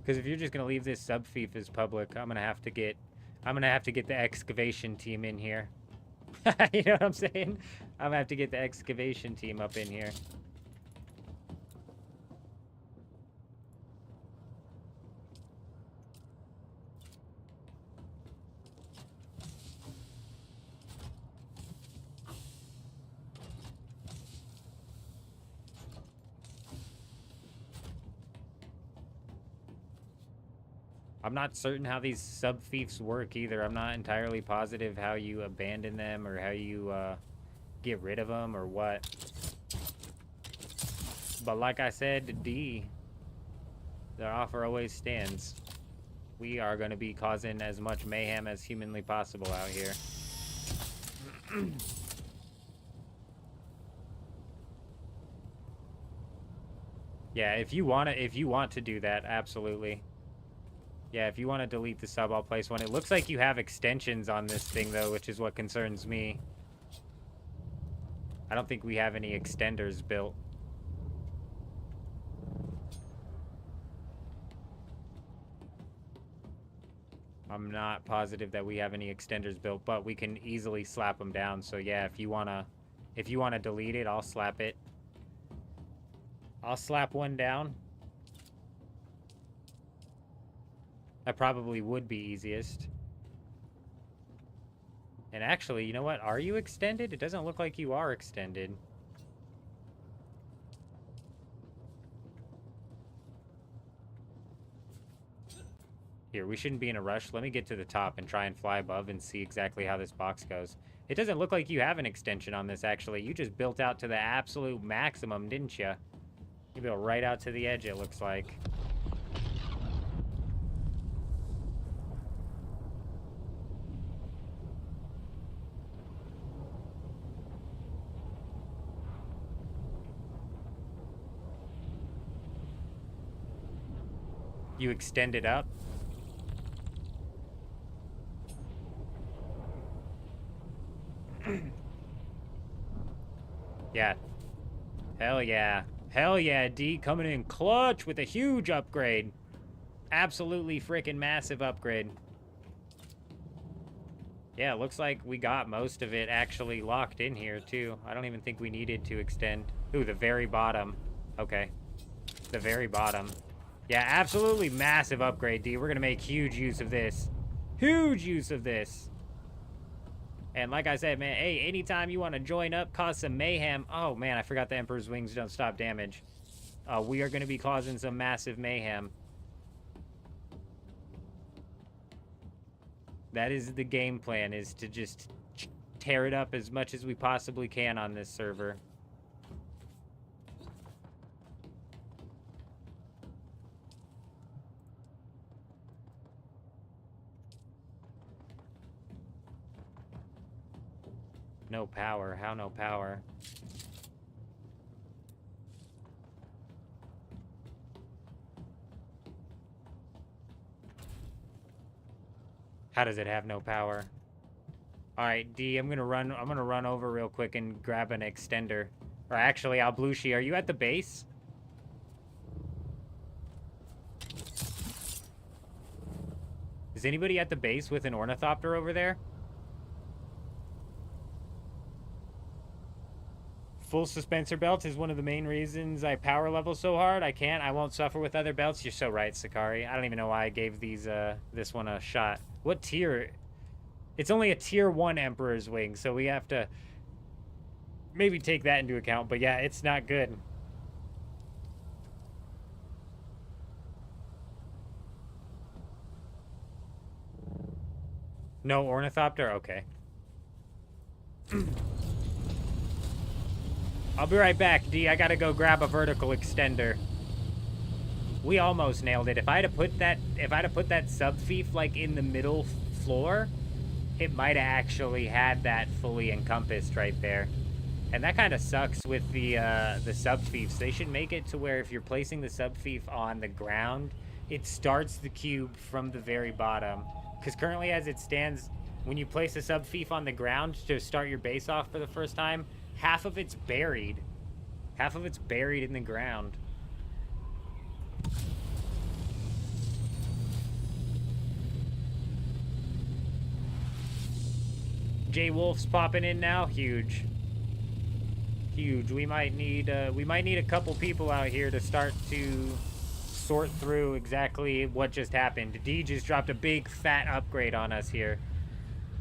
Because if you're just going to leave this subfief as public, I'm going to have to get the excavation team in here. You know what I'm saying? I'm going to have to get the excavation team up in here. I'm not certain how these sub-fiefs work either. I'm not entirely positive how you abandon them or how you get rid of them or what. But like I said, D, the offer always stands. We are going to be causing as much mayhem as humanly possible out here. Yeah, if you want to do that, absolutely. Yeah, if you want to delete the sub, I'll place one. It looks like you have extensions on this thing, though, which is what concerns me. I don't think we have any extenders built. I'm not positive that we have any extenders built, but we can easily slap them down. So yeah, if you wanna delete it, I'll slap it. I'll slap one down. That probably would be easiest. And actually, you know what? Are you extended? It doesn't look like you are extended. Here, we shouldn't be in a rush. Let me get to the top and try and fly above and see exactly how this box goes. It doesn't look like you have an extension on this, actually. You just built out to the absolute maximum, didn't you? You built right out to the edge, it looks like. You extend it up. Yeah. Hell yeah. Hell yeah, D coming in clutch with a huge upgrade. Absolutely freaking massive upgrade. Yeah, looks like we got most of it actually locked in here, too. I don't even think we needed to extend. Ooh, the very bottom. Okay. The very bottom. Yeah, absolutely massive upgrade, D. We're going to make huge use of this. Huge use of this. And like I said, man, hey, anytime you want to join up, cause some mayhem. Oh, man, I forgot the Emperor's Wings don't stop damage. We are going to be causing some massive mayhem. That is the game plan, is to just tear it up as much as we possibly can on this server. No power. How no power? How does it have no power? All right, D, I'm gonna run over real quick and grab an extender. Or actually, Alblushi, are you at the base? Is anybody at the base with an ornithopter over there? Full suspensor belt is one of the main reasons I power level so hard. I won't suffer with other belts. You're so right, Sakari. I don't even know why I gave these this one a shot. What tier? It's only a tier 1 Emperor's Wing, so we have to maybe take that into account. But yeah, it's not good. No ornithopter? Okay. I'll be right back, D. I gotta go grab a vertical extender. We almost nailed it. If I'd have put that sub-fief like in the middle floor, it might have actually had that fully encompassed right there. And that kind of sucks with the sub-fiefs. They should make it to where if you're placing the sub-fief on the ground, it starts the cube from the very bottom. Because currently as it stands, when you place a sub-fief on the ground to start your base off for the first time, half of it's buried. Half of it's buried in the ground. J Wolf's popping in now. Huge. Huge. We might need a couple people out here to start to sort through exactly what just happened. D just dropped a big fat upgrade on us here.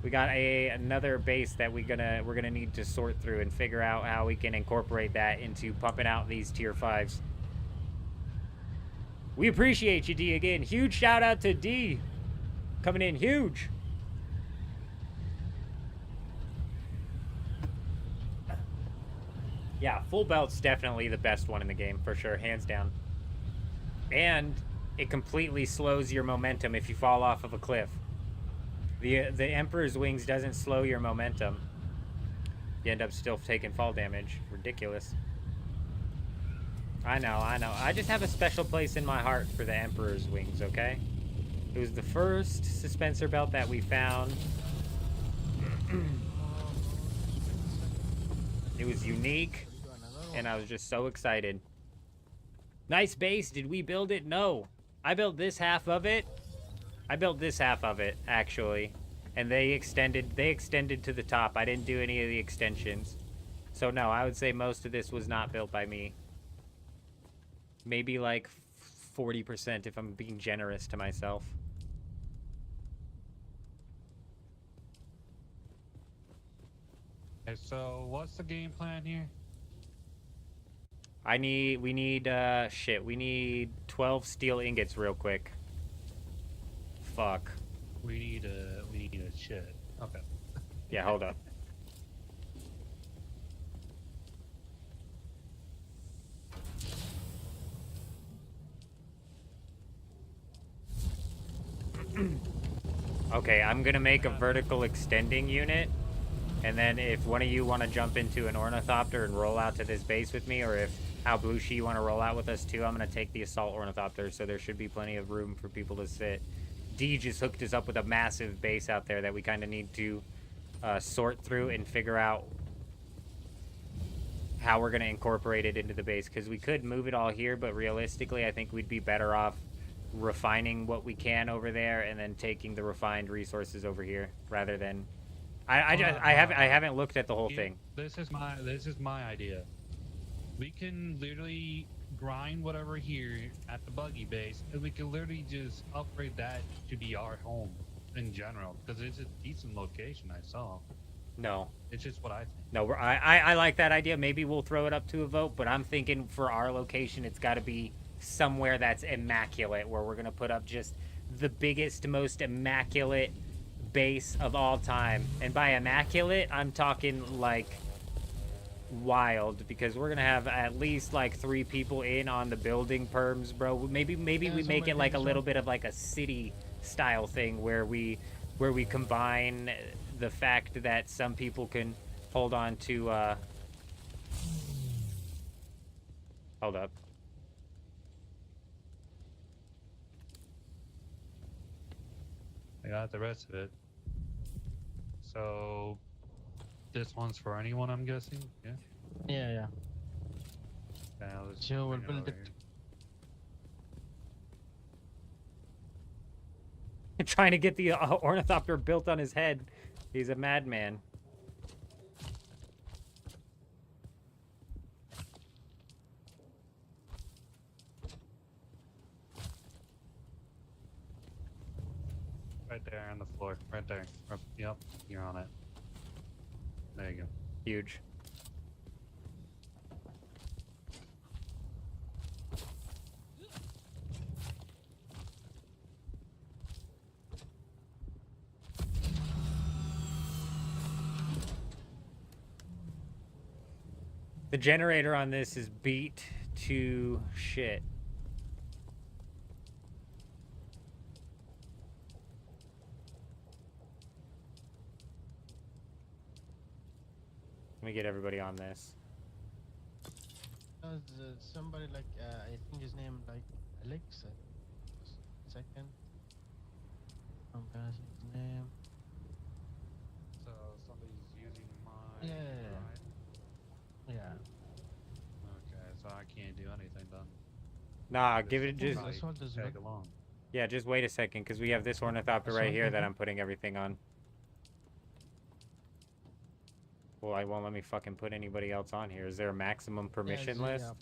We got another base that we're gonna need to sort through and figure out how we can incorporate that into pumping out these tier 5s. We appreciate you, D, again. Huge shout out to D. Coming in huge. Yeah, full belt's definitely the best one in the game, for sure, hands down. And it completely slows your momentum if you fall off of a cliff. The Emperor's Wings doesn't slow your momentum. You end up still taking fall damage. Ridiculous. I know. I just have a special place in my heart for the Emperor's Wings, okay? It was the first suspensor belt that we found. It was unique, and I was just so excited. Nice base. Did we build it? No. I built this half of it. I built this half of it, actually. And they extended to the top. I didn't do any of the extensions. So no, I would say most of this was not built by me. Maybe like 40% if I'm being generous to myself. Okay, so what's the game plan here? We need 12 steel ingots real quick. Fuck. We need a shit. Okay. Yeah, hold up. Okay, I'm gonna make a vertical extending unit, and then if one of you want to jump into an ornithopter and roll out to this base with me, or if Alblushi you want to roll out with us too, I'm gonna take the assault ornithopter, so there should be plenty of room for people to sit. D just hooked us up with a massive base out there that we kind of need to sort through and figure out how we're going to incorporate it into the base, because we could move it all here, but realistically I think we'd be better off refining what we can over there and then taking the refined resources over here rather than I haven't looked at the whole thing. This is my idea. We can literally grind whatever here at the buggy base, and we can literally just upgrade that to be our home in general, because it's a decent location. I saw. No, it's just what I think. No, I like that idea. Maybe we'll throw it up to a vote, but I'm thinking for our location, it's got to be somewhere that's immaculate, where we're gonna put up just the biggest, most immaculate base of all time. And by immaculate, I'm talking like wild, because we're gonna have at least like 3 people in on the building perms, bro. Maybe we make it like a little bit of like a city style thing where we combine the fact that some people can hold on to hold up. I got the rest of it. So this one's for anyone, I'm guessing. Yeah. Yeah. Joe will build it. Trying to get the ornithopter built on his head. He's a madman. Right there on the floor. Right there. Yep, you're on it. There you go. Huge. The generator on this is beat to shit. Let me get everybody on this. Somebody like I think his name like Alex. Second. I'm gonna see his name. So somebody's using my. Yeah. Okay, so I can't do anything then. Nah, give it just. Tag along. Yeah, just wait a second, because we have this ornithopter right here that I'm putting everything on. Well, I won't let me fucking put anybody else on here. Is there a maximum permission list?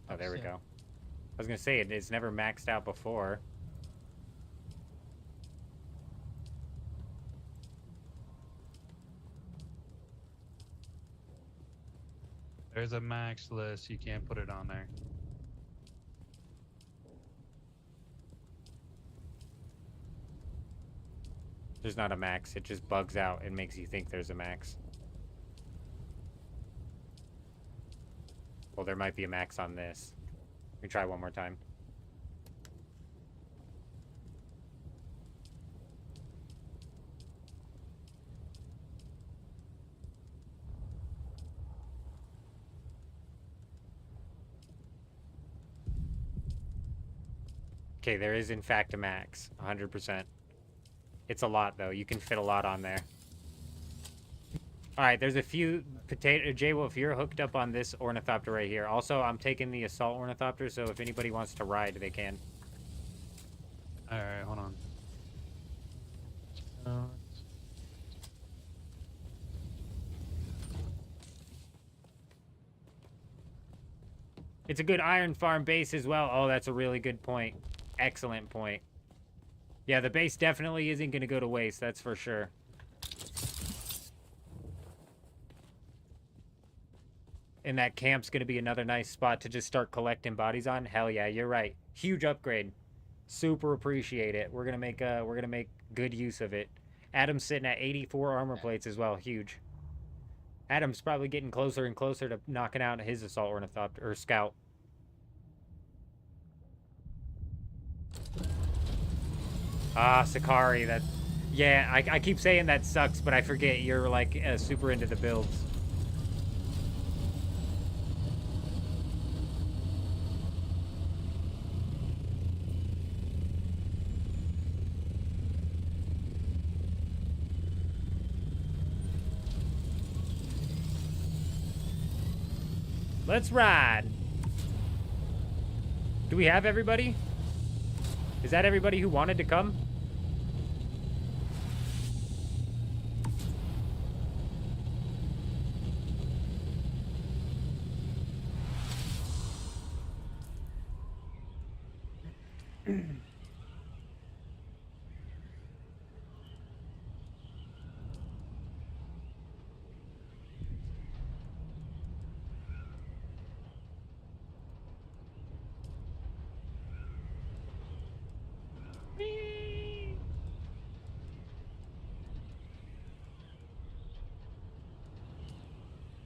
Oh, there we go. I was gonna say it's never maxed out before. There's a max list. You can't put it on there. There's not a max. It just bugs out and makes you think there's a max. Well, there might be a max on this. Let me try one more time. Okay, there is in fact a max, 100%. It's a lot though. You can fit a lot on there. All right, there's a few J-Wolf, you're hooked up on this ornithopter right here. Also, I'm taking the assault ornithopter, so if anybody wants to ride, they can. All right, hold on. It's a good iron farm base as well. Oh, that's a really good point. Excellent point. Yeah, the base definitely isn't going to go to waste, that's for sure. And that camp's going to be another nice spot to just start collecting bodies on. Hell yeah, you're right. Huge upgrade. Super appreciate it. We're going to make good use of it. Adam's sitting at 84 armor plates as well. Huge. Adam's probably getting closer and closer to knocking out his assault ornithopter or scout. Ah, Sakari, that... Yeah, I keep saying that sucks, but I forget you're, like, super into the builds. Let's ride. Do we have everybody? Is that everybody who wanted to come?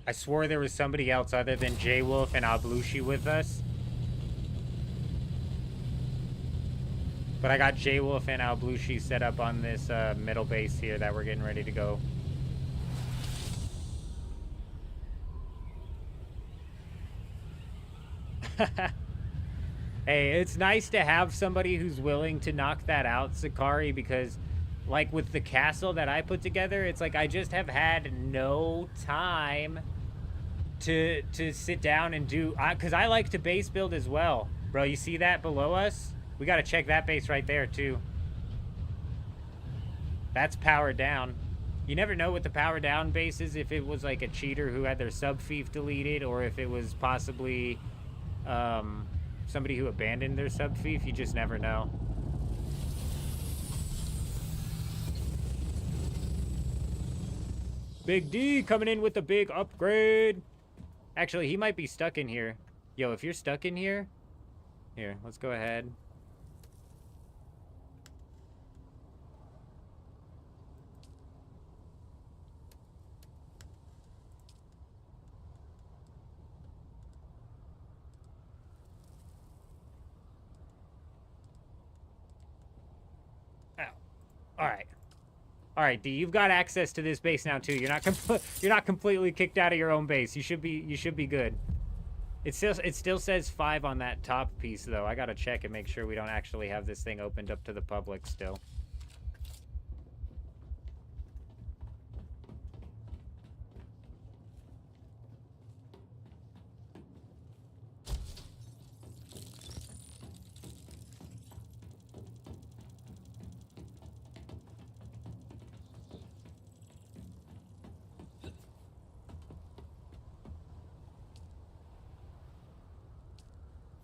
I swore there was somebody else other than J-Wolf and Ablushi with us. But I got J-Wolf and Ablushi set up on this middle base here that we're getting ready to go. Hey, it's nice to have somebody who's willing to knock that out, Sakari, because like with the castle that I put together, it's like I just have had no time to sit down and do, because I like to base build as well. Bro, you see that below us? We got to check that base right there too. That's powered down. You never know with the power down bases if it was like a cheater who had their sub-fief deleted, or if it was possibly somebody who abandoned their sub-fief. You just never know. Big D coming in with a big upgrade. Actually, he might be stuck in here. Yo, if you're stuck in here, here, let's go ahead. All right, D, you've got access to this base now too. You're not completely kicked out of your own base. You should be good. It still says 5 on that top piece though. I gotta check and make sure we don't actually have this thing opened up to the public still.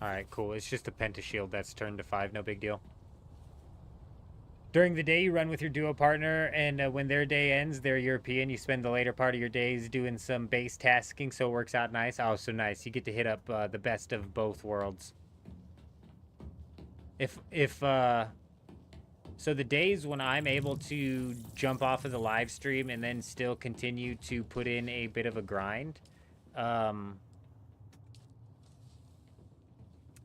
Alright, cool. It's just a pentashield that's turned to 5. No big deal. During the day, you run with your duo partner, and when their day ends, they're European. You spend the later part of your days doing some base tasking, so it works out nice. Oh, so nice. You get to hit up the best of both worlds. So the days when I'm able to jump off of the live stream and then still continue to put in a bit of a grind,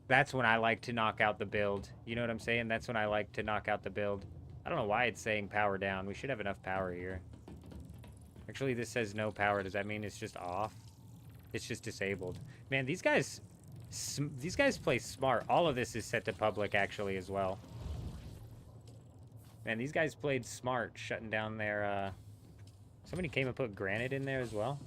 that's when I like to knock out the build. You know what I'm saying? That's when I like to knock out the build. I don't know why it's saying power down. We should have enough power here. Actually, this says no power. Does that mean it's just off? It's just disabled. Man, these guys play smart. All of this is set to public, actually, as well. Man, these guys played smart, shutting down their... Somebody came and put granite in there as well.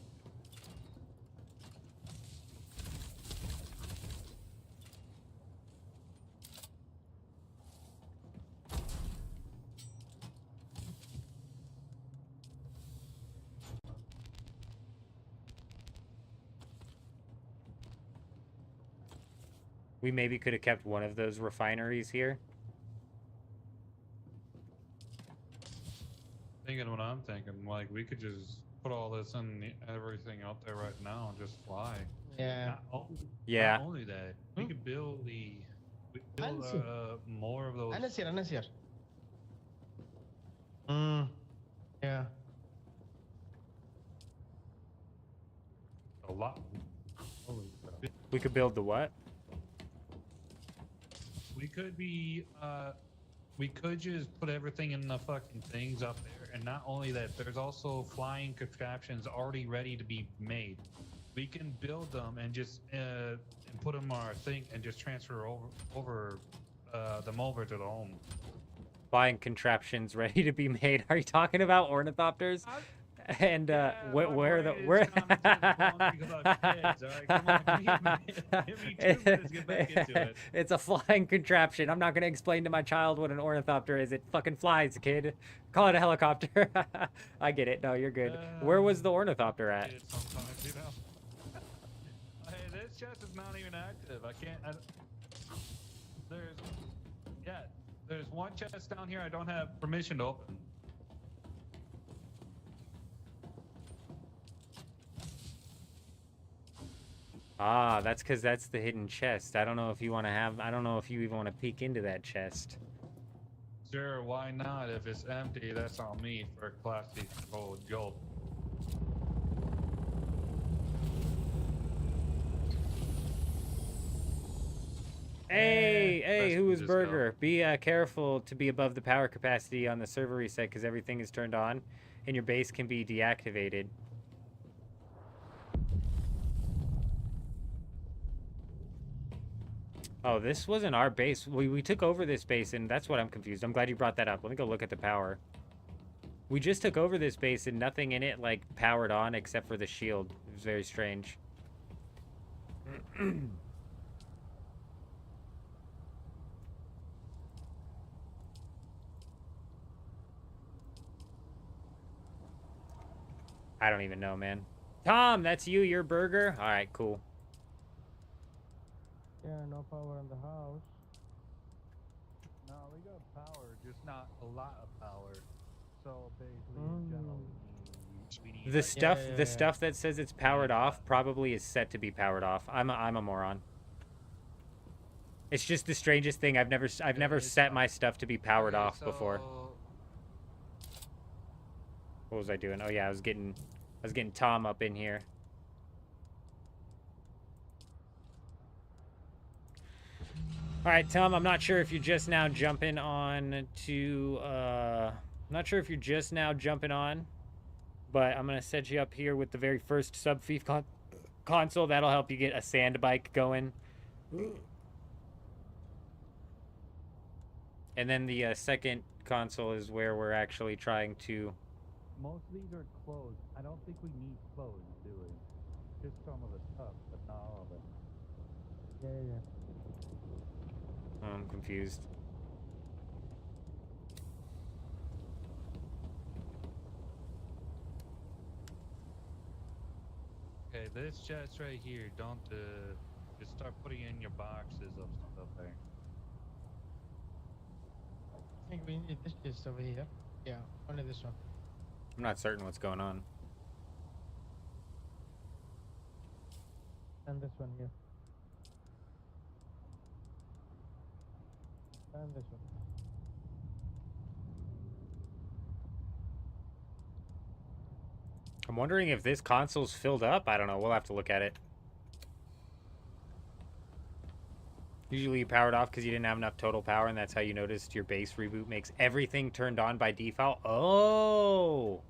We maybe could have kept one of those refineries here. Thinking what I'm thinking, like we could just put all this in everything out there right now and just fly. Yeah. Not only that, we could build more of those. Anna's here. Yeah. A lot. We could build the what? We could just put everything in the fucking things up there, and not only that, there's also flying contraptions already ready to be made. We can build them and just and put them on our thing and just transfer them over to the home. Flying contraptions ready to be made. Are you talking about ornithopters? And where the Boy, where it's commenting about kids, all right? Come on, give me a minute. Give me 2 minutes to get back into it. It's a flying contraption. I'm not gonna explain to my child what an ornithopter is. It fucking flies, kid. Call it a helicopter. I get it. No, you're good. Where was the ornithopter at? Kids sometimes, you know. Hey, this chest is not even active. I can't. There's one chest down here I don't have permission to open. Ah, that's because that's the hidden chest. I don't know if you want to have. I don't know if you even want to peek into that chest. Sure, why not? If it's empty, that's on me for a classy gold jolt. Hey, who is just Burger? Be careful to be above the power capacity on the server reset because everything is turned on and your base can be deactivated. Oh, this wasn't our base. We took over this base and that's what I'm confused. I'm glad you brought that up. Let me go look at the power. We just took over this base and nothing in it like powered on except for the shield. It was very strange. I don't even know, man. Tom, that's you, your Burger? All right, cool. Yeah, no power in the house. No, we got power, just not a lot of power. So basically, in general, we need The like, stuff that says it's powered off probably is set to be powered off. I'm a moron. It's just the strangest thing. I've never set my stuff to be powered off before. What was I doing? Oh yeah, I was getting Tom up in here. All right, Tom, I'm not sure if you're just now jumping on to I'm not sure if you're just now jumping on, but I'm going to set you up here with the very first sub-thief console. That'll help you get a sand bike going. And then the second console is where we're actually trying to... Most of these are closed. I don't think we need clothes, do we? Just some of the stuff, but not all of it. Yeah. Oh, I'm confused. Okay, this chest right here, don't just start putting in your boxes of stuff up there. I think we need this chest over here. Yeah, only this one. I'm not certain what's going on. And this one here. And this one. I'm wondering if this console's filled up. I don't know. We'll have to look at it. Usually you powered off because you didn't have enough total power, and that's how you noticed your base reboot makes everything turned on by default. Oh!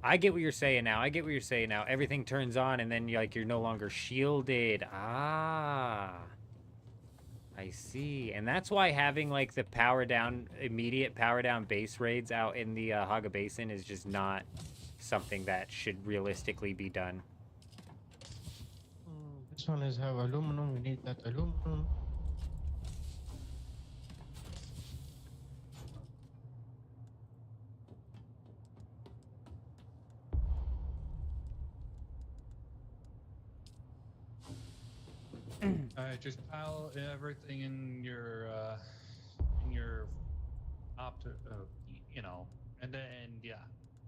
I get what you're saying now. Everything turns on, and then you're no longer shielded. Ah. I see. And that's why having, like, the immediate power down base raids out in the Haga Basin is just not something that should realistically be done. This one is have aluminum. We need that aluminum. Alright, just pile everything in your and then yeah,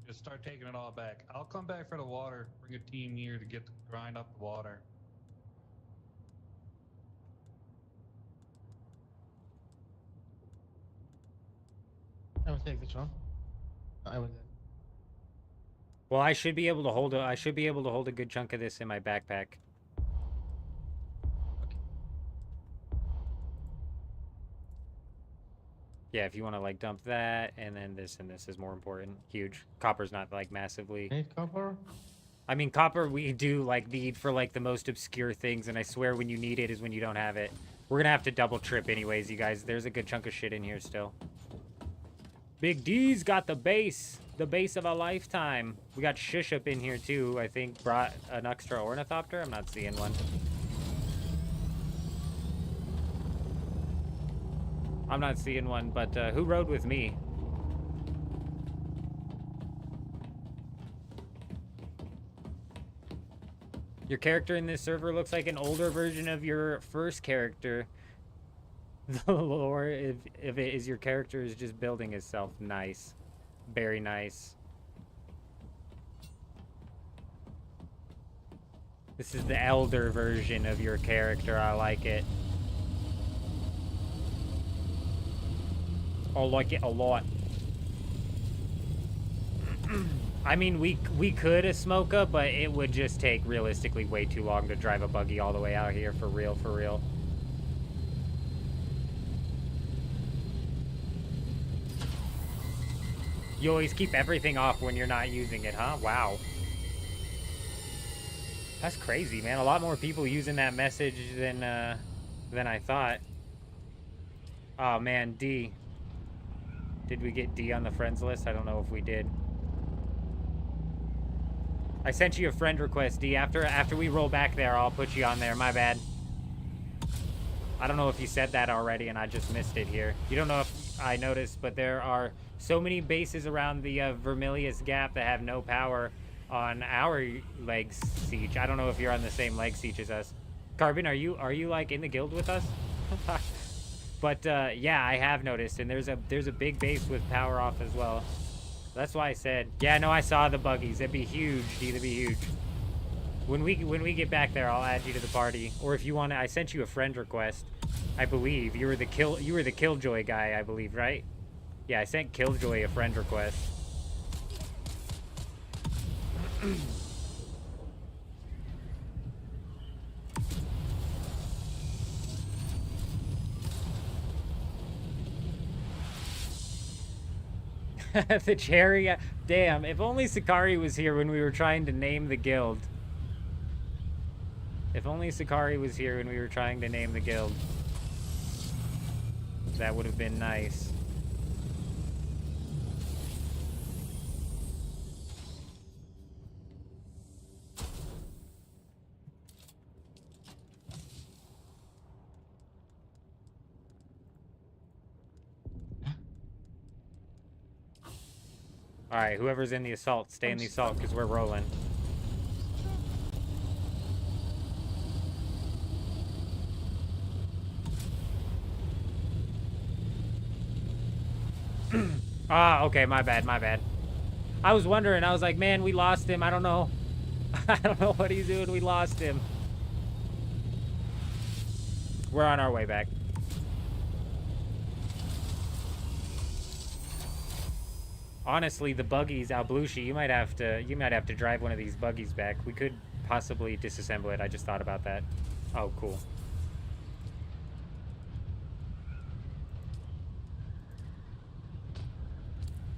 just start taking it all back. I'll come back for the water. Bring a team here to grind up the water. I will take this one. I will. Well, I should be able to hold a good chunk of this in my backpack. Yeah, if you want to like dump that, and then this is more important. Huge. Copper's not like massively. Need copper? I mean, copper we do like need for like the most obscure things, and I swear when you need it is when you don't have it. We're gonna have to double trip anyways, you guys. There's a good chunk of shit in here still. Big D's got the base The base of a lifetime. We got Shush up in here too. I think brought an extra ornithopter. I'm not seeing one. I'm not seeing one, but who rode with me? Your character in this server looks like an older version of your first character. The lore, if it is your character is just building itself. Nice. Very nice. This is the elder version of your character. I like it. I like it a lot. I mean, we could a Smoka, but it would just take realistically way too long to drive a buggy all the way out here. For real, for real. You always keep everything off when you're not using it, huh? Wow. That's crazy, man. A lot more people using that message than I thought. Oh, man, D. Did we get D on the friends list? I don't know if we did. I sent you a friend request, D. After we roll back there, I'll put you on there. My bad. I don't know if you said that already and I just missed it here. You don't know if I noticed, but there are so many bases around the Vermilius Gap that have no power on our leg siege. I don't know if you're on the same leg siege as us. Carbon, are you like in the guild with us? But yeah, I have noticed, and there's a big base with power off as well. That's why I said, yeah, no, I saw the buggies. That'd be huge, D. That'd be huge. When we get back there, I'll add you to the party. Or if you want to, I sent you a friend request. I believe you were the Killjoy guy, I believe, right? Yeah, I sent Killjoy a friend request. The cherry, damn, if only Sakari was here when we were trying to name the guild. If only Sakari was here when we were trying to name the guild. That would have been nice. Alright, whoever's in the assault, stay in the assault because we're rolling. Ah, okay, my bad, my bad. I was wondering, I was like, man, we lost him. I don't know. I don't know what he's doing. We lost him. We're on our way back. Honestly, the buggies, Alblushi, you might have to drive one of these buggies back. We could possibly disassemble it. I just thought about that. Oh, cool.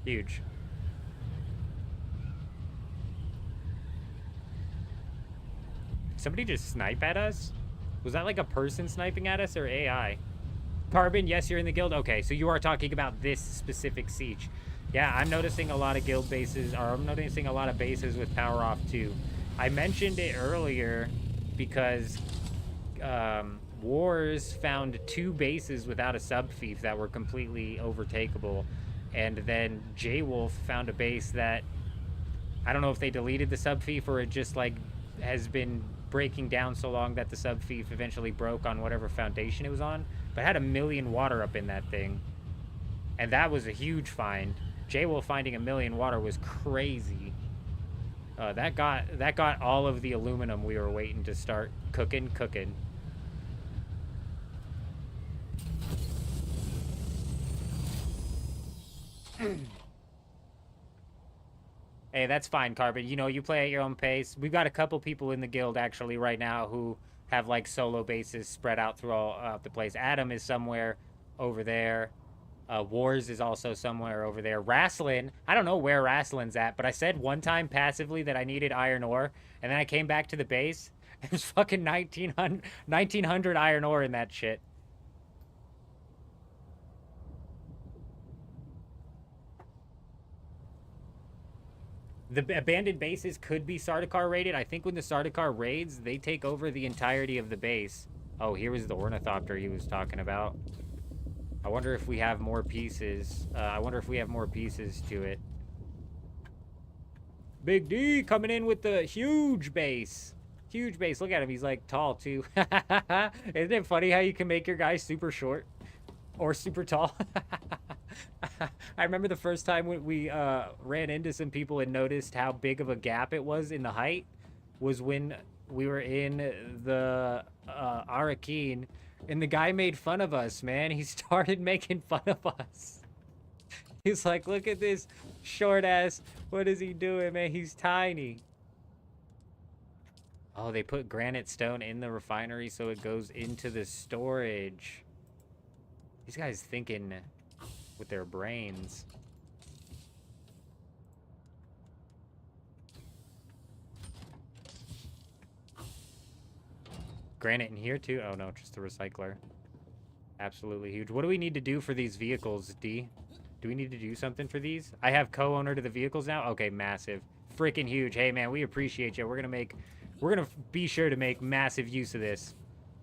Huge. Somebody just snipe at us? Was that like a person sniping at us or AI? Carbon, yes, you're in the guild. Okay, so you are talking about this specific siege. Yeah, I'm noticing a lot of guild bases, or I'm noticing a lot of bases with power off too. I mentioned it earlier because Wars found 2 bases without a sub-fief that were completely overtakeable. And then J-Wolf found a base that, I don't know if they deleted the sub-fief or it just like has been breaking down so long that the sub-fief eventually broke on whatever foundation it was on. But it had 1 million water up in that thing. And that was a huge find. J-Wolf finding 1 million water was crazy. That got all of the aluminum we were waiting to start cooking. Hey, that's fine, Carbon. You know, you play at your own pace. We've got a couple people in the guild actually right now who have like solo bases spread out throughout the place. Adam is somewhere over there. Wars is also somewhere over there. Rasslin, I don't know where Rasslin's at, but I said one time passively that I needed iron ore, and then I came back to the base. There's fucking 1900 iron ore in that shit. The abandoned bases could be Sardaukar raided. I think when the Sardaukar raids, they take over the entirety of the base. Oh, here was the Ornithopter he was talking about. I wonder if we have more pieces. I wonder if we have more pieces to it. Big D coming in with the huge base. Huge base. Look at him. He's like tall too. Isn't it funny how you can make your guy super short or super tall? I remember the first time when we ran into some people and noticed how big of a gap it was in the height was when we were in the Arakeen, and the guy made fun of us, man. He started making fun of us. He's like, look at this short ass. What is he doing, man? He's tiny. Oh, they put granite stone in the refinery so it goes into the storage. These guys thinking with their brains. Granite in here too? Oh no, just the recycler. Absolutely huge. What do we need to do for these vehicles, D? Do we need to do something for these? I have co-owner to the vehicles now? Okay, massive. Freaking huge. Hey man, we appreciate you. We're gonna be sure to make massive use of this.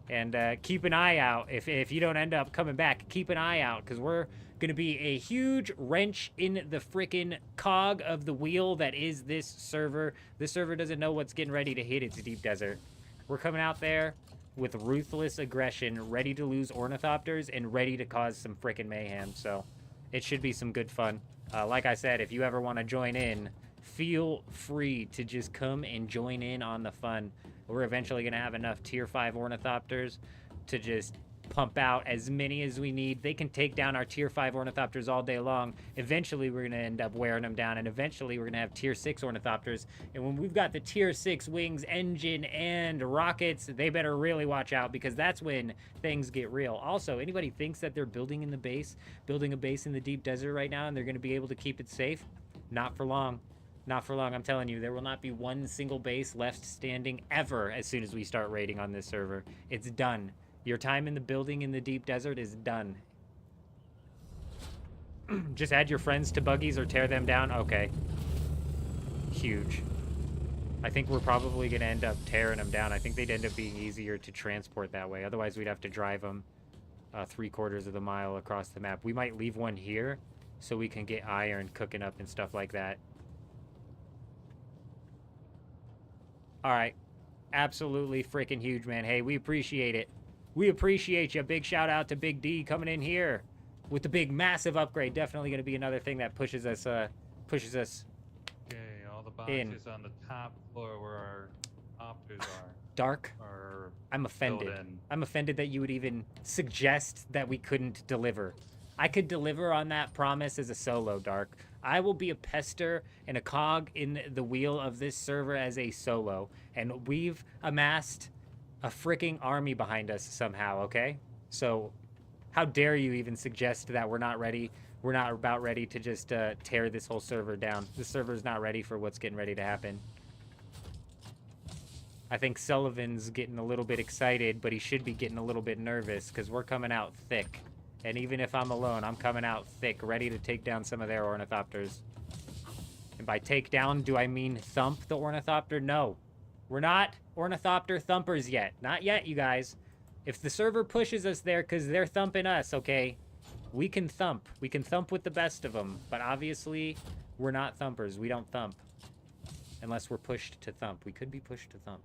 And keep an eye out. If you don't end up coming back, keep an eye out, because we're gonna be a huge wrench in the freaking cog of the wheel that is this server. This server doesn't know what's getting ready to hit its deep desert. We're coming out there with ruthless aggression, ready to lose ornithopters and ready to cause some freaking mayhem. So it should be some good fun. Like I said, if you ever want to join in, feel free to just come and join in on the fun. We're eventually going to have enough tier 5 ornithopters to just pump out as many as we need. They can take down our tier 5 ornithopters all day long. Eventually, we're going to end up wearing them down, and eventually we're going to have tier 6 ornithopters. And when we've got the tier 6 wings, engine, and rockets, they better really watch out, because that's when things get real. Also, anybody thinks that they're building a base in the deep desert right now, and they're going to be able to keep it safe? Not for long. Not for long, I'm telling you. There will not be one single base left standing ever as soon as we start raiding on this server. It's done. Your time in the building in the deep desert is done. Just add your friends to buggies or tear them down? Okay. Huge. I think we're probably going to end up tearing them down. I think they'd end up being easier to transport that way. Otherwise, we'd have to drive them 3/4 of the mile across the map. We might leave one here so we can get iron cooking up and stuff like that. All right. Absolutely freaking huge, man. Hey, we appreciate it. We appreciate you. Big shout out to Big D coming in here with the big massive upgrade. Definitely going to be another thing that pushes us Okay, all the boxes on the top floor where our opters are. Dark. I'm offended. I'm offended that you would even suggest that we couldn't deliver. I could deliver on that promise as a solo, Dark. I will be a pester and a cog in the wheel of this server as a solo. And we've amassed a freaking army behind us somehow, okay? So how dare you even suggest that we're not ready? We're not about ready to just tear this whole server down. This server's not ready for what's getting ready to happen. I think Sullivan's getting a little bit excited, but he should be getting a little bit nervous, because we're coming out thick. And even if I'm alone, I'm coming out thick, ready to take down some of their ornithopters. And by take down, do I mean thump the ornithopter? No. We're not ornithopter thumpers yet. Not yet, you guys. If the server pushes us there because they're thumping us, okay, we can thump. We can thump with the best of them. But obviously, we're not thumpers. We don't thump. Unless we're pushed to thump. We could be pushed to thump.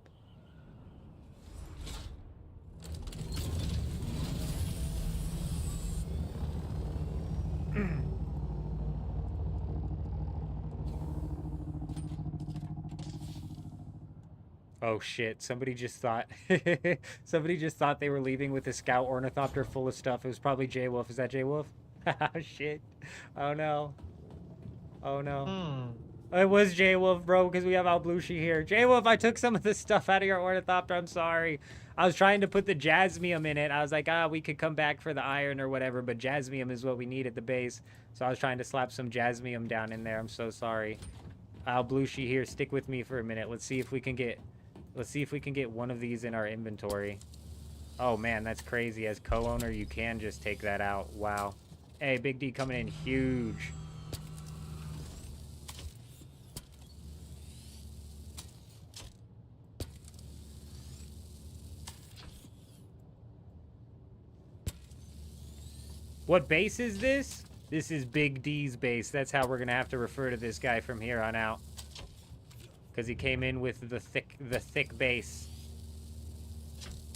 Oh shit, somebody just thought they were leaving with a scout ornithopter full of stuff. It was probably J Wolf. Is that J Wolf? Shit. Oh no. Oh no. It was J Wolf, bro, because we have Alblushi here. J Wolf, I took some of the stuff out of your ornithopter. I'm sorry. I was trying to put the jasmium in it. I was like, we could come back for the iron or whatever, but jasmium is what we need at the base. So I was trying to slap some jasmium down in there. I'm so sorry. Alblushi here, stick with me for a minute. Let's see if we can get one of these in our inventory. Oh man, that's crazy. As co-owner, you can just take that out. Wow. Hey, Big D coming in huge. What base is this? This is Big D's base. That's how we're gonna have to refer to this guy from here on out. Because he came in with the thick base.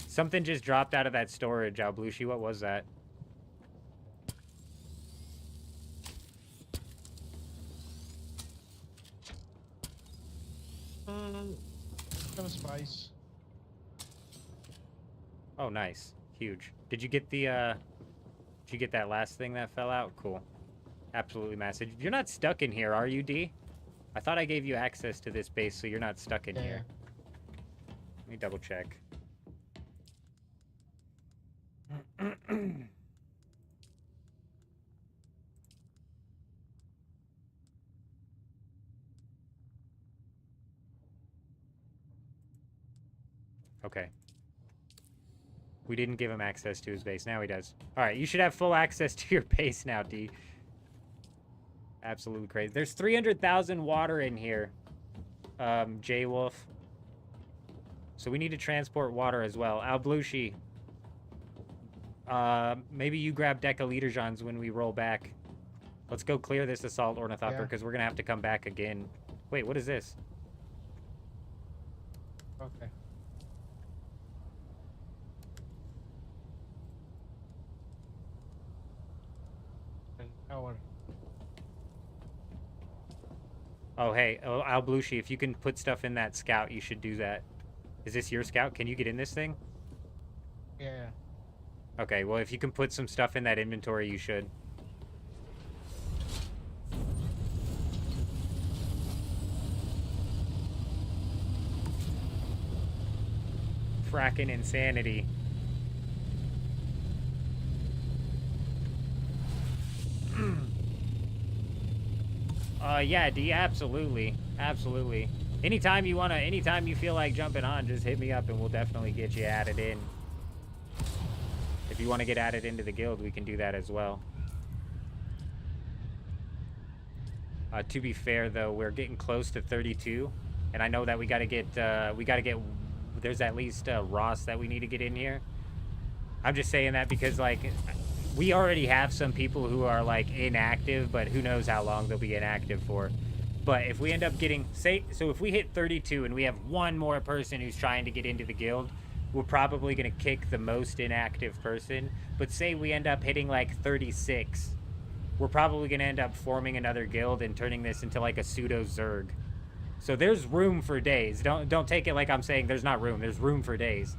Something just dropped out of that storage, Alblushi. What was that? Some spice. Oh, nice. Huge. Did you get the, did you get that last thing that fell out? Cool. Absolutely massive. You're not stuck in here, are you, D? I thought I gave you access to this base, so you're not stuck in here. Let me double check. Okay. We didn't give him access to his base. Now he does. All right, you should have full access to your base now, D. Absolutely crazy. There's 300,000 water in here, J-Wolf. So we need to transport water as well. Alblushi. Maybe you grab Deca Leaderjons when we roll back. Let's go clear this assault ornithopter because we're going to have to come back again. Wait, what is this? Okay. An hour. Oh, hey, Alblushi, if you can put stuff in that scout, you should do that. Is this your scout? Can you get in this thing? Yeah. Okay, well, if you can put some stuff in that inventory, you should. Frackin' insanity. Yeah, D, absolutely. Absolutely. Anytime you feel like jumping on, just hit me up and we'll definitely get you added in. If you want to get added into the guild, we can do that as well. To be fair, though, we're getting close to 32, and I know that we gotta get, there's at least Ross that we need to get in here. I'm just saying that because, like, we already have some people who are, like, inactive, but who knows how long they'll be inactive for. But if we end up getting, so if we hit 32 and we have one more person who's trying to get into the guild, we're probably going to kick the most inactive person. But say we end up hitting, like, 36, we're probably going to end up forming another guild and turning this into, like, a pseudo-Zerg. So there's room for days. Don't take it like I'm saying there's not room. There's room for days.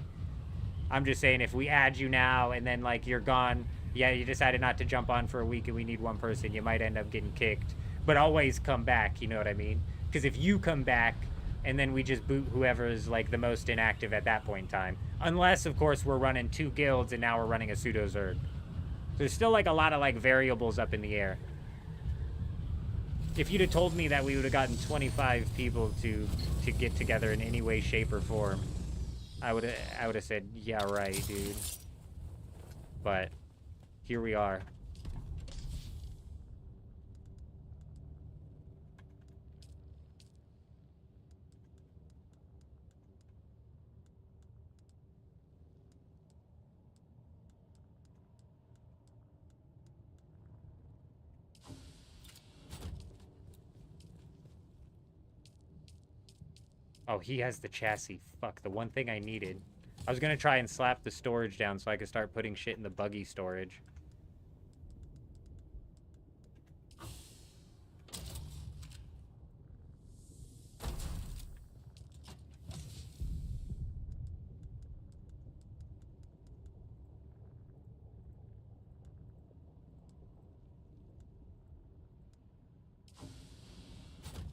I'm just saying if we add you now and then, like, you're gone, yeah, you decided not to jump on for a week and we need one person, you might end up getting kicked. But always come back, you know what I mean? Because if you come back and then we just boot whoever is, like, the most inactive at that point in time. Unless, of course, we're running 2 guilds and now we're running a pseudo-Zerg. There's still, like, a lot of, like, variables up in the air. If you'd have told me that we would have gotten 25 people to get together in any way, shape, or form, I would have said, yeah, right, dude. But here we are. Oh, he has the chassis. Fuck, the one thing I needed. I was gonna try and slap the storage down so I could start putting shit in the buggy storage.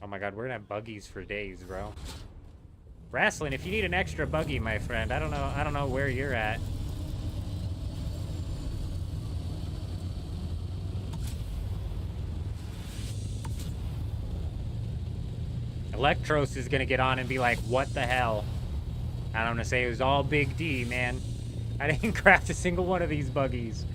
Oh my god, we're gonna have buggies for days, bro. Wrestling, if you need an extra buggy, my friend, I don't know where you're at. Electros is gonna get on and be like, what the hell? I'm gonna say it was all Big D, man. I didn't craft a single one of these buggies.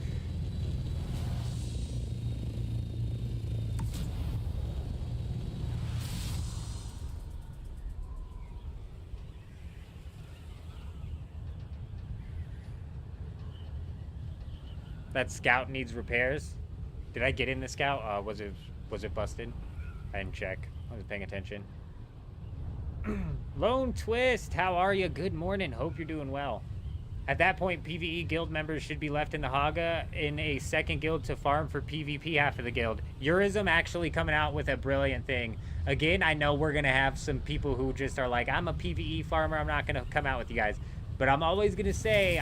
That scout needs repairs. Did I get in the scout? Was it busted? I didn't check. I wasn't paying attention. Lone Twist, how are you? Good morning. Hope you're doing well. At that point, PvE guild members should be left in the Haga in a second guild to farm for PvP half of the guild. Eurism actually coming out with a brilliant thing. Again, I know we're going to have some people who just are like, I'm a PvE farmer, I'm not going to come out with you guys. But I'm always going to say,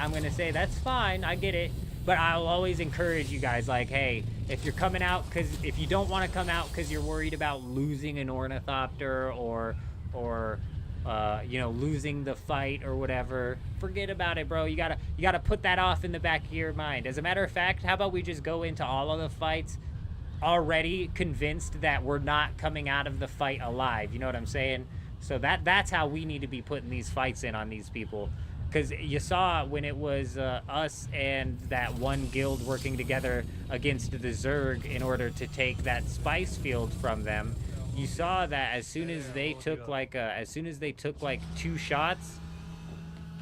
that's fine, I get it. But I'll always encourage you guys, like, hey, if you're coming out, if you don't want to come out because you're worried about losing an ornithopter or you know, losing the fight or whatever, forget about it, bro. You gotta put that off in the back of your mind. As a matter of fact, how about we just go into all of the fights already convinced that we're not coming out of the fight alive? You know what I'm saying? So that's how we need to be putting these fights in on these people. Because you saw when it was us and that one guild working together against the Zerg in order to take that spice field from them. You saw that as soon as they took like 2 shots,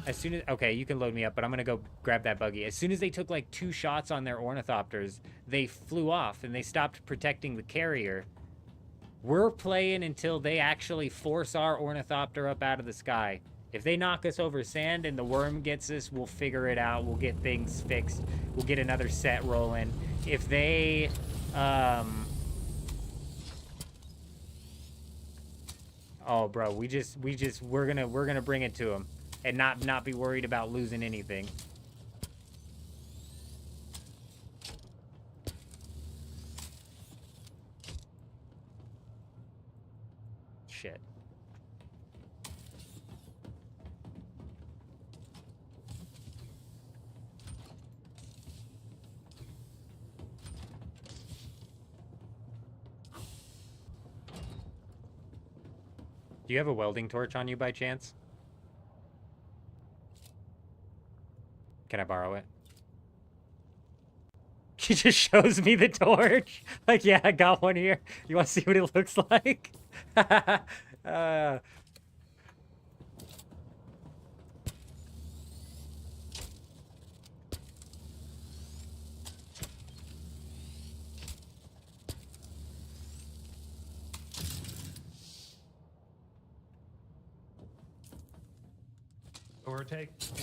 okay, you can load me up, but I'm gonna go grab that buggy. As soon as they took like 2 shots on their ornithopters, they flew off and they stopped protecting the carrier. We're playing until they actually force our ornithopter up out of the sky. If they knock us over sand and the worm gets us, we'll figure it out. We'll get things fixed. We'll get another set rolling. If they oh, bro, we're gonna bring it to them and not be worried about losing anything. Shit. Do you have a welding torch on you by chance? Can I borrow it? He just shows me the torch. Like, yeah, I got one here. You want to see what it looks like?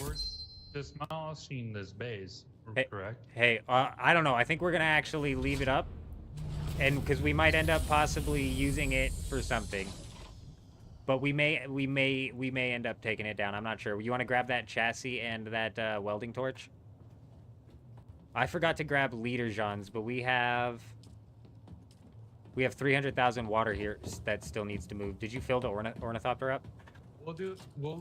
We're demolishing this base, correct? Hey, I don't know. I think we're gonna actually leave it up, and because we might end up possibly using it for something. But we may end up taking it down. I'm not sure. You want to grab that chassis and that welding torch? I forgot to grab leader Jean's, but we have 300,000 water here that still needs to move. Did you fill the ornithopter up? We'll loot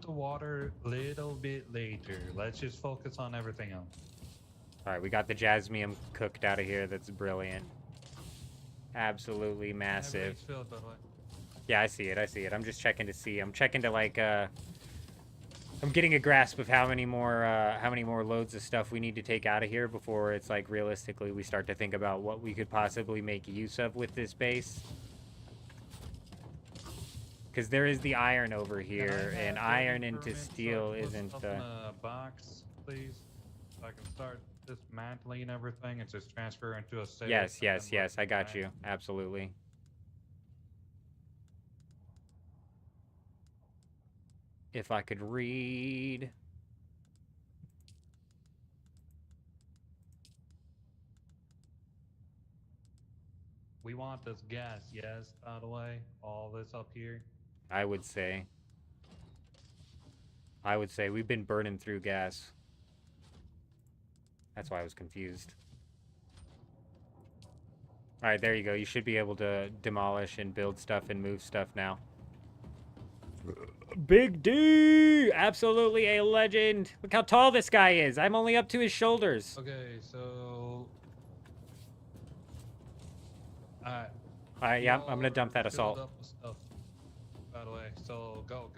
the water a little bit later. Let's just focus on everything else. All right, we got the jasmium cooked out of here. That's brilliant. Absolutely massive. Everything's filled, by the way. Yeah, I see it. I'm just checking to see. I'm checking to like I'm getting a grasp of how many more loads of stuff we need to take out of here before it's like realistically we start to think about what we could possibly make use of with this base. Because there is the iron over here, and iron into steel isn't. In a box, please, so I can start dismantling everything and just transfer into a safe. Yes. I got you. Absolutely. If I could read. We want this gas, yes, by the way. All this up here. I would say we've been burning through gas. That's why I was confused. All right, there you go. You should be able to demolish and build stuff and move stuff now. Big D! Absolutely a legend. Look how tall this guy is. I'm only up to his shoulders. Okay, so... Alright, yeah, I'm gonna dump that assault. Up with stuff, by the way, so go.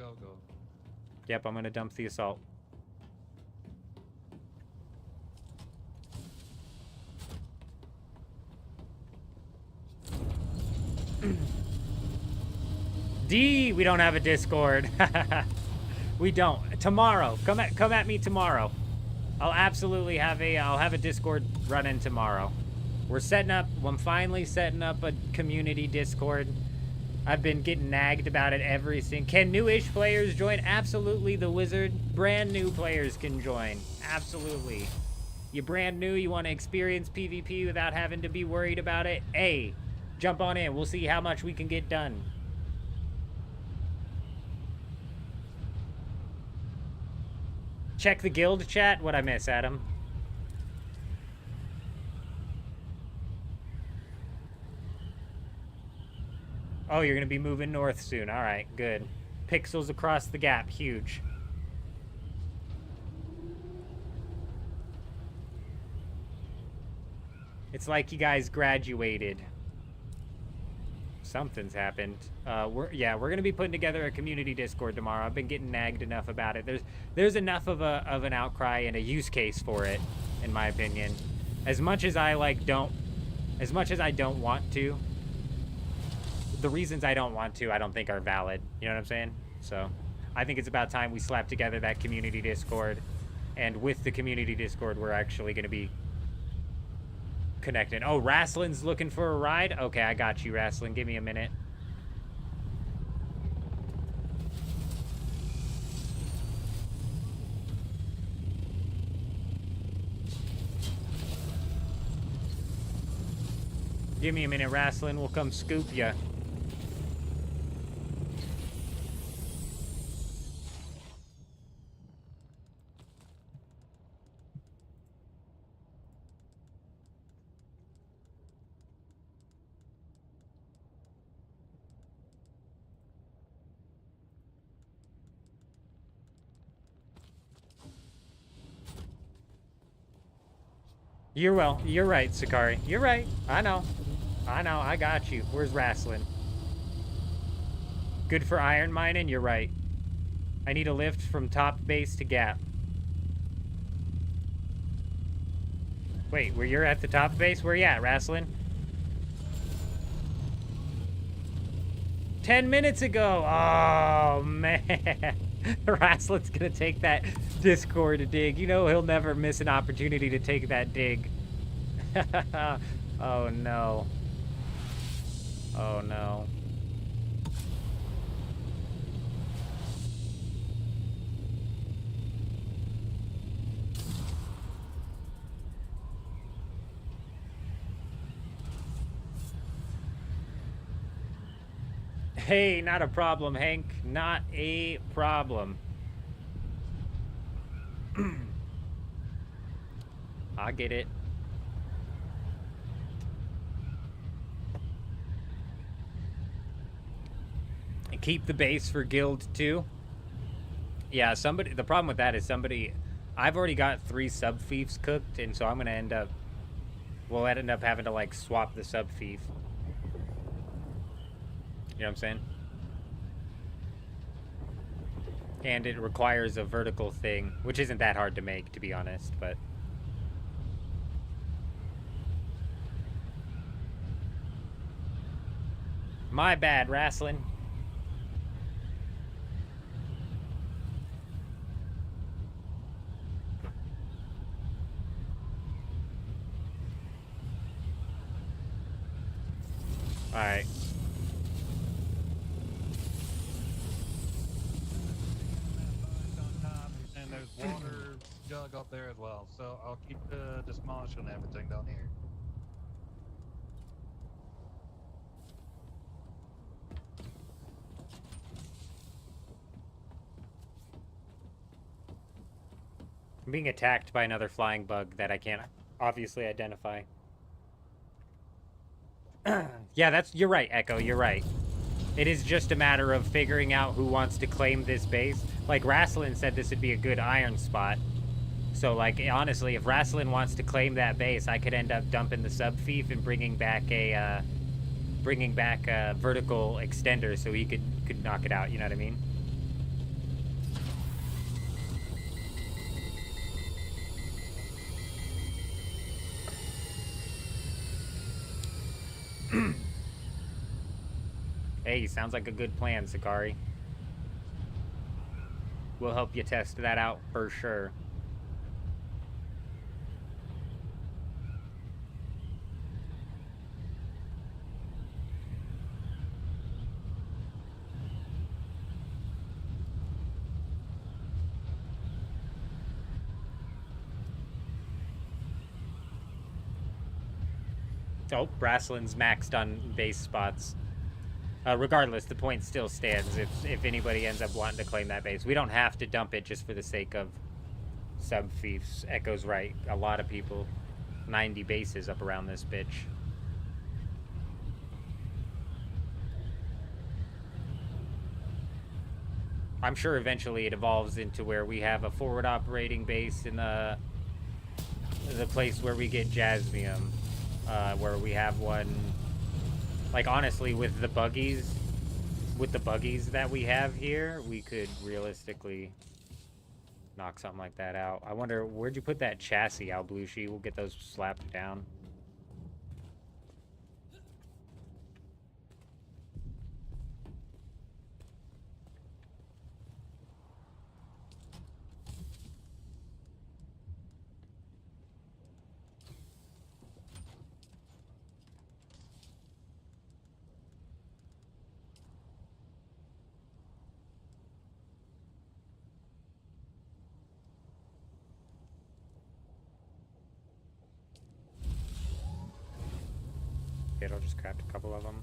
Yep, I'm gonna dump the assault. D, we don't have a Discord. We don't. Tomorrow, come at me tomorrow. I'll absolutely have a Discord running tomorrow. We're setting up, I'm finally setting up a community Discord. I've been getting nagged about it every single... Can new-ish players join? Absolutely, the wizard. Brand new players can join. Absolutely. You brand new, you want to experience PvP without having to be worried about it? Hey, jump on in. We'll see how much we can get done. Check the guild chat. What'd I miss, Adam? Oh, you're going to be moving north soon. All right, good. Pixels across the gap. Huge. It's like you guys graduated. Something's happened. We're going to be putting together a community Discord tomorrow. I've been getting nagged enough about it. There's enough of an outcry and a use case for it, in my opinion. As much as I don't want to, the reasons I don't want to, I don't think are valid. You know what I'm saying? So, I think it's about time we slap together that community Discord. And with the community Discord, we're actually going to be connecting. Oh, Wrastlin's looking for a ride? Okay, I got you, Wrastlin. Give me a minute. Give me a minute, Wrastlin. We'll come scoop ya. You're right, Sakari. You're right. I know. I got you. Where's Wrastlin? Good for iron mining? You're right. I need a lift from top base to gap. Wait, where you're at the top base? Where you at, Wrastlin? 10 minutes ago! Oh, man. Wrastlin's gonna take that Discord dig. You know he'll never miss an opportunity to take that dig. Oh, no. Oh, no. Hey, not a problem, Hank. Not a problem. I get it. And keep the base for guild too. Yeah, the problem with that is I've already got 3 sub-fiefs cooked, and so I'm gonna we'll end up having to like swap the sub-fief. You know what I'm saying? And it requires a vertical thing, which isn't that hard to make, to be honest, but... My bad, Wrastlin. Alright. And there's water jug up there as well, so I'll keep demolishing everything down here. I'm being attacked by another flying bug that I can't obviously identify. Yeah, you're right, Echo, you're right. It is just a matter of figuring out who wants to claim this base. Like, Wrastlin said this would be a good iron spot. So, like, honestly, if Wrastlin wants to claim that base, I could end up dumping the sub-fief and bringing back a vertical extender so he could knock it out, you know what I mean? Hey, sounds like a good plan, Sakari. We'll help you test that out for sure. Oh, Brasslin's maxed on base spots. Regardless, the point still stands if anybody ends up wanting to claim that base. We don't have to dump it just for the sake of sub-fiefs. Echo's right. A lot of people. 90 bases up around this bitch. I'm sure eventually it evolves into where we have a forward operating base in the place where we get Jasmium. Where we have one... Like, honestly, with the buggies that we have here, we could realistically knock something like that out. I wonder, where'd you put that chassis, Alblushi? We'll get those slapped down. I'll just craft a couple of them.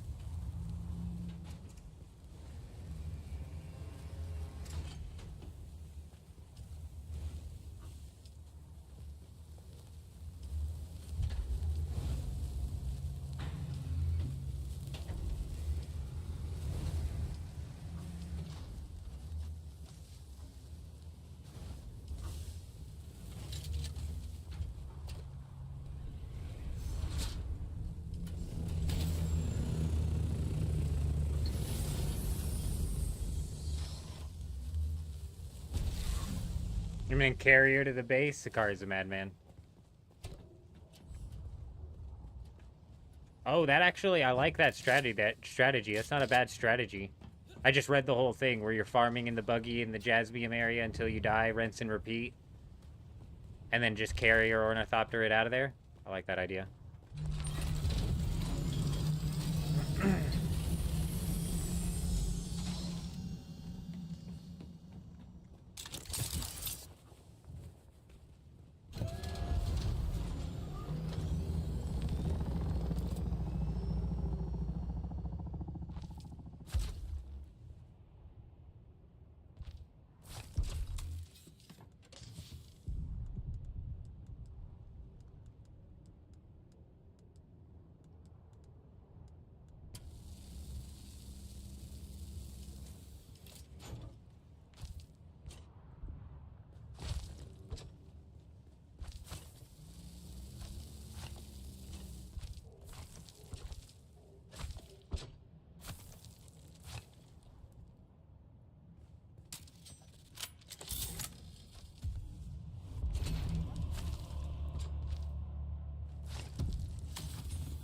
You mean carrier to the base? Sakari's a madman. Oh, that actually, I like that strategy. That's not a bad strategy. I just read the whole thing where you're farming in the buggy in the Jasmium area until you die, rinse and repeat. And then just carrier or ornithopter it out of there. I like that idea.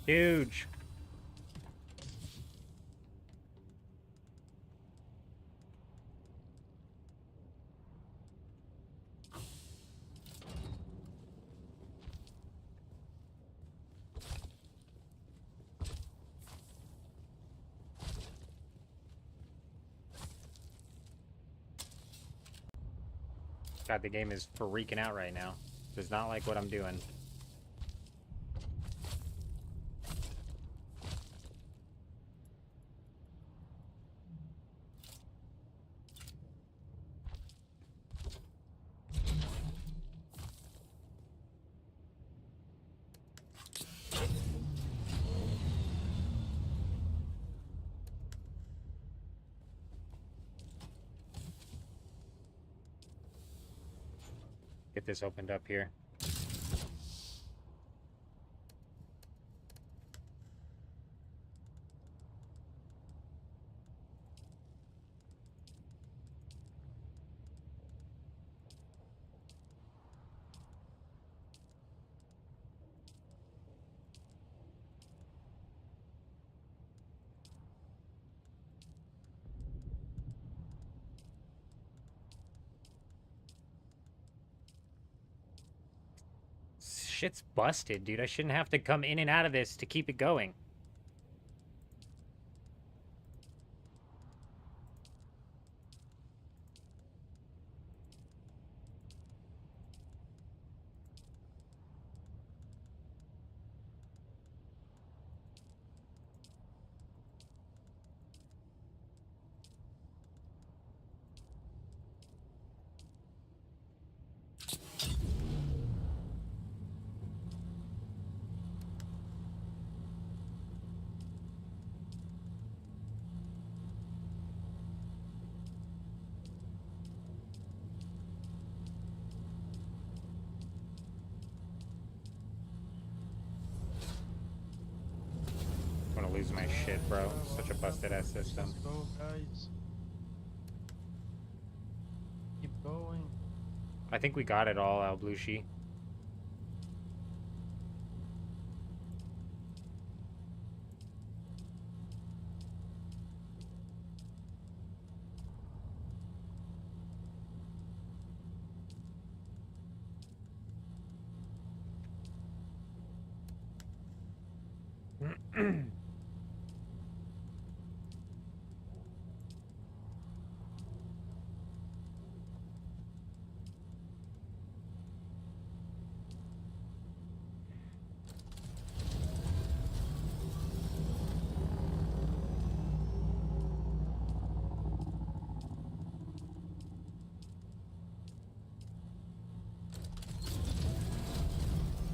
Huge. God, the game is freaking out right now. Does not like what I'm doing. Get this opened up here. Shit's busted, dude. I shouldn't have to come in and out of this to keep it going. shit, bro. Such a busted ass system. Let's go, guys. Keep going. I think we got it all, Alblushi.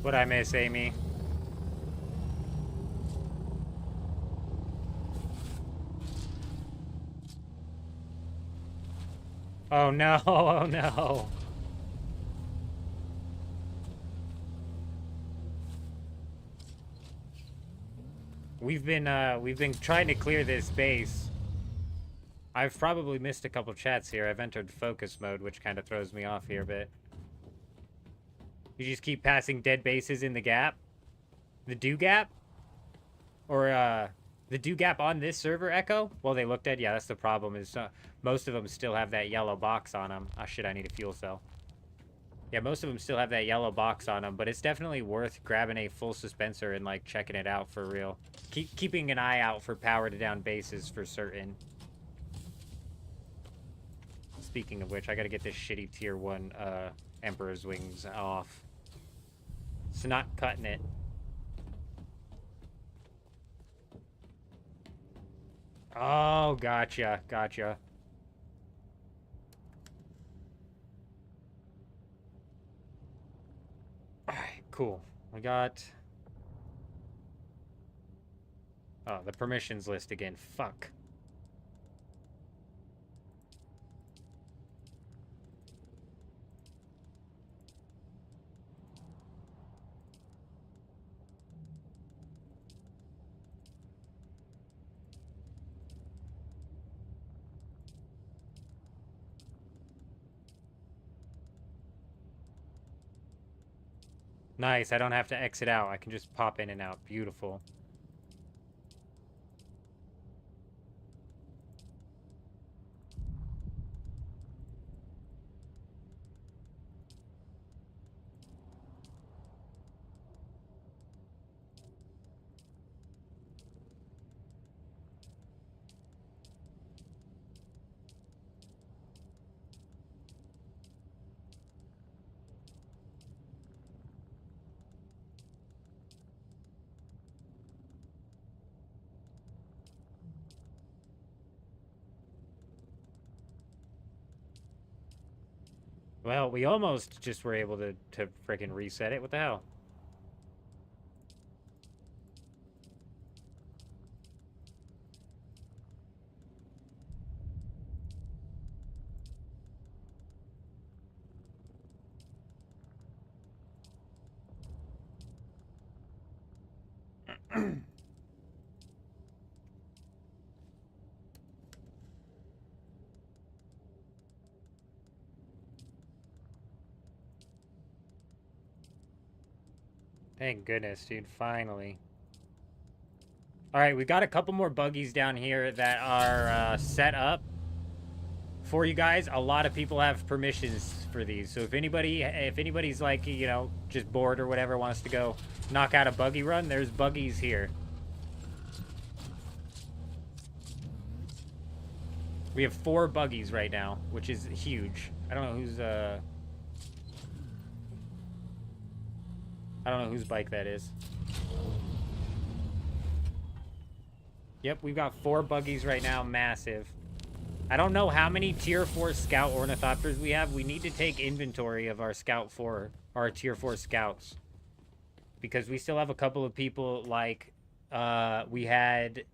What'd I miss, Amy? Oh no, oh no. We've been trying to clear this base. I've probably missed a couple chats here. I've entered focus mode, which kind of throws me off here a bit. You just keep passing dead bases in the gap? The do gap? Or, the do gap on this server, Echo? Well, they look dead? Yeah, that's the problem, is most of them still have that yellow box on them. Oh, shit, I need a fuel cell. Yeah, most of them still have that yellow box on them, but it's definitely worth grabbing a full suspensor and, like, checking it out for real. Keeping an eye out for powered down bases for certain. Speaking of which, I gotta get this shitty tier 1, Emperor's Wings off. It's not cutting it. Oh, gotcha, gotcha. Alright, cool. We got... Oh, the permissions list again. Fuck. Nice, I don't have to exit out. I can just pop in and out. Beautiful. Well, we almost just were able to freaking reset it. What the hell? Thank goodness, dude. Finally. Alright, we got a couple more buggies down here that are set up for you guys. A lot of people have permissions for these. So if anybody's like, you know, just bored or whatever, wants to go knock out a buggy run, there's buggies here. We have 4 buggies right now, which is huge. I don't know who's I don't know whose bike that is. Yep, we've got 4 buggies right now, massive. I don't know how many tier 4 scout ornithopters we have. We need to take inventory of our scout 4, our tier 4 scouts. Because we still have a couple of people like, we had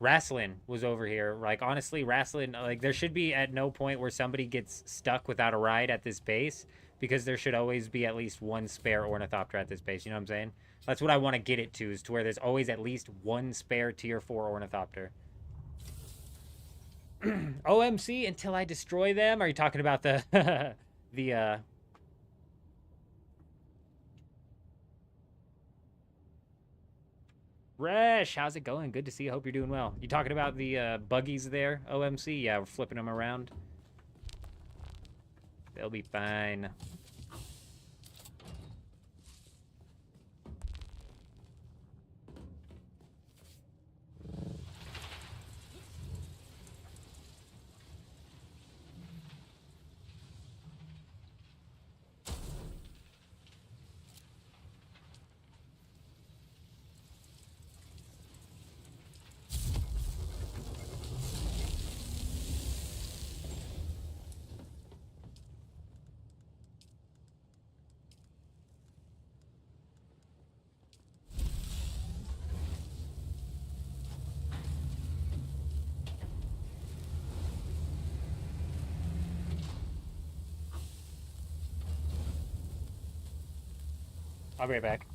Rasslin was over here. Like, honestly, Rasslin, like, there should be at no point where somebody gets stuck without a ride at this base, because there should always be at least one spare Ornithopter at this base. You know what I'm saying? That's what I want to get it to, is to where there's always at least one spare tier 4 Ornithopter. OMC until I destroy them? Are you talking about the the Resh, how's it going? Good to see you. Hope you're doing well. You talking about the buggies there, OMC? Yeah, we're flipping them around. They'll be fine. I'll be right back.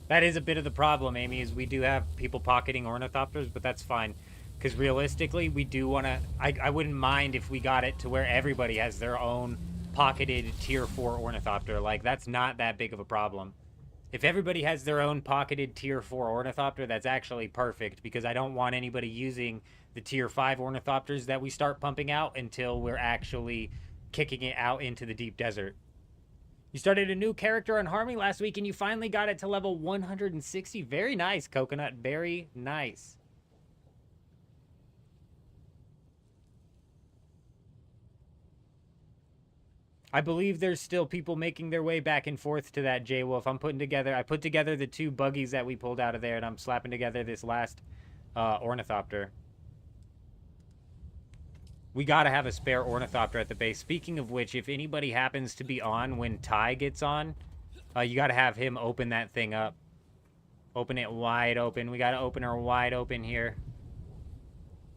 That is a bit of the problem, Amy, is we do have people pocketing Ornithopters, but that's fine. Because realistically, we do want to... I wouldn't mind if we got it to where everybody has their own pocketed tier 4 Ornithopter. Like, that's not that big of a problem. If everybody has their own pocketed tier 4 Ornithopter, that's actually perfect, because I don't want anybody using the tier 5 Ornithopters that we start pumping out until we're actually kicking it out into the deep desert. You started a new character on Harmony last week and you finally got it to level 160. Very nice, Coconut. Very nice. I believe there's still people making their way back and forth to that J-Wolf. I put together the 2 buggies that we pulled out of there, and I'm slapping together this last Ornithopter. We gotta have a spare Ornithopter at the base. Speaking of which, if anybody happens to be on when Ty gets on, you gotta have him open that thing up. Open it wide open. We gotta open her wide open here.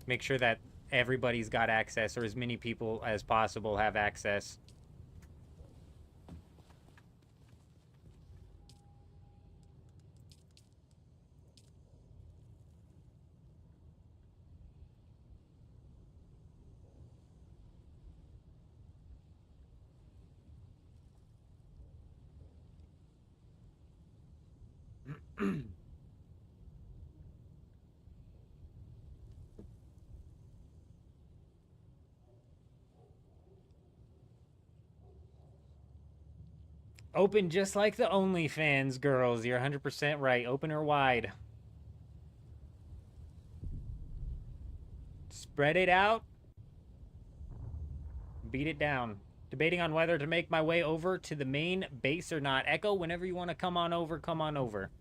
Make sure that everybody's got access, or as many people as possible have access. Open just like the OnlyFans girls. You're 100% right. Open her wide. Spread it out. Beat it down. Debating on whether to make my way over to the main base or not. Echo, whenever you want to come on over, come on over.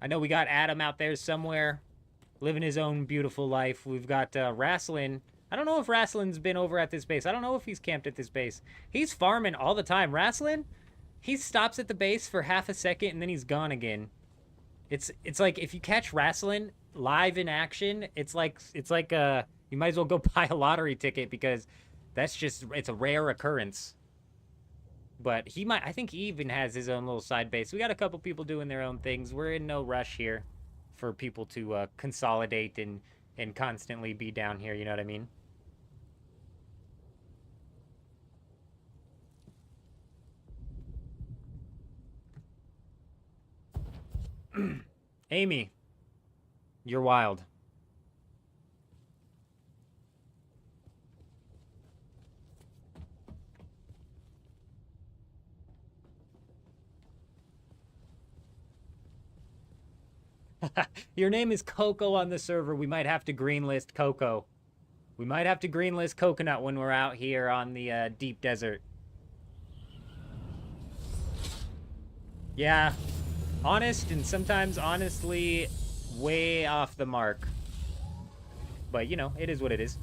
I know we got Adam out there somewhere, living his own beautiful life. We've got Rasslin. I don't know if Rasslin's been over at this base. I don't know if he's camped at this base. He's farming all the time. Rasslin, he stops at the base for half a second and then he's gone again. It's like if you catch Rasslin live in action, it's like you might as well go buy a lottery ticket because it's a rare occurrence. But I think he even has his own little side base. We got a couple people doing their own things. We're in no rush here for people to consolidate and constantly be down here, you know what I mean? Amy, you're wild. Your name is Coco on the server. We might have to greenlist Coco. We might have to greenlist Coconut when we're out here on the deep desert. Yeah. Honest and sometimes honestly way off the mark. But, you know, it is what it is.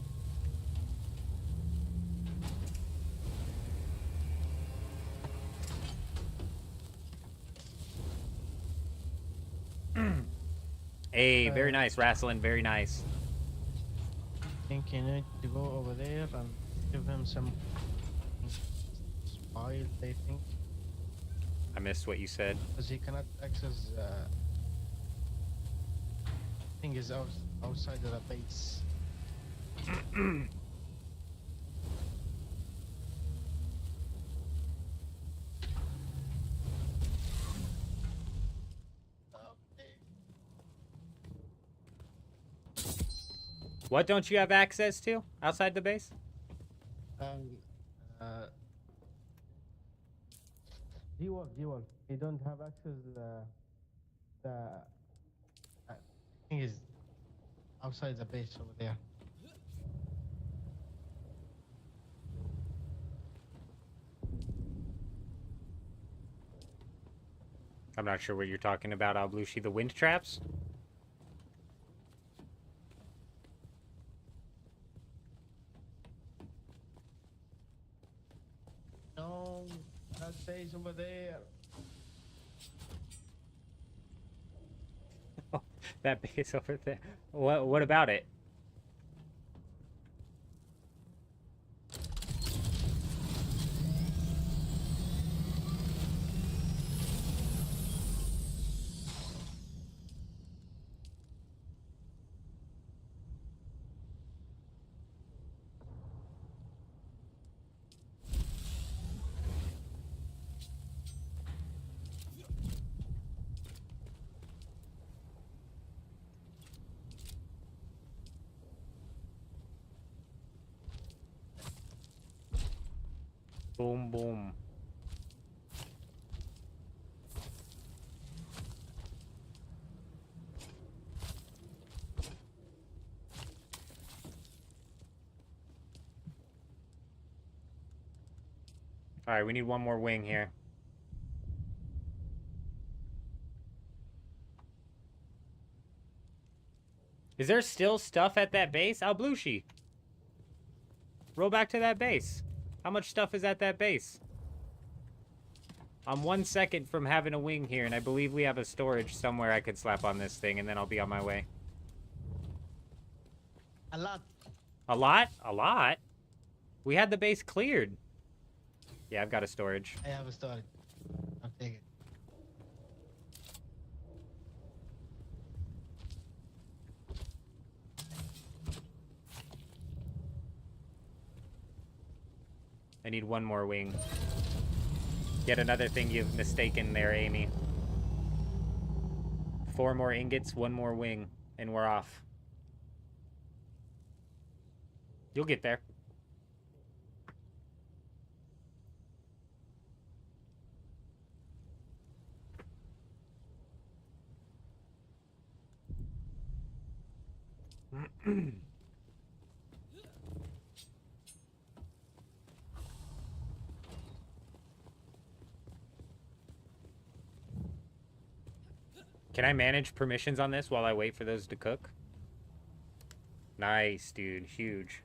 Hey, very nice, Rasslin. Very nice. I think you need to go over there and give him some spoil, I think. I missed what you said. Because he cannot access thing is outside of the base. What don't you have access to outside the base? D-Wall. He don't have access the thing is outside the base over there. I'm not sure what you're talking about, Alblushi. The wind traps? No, that base over there. That base over there. What about it? Boom, boom. All right, we need one more wing here. Is there still stuff at that base? Alblushi. Roll back to that base. How much stuff is at that base? I'm 1 second from having a wing here, and I believe we have a storage somewhere I could slap on this thing, and then I'll be on my way. A lot. A lot? A lot? We had the base cleared. Yeah, I've got a storage. I have a storage. I'll take it. I need one more wing. Yet another thing you've mistaken there, Amy. 4 more ingots, 1 more wing, and we're off. You'll get there. Can I manage permissions on this while I wait for those to cook? Nice, dude. Huge.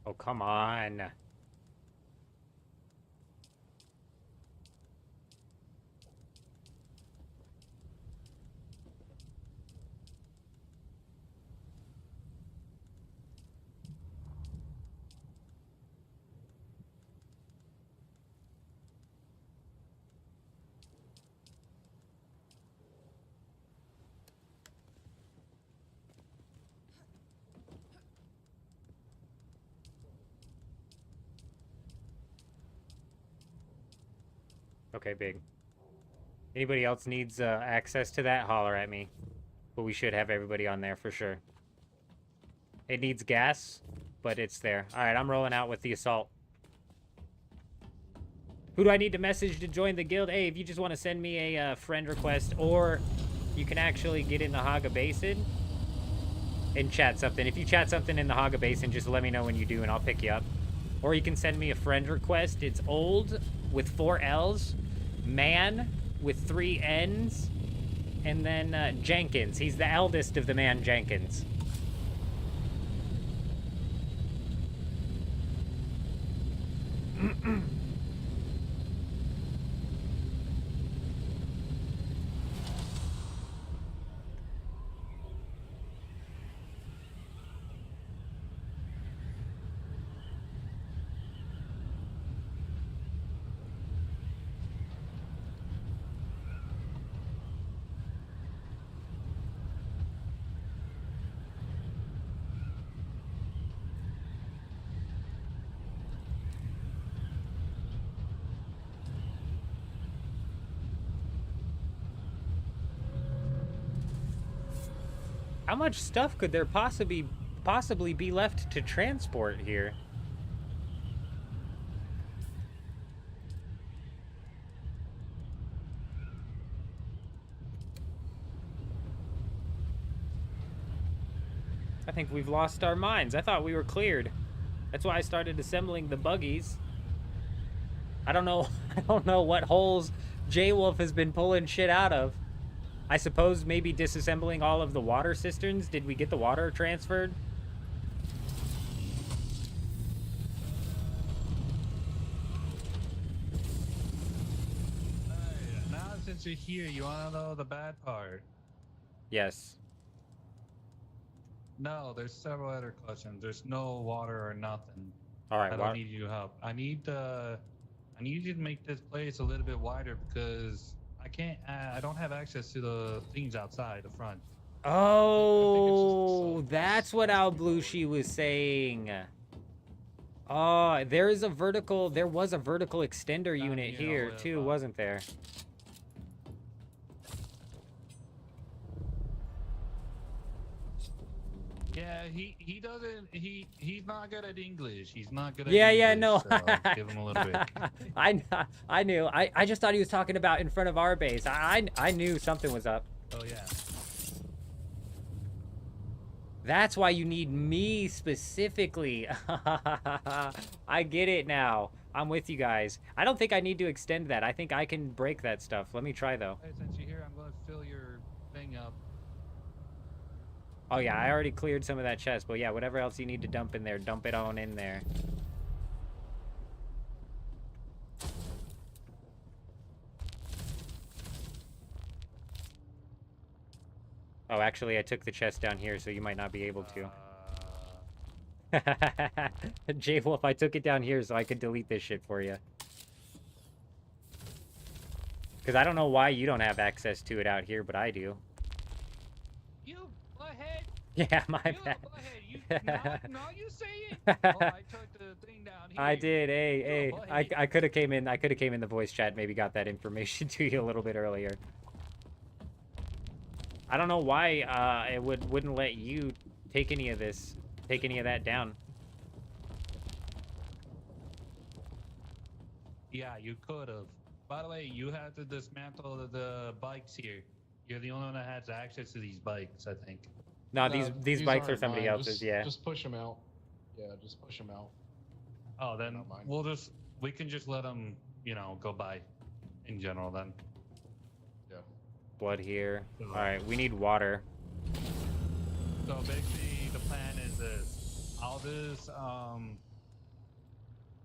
Oh, come on. Okay, big. Anybody else needs access to that, holler at me. But we should have everybody on there for sure. It needs gas, but it's there. Alright, I'm rolling out with the assault. Who do I need to message to join the guild? Hey, if you just want to send me a friend request, or you can actually get in the Haga Basin and chat something. If you chat something in the Haga Basin, just let me know when you do and I'll pick you up. Or you can send me a friend request. It's old with 4 L's, man with 3 N's, and then Jenkins. He's the eldest of the man Jenkins. How much stuff could there possibly be left to transport here? I think we've lost our minds. I thought we were cleared. That's why I started assembling the buggies. I don't know what holes J-Wolf has been pulling shit out of. I suppose maybe disassembling all of the water cisterns. Did we get the water transferred? Hey, now since you're here, you want to know the bad part? Yes. No, there's several other questions. There's no water or nothing. All right. I don't need your help. I need you to make this place a little bit wider because I can't. I don't have access to the things outside the front. Oh, that's what Alblushi was saying. Oh, there was a vertical extender unit here too, wasn't there? Yeah, he's not good at English. He's not good at Yeah, English, no. So give him a little bit. I knew. I just thought he was talking about in front of our base. I knew something was up. Oh yeah. That's why you need me specifically. I get it now. I'm with you guys. I don't think I need to extend that. I think I can break that stuff. Let me try though. Hey, since you're here, I'm gonna fill your thing up. Oh yeah, I already cleared some of that chest, but yeah, whatever else you need to dump in there, dump it on in there. Oh, actually, I took the chest down here, so you might not be able to. J-Wolf, I took it down here so I could delete this shit for you. Because I don't know why you don't have access to it out here, but I do. You go ahead. Yeah, my You bad. go ahead. Now you say it. Oh, I took the thing down here. I did. Hey, Go hey. ahead. I could have came in. I could have came in the voice chat. Maybe got that information to you a little bit earlier. I don't know why it wouldn't let you take any of this, take any of that down. Yeah, you could have. By the way, you had to dismantle the bikes here. You're the only one that has access to these bikes, I think. No, these bikes are aren't somebody mine. else's. Yeah. Just push them out. Yeah, just push them out. Oh, then we can just let them, go by in general then. Yeah. Blood here. All right, we need water. So basically, the plan is this. I'll just,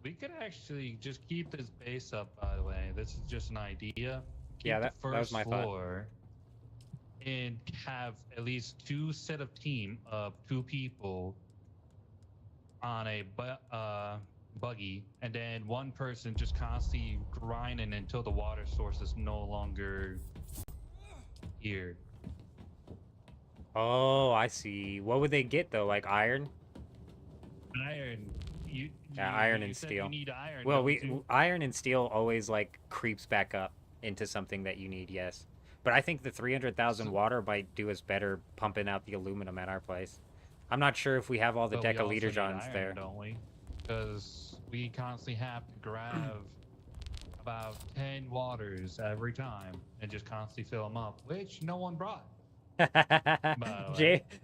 we could actually just keep this base up, by the way. This is just an idea. Keep Yeah, the that first was my thought. floor and have at least 2 set of team of 2 people on a buggy, and then 1 person just constantly grinding until the water source is no longer here. Oh, I see. What would they get though? Like iron? Iron. Yeah, iron you and said steel. You need iron. Well, don't you? iron and steel always like creeps back up into something that you need. Yes, but I think the 300,000 water might do us better pumping out the aluminum at our place. I'm not sure if we have all the But we also need decaliter-johns iron, there. don't we? Because we constantly have to grab about 10 waters every time and just constantly fill them up, which no one brought.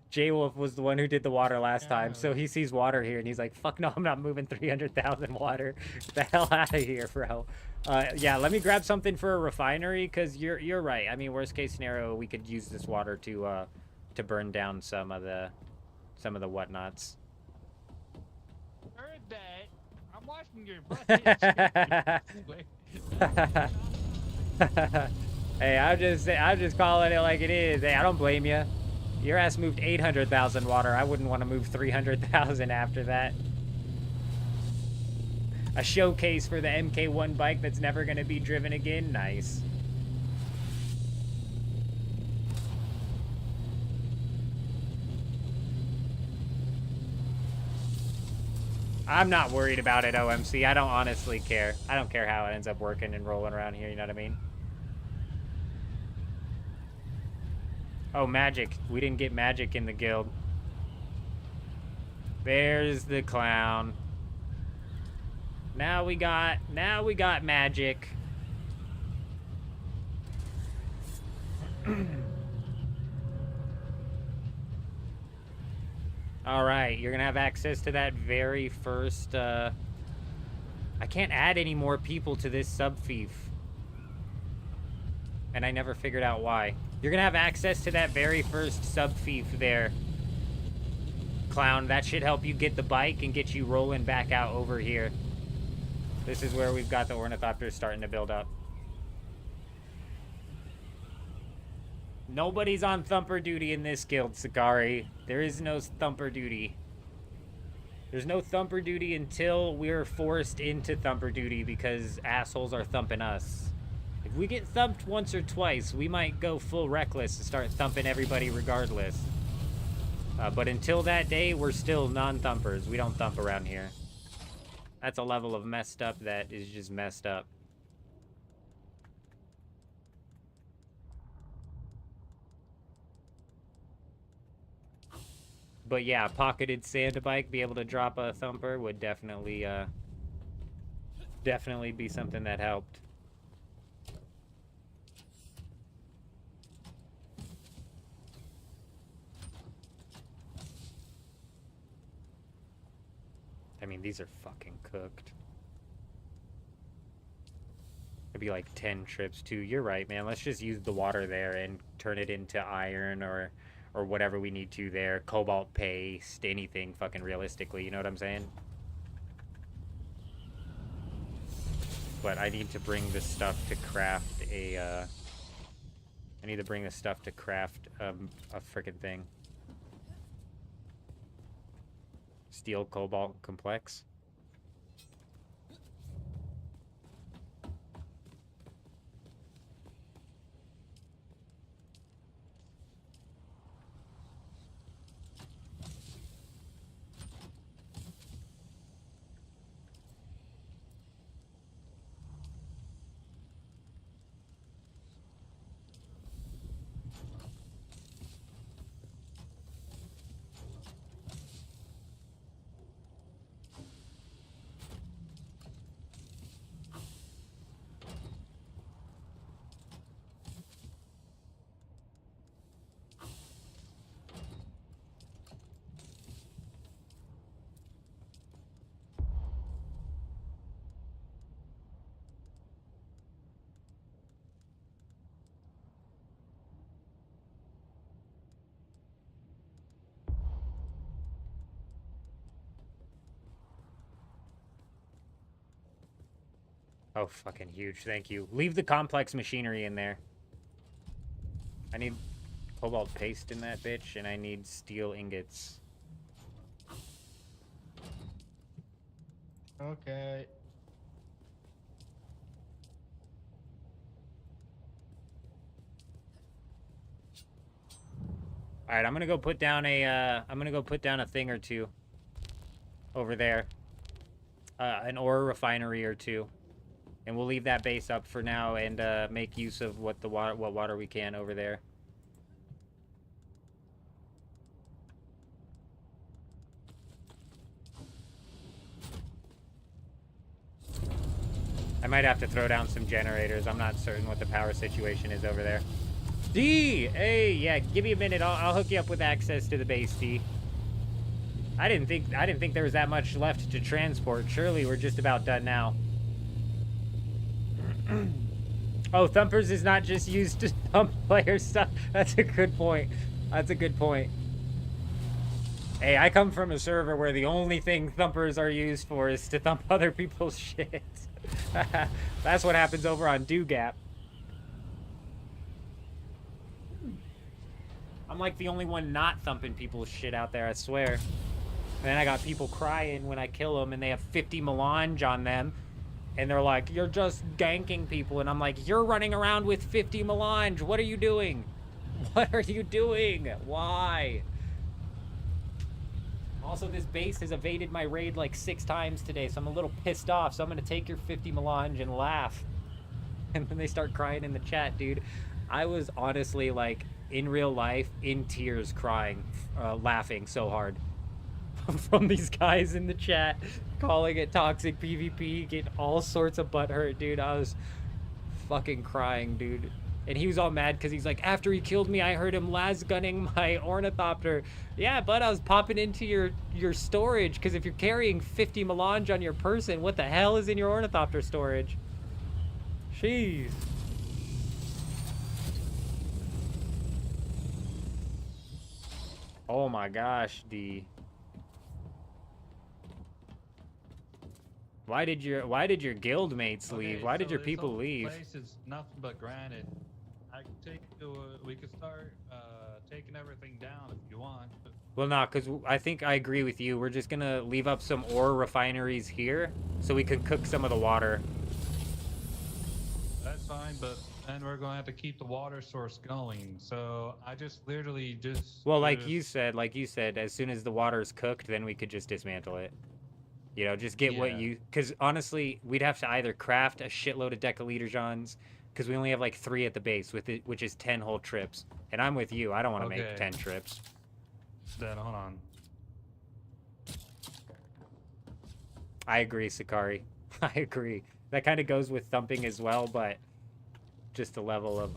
J-Wolf was the one who did the water last time, so he sees water here and he's like, fuck no, I'm not moving 300,000 water. Get the hell out of here, bro. Yeah, let me grab something for a refinery, because you're right. I mean, worst case scenario, we could use this water to burn down some of the whatnots. Heard that. I'm watching your butt. Hey, I'm just calling it like it is. Hey, I don't blame you. Your ass moved 800,000 water. I wouldn't want to move 300,000 after that. A showcase for the MK1 bike that's never going to be driven again. Nice. I'm not worried about it, OMC. I don't honestly care. I don't care how it ends up working and rolling around here, you know what I mean? Oh, magic. We didn't get magic in the guild. There's the clown. Now we got magic. All right, you're gonna have access to that very first, I can't add any more people to this sub-fief. And I never figured out why. You're gonna have access to that very first sub-fief there, clown. That should help you get the bike and get you rolling back out over here. This is where we've got the ornithopters starting to build up. Nobody's on thumper duty in this guild, Sakari. There is no thumper duty. There's no thumper duty until we're forced into thumper duty because assholes are thumping us. If we get thumped once or twice, we might go full reckless and start thumping everybody regardless. But until that day, we're still non-thumpers. We don't thump around here. That's a level of messed up that is just messed up. But yeah, pocketed Santa bike, be able to drop a thumper would definitely be something that helped. I mean, these are fucking cooked. It'd be like 10 trips too. You're right, man. Let's just use the water there and turn it into iron or or whatever we need to there. Cobalt paste, anything fucking realistically, you know what I'm saying? But I need to bring the stuff to craft a, I need to bring the stuff to craft a frickin' thing. Steel cobalt complex. Oh, fucking huge. Thank you. Leave the complex machinery in there. I need cobalt paste in that bitch, and I need steel ingots. Okay. All right, I'm gonna go put down a thing or two over there. An ore refinery or two. And we'll leave that base up for now and make use of what water we can over there. I might have to throw down some generators. I'm not certain what the power situation is over there. D! Hey, yeah, give me a minute. I'll hook you up with access to the base, D. I didn't think there was that much left to transport. Surely we're just about done now. Oh, Thumpers is not just used to thump player stuff. That's a good point. That's a good point. Hey, I come from a server where the only thing Thumpers are used for is to thump other people's shit. That's what happens over on Dugap. I'm like the only one not thumping people's shit out there, I swear. And then I got people crying when I kill them and they have 50 melange on them. And they're like, you're just ganking people. And I'm like, you're running around with 50 melange. What are you doing? What are you doing? Why? Also, this base has evaded my raid like 6 times today, so I'm a little pissed off. So I'm going to take your 50 melange and laugh. And then they start crying in the chat, dude. I was honestly, like, in real life, in tears crying, laughing so hard. From these guys in the chat calling it toxic PvP, getting all sorts of butthurt, dude. I was fucking crying, dude. And he was all mad because he's like, after he killed me, I heard him las-gunning my ornithopter. Yeah, but I was popping into your storage because if you're carrying 50 melange on your person, what the hell is in your ornithopter storage? Jeez. Oh my gosh, D. Why did your guild mates leave? Why did your people leave? Place is nothing but granite. I can take we could start taking everything down if you want. Well, no, because I think I agree with you. We're just gonna leave up some ore refineries here so we can cook some of the water. That's fine, but then we're gonna have to keep the water source going. So I just literally just. Well, like you said, as soon as the water is cooked, then we could just dismantle it. You know, just get what you... Because, honestly, we'd have to either craft a shitload of decaliterons, because we only have, like, 3 at the base, with it, which is 10 whole trips. And I'm with you. I don't want to make 10 trips. Then, hold on. I agree, Sakari. I agree. That kind of goes with thumping as well, but just a level of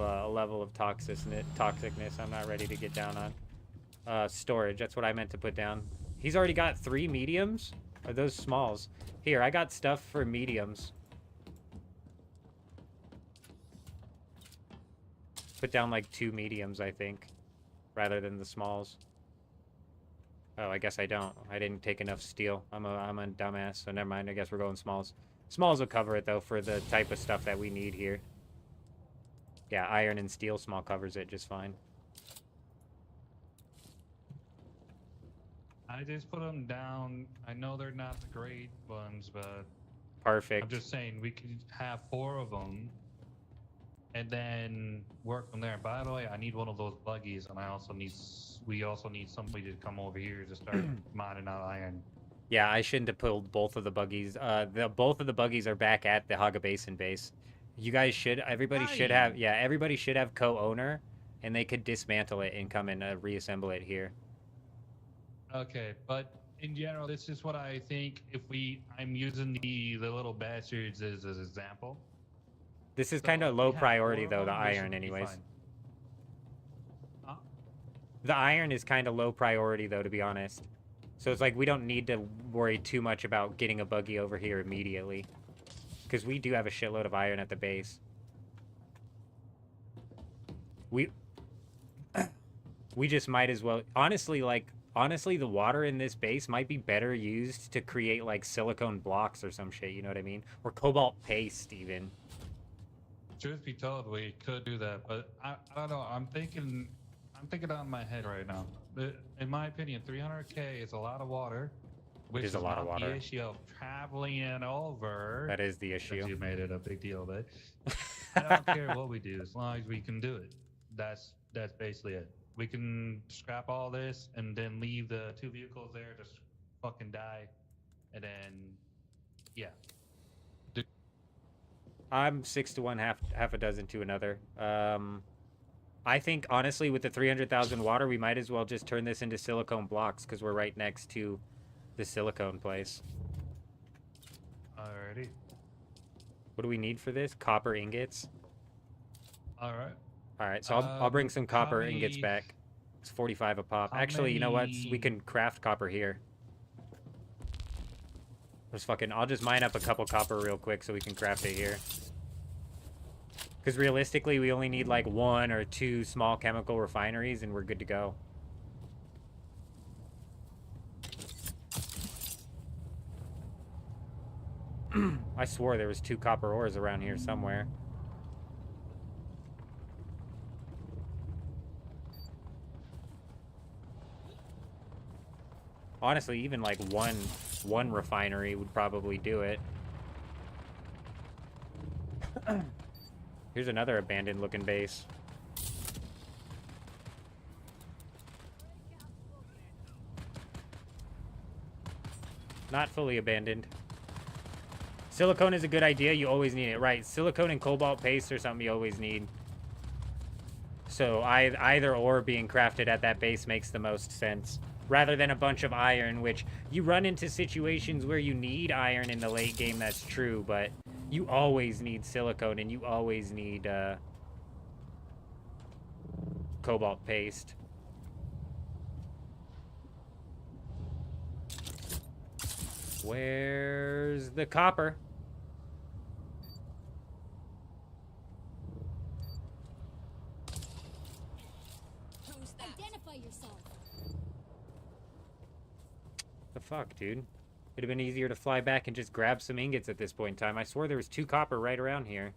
toxicness I'm not ready to get down on. Storage, that's what I meant to put down. He's already got 3 mediums? Are those smalls? Here, I got stuff for mediums. Put down like 2 mediums, I think. rather than the smalls. Oh, I guess I don't. I didn't take enough steel. I'm a dumbass, so never mind. I guess we're going smalls. Smalls will cover it, though, for the type of stuff that we need here. Yeah, iron and steel small covers it just fine. I just put them down. I know they're not the great ones, but... Perfect. I'm just saying, we could have 4 of them, and then work from there. By the way, I need one of those buggies, and we also need somebody to come over here to start mining out iron. Yeah, I shouldn't have pulled both of the buggies. Both of the buggies are back at the Haga Basin base. You guys should, everybody should have, yeah, everybody should have co-owner, and they could dismantle it and come and reassemble it here. Okay, but in general, this is what I think. I'm using the little bastards as an example. This is kind of low priority, though, the iron, anyways. Huh? The iron is kind of low priority, though, to be honest. So it's like we don't need to worry too much about getting a buggy over here immediately. Because we do have a shitload of iron at the base. We just might as well... Honestly, the water in this base might be better used to create, like, silicone blocks or some shit, you know what I mean? Or cobalt paste, even. Truth be told, we could do that, but I don't know. I'm thinking on my head right now. In my opinion, 300k is a lot of water. Which is a lot of water. The issue of traveling over. That is the issue. You made it a big deal of it. I don't care what we do, as long as we can do it. That's basically it. We can scrap all this and then leave the 2 vehicles there to fucking die, and then yeah. I'm 6 to 1, half a dozen to another. I think, honestly, with the 300,000 water, we might as well just turn this into silicone blocks, because we're right next to the silicone place. Alrighty. What do we need for this? Copper ingots? Alright. Alright, so I'll bring some copper ingots back. It's 45 a pop. Actually, you know what? We can craft copper here. I'll just mine up a couple copper real quick so we can craft it here. Because realistically, we only need like 1 or 2 small chemical refineries and we're good to go. I swore there was 2 copper ores around here somewhere. Honestly, even like one refinery would probably do it. Here's another abandoned looking base. Not fully abandoned. Silicone is a good idea. You always need it. Right. Silicone and cobalt paste are something you always need. So either or being crafted at that base makes the most sense. Rather than a bunch of iron, which you run into situations where you need iron in the late game, that's true, but you always need silicone and you always need cobalt paste. Where's the copper? Identify yourself. The fuck, dude? It'd have been easier to fly back and just grab some ingots at this point in time. I swore there was 2 copper right around here.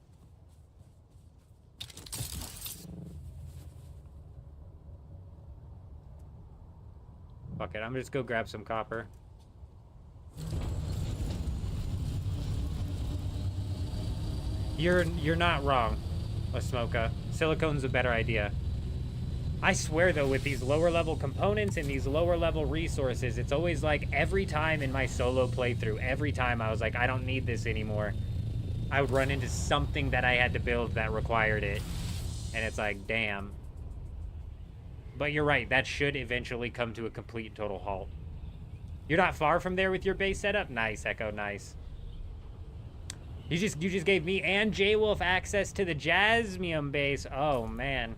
Fuck it, I'm gonna just go grab some copper. You're not wrong, Osmoka. Silicone's a better idea. I swear, though, with these lower-level components and these lower-level resources, it's always like every time in my solo playthrough, every time I was like, I don't need this anymore, I would run into something that I had to build that required it. And it's like, damn. But you're right, that should eventually come to a complete total halt. You're not far from there with your base setup? Nice, Echo, nice. You just gave me and J-Wolf access to the Jasmium base. Oh, man.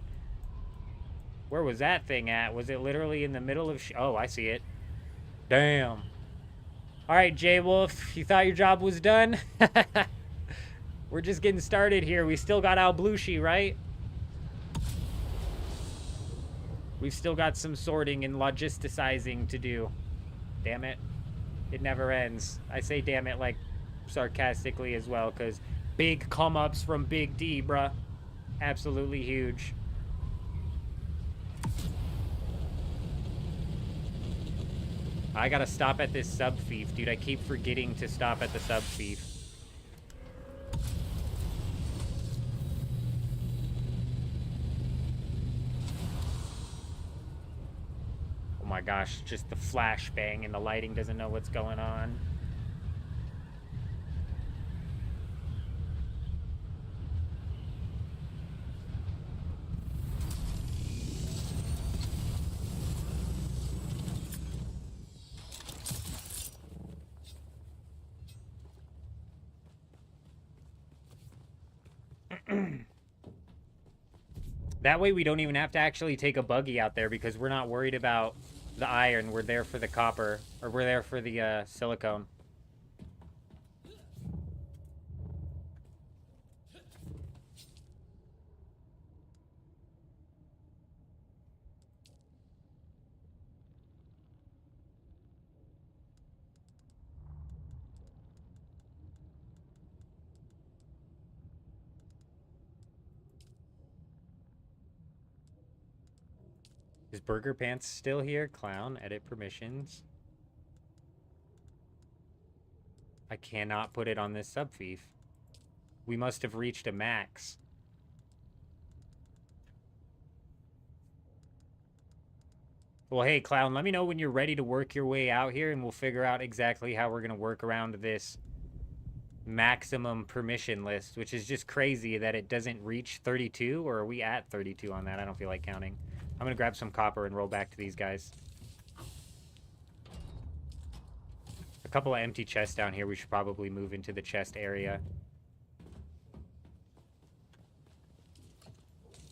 Where was that thing at? Was it literally in the middle of... Oh, I see it. Damn. Alright, J-Wolf. You thought your job was done? We're just getting started here. We still got Al Blushi, right? We've still got some sorting and logisticizing to do. Damn it. It never ends. I say damn it like sarcastically as well, because big come-ups from Big D, bruh. Absolutely huge. I gotta stop at this sub-fief, dude. I keep forgetting to stop at the sub-fief. Oh my gosh, just the flashbang and the lighting doesn't know what's going on. That way we don't even have to actually take a buggy out there because we're not worried about the iron. We're there for the copper, or we're there for the silicone. Is Burger Pants still here? Clown, edit permissions. I cannot put it on this subfief. We must have reached a max. Well, hey, Clown, let me know when you're ready to work your way out here, and we'll figure out exactly how we're going to work around this maximum permission list, which is just crazy that it doesn't reach 32, or are we at 32 on that? I don't feel like counting. I'm going to grab some copper and roll back to these guys. A couple of empty chests down here. We should probably move into the chest area.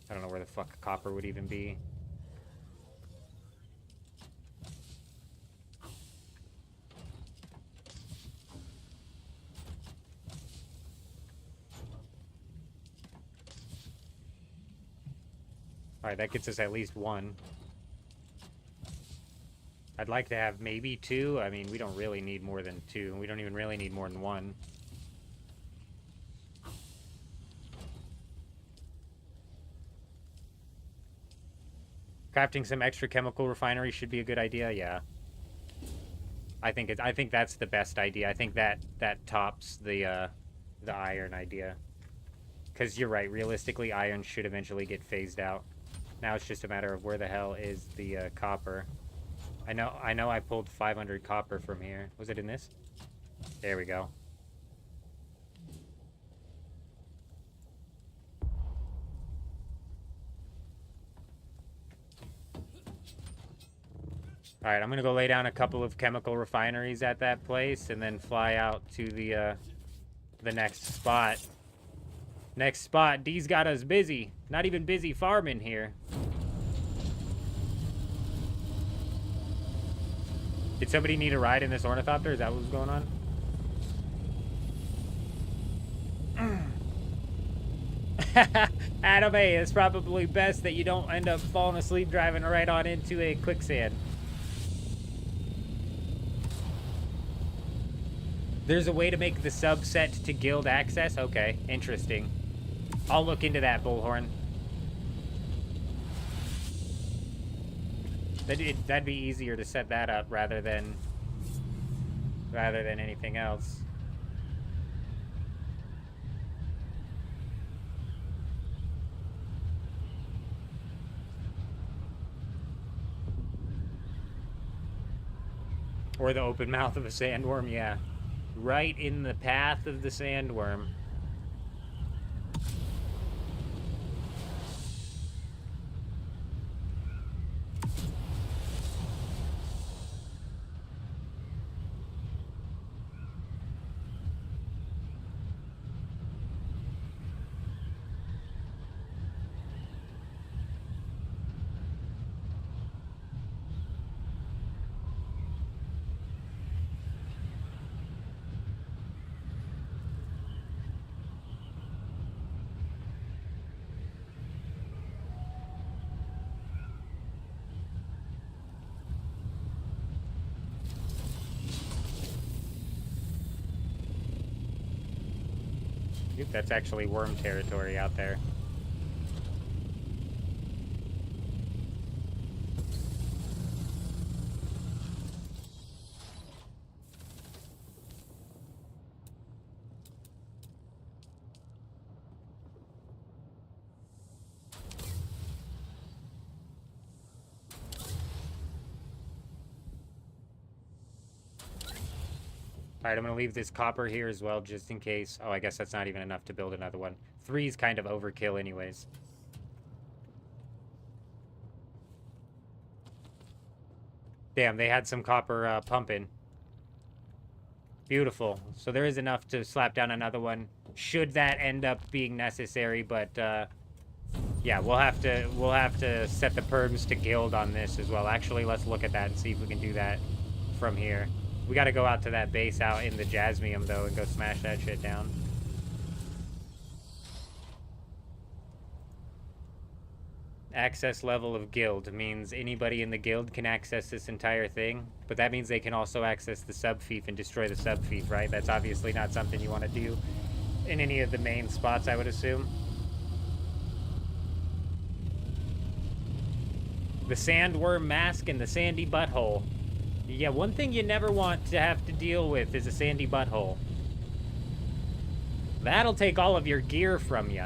I don't know where the fuck copper would even be. Alright, that gets us at least one. I'd like to have maybe two. I mean, we don't really need more than two. We don't even really need more than one. Crafting some extra chemical refinery should be a good idea, yeah. I think that's the best idea. I think that tops the iron idea. Because you're right, realistically, iron should eventually get phased out. Now it's just a matter of where the hell is the copper. I know I pulled 500 copper from here. Was it in this? There we go. Alright, I'm gonna go lay down a couple of chemical refineries at that place and then fly out to the next spot. Next spot, D's got us busy. Not even busy farming here. Did somebody need a ride in this ornithopter? Is that what was going on? Adam A, it's probably best that you don't end up falling asleep driving right on into a quicksand. There's a way to make the subset to guild access? Okay, interesting. I'll look into that, Bullhorn. That'd be easier to set that up rather than anything else. Or the open mouth of a sandworm, yeah. Right in the path of the sandworm. Oop, that's actually worm territory out there. Alright, I'm going to leave this copper here as well, just in case. Oh, I guess that's not even enough to build another one. 3 is kind of overkill anyways. Damn, they had some copper pumping. Beautiful. So there is enough to slap down another one, should that end up being necessary, but yeah, we'll have to set the perms to guild on this as well. Actually, let's look at that and see if we can do that from here. We got to go out to that base out in the Jasmium, though, and go smash that shit down. Access level of guild means anybody in the guild can access this entire thing, but that means they can also access the sub-fief and destroy the sub-fief, right? That's obviously not something you want to do in any of the main spots, I would assume. The sandworm mask and the sandy butthole. Yeah, one thing you never want to have to deal with is a sandy butthole. That'll take all of your gear from you.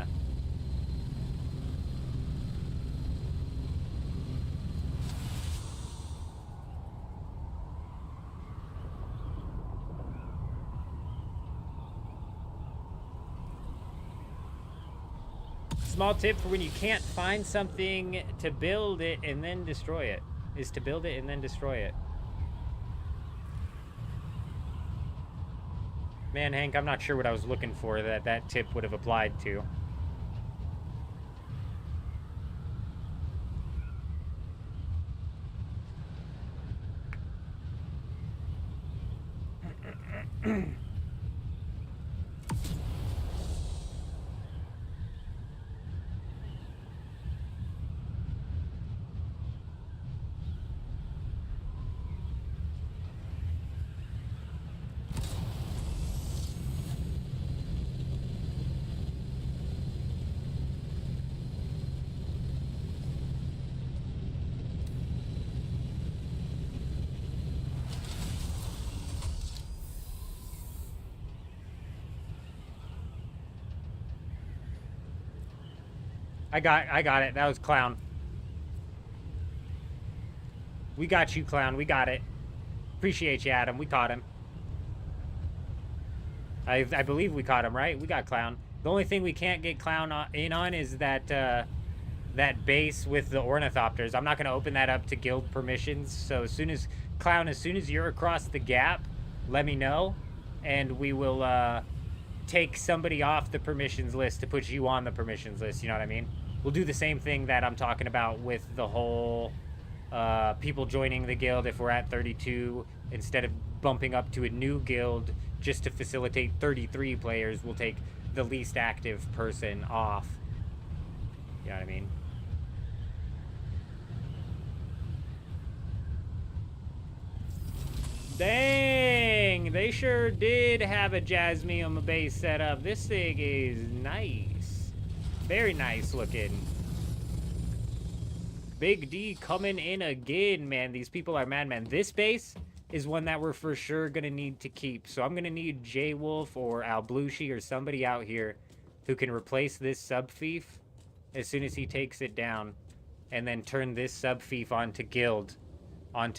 Small tip for when you can't find something to build it and then destroy it, is to build it and then destroy it. Man, Hank, I'm not sure what I was looking for that tip would have applied to. I got it. That was Clown. We got you, Clown. We got it. Appreciate you, Adam. We caught him. I believe we caught him, right? We got Clown. The only thing we can't get Clown in on is that that base with the ornithopters. I'm not going to open that up to guild permissions. So as soon as Clown, as soon as you're across the gap, let me know, and we will take somebody off the permissions list to put you on the permissions list. You know what I mean? We'll do the same thing that I'm talking about with the whole people joining the guild. If we're at 32, instead of bumping up to a new guild just to facilitate 33 players, we'll take the least active person off. You know what I mean? Dang, they sure did have a Jasmium base set up. This thing is nice. Very nice looking. Big D coming in again, man. These people are madmen. This base is one that we're for sure going to need to keep. So I'm going to need J-Wolf or Alblushi or somebody out here who can replace this sub-fief as soon as he takes it down, and then turn this sub-fief onto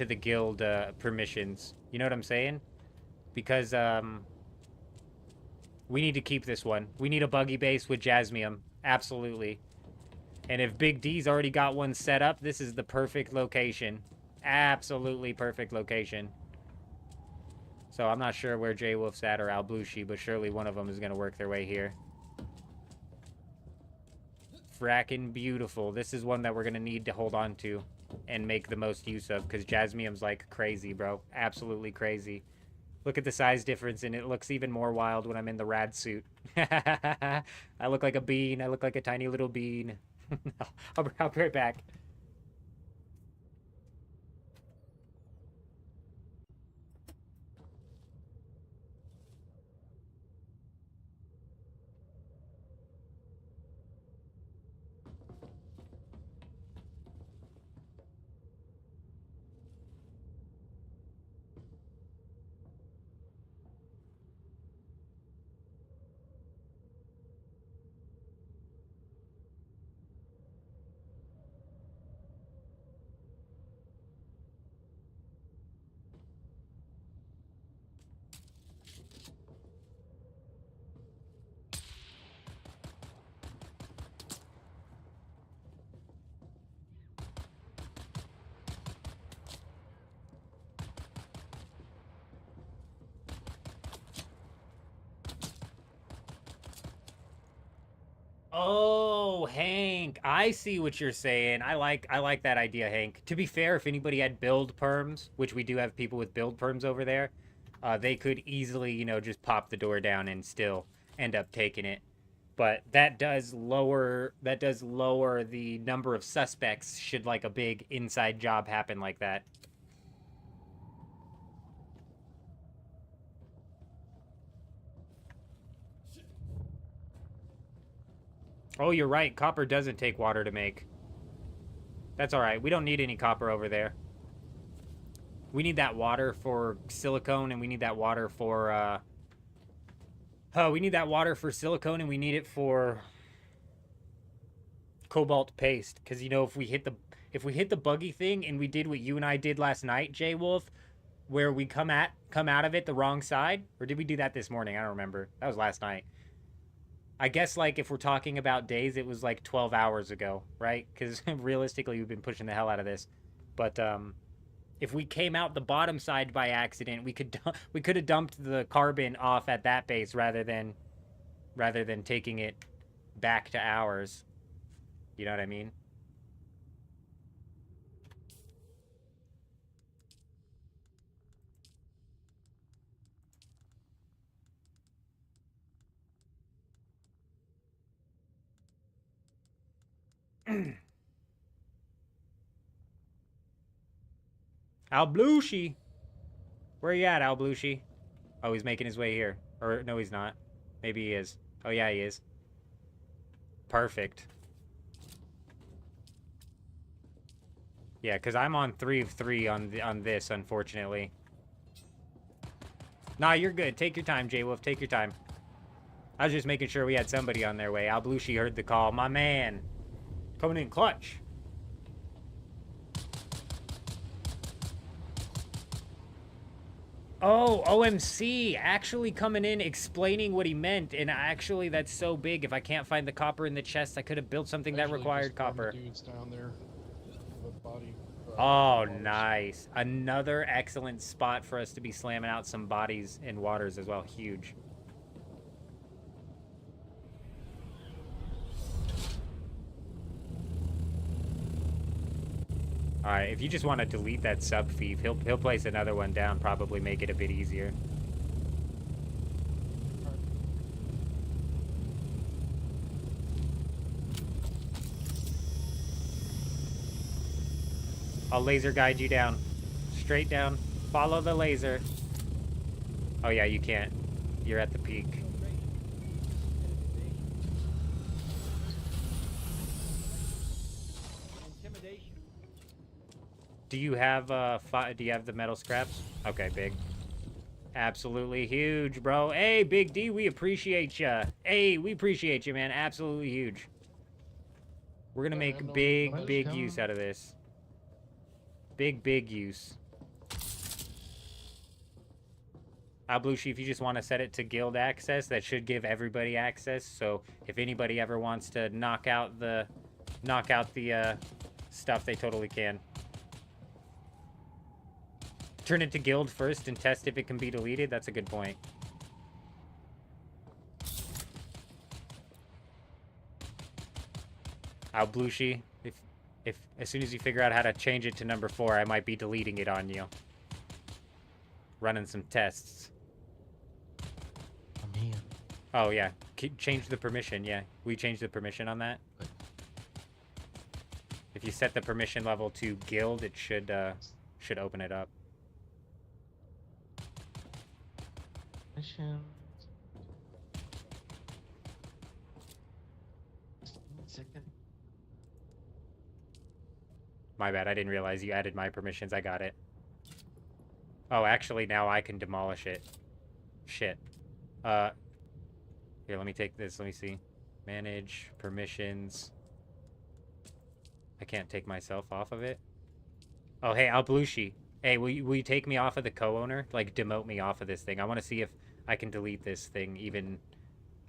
the guild permissions. You know what I'm saying? Because we need to keep this one. We need a buggy base with Jasmium. Absolutely. And if Big D's already got one set up, this is the perfect location. Absolutely perfect location. So I'm not sure where J-Wolf's at or Alblushi, but surely one of them is going to work their way here. Frackin' beautiful. This is one that we're going to need to hold on to and make the most use of, because Jasmium's like crazy, bro. Absolutely crazy. Look at the size difference, and it looks even more wild when I'm in the rad suit. I look like a bean. I look like a tiny little bean. I'll be right back. Oh, Hank, I see what you're saying. I like that idea, Hank. To be fair, if anybody had build perms, which we do have people with build perms over there, they could easily, you know, just pop the door down and still end up taking it. But that does lower the number of suspects should like a big inside job happen like that. Oh, you're right. Copper doesn't take water to make. That's all right. We don't need any copper over there. We need that water for silicone, and we need that water for, we need that water for silicone, and we need it for cobalt paste. Because, you know, if we hit the buggy thing, and we did what you and I did last night, Jay Wolf, where we come out of it the wrong side, or did we do that this morning? I don't remember. That was last night. I guess, like, if we're talking about days, it was like 12 hours ago, right? Because realistically, we've been pushing the hell out of this. But if we came out the bottom side by accident, we could have dumped the carbon off at that base rather than taking it back to ours. You know what I mean? Al Blushi. Where you at, Al Blushi? Oh, he's making his way here. Or, no, he's not. Maybe he is. Oh, yeah, he is. Perfect. Yeah, because I'm on 3 of 3 on this, unfortunately. Nah, you're good. Take your time, J-Wolf. Take your time. I was just making sure we had somebody on their way. Al Blushi heard the call. My man. Coming in clutch. Oh, OMC actually coming in explaining what he meant, and actually that's so big. If I can't find the copper in the chest, I could have built something that required copper. Dudes down there with a body. Oh, nice. Another excellent spot for us to be slamming out some bodies in waters as well. Huge. Alright, if you just want to delete that sub thief, he'll place another one down, probably make it a bit easier. I'll laser guide you down. Straight down. Follow the laser. Oh yeah, you can't. You're at the peak. Do you have the metal scraps? Okay, big. Absolutely huge, bro. Hey, Big D, we appreciate ya. Hey, we appreciate you, man. Absolutely huge. We're gonna make big use out of this. Big use. Blushi, if you just want to set it to guild access, that should give everybody access. So if anybody ever wants to knock out the stuff, they totally can. Turn it to guild first and test if it can be deleted. That's a good point. Blushi, if as soon as you figure out how to change it to number 4, I might be deleting it on you. Running some tests. I'm here. Oh yeah, change the permission. Yeah, we changed the permission on that. If you set the permission level to guild, it should open it up. Mission. Second. My bad, I didn't realize you added my permissions. I got it. Oh, actually, now I can demolish it. Shit. Here, let me take this. Let me see. Manage permissions. I can't take myself off of it. Oh, hey, Blushi. Hey, will you take me off of the co-owner? Like, demote me off of this thing. I want to see if I can delete this thing, even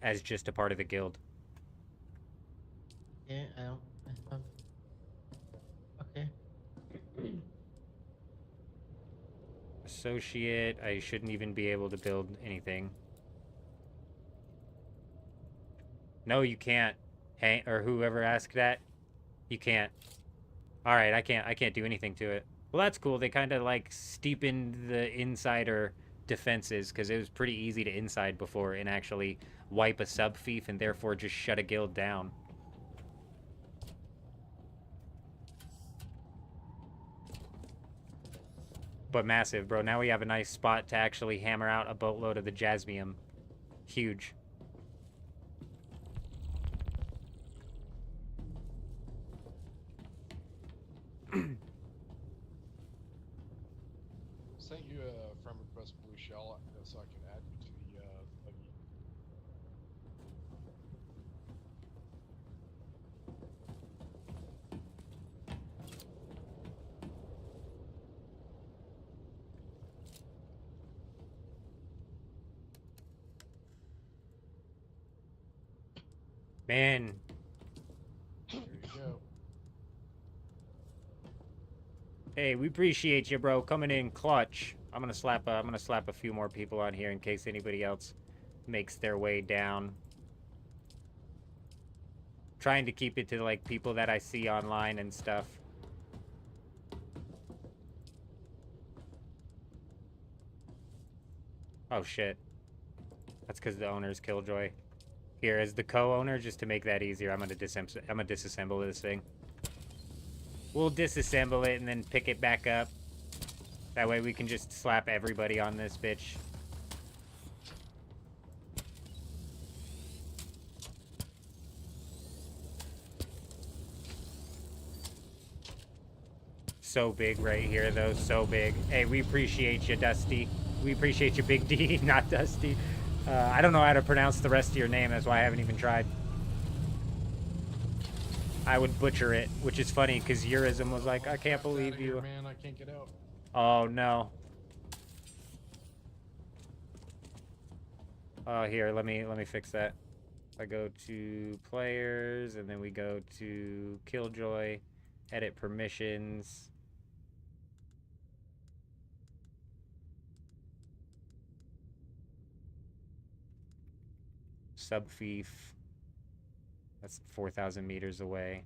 as just a part of the guild. Yeah, I have... Okay. Associate. I shouldn't even be able to build anything. No, you can't. Hey, or whoever asked that, you can't. All right, I can't do anything to it. Well, that's cool. They kind of like steepened the insider defenses because it was pretty easy to inside before and actually wipe a sub fief and therefore just shut a guild down. But massive, bro. Now we have a nice spot to actually hammer out a boatload of the jasmium. Huge. Sent you a friend request, Blue Shell, so I can add you to the buggy. Man. There you go. Hey, we appreciate you, bro, coming in clutch. I'm gonna slap a few more people on here in case anybody else makes their way down. Trying to keep it to like people that I see online and stuff. Oh shit. That's because the owner's Killjoy. Here, as the co-owner, just to make that easier, I'm gonna disassemble this thing. We'll disassemble it and then pick it back up. That way we can just slap everybody on this bitch. So big right here, though. So big. Hey, we appreciate you, Dusty. We appreciate you, Big D, not Dusty. I don't know how to pronounce the rest of your name. That's why I haven't even tried. I would butcher it, which is funny because Urism was like, I can't believe you. Man, I can't get out. Oh, no. Oh, here, let me fix that. I go to players, and then we go to Killjoy, edit permissions. Subfief. That's 4,000 meters away.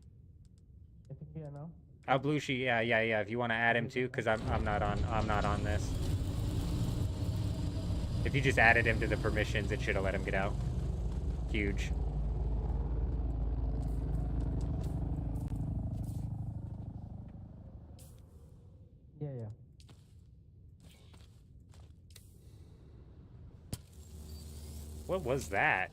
I think yeah now. Oh, Blueshy, yeah. If you want to add him too, because I'm not on this. If you just added him to the permissions, it should have let him get out. Huge. Yeah. What was that?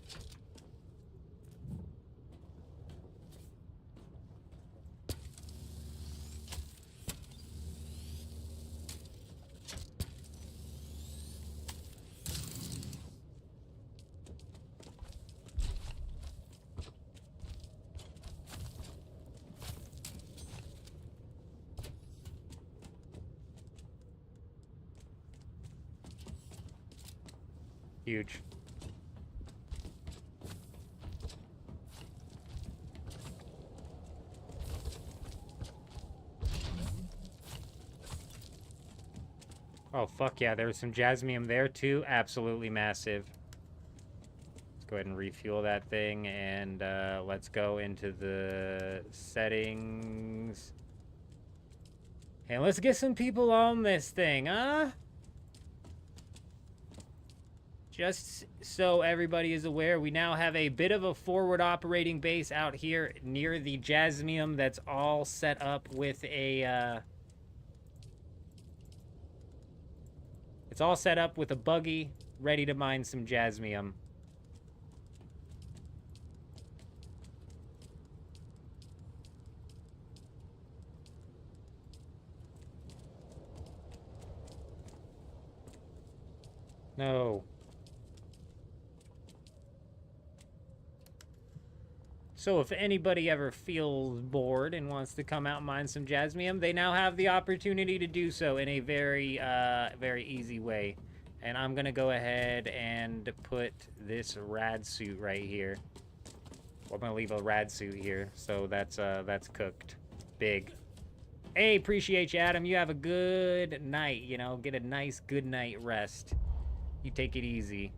Huge. Oh, fuck yeah. There was some jasmium there, too. Absolutely massive. Let's go ahead and refuel that thing, and let's go into the settings. And let's get some people on this thing, huh? Just so everybody is aware, we now have a bit of a forward operating base out here near the jasmium that's all set up with a... It's all set up with a buggy, ready to mine some jasmium. No. So if anybody ever feels bored and wants to come out and mine some jasmium, they now have the opportunity to do so in a very, very easy way. And I'm gonna go ahead and put this rad suit right here. Well, I'm gonna leave a rad suit here, so that's cooked. Big. Hey, appreciate you, Adam. You have a good night, you know, get a nice good night rest. You take it easy.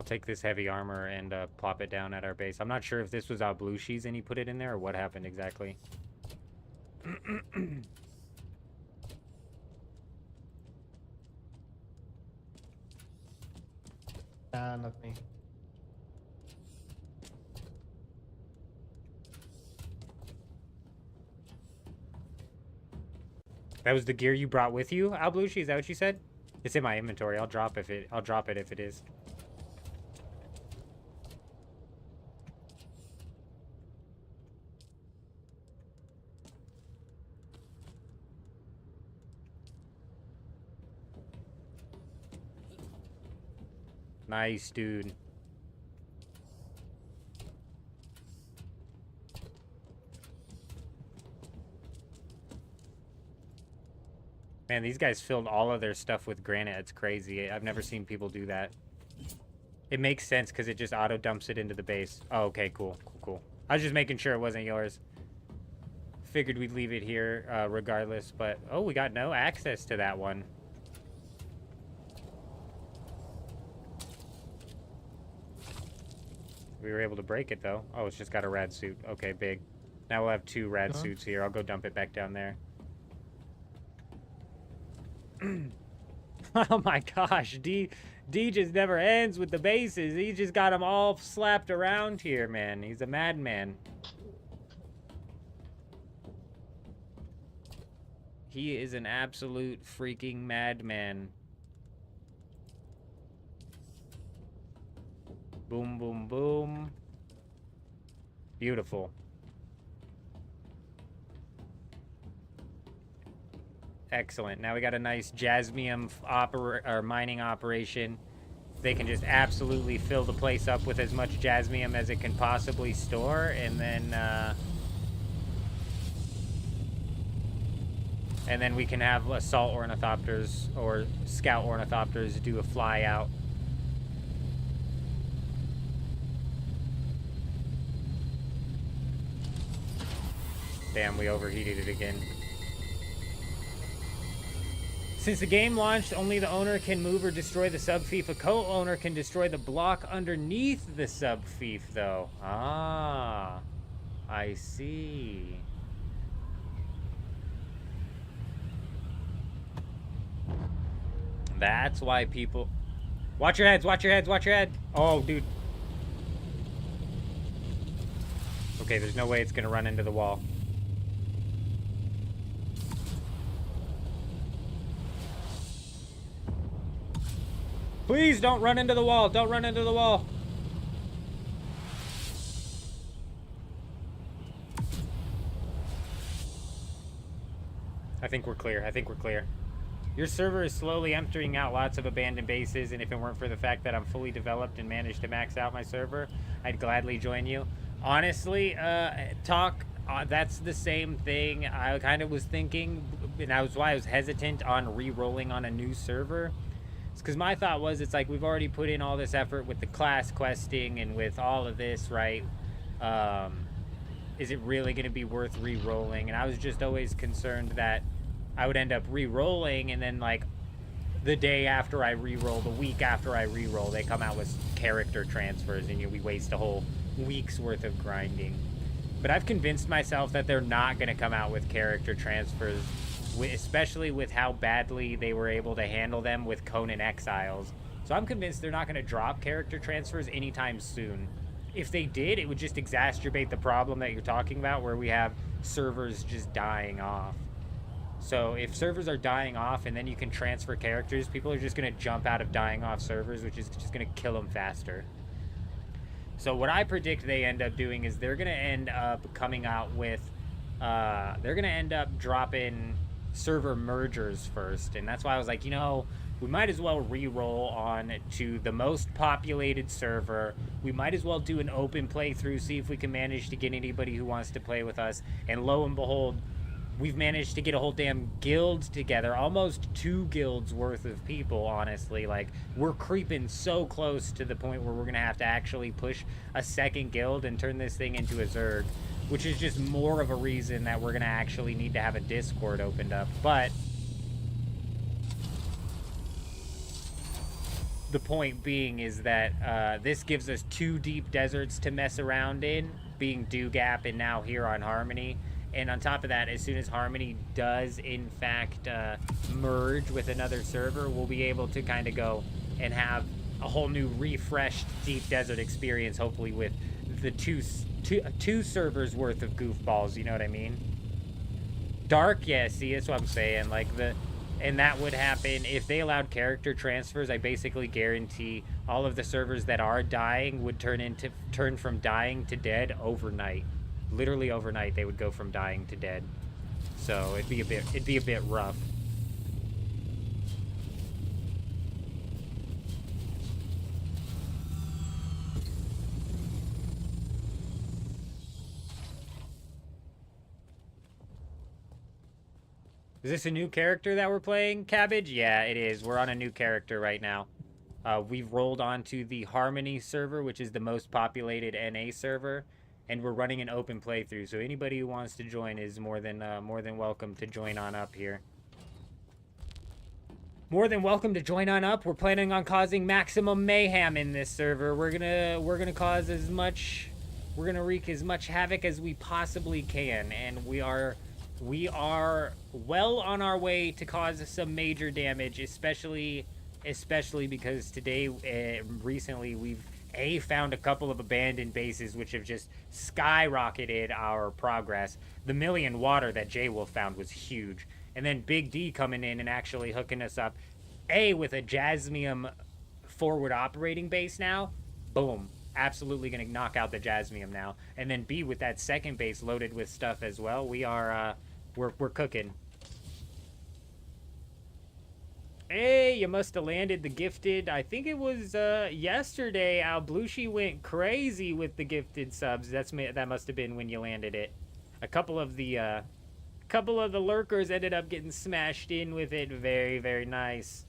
I'll take this heavy armor and plop it down at our base. I'm not sure if this was Ablushi's and he put it in there or what happened exactly. Not me. That was the gear you brought with you, Alblushi? Is that what you said? It's in my inventory. I'll drop it if it is. Nice, dude. Man, these guys filled all of their stuff with granite. It's crazy. I've never seen people do that. It makes sense because it just auto dumps it into the base. Oh, okay, cool. I was just making sure it wasn't yours. Figured we'd leave it here regardless, but... Oh, we got no access to that one. We were able to break it, though. Oh, it's just got a rad suit. Okay, big. Now we'll have 2 rad suits here. I'll go dump it back down there. Oh my gosh, D just never ends with the bases. He just got them all slapped around here, man. He's a madman. He is an absolute freaking madman. Boom, boom, boom. Beautiful. Excellent. Now we got a nice jasmium mining operation. They can just absolutely fill the place up with as much jasmium as it can possibly store, and then we can have assault ornithopters or scout ornithopters do a fly out. Damn, we overheated it again. Since the game launched, only the owner can move or destroy the subfief. A co-owner can destroy the block underneath the subfief, though. Ah, I see. That's why people... Watch your heads, watch your heads, watch your head. Oh, dude. Okay, there's no way it's going to run into the wall. Please don't run into the wall. Don't run into the wall. I think we're clear. I think we're clear. Your server is slowly emptying out lots of abandoned bases, and if it weren't for the fact that I'm fully developed and managed to max out my server, I'd gladly join you. Honestly, that's the same thing I kind of was thinking, and that was why I was hesitant on re-rolling on a new server. Because my thought was, it's like we've already put in all this effort with the class questing and with all of this, right? Is it really going to be worth re-rolling? And I was just always concerned that I would end up re-rolling, and then like the day after I re-roll, the week after I re-roll, they come out with character transfers, and we waste a whole week's worth of grinding. But I've convinced myself that they're not going to come out with character transfers, especially with how badly they were able to handle them with Conan Exiles. So I'm convinced they're not going to drop character transfers anytime soon. If they did, it would just exacerbate the problem that you're talking about, where we have servers just dying off. So if servers are dying off and then you can transfer characters, people are just going to jump out of dying off servers, which is just going to kill them faster. So what I predict they end up doing is they're going to end up coming out with, they're going to end up dropping server mergers first. And that's why I was like, you know, we might as well re-roll on to the most populated server. We might as well do an open playthrough, see if we can manage to get anybody who wants to play with us. And lo and behold, we've managed to get a whole damn guild together, almost 2 guilds worth of people, honestly. Like, we're creeping so close to the point where we're gonna have to actually push a second guild and turn this thing into a Zerg, which is just more of a reason that we're gonna actually need to have a Discord opened up. But The point being is that this gives us 2 deep deserts to mess around in, being Dew Gap and now here on Harmony. And on top of that, as soon as Harmony does, in fact, merge with another server, we'll be able to kind of go and have a whole new refreshed deep desert experience, hopefully with the two servers worth of goofballs, you know what I mean? Dark, yeah, see, that's what I'm saying. Like, and that would happen if they allowed character transfers. I basically guarantee all of the servers that are dying would turn from dying to dead overnight. Literally overnight, they would go from dying to dead. So it'd be a bit rough. Is this a new character that we're playing, Cabbage? Yeah, it is. We're on a new character right now. We've rolled onto the Harmony server, which is the most populated NA server, and we're running an open playthrough. So anybody who wants to join is more than welcome to join on up here. More than welcome to join on up. We're planning on causing maximum mayhem in this server. We're gonna cause as much. We're gonna wreak as much havoc as we possibly can, and we are well on our way to cause some major damage, especially because today, recently, we've found a couple of abandoned bases which have just skyrocketed our progress. The Million Water that J-Wolf found was huge. And then Big D coming in and actually hooking us up, with a Jasmium forward operating base now. Boom. Absolutely going to knock out the Jasmium now. And then B, with that second base loaded with stuff as well, we are, we're cooking. Hey, you must have landed the gifted. I think it was yesterday. Al Blushi went crazy with the gifted subs. That must have been when you landed it. A couple of the lurkers ended up getting smashed in with it. Very, very nice.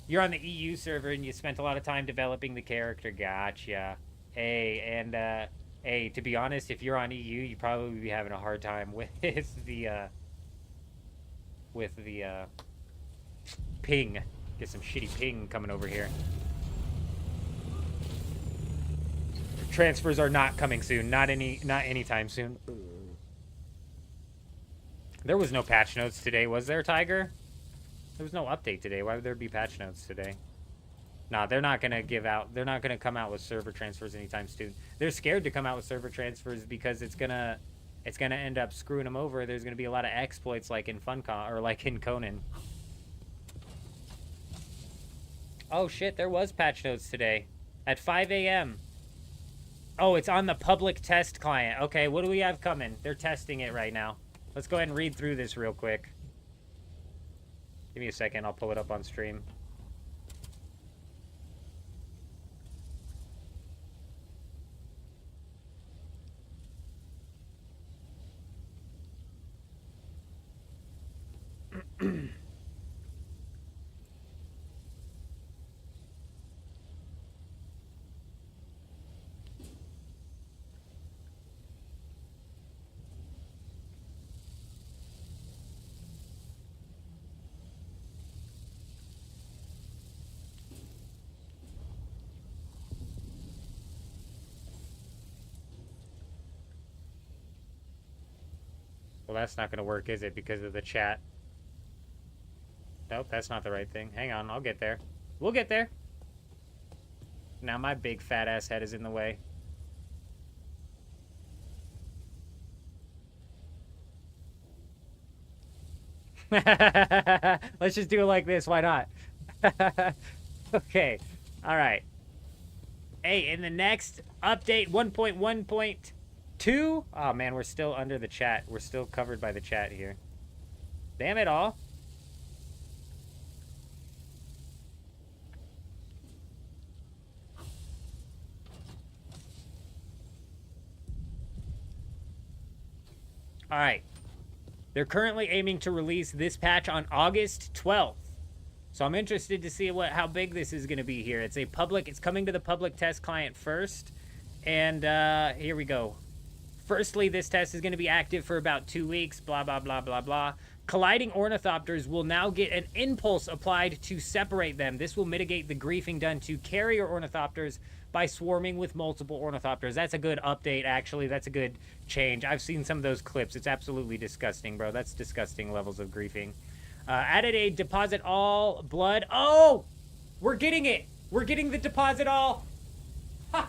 You're on the EU server and you spent a lot of time developing the character. Gotcha. Hey, and hey, to be honest, if you're on EU, you probably be having a hard time with the ping. Get some shitty ping coming over here. Transfers are not coming soon. Not anytime soon. There was no patch notes today, was there, Tiger? There was no update today. Why would there be patch notes today? Nah, they're not gonna come out with server transfers anytime soon. They're scared to come out with server transfers because it's gonna end up screwing them over. There's gonna be a lot of exploits like in Funcom or like in Conan. Oh shit, there was patch notes today at 5 a.m. Oh, it's on the public test client. Okay, what do we have coming? They're testing it right now. Let's go ahead and read through this real quick. Give me a second, I'll pull it up on stream. Well, that's not going to work, is it? Because of the chat. Nope, that's not the right thing. Hang on, I'll get there. We'll get there. Now my big fat ass head is in the way. Let's just do it like this. Why not? Okay. All right. Hey, in the next update 1.1.2. Oh man, we're still under the chat. We're still covered by the chat here. Damn it all. All right. They're currently aiming to release this patch on August 12th. So I'm interested to see how big this is going to be here. It's coming to the public test client first. And here we go. Firstly, this test is going to be active for about 2 weeks, blah, blah, blah, blah, blah. Colliding ornithopters will now get an impulse applied to separate them. This will mitigate the griefing done to carrier ornithopters by swarming with multiple ornithopters. That's a good update, actually. That's a good change. I've seen some of those clips. It's absolutely disgusting, bro. That's disgusting levels of griefing. Added a deposit all blood. Oh! We're getting it! We're getting the deposit all. Ha!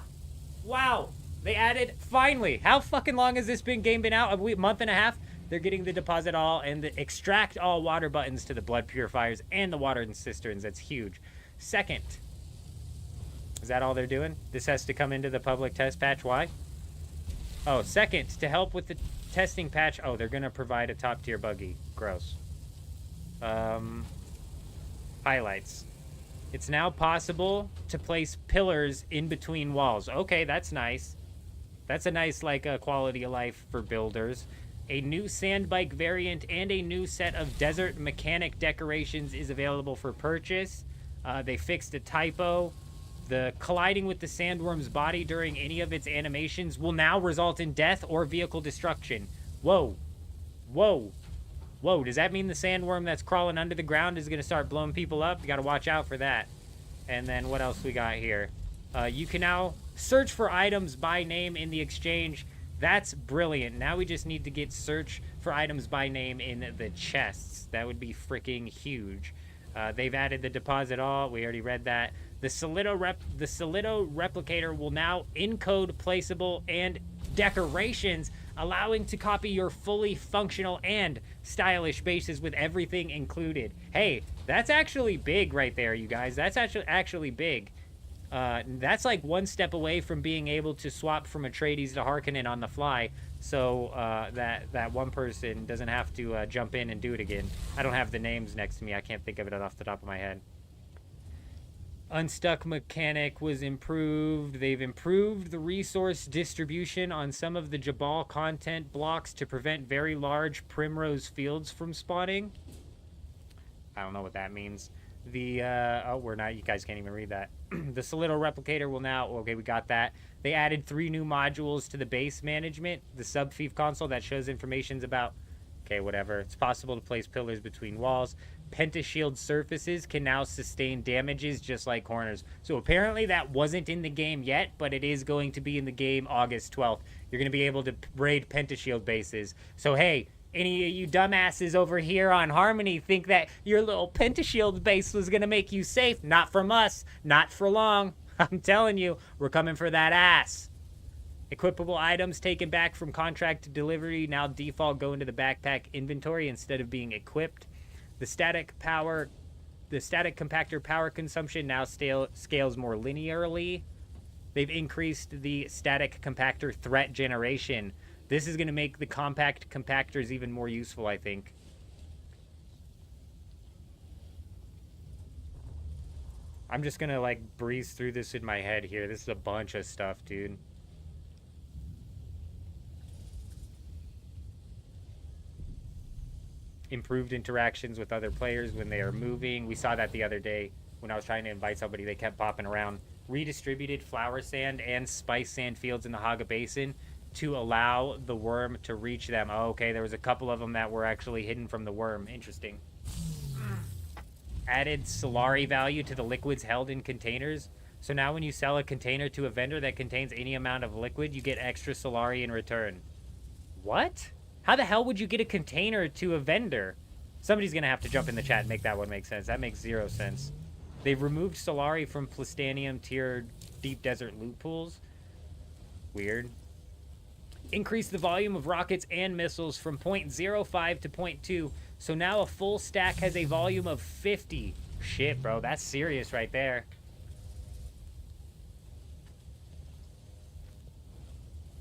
Wow. They added, finally. How fucking long has this game been out? A month and a half? They're getting the deposit all and the extract all water buttons to the blood purifiers and the water cisterns. That's huge. Second. Is that all they're doing? This has to come into the public test patch. Why? Oh, second, to help with the testing patch. Oh, they're going to provide a top tier buggy. Gross. Highlights. It's now possible to place pillars in between walls. Okay, that's nice. That's a nice, like, quality of life for builders. A new sand bike variant and a new set of desert mechanic decorations is available for purchase. They fixed a typo. The colliding with the sandworm's body during any of its animations will now result in death or vehicle destruction. Whoa. Whoa. Whoa, does that mean the sandworm that's crawling under the ground is going to start blowing people up? You got to watch out for that. And then what else we got here? You can now search for items by name in the exchange. That's brilliant. Now we just need to get search for items by name in the chests. That would be freaking huge. They've added the deposit all. We already read that. The Solido replicator will now encode placeable and decorations, allowing to copy your fully functional and stylish bases with everything included. Hey, that's actually big right there, you guys. That's actually big. That's like one step away from being able to swap from Atreides to Harkonnen on the fly, so that one person doesn't have to jump in and do it again. I don't have the names next to me. I can't think of it off the top of my head. Unstuck mechanic was improved. They've improved the resource distribution on some of the Jabal content blocks to prevent very large primrose fields from spawning. I don't know what that means. The, we're not, you guys can't even read that. The Solido replicator will now, okay, we got that. They added 3 new modules to the base management. The sub-thief console that shows information about, okay, whatever. It's possible to place pillars between walls. Pentashield surfaces can now sustain damages just like corners. So apparently that wasn't in the game yet, but it is going to be in the game August 12th. You're going to be able to raid Pentashield bases. So hey, any of you dumbasses over here on Harmony think that your little Pentashield base was going to make you safe. Not from us. Not for long. I'm telling you, we're coming for that ass. Equipable items taken back from contract delivery now default go into the backpack inventory instead of being equipped. The static compactor power consumption now scales more linearly. They've increased the static compactor threat generation. This is going to make the compact compactors even more useful, I think. I'm just going to, like, breeze through this in my head here. This is a bunch of stuff, dude. Improved interactions with other players when they are moving. We saw that the other day when I was trying to invite somebody. They kept popping around. Redistributed flower sand and spice sand fields in the Haga Basin to allow the worm to reach them. Oh, okay, there was a couple of them that were actually hidden from the worm. Interesting. Added Solari value to the liquids held in containers. So now when you sell a container to a vendor that contains any amount of liquid, you get extra Solari in return. What? How the hell would you get a container to a vendor? Somebody's going to have to jump in the chat and make that one make sense. That makes 0 sense. They've removed Solari from Plastanium tier deep desert loot pools. Weird. Increase the volume of rockets and missiles from 0.05 to 0.2. So now a full stack has a volume of 50. Shit, bro. That's serious right there.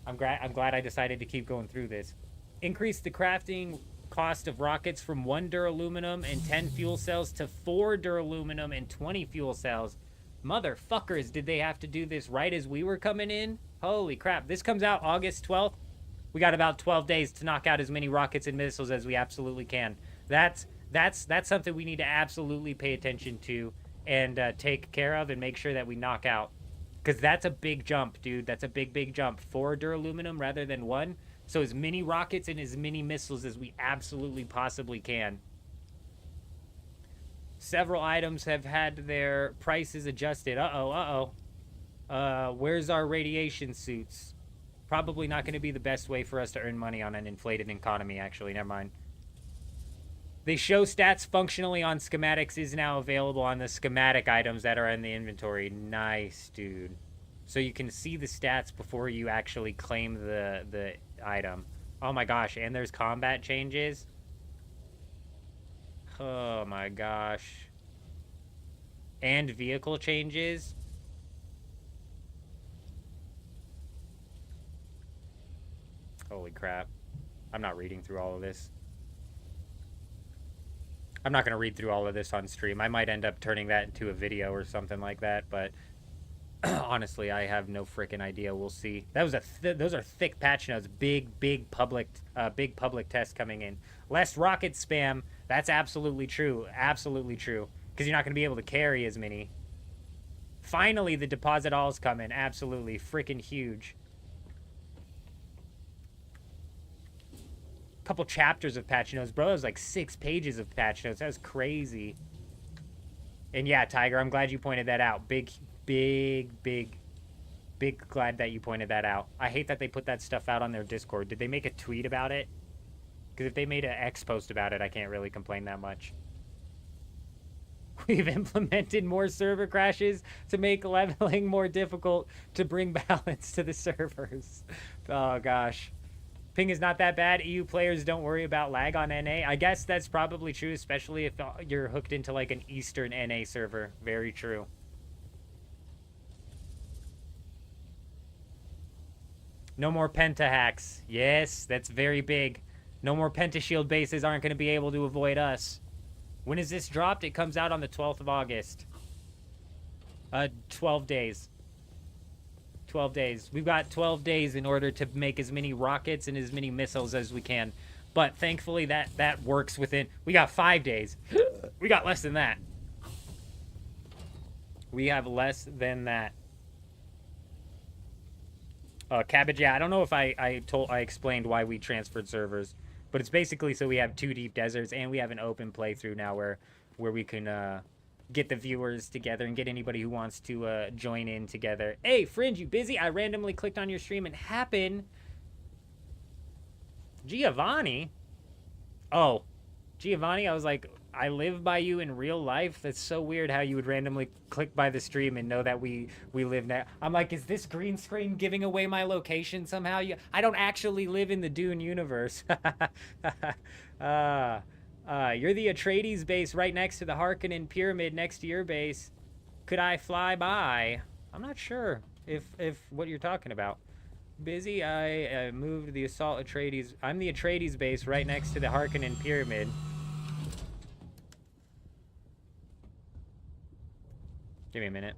I'm glad I decided to keep going through this. Increase the crafting cost of rockets from 1 duraluminum and 10 fuel cells to 4 duraluminum and 20 fuel cells. Motherfuckers, did they have to do this right as we were coming in? Holy crap. This comes out August 12th. We got about 12 days to knock out as many rockets and missiles as we absolutely can. That's something we need to absolutely pay attention to and take care of and make sure that we knock out. Because that's a big jump, dude. That's a big, big jump. 4 duraluminum rather than 1. So as many rockets and as many missiles as we absolutely possibly can. Several items have had their prices adjusted. Where's our radiation suits? Probably not going to be the best way for us to earn money on an inflated economy, actually. Never mind. They show stats functionally on schematics is now available on the schematic items that are in the inventory. Nice, dude. So you can see the stats before you actually claim the item. Oh my gosh, and there's combat changes. Oh my gosh. And vehicle changes. Holy crap. I'm not reading through all of this. I'm not going to read through all of this on stream. I might end up turning that into a video or something like that, but honestly, I have no freaking idea. We'll see. That was those are thick patch notes. Big public test coming in. Less rocket spam. That's absolutely true. Absolutely true. Because you're not going to be able to carry as many. Finally, the deposit alls come in. Absolutely freaking huge. Couple chapters of patch notes, bro. It was like 6 pages of patch notes. That was crazy. And yeah, Tiger, I'm glad you pointed that out. Big glad that you pointed that out. I hate that they put that stuff out on their Discord. Did they make a tweet about it? Because if they made an X post about it, I can't really complain that much. We've implemented more server crashes to make leveling more difficult to bring balance to the servers. Oh gosh. Ping is not that bad. EU players don't worry about lag on NA. I guess that's probably true, especially if you're hooked into like an Eastern NA server. Very true. No more penta hacks. Yes, that's very big. No more pentashield bases aren't going to be able to avoid us. When is this dropped? It comes out on the 12th of August. 12 days. 12 days. We've got 12 days in order to make as many rockets and as many missiles as we can. But thankfully that works within... We got 5 days. We got less than that. We have less than that. Cabbage, yeah, I don't know if I explained why we transferred servers. But it's basically so we have 2 deep deserts and we have an open playthrough now where we can... get the viewers together and get anybody who wants to join in together. Hey, Fringe, you busy? I randomly clicked on your stream and happened... Giovanni? Oh, Giovanni, I was like, I live by you in real life? That's so weird how you would randomly click by the stream and know that we live now. I'm like, is this green screen giving away my location somehow? I don't actually live in the Dune universe. You're the Atreides base right next to the Harkonnen pyramid next to your base. Could I fly by? I'm not sure if what you're talking about. Busy, I moved the assault Atreides. I'm the Atreides base right next to the Harkonnen pyramid. Give me a minute.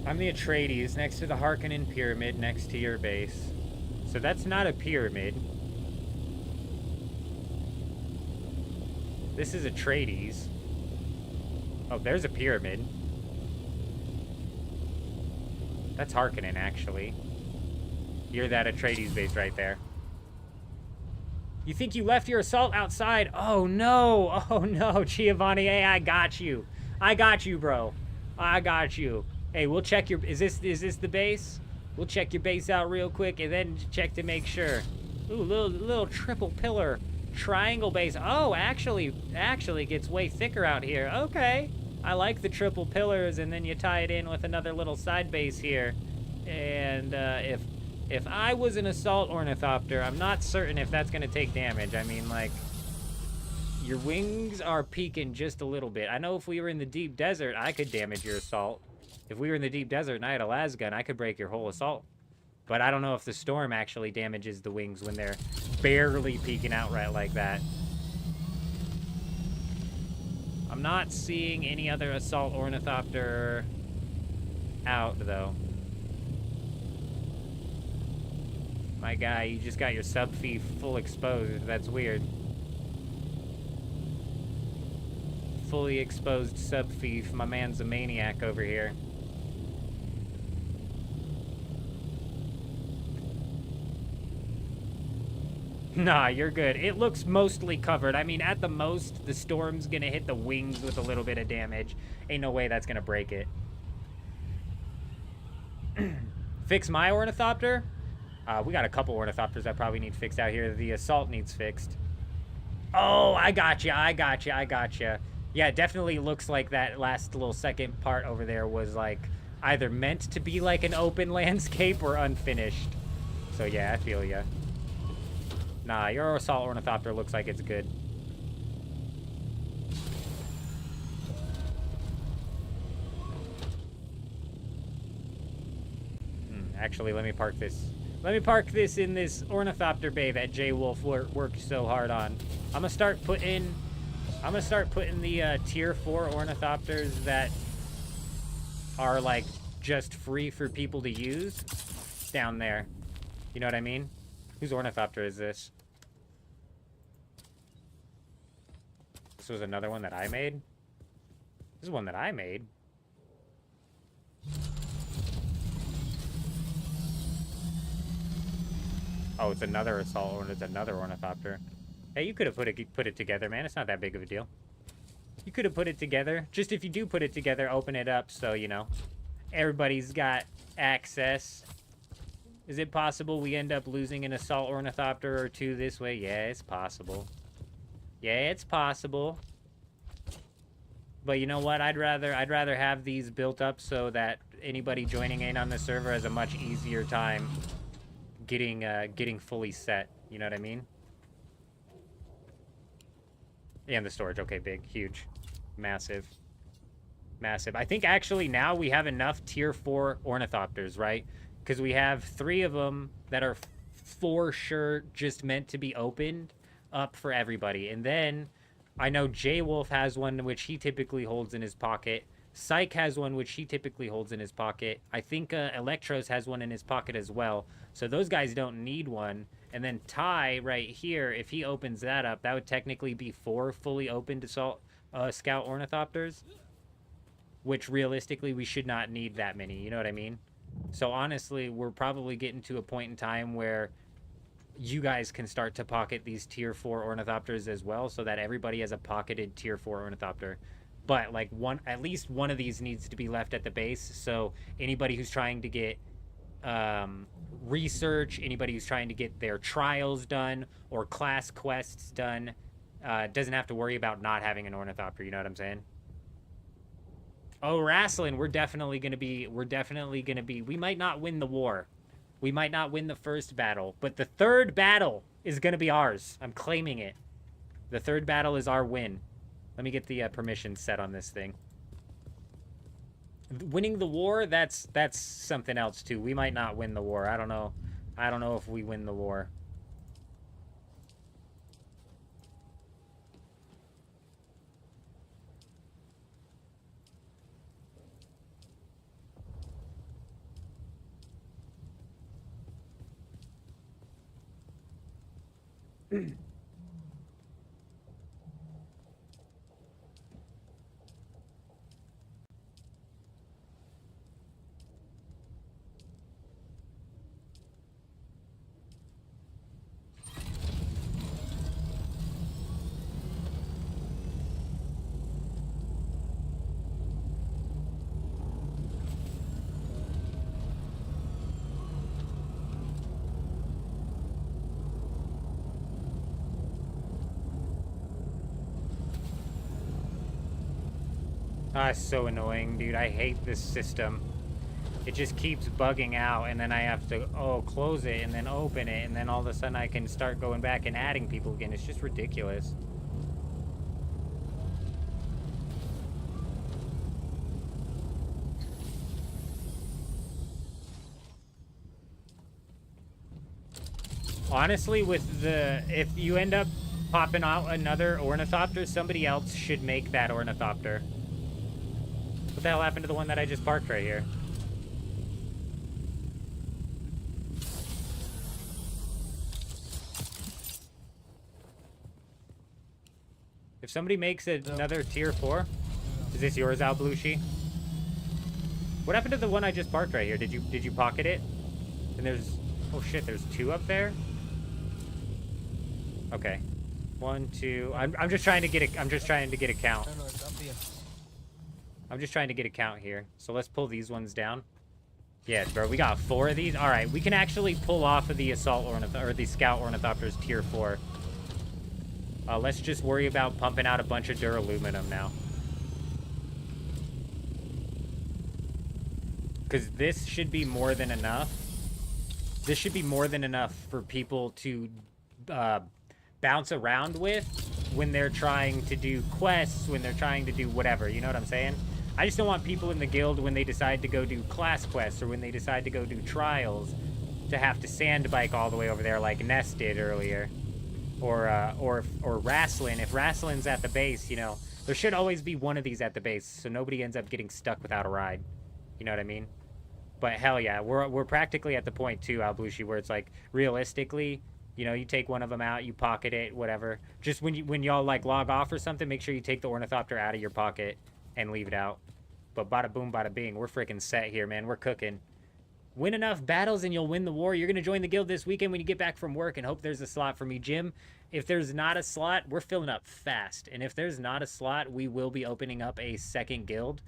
I'm the Atreides, next to the Harkonnen pyramid, next to your base. So that's not a pyramid. This is Atreides. Oh, there's a pyramid. That's Harkonnen, actually. You're that Atreides base right there. You think you left your assault outside? Oh, no. Oh, no, Giovanni. Hey, I got you. I got you, bro. I got you. Hey, we'll check your... Is this the base? We'll check your base out real quick and then check to make sure. Ooh, little triple pillar triangle base. Oh, actually gets way thicker out here. Okay. I like the triple pillars, and then you tie it in with another little side base here. And if I was an assault ornithopter, I'm not certain if that's going to take damage. I mean, like, your wings are peaking just a little bit. I know if we were in the deep desert, I could damage your assault. If we were in the deep desert and I had a las gun, I could break your whole assault. But I don't know if the storm actually damages the wings when they're barely peeking out right like that. I'm not seeing any other assault ornithopter out, though. My guy, you just got your sub-fee full exposed. That's weird. Fully exposed sub-fee. My man's a maniac over here. Nah, you're good. It looks mostly covered. I mean, at the most, the storm's gonna hit the wings with a little bit of damage. Ain't no way that's gonna break it. Fix my ornithopter? We got a couple ornithopters that probably need fixed out here. The assault needs fixed. Oh, I gotcha. Yeah, it definitely looks like that last little second part over there was like either meant to be like an open landscape or unfinished. So yeah, I feel ya. Nah, your assault ornithopter looks like it's good. Actually, let me park this. Let me park this in this ornithopter bay that J Wolf worked so hard on. I'm gonna start putting the tier 4 ornithopters that are like just free for people to use down there. You know what I mean? Whose ornithopter is this? This was another one that I made? This is one that I made. Oh, it's another assault or it's another ornithopter. Hey, you could have put it together, man. It's not that big of a deal. You could have put it together. Just if you do put it together, open it up so, you know, everybody's got access. Is it possible we end up losing an assault ornithopter or two this way? Yeah, it's possible. Yeah, it's possible. But you know what? I'd rather have these built up so that anybody joining in on the server has a much easier time getting fully set. You know what I mean? And the storage. Okay, big, huge, massive. Massive. I think actually now we have enough tier 4 ornithopters, right? Because we have 3 of them that are for sure just meant to be opened up for everybody. And then I know J-Wolf has one which he typically holds in his pocket. Psych has one which he typically holds in his pocket. I think Electros has one in his pocket as well. So those guys don't need one. And then Ty right here, if he opens that up, that would technically be 4 fully opened assault scout ornithopters. Which realistically we should not need that many, you know what I mean? So honestly, we're probably getting to a point in time where you guys can start to pocket these tier 4 ornithopters as well, so that everybody has a pocketed tier 4 ornithopter. But like at least one of these needs to be left at the base, so anybody who's trying to get research, anybody who's trying to get their trials done or class quests done, doesn't have to worry about not having an ornithopter, you know what I'm saying? Oh, wrestling, we're definitely gonna be, we might not win the war. We might not win the first battle, but the third battle is gonna be ours. I'm claiming it. The third battle is our win. Let me get the permission set on this thing. Winning the war, that's something else too. We might not win the war. I don't know if we win the war. Ah, it's so annoying, dude. I hate this system. It just keeps bugging out, and then I have to, close it, and then open it, and then all of a sudden I can start going back and adding people again. It's just ridiculous. Honestly, with if you end up popping out another ornithopter, somebody else should make that ornithopter. What the hell happened to the one that I just parked right here? If somebody makes another tier 4, is this yours, Al Blushi? What happened to the one I just parked right here? Did you pocket it? And there's, oh shit, there's 2 up there. Okay, 1, 2. I'm just trying to get a, I'm just trying to get a count. No, it's up here. I'm just trying to get a count here. So let's pull these ones down. Yeah, bro, we got 4 of these. All right, we can actually pull off of the assault or the scout ornithopters tier 4. Let's just worry about pumping out a bunch of duraluminum now. Because this should be more than enough. This should be more than enough for people to bounce around with when they're trying to do quests, when they're trying to do whatever. You know what I'm saying? I just don't want people in the guild when they decide to go do class quests or when they decide to go do trials to have to sand bike all the way over there like Ness did earlier. Or Rasslin. If Rasslin's at the base, you know, there should always be one of these at the base so nobody ends up getting stuck without a ride. You know what I mean? But hell yeah, we're practically at the point too, Alblushi, where it's like realistically, you know, you take one of them out, you pocket it, whatever. Just when y'all like log off or something, make sure you take the ornithopter out of your pocket and leave it out. But bada boom, bada bing, we're freaking set here, man. We're cooking. Win enough battles and you'll win the war. You're gonna join the guild this weekend when you get back from work, and hope there's a slot for me, Jim. If there's not a slot, we're filling up fast. And if there's not a slot, we will be opening up a second guild.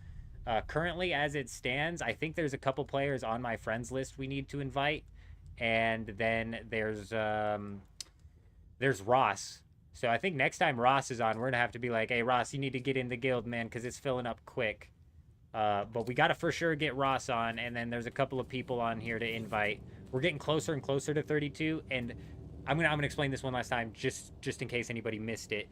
Currently, as it stands, I think there's a couple players on my friends list we need to invite, and then there's Ross. So I think next time Ross is on, we're gonna have to be like, hey Ross, you need to get in the guild, man, because it's filling up quick. But we gotta for sure get Ross on, and then there's a couple of people on here to invite. We're getting closer and closer to 32, and I'm gonna explain this one last time, just in case anybody missed it.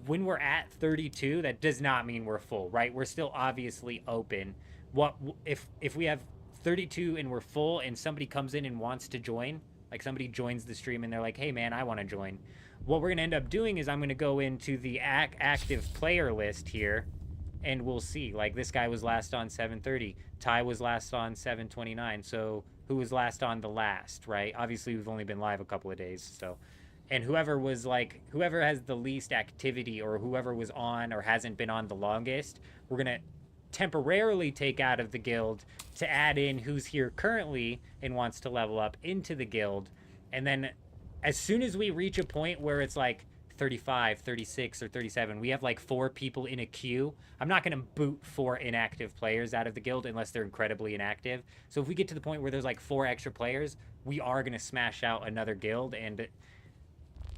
When we're at 32, that does not mean we're full, right? We're still obviously open. What if we have 32 and we're full and somebody comes in and wants to join, like somebody joins the stream and they're like, hey man, I want to join. What we're gonna end up doing is I'm gonna go into the active player list here, and we'll see. Like this guy was last on 7:30. Ty was last on 7:29. So who was last on the last, right? Obviously we've only been live a couple of days, so. And whoever has the least activity, or whoever was on or hasn't been on the longest, we're gonna temporarily take out of the guild to add in who's here currently and wants to level up into the guild. And then as soon as we reach a point where it's like 35, 36, or 37, we have like 4 people in a queue. I'm not gonna boot 4 inactive players out of the guild unless they're incredibly inactive. So if we get to the point where there's like 4 extra players, we are gonna smash out another guild, and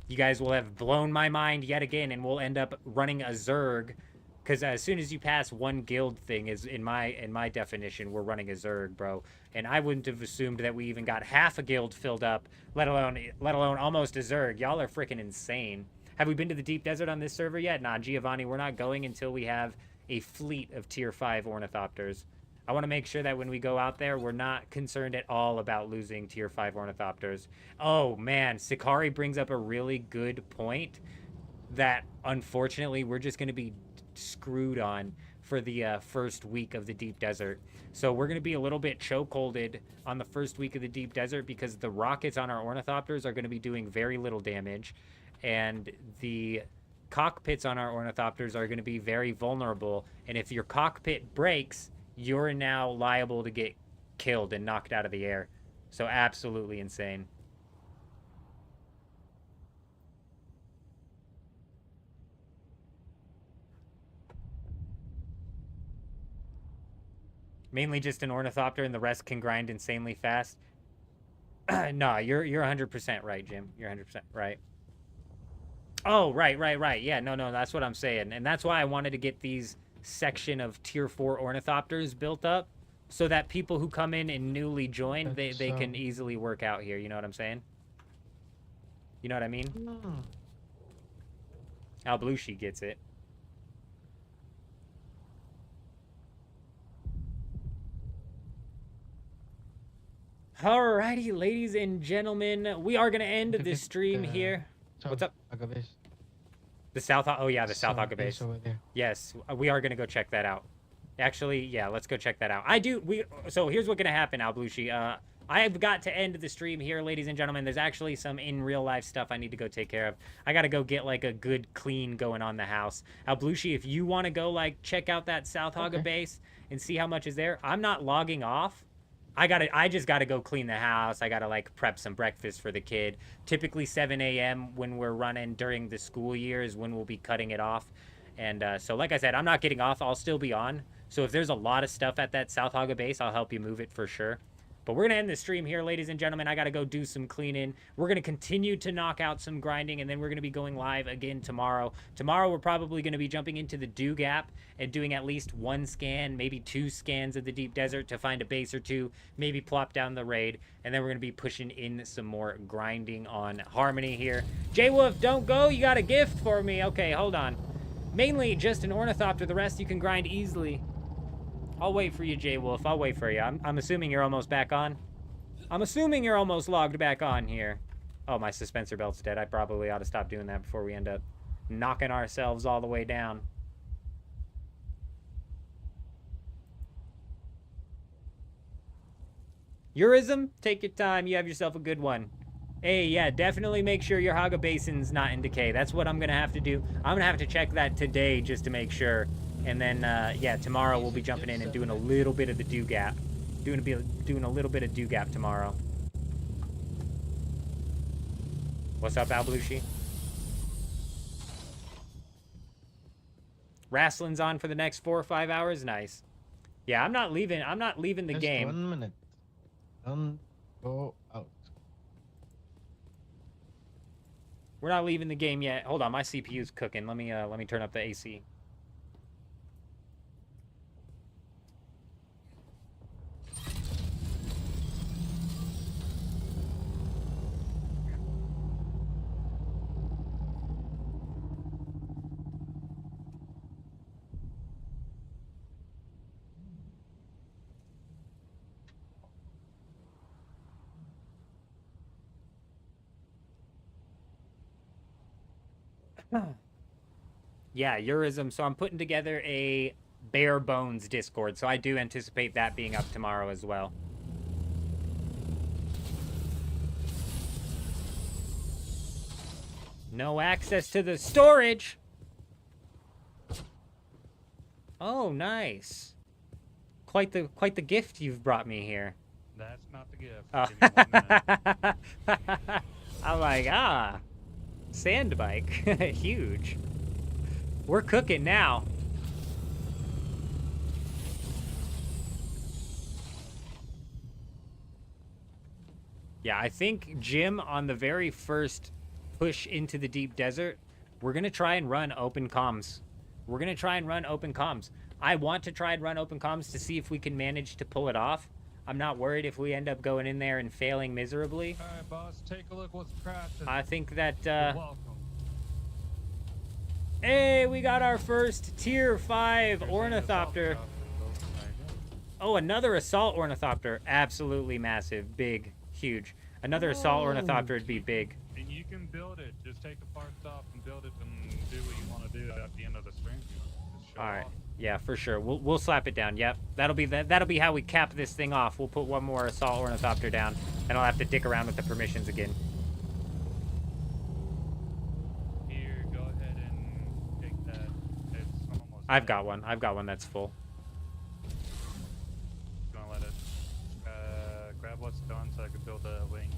you guys will have blown my mind yet again, and we'll end up running a Zerg, because as soon as you pass 1 guild thing, is in my definition, we're running a Zerg, bro. And I wouldn't have assumed that we even got half a guild filled up, let alone almost a Zerg. Y'all are freaking insane. Have we been to the deep desert on this server yet? Nah, Giovanni, we're not going until we have a fleet of tier 5 ornithopters. I want to make sure that when we go out there, we're not concerned at all about losing tier 5 ornithopters. Oh man, Sakari brings up a really good point that unfortunately we're just going to be screwed on for the first week of the deep desert. So we're going to be a little bit chokeholded on the first week of the deep desert because the rockets on our ornithopters are going to be doing very little damage, and the cockpits on our ornithopters are going to be very vulnerable. And if your cockpit breaks, you're now liable to get killed and knocked out of the air. So absolutely insane. Mainly just an ornithopter, and the rest can grind insanely fast. Nah, you're 100% right, Jim. You're 100% right. Oh, right. Yeah, no, that's what I'm saying. And that's why I wanted to get these section of tier 4 ornithopters built up, so that people who come in and newly join, they can easily work out here. You know what I'm saying? You know what I mean? Alblushi gets it. Alrighty, ladies and gentlemen, we are gonna end this stream here. What's up? The South, oh yeah, the South Aga base. Yes, we are gonna go check that out. Actually, yeah, let's go check that out. So here's what's gonna happen, Alblushi. I've got to end the stream here, ladies and gentlemen. There's actually some in real life stuff I need to go take care of. I got to go get like a good clean going on the house. Alblushi, if you want to go like check out that South Haga base and see how much is there, I'm not logging off. I just gotta go clean the house. I gotta like prep some breakfast for the kid. Typically 7 a.m. when we're running during the school year is when we'll be cutting it off. And so like I said, I'm not getting off. I'll still be on. So if there's a lot of stuff at that South Haga base, I'll help you move it for sure. But we're going to end the stream here, ladies and gentlemen. I got to go do some cleaning. We're going to continue to knock out some grinding, and then we're going to be going live again tomorrow. Tomorrow, we're probably going to be jumping into the Dew Gap and doing at least 1 scan, maybe 2 scans of the deep desert to find a base or 2, maybe plop down the raid. And then we're going to be pushing in some more grinding on Harmony here. J-Wolf, don't go. You got a gift for me. Okay, hold on. Mainly just an ornithopter. The rest you can grind easily. I'll wait for you, J-Wolf. I'll wait for you. I'm assuming you're almost back on. I'm assuming you're almost logged back on here. Oh, my suspensor belt's dead. I probably ought to stop doing that before we end up knocking ourselves all the way down. Eurism, take your time. You have yourself a good one. Hey, yeah, definitely make sure your Haga Basin's not in decay. That's what I'm going to have to do. I'm going to have to check that today just to make sure. And then, yeah, tomorrow we'll be jumping in and doing a little bit of the Dew Gap. Doing a little bit of Dew Gap tomorrow. What's up, Alblushi? Wrestling's on for the next 4 or 5 hours. Nice. Yeah, I'm not leaving the game. 1 minute. Don't go out. We're not leaving the game yet. Hold on, my CPU's cooking. Let me turn up the AC. Yeah, Eurism. So I'm putting together a bare bones Discord. So I do anticipate that being up tomorrow as well. No access to the storage. Oh, nice. Quite the gift you've brought me here. That's not the gift. Oh. Give me 1 minute. I'm like, sand bike. Huge. We're cooking now. Yeah, I think, Jim, on the very first push into the deep desert, we're going to try and run open comms. We're going to try and run open comms. I want to try and run open comms to see if we can manage to pull it off. I'm not worried if we end up going in there and failing miserably. All right, boss, take a look what's crafted. I think that, You're welcome. Hey, we got our first tier 5 ornithopter. Oh, another assault ornithopter. Absolutely massive. Big. Huge. Another assault ornithopter would be big. And you can build it. Just take the parts off and build it and do what you want to do at the end of the stream. Just show All right. off. Yeah, for sure. We'll slap it down. Yep. That'll be how we cap this thing off. We'll put one more assault ornithopter down, and I'll have to dick around with the permissions again. Here, go ahead and take that. It's almost I've got one. I've got one that's full. Gonna let it grab what's done so I can build the wings.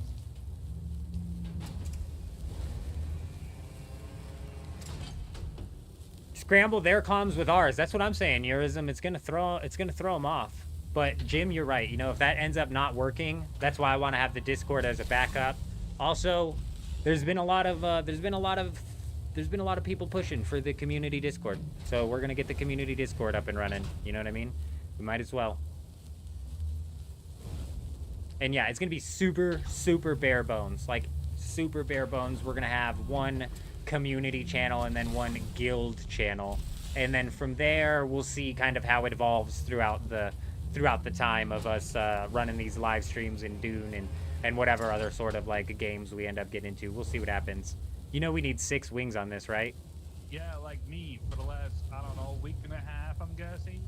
Scramble their comms with ours. That's what I'm saying, Eurism. It's gonna throw them off. But Jim, you're right. You know, if that ends up not working, that's why I want to have the Discord as a backup. Also, there's been a lot of people pushing for the community Discord. So we're gonna get the community Discord up and running. You know what I mean? We might as well. And yeah, it's gonna be super, super bare bones. Like super bare bones. We're gonna have one community channel and then one guild channel, and then from there we'll see kind of how it evolves throughout the time of us running these live streams in Dune and whatever other sort of like games we end up getting into. We'll see what happens. You know, we need 6 wings on this, right? Yeah, like me for the last, I don't know, week and a half, I'm guessing.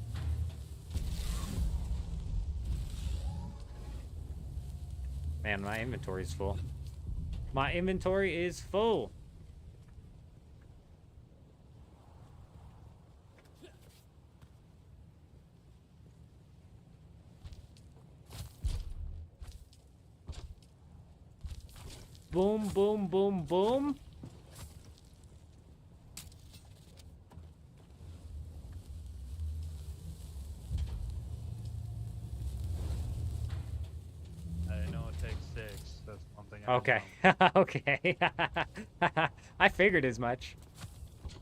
Man, my inventory's full. My inventory is full. Boom, boom, boom, boom. I know it takes 6. That's one thing I Okay. Okay. I figured as much.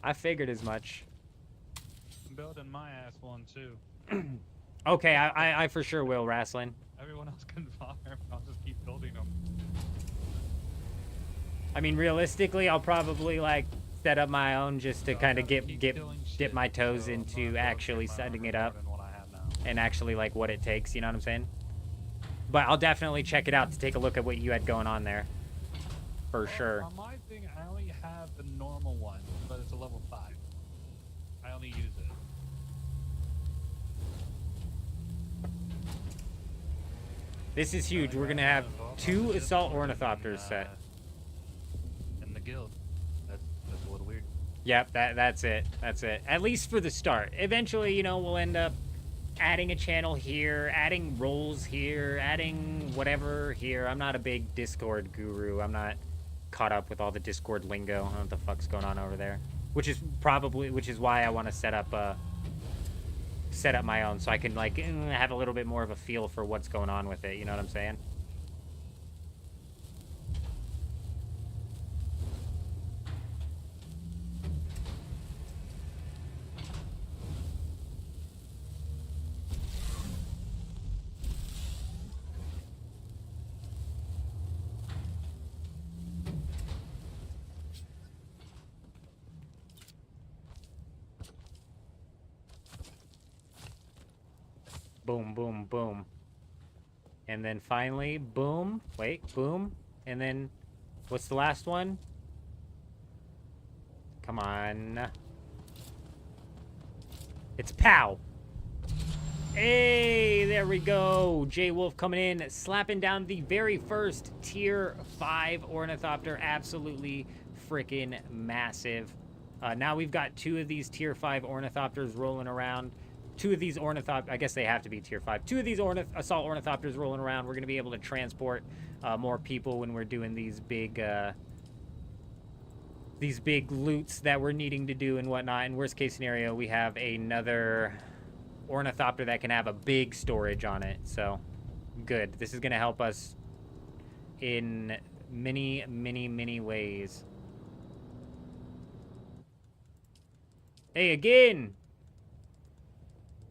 I figured as much. I'm building my ass one too. Okay, I for sure will, Wrestling. Everyone else can farm. I'll just keep building them. I mean, realistically, I'll probably like set up my own just to kind of dip my toes into actually setting it up and actually like what it takes. You know what I'm saying? But I'll definitely check it out to take a look at what you had going on there, for sure. On my thing, I only have the normal one, but it's a level 5. I only use it. This is huge. We're gonna have 2 assault ornithopters set. In the guild. That's a little weird. Yep, that's it. That's it. At least for the start. Eventually, you know, we'll end up adding a channel here, adding roles here, adding whatever here. I'm not a big Discord guru. I'm not caught up with all the Discord lingo. I don't know what the fuck's going on over there. Which is why I want to set up my own, so I can like have a little bit more of a feel for what's going on with it. You know what I'm saying? Boom, boom, boom. And then finally, boom. Wait, boom. And then, what's the last one? Come on. It's pow. Hey, there we go. J Wolf coming in, slapping down the very first tier 5 ornithopter. Absolutely freaking massive. Now we've got 2 of these tier 5 ornithopters rolling around. 2 of these ornithopters, I guess they have to be tier 5. 2 of these assault ornithopters rolling around. We're going to be able to transport more people when we're doing these big loots that we're needing to do and whatnot. In worst case scenario, we have another ornithopter that can have a big storage on it. So, good. This is going to help us in many, many, many ways. Hey, again!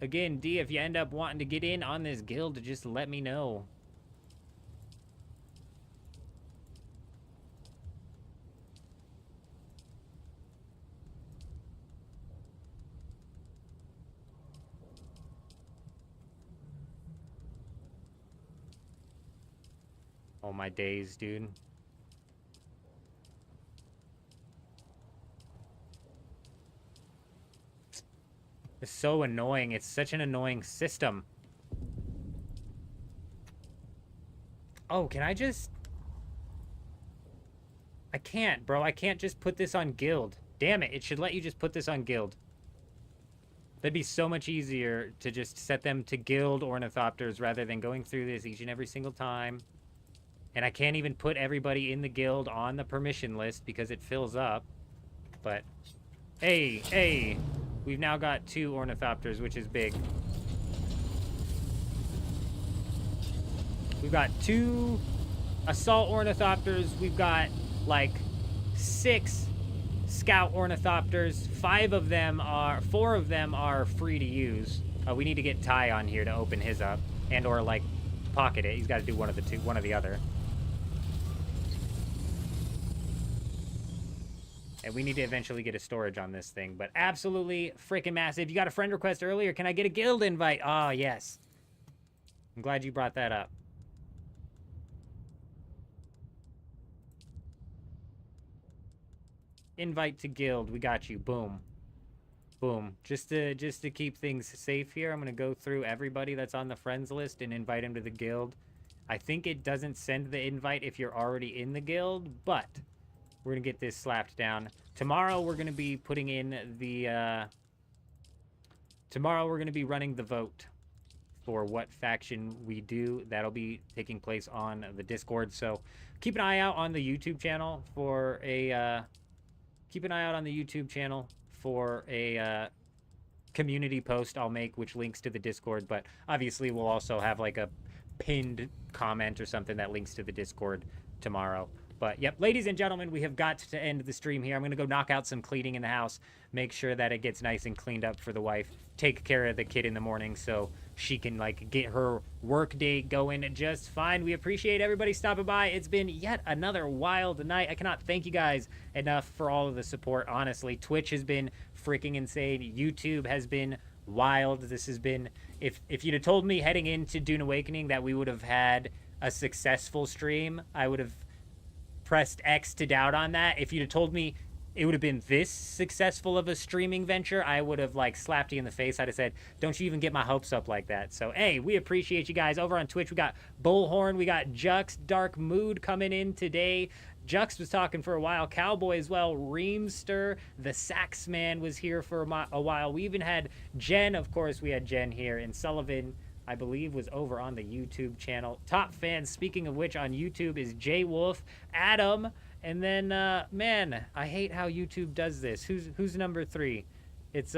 Again, D, if you end up wanting to get in on this guild, just let me know. Oh, my days, dude. It's so annoying. It's such an annoying system. Oh, can I just... I can't, bro. I can't just put this on guild. Damn it. It should let you just put this on guild. That'd be so much easier to just set them to guild ornithopters rather than going through this each and every single time. And I can't even put everybody in the guild on the permission list because it fills up. But, hey, hey. We've now got 2 ornithopters, which is big. We've got 2 assault ornithopters. We've got, like, 6 scout ornithopters. 4 of them are free to use. We need to get Ty on here to open his up. And or, like, pocket it. He's got to do one of the other. And we need to eventually get a storage on this thing. But absolutely freaking massive. You got a friend request earlier. Can I get a guild invite? Ah, yes. I'm glad you brought that up. Invite to guild. We got you. Boom. Boom. Just to keep things safe here, I'm going to go through everybody that's on the friends list and invite them to the guild. I think it doesn't send the invite if you're already in the guild, but we're going to get this slapped down. Tomorrow we're going to be putting in the... tomorrow we're going to be running the vote for what faction we do. That'll be taking place on the Discord. So keep an eye out on the YouTube channel for a... community post I'll make, which links to the Discord. But obviously we'll also have like a pinned comment or something that links to the Discord tomorrow. But yep, ladies and gentlemen, we have got to end the stream here. I'm gonna go knock out some cleaning in the house, make sure that it gets nice and cleaned up for the wife, take care of the kid in the morning so she can like get her work day going just fine. We appreciate everybody stopping by. It's been yet another wild night. I cannot thank you guys enough for all of the support. Honestly, Twitch has been freaking insane. YouTube has been wild. This has been, if you'd have told me heading into Dune Awakening that we would have had a successful stream, I would have pressed X to doubt on that. If you'd have told me it would have been this successful of a streaming venture, I would have like slapped you in the face. I'd have said, don't you even get my hopes up like that. So hey, we appreciate you guys. Over on Twitch, we got Bullhorn, we got Jux, Dark Mood coming in today. Jux was talking for a while, Cowboy as well, Reamster, the Saxman was here for a while. We even had Jen, of course we had Jen here, and Sullivan, I believe, was over on the YouTube channel. Top fans, speaking of which, on YouTube is Jay Wolf, Adam, and then, man, I hate how YouTube does this. Who's number 3? It's,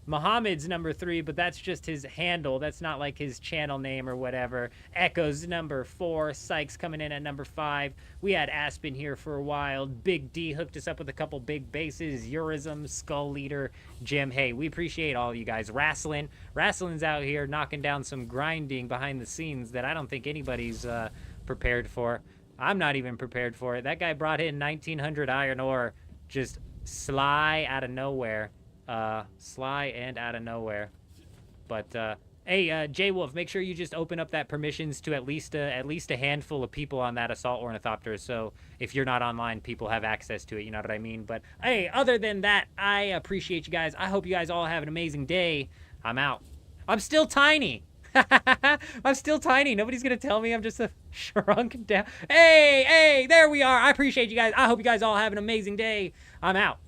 Muhammad's number 3, but that's just his handle. That's not like his channel name or whatever. Echo's number 4. Sykes coming in at number 5. We had Aspen here for a while. Big D hooked us up with a couple big bases. Eurism, Skull Leader, Jim. Hey, we appreciate all you guys. Wrestlin's out here knocking down some grinding behind the scenes that I don't think anybody's prepared for. I'm not even prepared for it. That guy brought in 1900 iron ore, just sly out of nowhere. Sly and out of nowhere. But hey, Jay Wolf, make sure you just open up that permissions to at least a handful of people on that assault ornithopter, so if you're not online, people have access to it, you know what I mean? But hey, other than that, I appreciate you guys. I hope you guys all have an amazing day. I'm out. I'm still tiny. I'm still tiny. Nobody's gonna tell me I'm just a shrunk down. Hey, there we are. I appreciate you guys. I hope you guys all have an amazing day. I'm out.